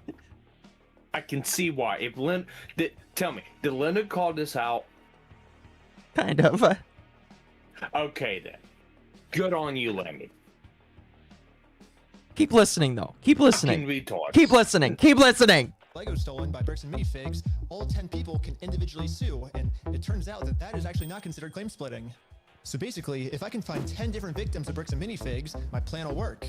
B: I can see why. If tell me, did Linda call this out?
E: Kind of.
B: Okay then. Good on you, Lemmy.
E: Keep listening, though. Keep listening.
B: Fucking retards.
E: Keep listening. Keep listening.
I: Lego stolen by bricks and minifigs, all 10 people can individually sue, and it turns out that that is actually not considered claim splitting. So basically, if I can find 10 different victims of bricks and minifigs, my plan will work.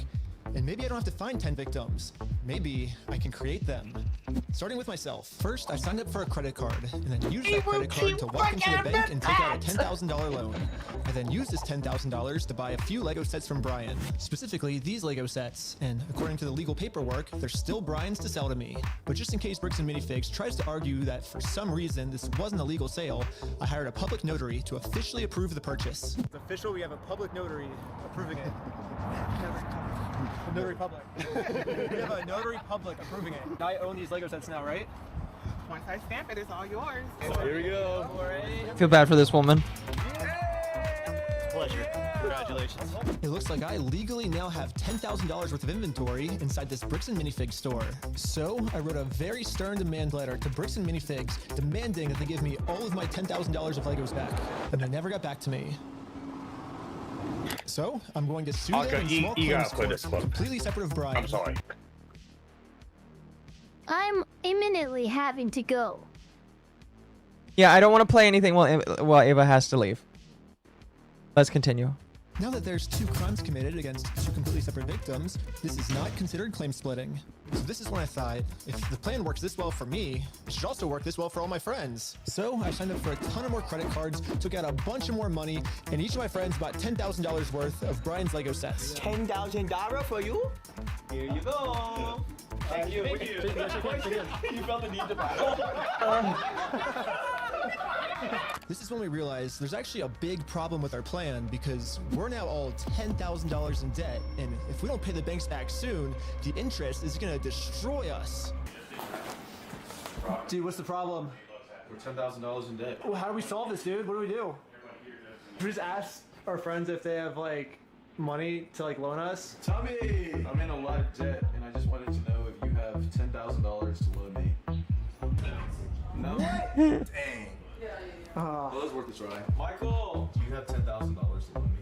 I: And maybe I don't have to find 10 victims. Maybe I can create them. Starting with myself. First, I signed up for a credit card, and then used that credit card to walk into the bank and take out a $10,000 loan. I then used this $10,000 to buy a few Lego sets from Brian. Specifically, these Lego sets. And according to the legal paperwork, they're still Brian's to sell to me. But just in case Bricks and Minifigs tries to argue that for some reason this wasn't a legal sale, I hired a public notary to officially approve the purchase.
R: It's official, we have a public notary approving it. A notary public. We have a notary public approving it. I own these Lego sets now, right?
M: Once I stamp it, it's all yours.
R: Here we go.
E: I feel bad for this woman.
I: Pleasure. Congratulations. It looks like I legally now have $10,000 worth of inventory inside this Bricks and Minifigs store. So I wrote a very stern demand letter to Bricks and Minifigs demanding that they give me all of my $10,000 of Legos back. And they never got back to me. So I'm going to sue them in small
B: you
I: claims
B: gotta play
I: court,
B: this clip.
I: completely separate of Brian.
B: I'm sorry.
F: I'm imminently having to go.
E: Yeah, I don't want to play anything while Ava has to leave. Let's continue.
I: Now that there's 2 crimes committed against 2 completely separate victims, this is not considered claim splitting. So this is when I thought, if the plan works this well for me, it should also work this well for all my friends. So I signed up for a ton of more credit cards, took out a bunch of more money, and each of my friends bought $10,000 worth of Brian's Lego sets.
S: $10,000 for you? Here you go.
R: Thank you.
C: You felt the need to battle.
I: This is when we realized there's actually a big problem with our plan because we're now all $10,000 in debt, and if we don't pay the banks back soon, the interest is gonna destroy us. Dude, what's the problem?
R: We're $10,000 in debt.
V: Well, how do we solve this, dude? What do we do? We just ask our friends if they have like money to like loan us.
R: Tommy, I'm in a lot of debt, and I just wanted to know if you have $10,000 to loan me. No. Dang. Well, it was worth a try. Michael, do you have $10,000 to loan me?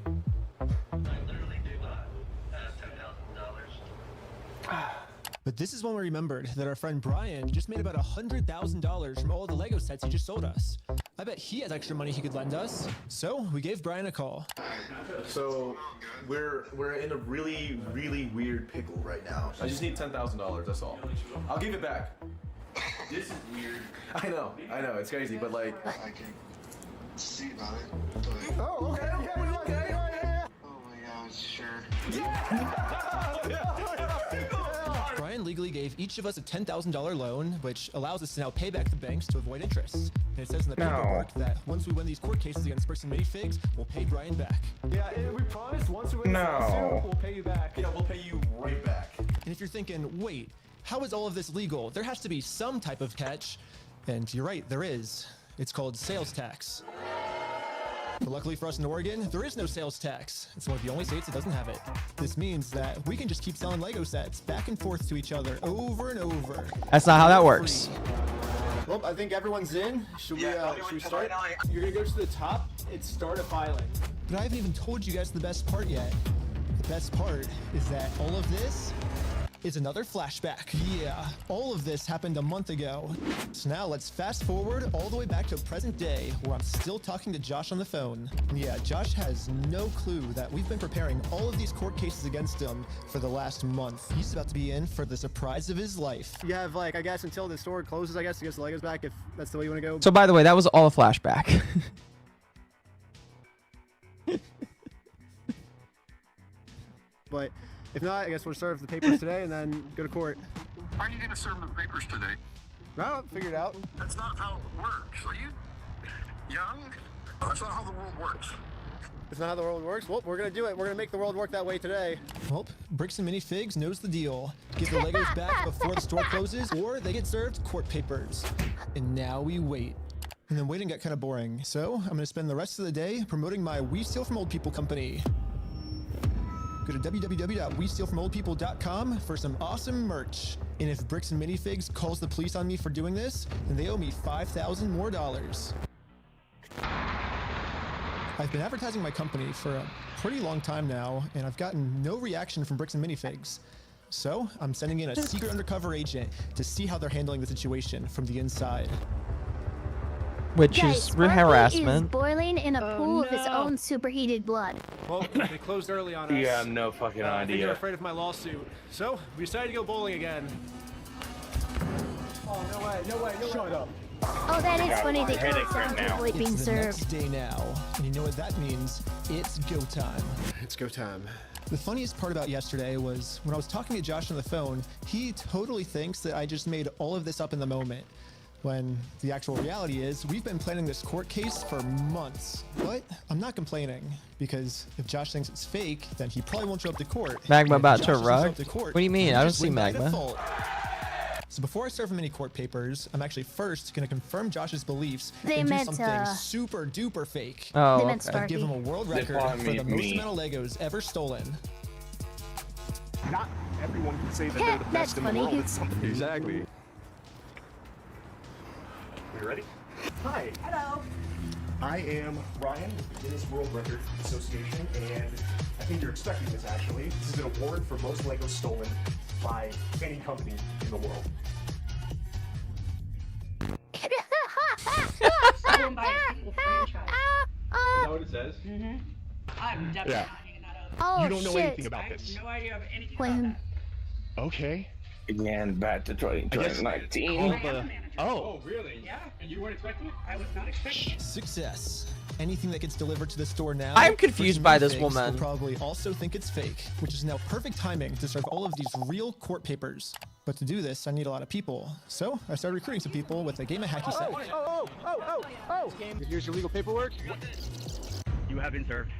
O: I literally do have $10,000.
I: But this is when we remembered that our friend Brian just made about $100,000 from all the Lego sets he just sold us. I bet he has extra money he could lend us. So we gave Brian a call.
R: So we're in a really weird pickle right now. I just need $10,000. That's all. I'll give it back. This is weird. I know, it's crazy, but like.
O: I can see about it.
R: Oh, okay.
O: Oh my god, sure.
I: Brian legally gave each of us a $10,000 loan, which allows us to now pay back the banks to avoid interest. And it says in the paperwork that once we win these court cases against Bricks and Minifigs, we'll pay Brian back.
V: Yeah, we promise once we win this lawsuit, we'll pay you back.
R: Yeah, we'll pay you right back.
I: And if you're thinking, wait, how is all of this legal? There has to be some type of catch. And you're right, there is. It's called sales tax. But luckily for us in Oregon, there is no sales tax. It's one of the only states that doesn't have it. This means that we can just keep selling Lego sets back and forth to each other over and over.
E: That's not how that works.
V: Well, I think everyone's in. Should we start? You're gonna go to the top and start a filing.
I: But I haven't even told you guys the best part yet. The best part is that all of this is another flashback. Yeah, all of this happened a month ago. So now let's fast forward all the way back to present day where I'm still talking to Josh on the phone. And yeah, Josh has no clue that we've been preparing all of these court cases against him for the last month. He's about to be in for the surprise of his life.
V: You have like, I guess until the store closes, I guess, to get the Legos back if that's the way you want to go.
E: So by the way, that was all a flashback.
V: But if not, I guess we'll serve the papers today and then go to court.
O: How are you gonna serve the papers today?
V: Well, figure it out.
O: That's not how it works. Are you young? That's not how the world works.
V: It's not how the world works? Well, we're gonna do it. We're gonna make the world work that way today.
I: Well, Bricks and Minifigs knows the deal. Get the Legos back before the store closes, or they get served court papers. And now we wait. And then waiting got kind of boring, so I'm gonna spend the rest of the day promoting my We Steal From Old People company. Go to www.westealfromoldpeople.com for some awesome merch. And if Bricks and Minifigs calls the police on me for doing this, then they owe me $5,000 more. I've been advertising my company for a pretty long time now, and I've gotten no reaction from Bricks and Minifigs. So I'm sending in a secret undercover agent to see how they're handling the situation from the inside.
E: Which
F: Guys,
E: is
F: Sparky
E: harassment.
F: is boiling in a pool of his own superheated blood.
V: Well, they closed early on us.
B: You have no fucking
V: I think they're
B: idea.
V: afraid of my lawsuit. So, we decided to go bowling again. Oh, no way, no way, no way. Shut up.
F: Oh, that is funny. They closed down to avoid being
I: It's the next
F: served.
I: day now, and you know what that means? It's go time.
V: It's go time.
I: The funniest part about yesterday was when I was talking to Josh on the phone, he totally thinks that I just made all of this up in the moment. When the actual reality is, we've been planning this court case for months. But I'm not complaining, because if Josh thinks it's fake, then he probably won't show up to court.
E: Magma
I: And if
E: about
I: Josh
E: to
I: doesn't show
E: rug?
I: up to court,
E: What do you mean?
I: then
E: I
I: he
E: don't
I: just
E: see
I: wins by
E: magma.
I: default. So before I serve him any court papers, I'm actually first going to confirm Josh's beliefs
F: They
I: and do
F: meant,
I: something super duper fake.
E: Oh,
F: They meant
E: okay.
I: I'd give him a world
B: They
I: record
B: call
I: for
B: me
I: the most
B: me.
I: amount of Legos ever stolen.
K: Not everyone can say that they're the
F: That's
K: best in the
F: funny.
K: world at something.
C: Exactly.
K: You ready?
J: Hi.
F: Hello.
K: I am Ryan with the Guinness World Record Association, and I think you're expecting this actually. This is an award for most Legos stolen by any company in the world.
N: Stolen by a single franchise.
C: Is that what it says?
N: Mm-hmm. I'm definitely
C: Yeah.
N: not hanging that up.
F: Oh,
K: You don't know
F: shit.
K: anything about
N: I have
K: this.
N: no idea of anything
F: Wait,
N: about that.
K: Okay.
B: Again, back to
K: I guess
B: 2019.
K: call
N: I am a
K: the.
N: manager.
K: Oh.
C: Really?
N: Yeah.
C: And you weren't expecting it?
N: I was not expecting it.
I: Success. Anything that gets delivered to the store now.
E: I'm confused
I: Bricks
E: by
I: and
E: this
I: Minifigs
E: woman.
I: will probably also think it's fake, which is now perfect timing to serve all of these real court papers. But to do this, I need a lot of people. So I started recruiting some people with a game of hacky sack.
V: Oh! Here's your legal paperwork. You have been served.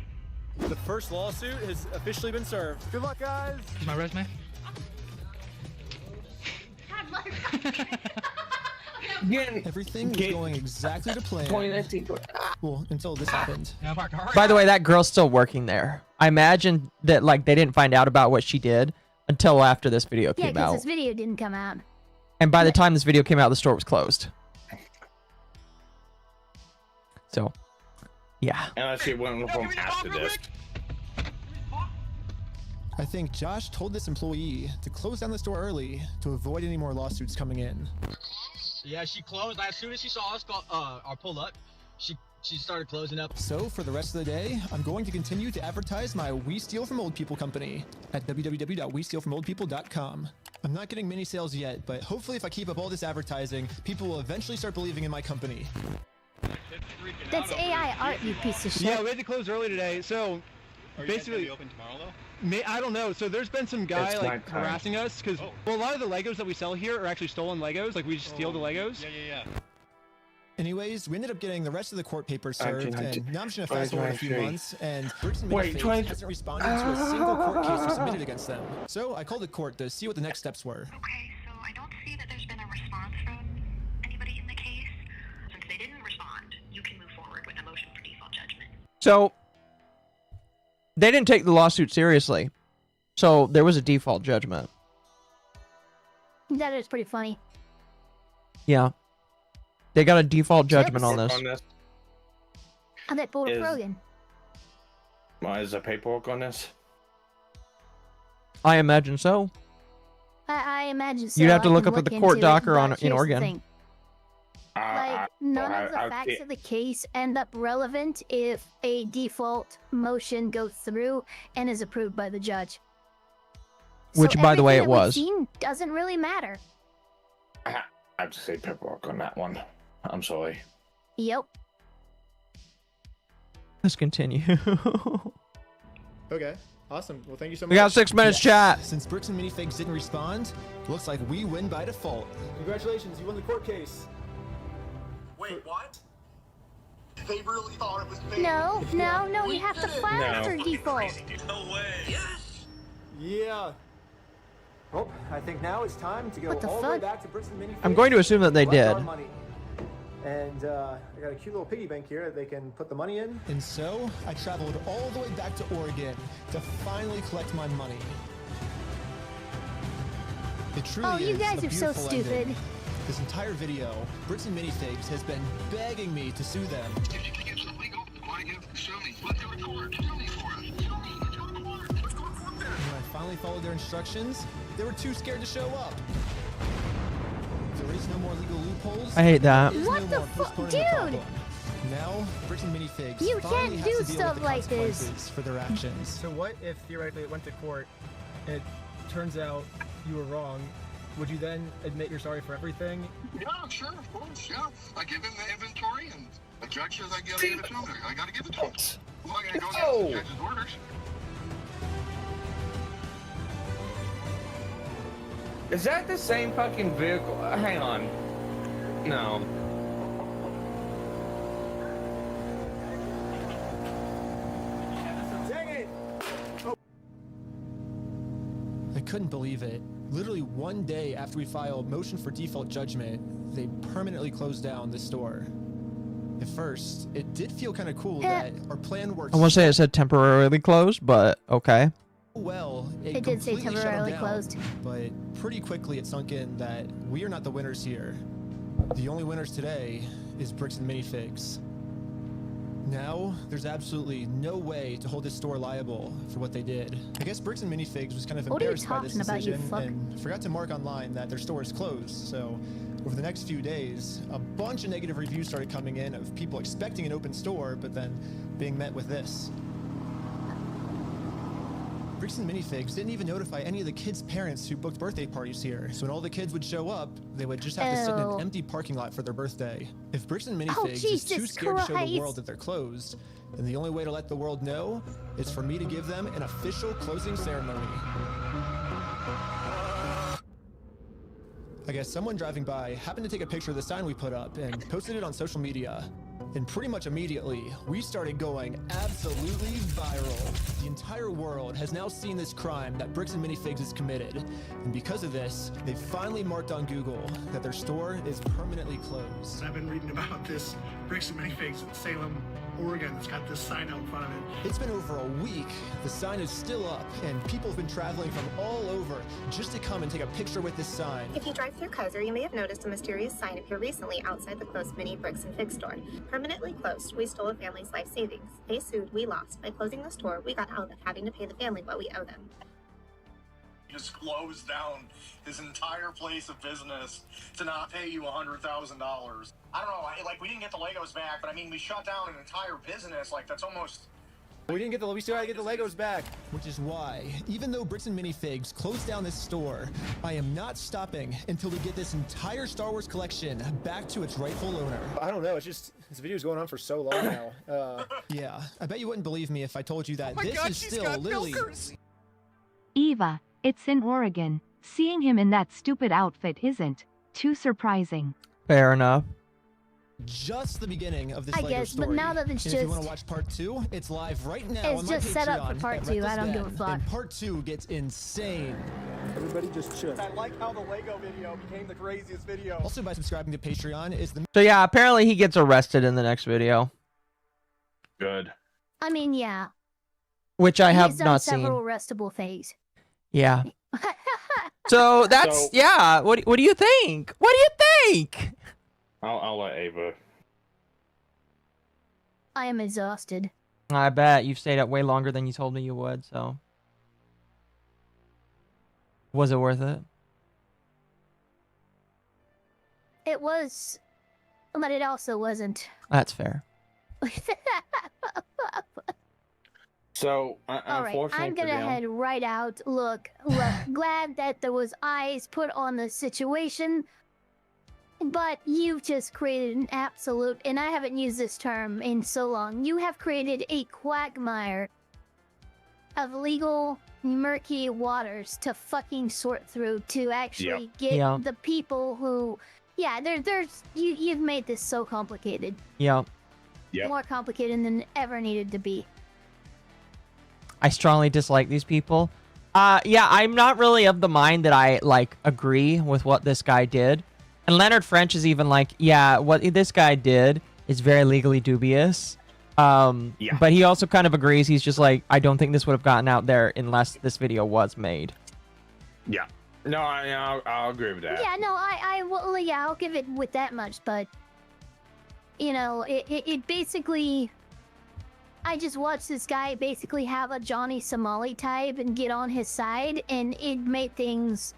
V: The first lawsuit has officially been served. Good luck, guys.
M: Is my resume?
I: Everything was going exactly to plan.
E: 2019.
I: Well, until this happened.
E: By the way, that girl's still working there. I imagine that like they didn't find out about what she did until after this video
F: Yeah,
E: came
F: because
E: out.
F: this video didn't come out.
E: And by the time this video came out, the store was closed. So, yeah.
B: Unless she went home after this.
I: I think Josh told this employee to close down the store early to avoid any more lawsuits coming in.
V: Yeah, she closed. As soon as she saw us pull up, she started closing up.
I: So for the rest of the day, I'm going to continue to advertise my We Steal From Old People company at www.westealfromoldpeople.com. I'm not getting many sales yet, but hopefully if I keep up all this advertising, people will eventually start believing in my company.
F: That's AI art, you piece of shit.
V: Yeah, we had to close early today, so basically.
K: Open tomorrow though?
V: I don't know. So there's been some guy
K: It's
V: like
K: nighttime.
V: harassing us because well, a lot of the Legos that we sell here are actually stolen Legos. Like we just steal the Legos.
K: Yeah.
I: Anyways, we ended up getting the rest of the court papers served,
B: 19,
I: and now I'm just gonna fast forward a few
B: 23.
I: months, and Bricks and
B: Wait,
I: Minifigs
B: 20
I: hasn't responded to a single court case we submitted against them. So I called the court to see what the next steps were.
S: Okay, so I don't see that there's been a response from anybody in the case. Since they didn't respond, you can move forward with a motion for default judgment.
E: So, they didn't take the lawsuit seriously. So, there was a default judgment.
F: That is pretty funny.
E: Yeah. They got a default judgment on this.
F: On that Boulder
B: Is-
F: Progan.
B: Is there paperwork on this?
E: I imagine so.
F: I imagine so.
E: You'd have to
F: I
E: look
F: can
E: up at the
F: look
E: court
F: into it,
E: docker
F: but
E: on in
F: here's the
E: Oregon.
F: thing. Like, none of the facts of the case end up relevant if a default motion goes through and is approved by the judge.
E: Which,
F: So
E: by the way, it
F: everything that we've
E: was.
F: seen doesn't really matter.
B: I have to say paperwork on that one. I'm sorry.
F: Yep.
E: Let's continue.
V: Okay, awesome. Well, thank you so much.
E: We got 6 minutes, chat.
I: Since Bricks and Minifigs didn't respond, looks like we win by default.
V: Congratulations, you won the court case.
J: Wait, what? They really thought it was fake.
F: No, you have to file after default.
J: No way.
V: Yeah. Well, I think now it's time to go
F: What the
V: all the way
F: fuck?
V: back to Bricks and Minifigs.
E: I'm going to assume that they
V: collect our
E: did.
V: money. And I got a cute little piggy bank here that they can put the money in.
I: And so, I traveled all the way back to Oregon to finally collect my money. It truly
F: Oh, you
I: is
F: guys
I: a
F: are so
I: beautiful
F: stupid.
I: ending. This entire video, Bricks and Minifigs has been begging me to sue them.
P: If you think it's illegal, why give show me? Let's go to court. Show me for us. Show me. Let's go to court. Let's go to court then.
I: And when I finally followed their instructions, they were too scared to show up. There is no more legal loopholes.
E: I hate that.
I: There is
F: What
I: no
F: the
I: more
F: fuck?
I: postponing the
F: Dude!
I: problem. Now, Bricks and Minifigs
F: You
I: finally
F: can't
I: have
F: do
I: to deal with
F: stuff
I: the
F: like this.
I: consequences for their actions.
V: So what if theoretically it went to court and it turns out you were wrong? Would you then admit you're sorry for everything?
P: Yeah, sure, of course, yeah. I give him the inventory, and the judge says I gotta give it to him. I gotta give it to him. Well, I gotta go against the judge's orders.
B: Is that the same fucking vehicle? Hang on. No.
V: Dang it!
I: I couldn't believe it. Literally one day after we filed motion for default judgment, they permanently closed down the store. At first, it did feel kind of cool that our plan worked
E: I want to say it said temporarily closed, but okay.
I: so well.
F: It did say
I: completely shut them
F: temporarily
I: down.
F: closed.
I: But pretty quickly it sunk in that we are not the winners here. The only winners today is Bricks and Minifigs. Now, there's absolutely no way to hold this store liable for what they did. I guess Bricks and Minifigs was kind of
F: What are you
I: embarrassed by this
F: talking about, you
I: decision
F: fuck?
I: and forgot to mark online that their store is closed. So, over the next few days, a bunch of negative reviews started coming in of people expecting an open store, but then being met with this. Bricks and Minifigs didn't even notify any of the kids' parents who booked birthday parties here. So when all the kids would show up, they would just have to sit in
F: Ew.
I: an empty parking lot for their birthday. If Bricks and
F: Oh,
I: Minifigs is too
F: Jesus
I: scared to show the
F: Christ.
I: world that they're closed, then the only way to let the world know is for me to give them an official closing ceremony. I guess someone driving by happened to take a picture of the sign we put up and posted it on social media. And pretty much immediately, we started going absolutely viral. The entire world has now seen this crime that Bricks and Minifigs has committed. And because of this, they finally marked on Google that their store is permanently closed.
K: I've been reading about this Bricks and Minifigs in Salem, Oregon. It's got this sign out in front of it.
I: It's been over a week. The sign is still up, and people have been traveling from all over just to come and take a picture with this sign.
S: If you drive through Kozer, you may have noticed a mysterious sign appear recently outside the closed Mini Bricks and Fig store. Permanently closed, we stole a family's life savings. They sued, we lost. By closing the store, we got out of having to pay the family what we owe them.
K: He just closed down his entire place of business to not pay you $100,000. I don't know, like we didn't get the Legos back, but I mean we shut down an entire business. Like that's almost.
I: We still gotta get the Legos back. Which is why, even though Bricks and Minifigs closed down this store, I am not stopping until we get this entire Star Wars collection back to its rightful owner.
V: I don't know. It's just this video's going on for so long now.
I: Yeah, I bet you wouldn't believe me if I told you that
M: Oh my
I: this
M: God,
I: is
M: she's
I: still
M: got
I: literally.
M: milkers.
H: Eva, it's in Oregon. Seeing him in that stupid outfit isn't too surprising.
E: Fair enough.
I: Just the beginning of this
F: I
I: Lego
F: guess,
I: story.
F: but now that it's
I: And if you want
F: just-
I: to watch part 2, it's live right now
F: It's
I: on my
F: just set up for
I: Patreon
F: part
I: at
F: 2, I don't give a
I: Reckless
F: fuck.
I: Ben, And part 2 gets insane.
V: Everybody just chill. I like how the Lego video became the craziest video.
I: Also, by subscribing to Patreon is the.
E: So yeah, apparently he gets arrested in the next video,
B: Good.
F: I mean, yeah.
E: which I have
F: He's done
E: not
F: several
E: seen.
F: arrestable things.
E: Yeah. So that's yeah. What do you think? What do you think?
B: I'll let Ava.
F: I am exhausted.
E: I bet you've stayed up way longer than you told me you would. So was it worth it?
F: It was, but it also wasn't.
E: That's fair.
B: So,
F: All right,
B: unfortunately
F: I'm
B: for
F: gonna
B: them,
F: head right out. Look, glad that there was eyes put on the situation, but you've just created an absolute, and I haven't used this term in so long, you have created a quagmire of legal murky waters to fucking sort through to actually get
E: Yep.
F: the people who, yeah, you've made this so complicated.
E: Yeah.
F: More complicated than it ever needed to be.
E: I strongly dislike these people. Yeah, I'm not really of the mind that I like agree with what this guy did. And Leonard French is even like, yeah, what this guy did is very legally dubious.
B: Yeah.
E: But he also kind of agrees. He's just like, I don't think this would have gotten out there unless this video was made.
B: Yeah. No, I'll agree with that.
F: Yeah, no, well, yeah, I'll give it with that much, but you know, it basically, I just watched this guy basically have a Johnny Somali type and get on his side, and it made things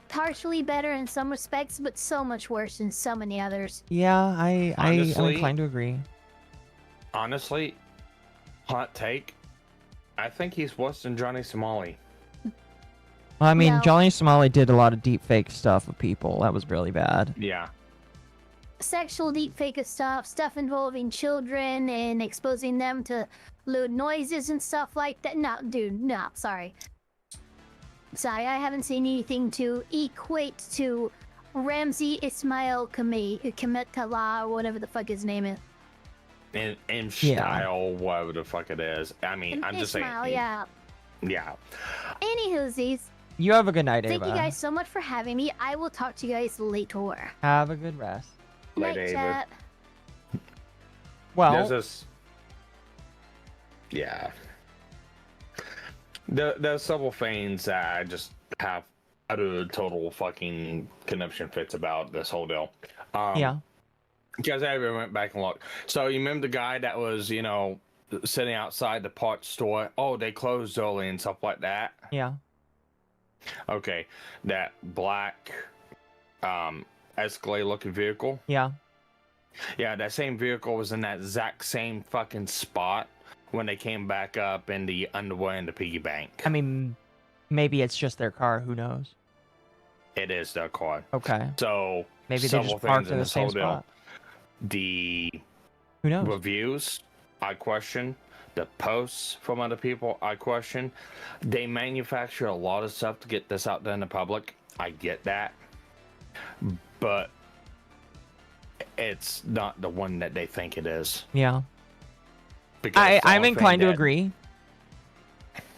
F: partially better in some respects, but so much worse in so many others.
E: Yeah, I'm
B: Honestly-
E: inclined to agree.
B: Honestly, hot take. I think he's worse than Johnny Somali.
E: Well, I mean,
F: No.
E: Johnny Somali did a lot of deep fake stuff with people. That was really bad.
B: Yeah.
F: Sexual deepfake stuff involving children and exposing them to lewd noises and stuff like that. No, dude, no, sorry. Sorry, I haven't seen anything to equate to Ramsey Ismail Kametala, or whatever the fuck his name is.
B: In
E: Yeah.
B: style, whatever the fuck it is. I mean, I'm just saying.
F: Ismail, yeah.
B: Yeah.
F: Anywhoosies,
E: You have a good night,
F: thank
E: Ava.
F: you guys so much for having me. I will talk to you guys later.
E: Have a good rest.
F: Night,
B: Later, Ava.
F: chat.
E: Well,
B: There's this. Yeah. There's several things that I just have utter total fucking conniption fits about this whole deal.
E: yeah.
B: Because I ever went back and looked. So you remember the guy that was, sitting outside the parts store? Oh, they closed early and stuff like that.
E: Yeah.
B: Okay, that black Escalade looking vehicle.
E: Yeah.
B: Yeah, that same vehicle was in that exact same fucking spot when they came back up in the underwear and the piggy bank.
E: I mean, maybe it's just their car. Who knows?
B: It is their car.
E: Okay.
B: So
E: Maybe they
B: several
E: just parked
B: things
E: in the
B: this
E: same
B: whole deal.
E: spot.
B: The
E: Who knows?
B: reviews, I question. The posts from other people, I question. They manufacture a lot of stuff to get this out there in the public. I get that. but it's not the one that they think it is.
E: Yeah.
B: Because
E: I'm inclined to agree.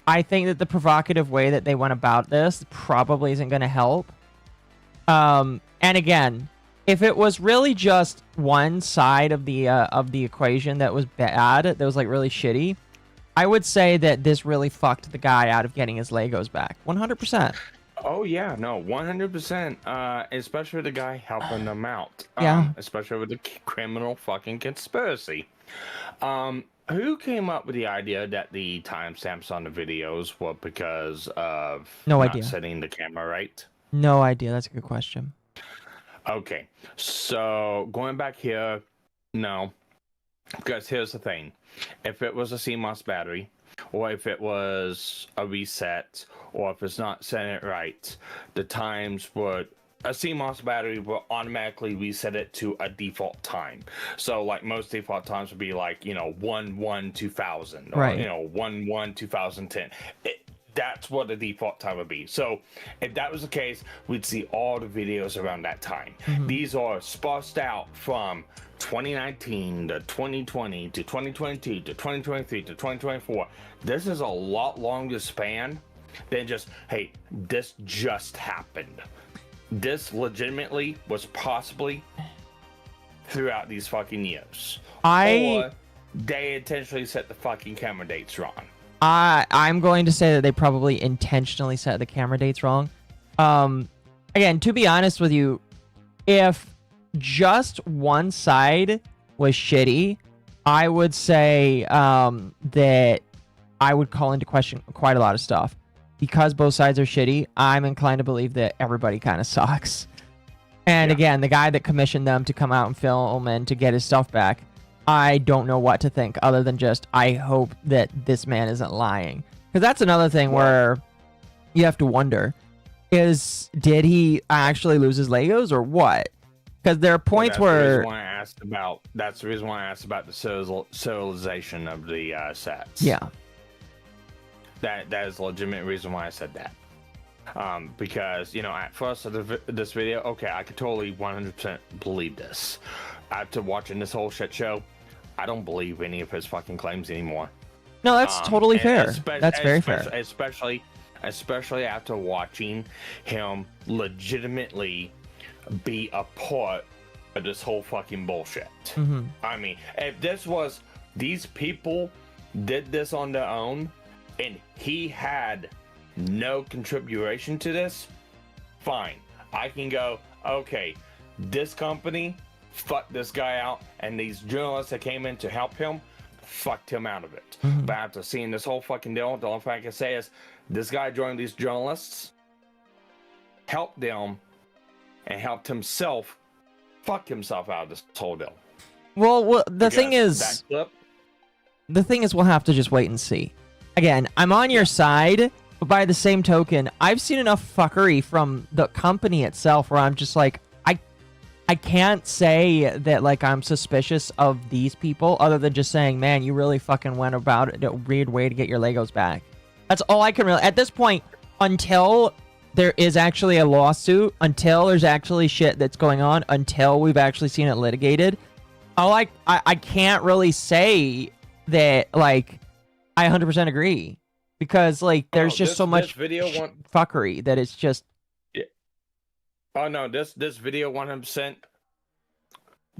E: I think that the provocative way that they went about this probably isn't going to help. And again, if it was really just one side of the equation that was bad, that was like really shitty, I would say that this really fucked the guy out of getting his Legos back. 100%.
B: Oh yeah, no, 100%. Especially the guy helping them out.
E: Yeah.
B: Especially with the criminal fucking conspiracy. Who came up with the idea that the timestamps on the videos were because of not setting the camera right?
E: No idea. That's a good question.
B: Okay, so going back here, no. Because here's the thing. If it was a CMOS battery, or if it was a reset, or if it's not setting it right, the times would... A CMOS battery will automatically reset it to a default time. So, like, most default times would be like, 1/1/2000, or,
E: Right.
B: 1/1/2010. That's what the default time would be. So, if that was the case, we'd see all the videos around that time.
E: Mhm.
B: These are sparsed out from 2019 to 2020 to 2022 to 2023 to 2024. This is a lot longer span than just, hey, this just happened. This legitimately was possibly throughout these fucking years. Or they intentionally set the fucking camera dates wrong.
E: I'm going to say that they probably intentionally set the camera dates wrong. Again, to be honest with you, if just one side was shitty, I would say that I would call into question quite a lot of stuff. Because both sides are shitty, I'm inclined to believe that everybody kind of sucks. And again, the guy that commissioned them to come out and film and to get his stuff back, I don't know what to think other than just, I hope that this man isn't lying. Because that's another thing where you have to wonder, did he actually lose his Legos or what? Because there are points where...
B: That's the reason why I asked about the serialization of the sets.
E: Yeah.
B: That is a legitimate reason why I said that. Because, at first of this video, okay, I could totally 100% believe this. After watching this whole shit show, I don't believe any of his fucking claims anymore.
E: No, that's totally fair. That's very fair.
B: Especially after watching him legitimately be a part of this whole fucking bullshit.
E: Mhm.
B: I mean, if these people did this on their own, and he had no contribution to this, fine. I can go, okay, this company fucked this guy out, and these journalists that came in to help him fucked him out of it.
E: Mhm.
B: But after seeing this whole fucking deal, the only thing I can say is this guy joined these journalists, helped them, and helped himself fuck himself out of this whole deal.
E: Well, the thing is, we'll have to just wait and see. Again, I'm on your side, but by the same token, I've seen enough fuckery from the company itself where I'm just like, I can't say that, like, I'm suspicious of these people other than just saying, man, you really fucking went about it a weird way to get your Legos back. That's all I can really... At this point, until there is actually a lawsuit, until there's actually shit that's going on, until we've actually seen it litigated, I can't really say that, like... I 100% agree because like there's just so much fuckery that it's just.
B: Yeah. Oh no, this video 100%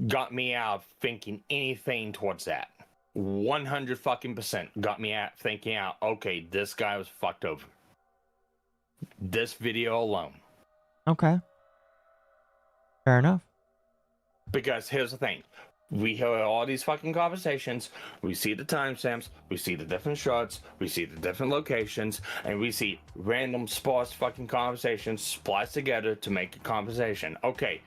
B: got me out thinking anything towards that. 100 fucking % got me out thinking out. Okay, this guy was fucked over. This video alone.
E: Okay. Fair enough.
B: Because here's the thing. We hear all these fucking conversations, we see the timestamps, we see the different shots, we see the different locations, and we see random sparse fucking conversations spliced together to make a conversation. Okay,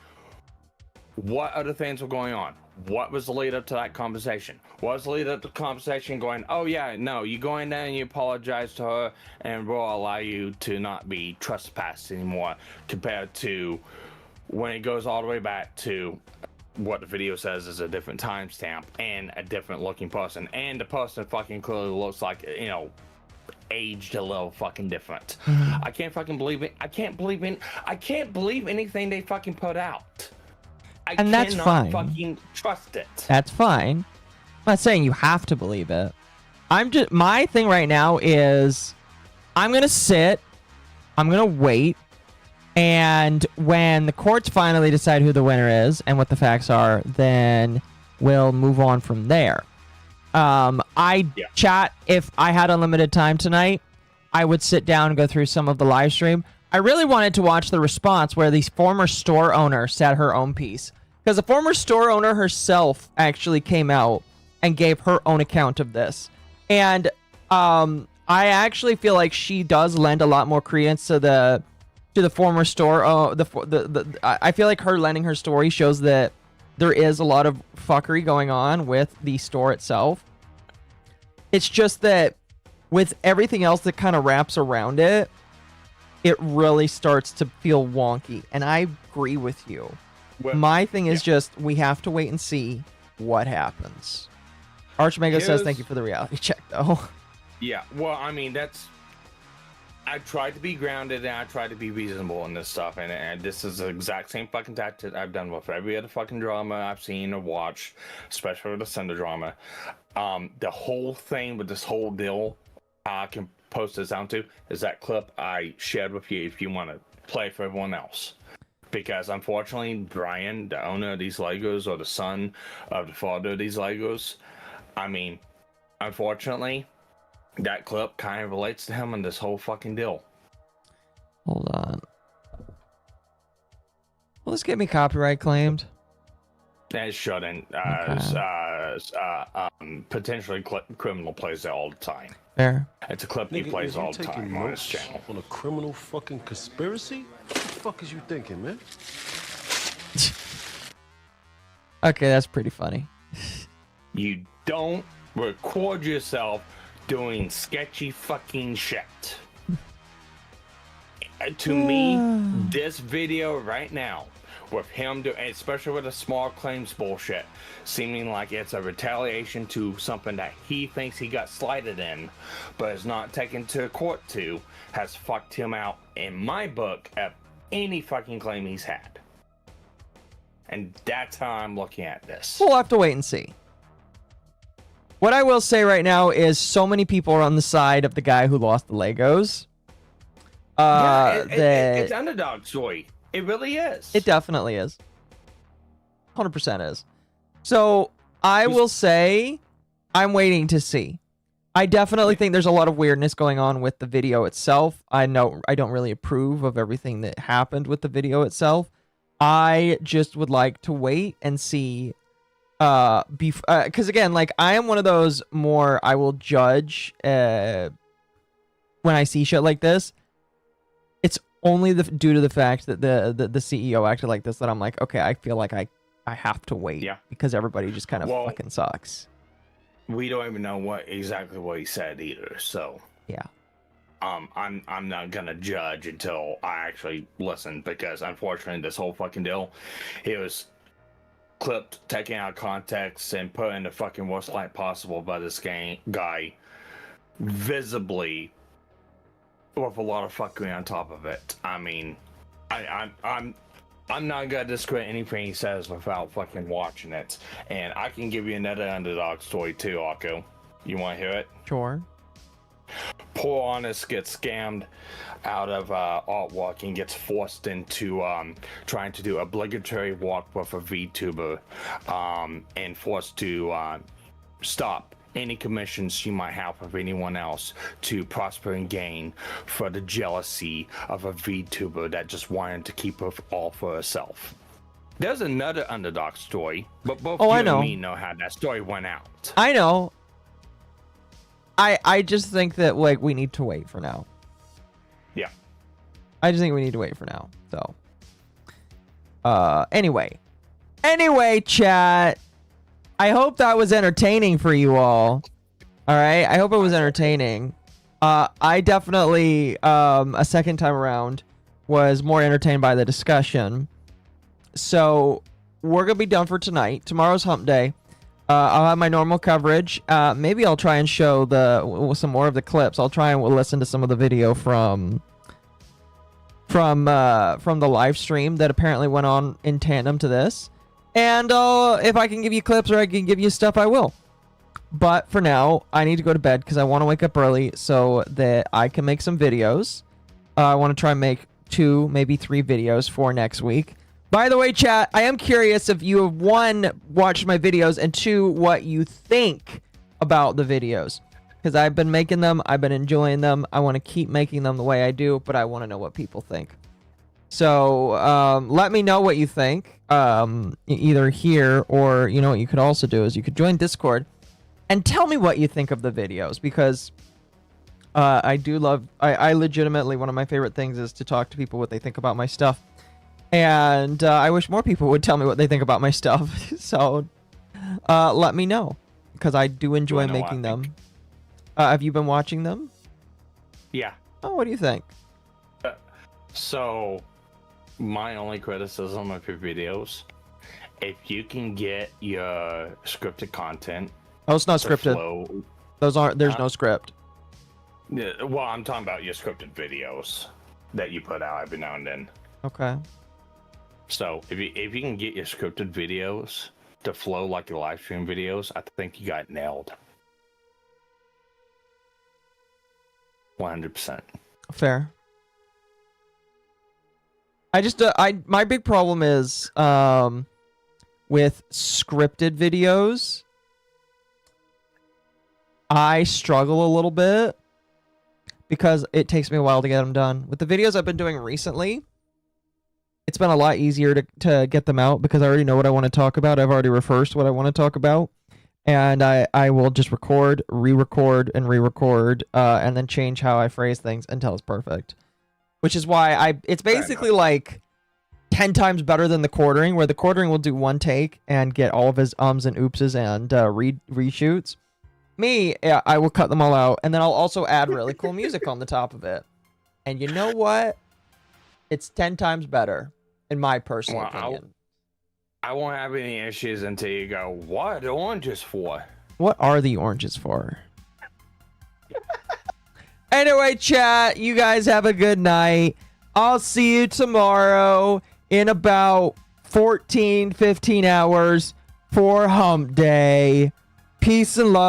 B: what other things were going on? What was the lead up to that conversation? What was the lead up to the conversation going, oh yeah, no, you go in there and you apologize to her and we'll allow you to not be trespassed anymore, compared to when it goes all the way back to what the video says is a different timestamp and a different looking person, and the person fucking clearly looks like, aged a little fucking different.
E: Mhm.
B: I can't fucking believe it. I can't believe anything they fucking put out.
E: And that's fine.
B: Fucking trust it.
E: That's fine. I'm not saying you have to believe it. My thing right now is I'm gonna sit, I'm gonna wait, and when the courts finally decide who the winner is and what the facts are, then we'll move on from there. Chat, if I had unlimited time tonight, I would sit down and go through some of the live stream. I really wanted to watch the response where the former store owner said her own piece. Because the former store owner herself actually came out and gave her own account of this. And I actually feel like she does lend a lot more credence to the former store. I feel like her lending her story shows that there is a lot of fuckery going on with the store itself. It's just that with everything else that kind of wraps around it, it really starts to feel wonky. And I agree with you.
B: Well,
E: my thing is just we have to wait and see what happens. Archmega says thank you for the reality check, though.
B: Yeah, well, I mean, I tried to be grounded and I tried to be reasonable in this stuff, and this is the exact same fucking tactic I've done with every other fucking drama I've seen or watched, especially with the Cinder drama. The whole thing with this whole deal, I can post this down to, is that clip I shared with you if you want to play for everyone else. Because unfortunately, Brian, the owner of these Legos, or the son of the father of these Legos, I mean, unfortunately, that clip kind of relates to him in this whole fucking deal.
E: Hold on. Will this get me copyright claimed?
B: It shouldn't. Potentially criminal plays it all the time.
E: Fair.
B: It's a clip he
L: Nigga,
B: plays
L: is you
B: all the
L: taking
B: time on his
L: notes
B: channel.
L: on a criminal fucking conspiracy? What the fuck is you thinking, man?
E: Okay, that's pretty funny.
B: You don't record yourself doing sketchy fucking shit. To me, this video right now, with him especially with the small claims bullshit, seeming like it's a retaliation to something that he thinks he got slighted in, but is not taken to court to, has fucked him out in my book of any fucking claim he's had. And that's how I'm looking at this.
E: We'll have to wait and see. What I will say right now is so many people are on the side of the guy who lost the Legos.
B: It's underdog story. It really is.
E: It definitely is. 100% is. So I will say I'm waiting to see. I definitely think there's a lot of weirdness going on with the video itself. I know I don't really approve of everything that happened with the video itself. I just would like to wait and see. Because again, like I am one of those more I will judge when I see shit like this. It's only due to the fact that the CEO acted like this that I'm like, okay, I feel like I have to wait.
B: Yeah.
E: Because everybody just kind of fucking sucks.
B: We don't even know exactly what he said either, so
E: yeah.
B: I'm not gonna judge until I actually listen, because unfortunately this whole fucking deal, it was clipped, taken out of context, and put in the fucking worst light possible by this guy, visibly, with a lot of fuckery on top of it. I mean, I'm not gonna discredit anything he says without fucking watching it. And I can give you another underdog story too, Akko. You want to hear it?
E: Sure.
B: Poor Honest gets scammed out of artwork and gets forced into trying to do obligatory walk with a VTuber, and forced to stop any commissions she might have with anyone else to prosper and gain for the jealousy of a VTuber that just wanted to keep it all for herself. There's another underdog story, but both you and me know how that story went out.
E: I know. I just think that like we need to wait for now.
B: Yeah.
E: I just think we need to wait for now. So Anyway, chat. I hope that was entertaining for you all. All right? I hope it was entertaining. I definitely a second time around was more entertained by the discussion. So, we're going to be done for tonight. Tomorrow's hump day. I'll have my normal coverage. Maybe I'll try and show some more of the clips. I'll try and listen to some of the video from the live stream that apparently went on in tandem to this. And if I can give you clips or I can give you stuff, I will. But for now, I need to go to bed because I want to wake up early so that I can make some videos. I want to try and make 2, maybe 3 videos for next week. By the way, chat, I am curious if you have, 1, watched my videos, and 2, what you think about the videos. Because I've been making them, I've been enjoying them, I want to keep making them the way I do, but I want to know what people think. So, let me know what you think, either here, or, you know what you could also do is you could join Discord, and tell me what you think of the videos, because I legitimately, one of my favorite things is to talk to people what they think about my stuff. And I wish more people would tell me what they think about my stuff. So let me know, because I do enjoy making them. Have you been watching them?
B: Yeah.
E: Oh, what do you think?
B: So, my only criticism of your videos, if you can get your scripted content.
E: Oh, it's not
B: to
E: scripted.
B: Flow,
E: There's no script.
B: Yeah, well, I'm talking about your scripted videos that you put out every now and then.
E: Okay.
B: So if you can get your scripted videos to flow like your live stream videos, I think you got nailed. 100%.
E: Fair. I just my big problem is with scripted videos, I struggle a little bit because it takes me a while to get them done. With the videos I've been doing recently, it's been a lot easier to get them out because I already know what I want to talk about. I've already rehearsed what I want to talk about. And I will just record, re-record, and re-record, and then change how I phrase things until it's perfect. Which is why it's basically like 10 times better than the quartering, where the quartering will do 1 take and get all of his ums and oopses and reshoots. Me, I will cut them all out, and then I'll also add really cool music on the top of it. And you know what? It's 10 times better, in my personal opinion.
B: I won't have any issues until you go, what are the oranges for?
E: What are the oranges for? Anyway, chat, you guys have a good night. I'll see you tomorrow in about 14, 15 hours for Hump Day. Peace and love.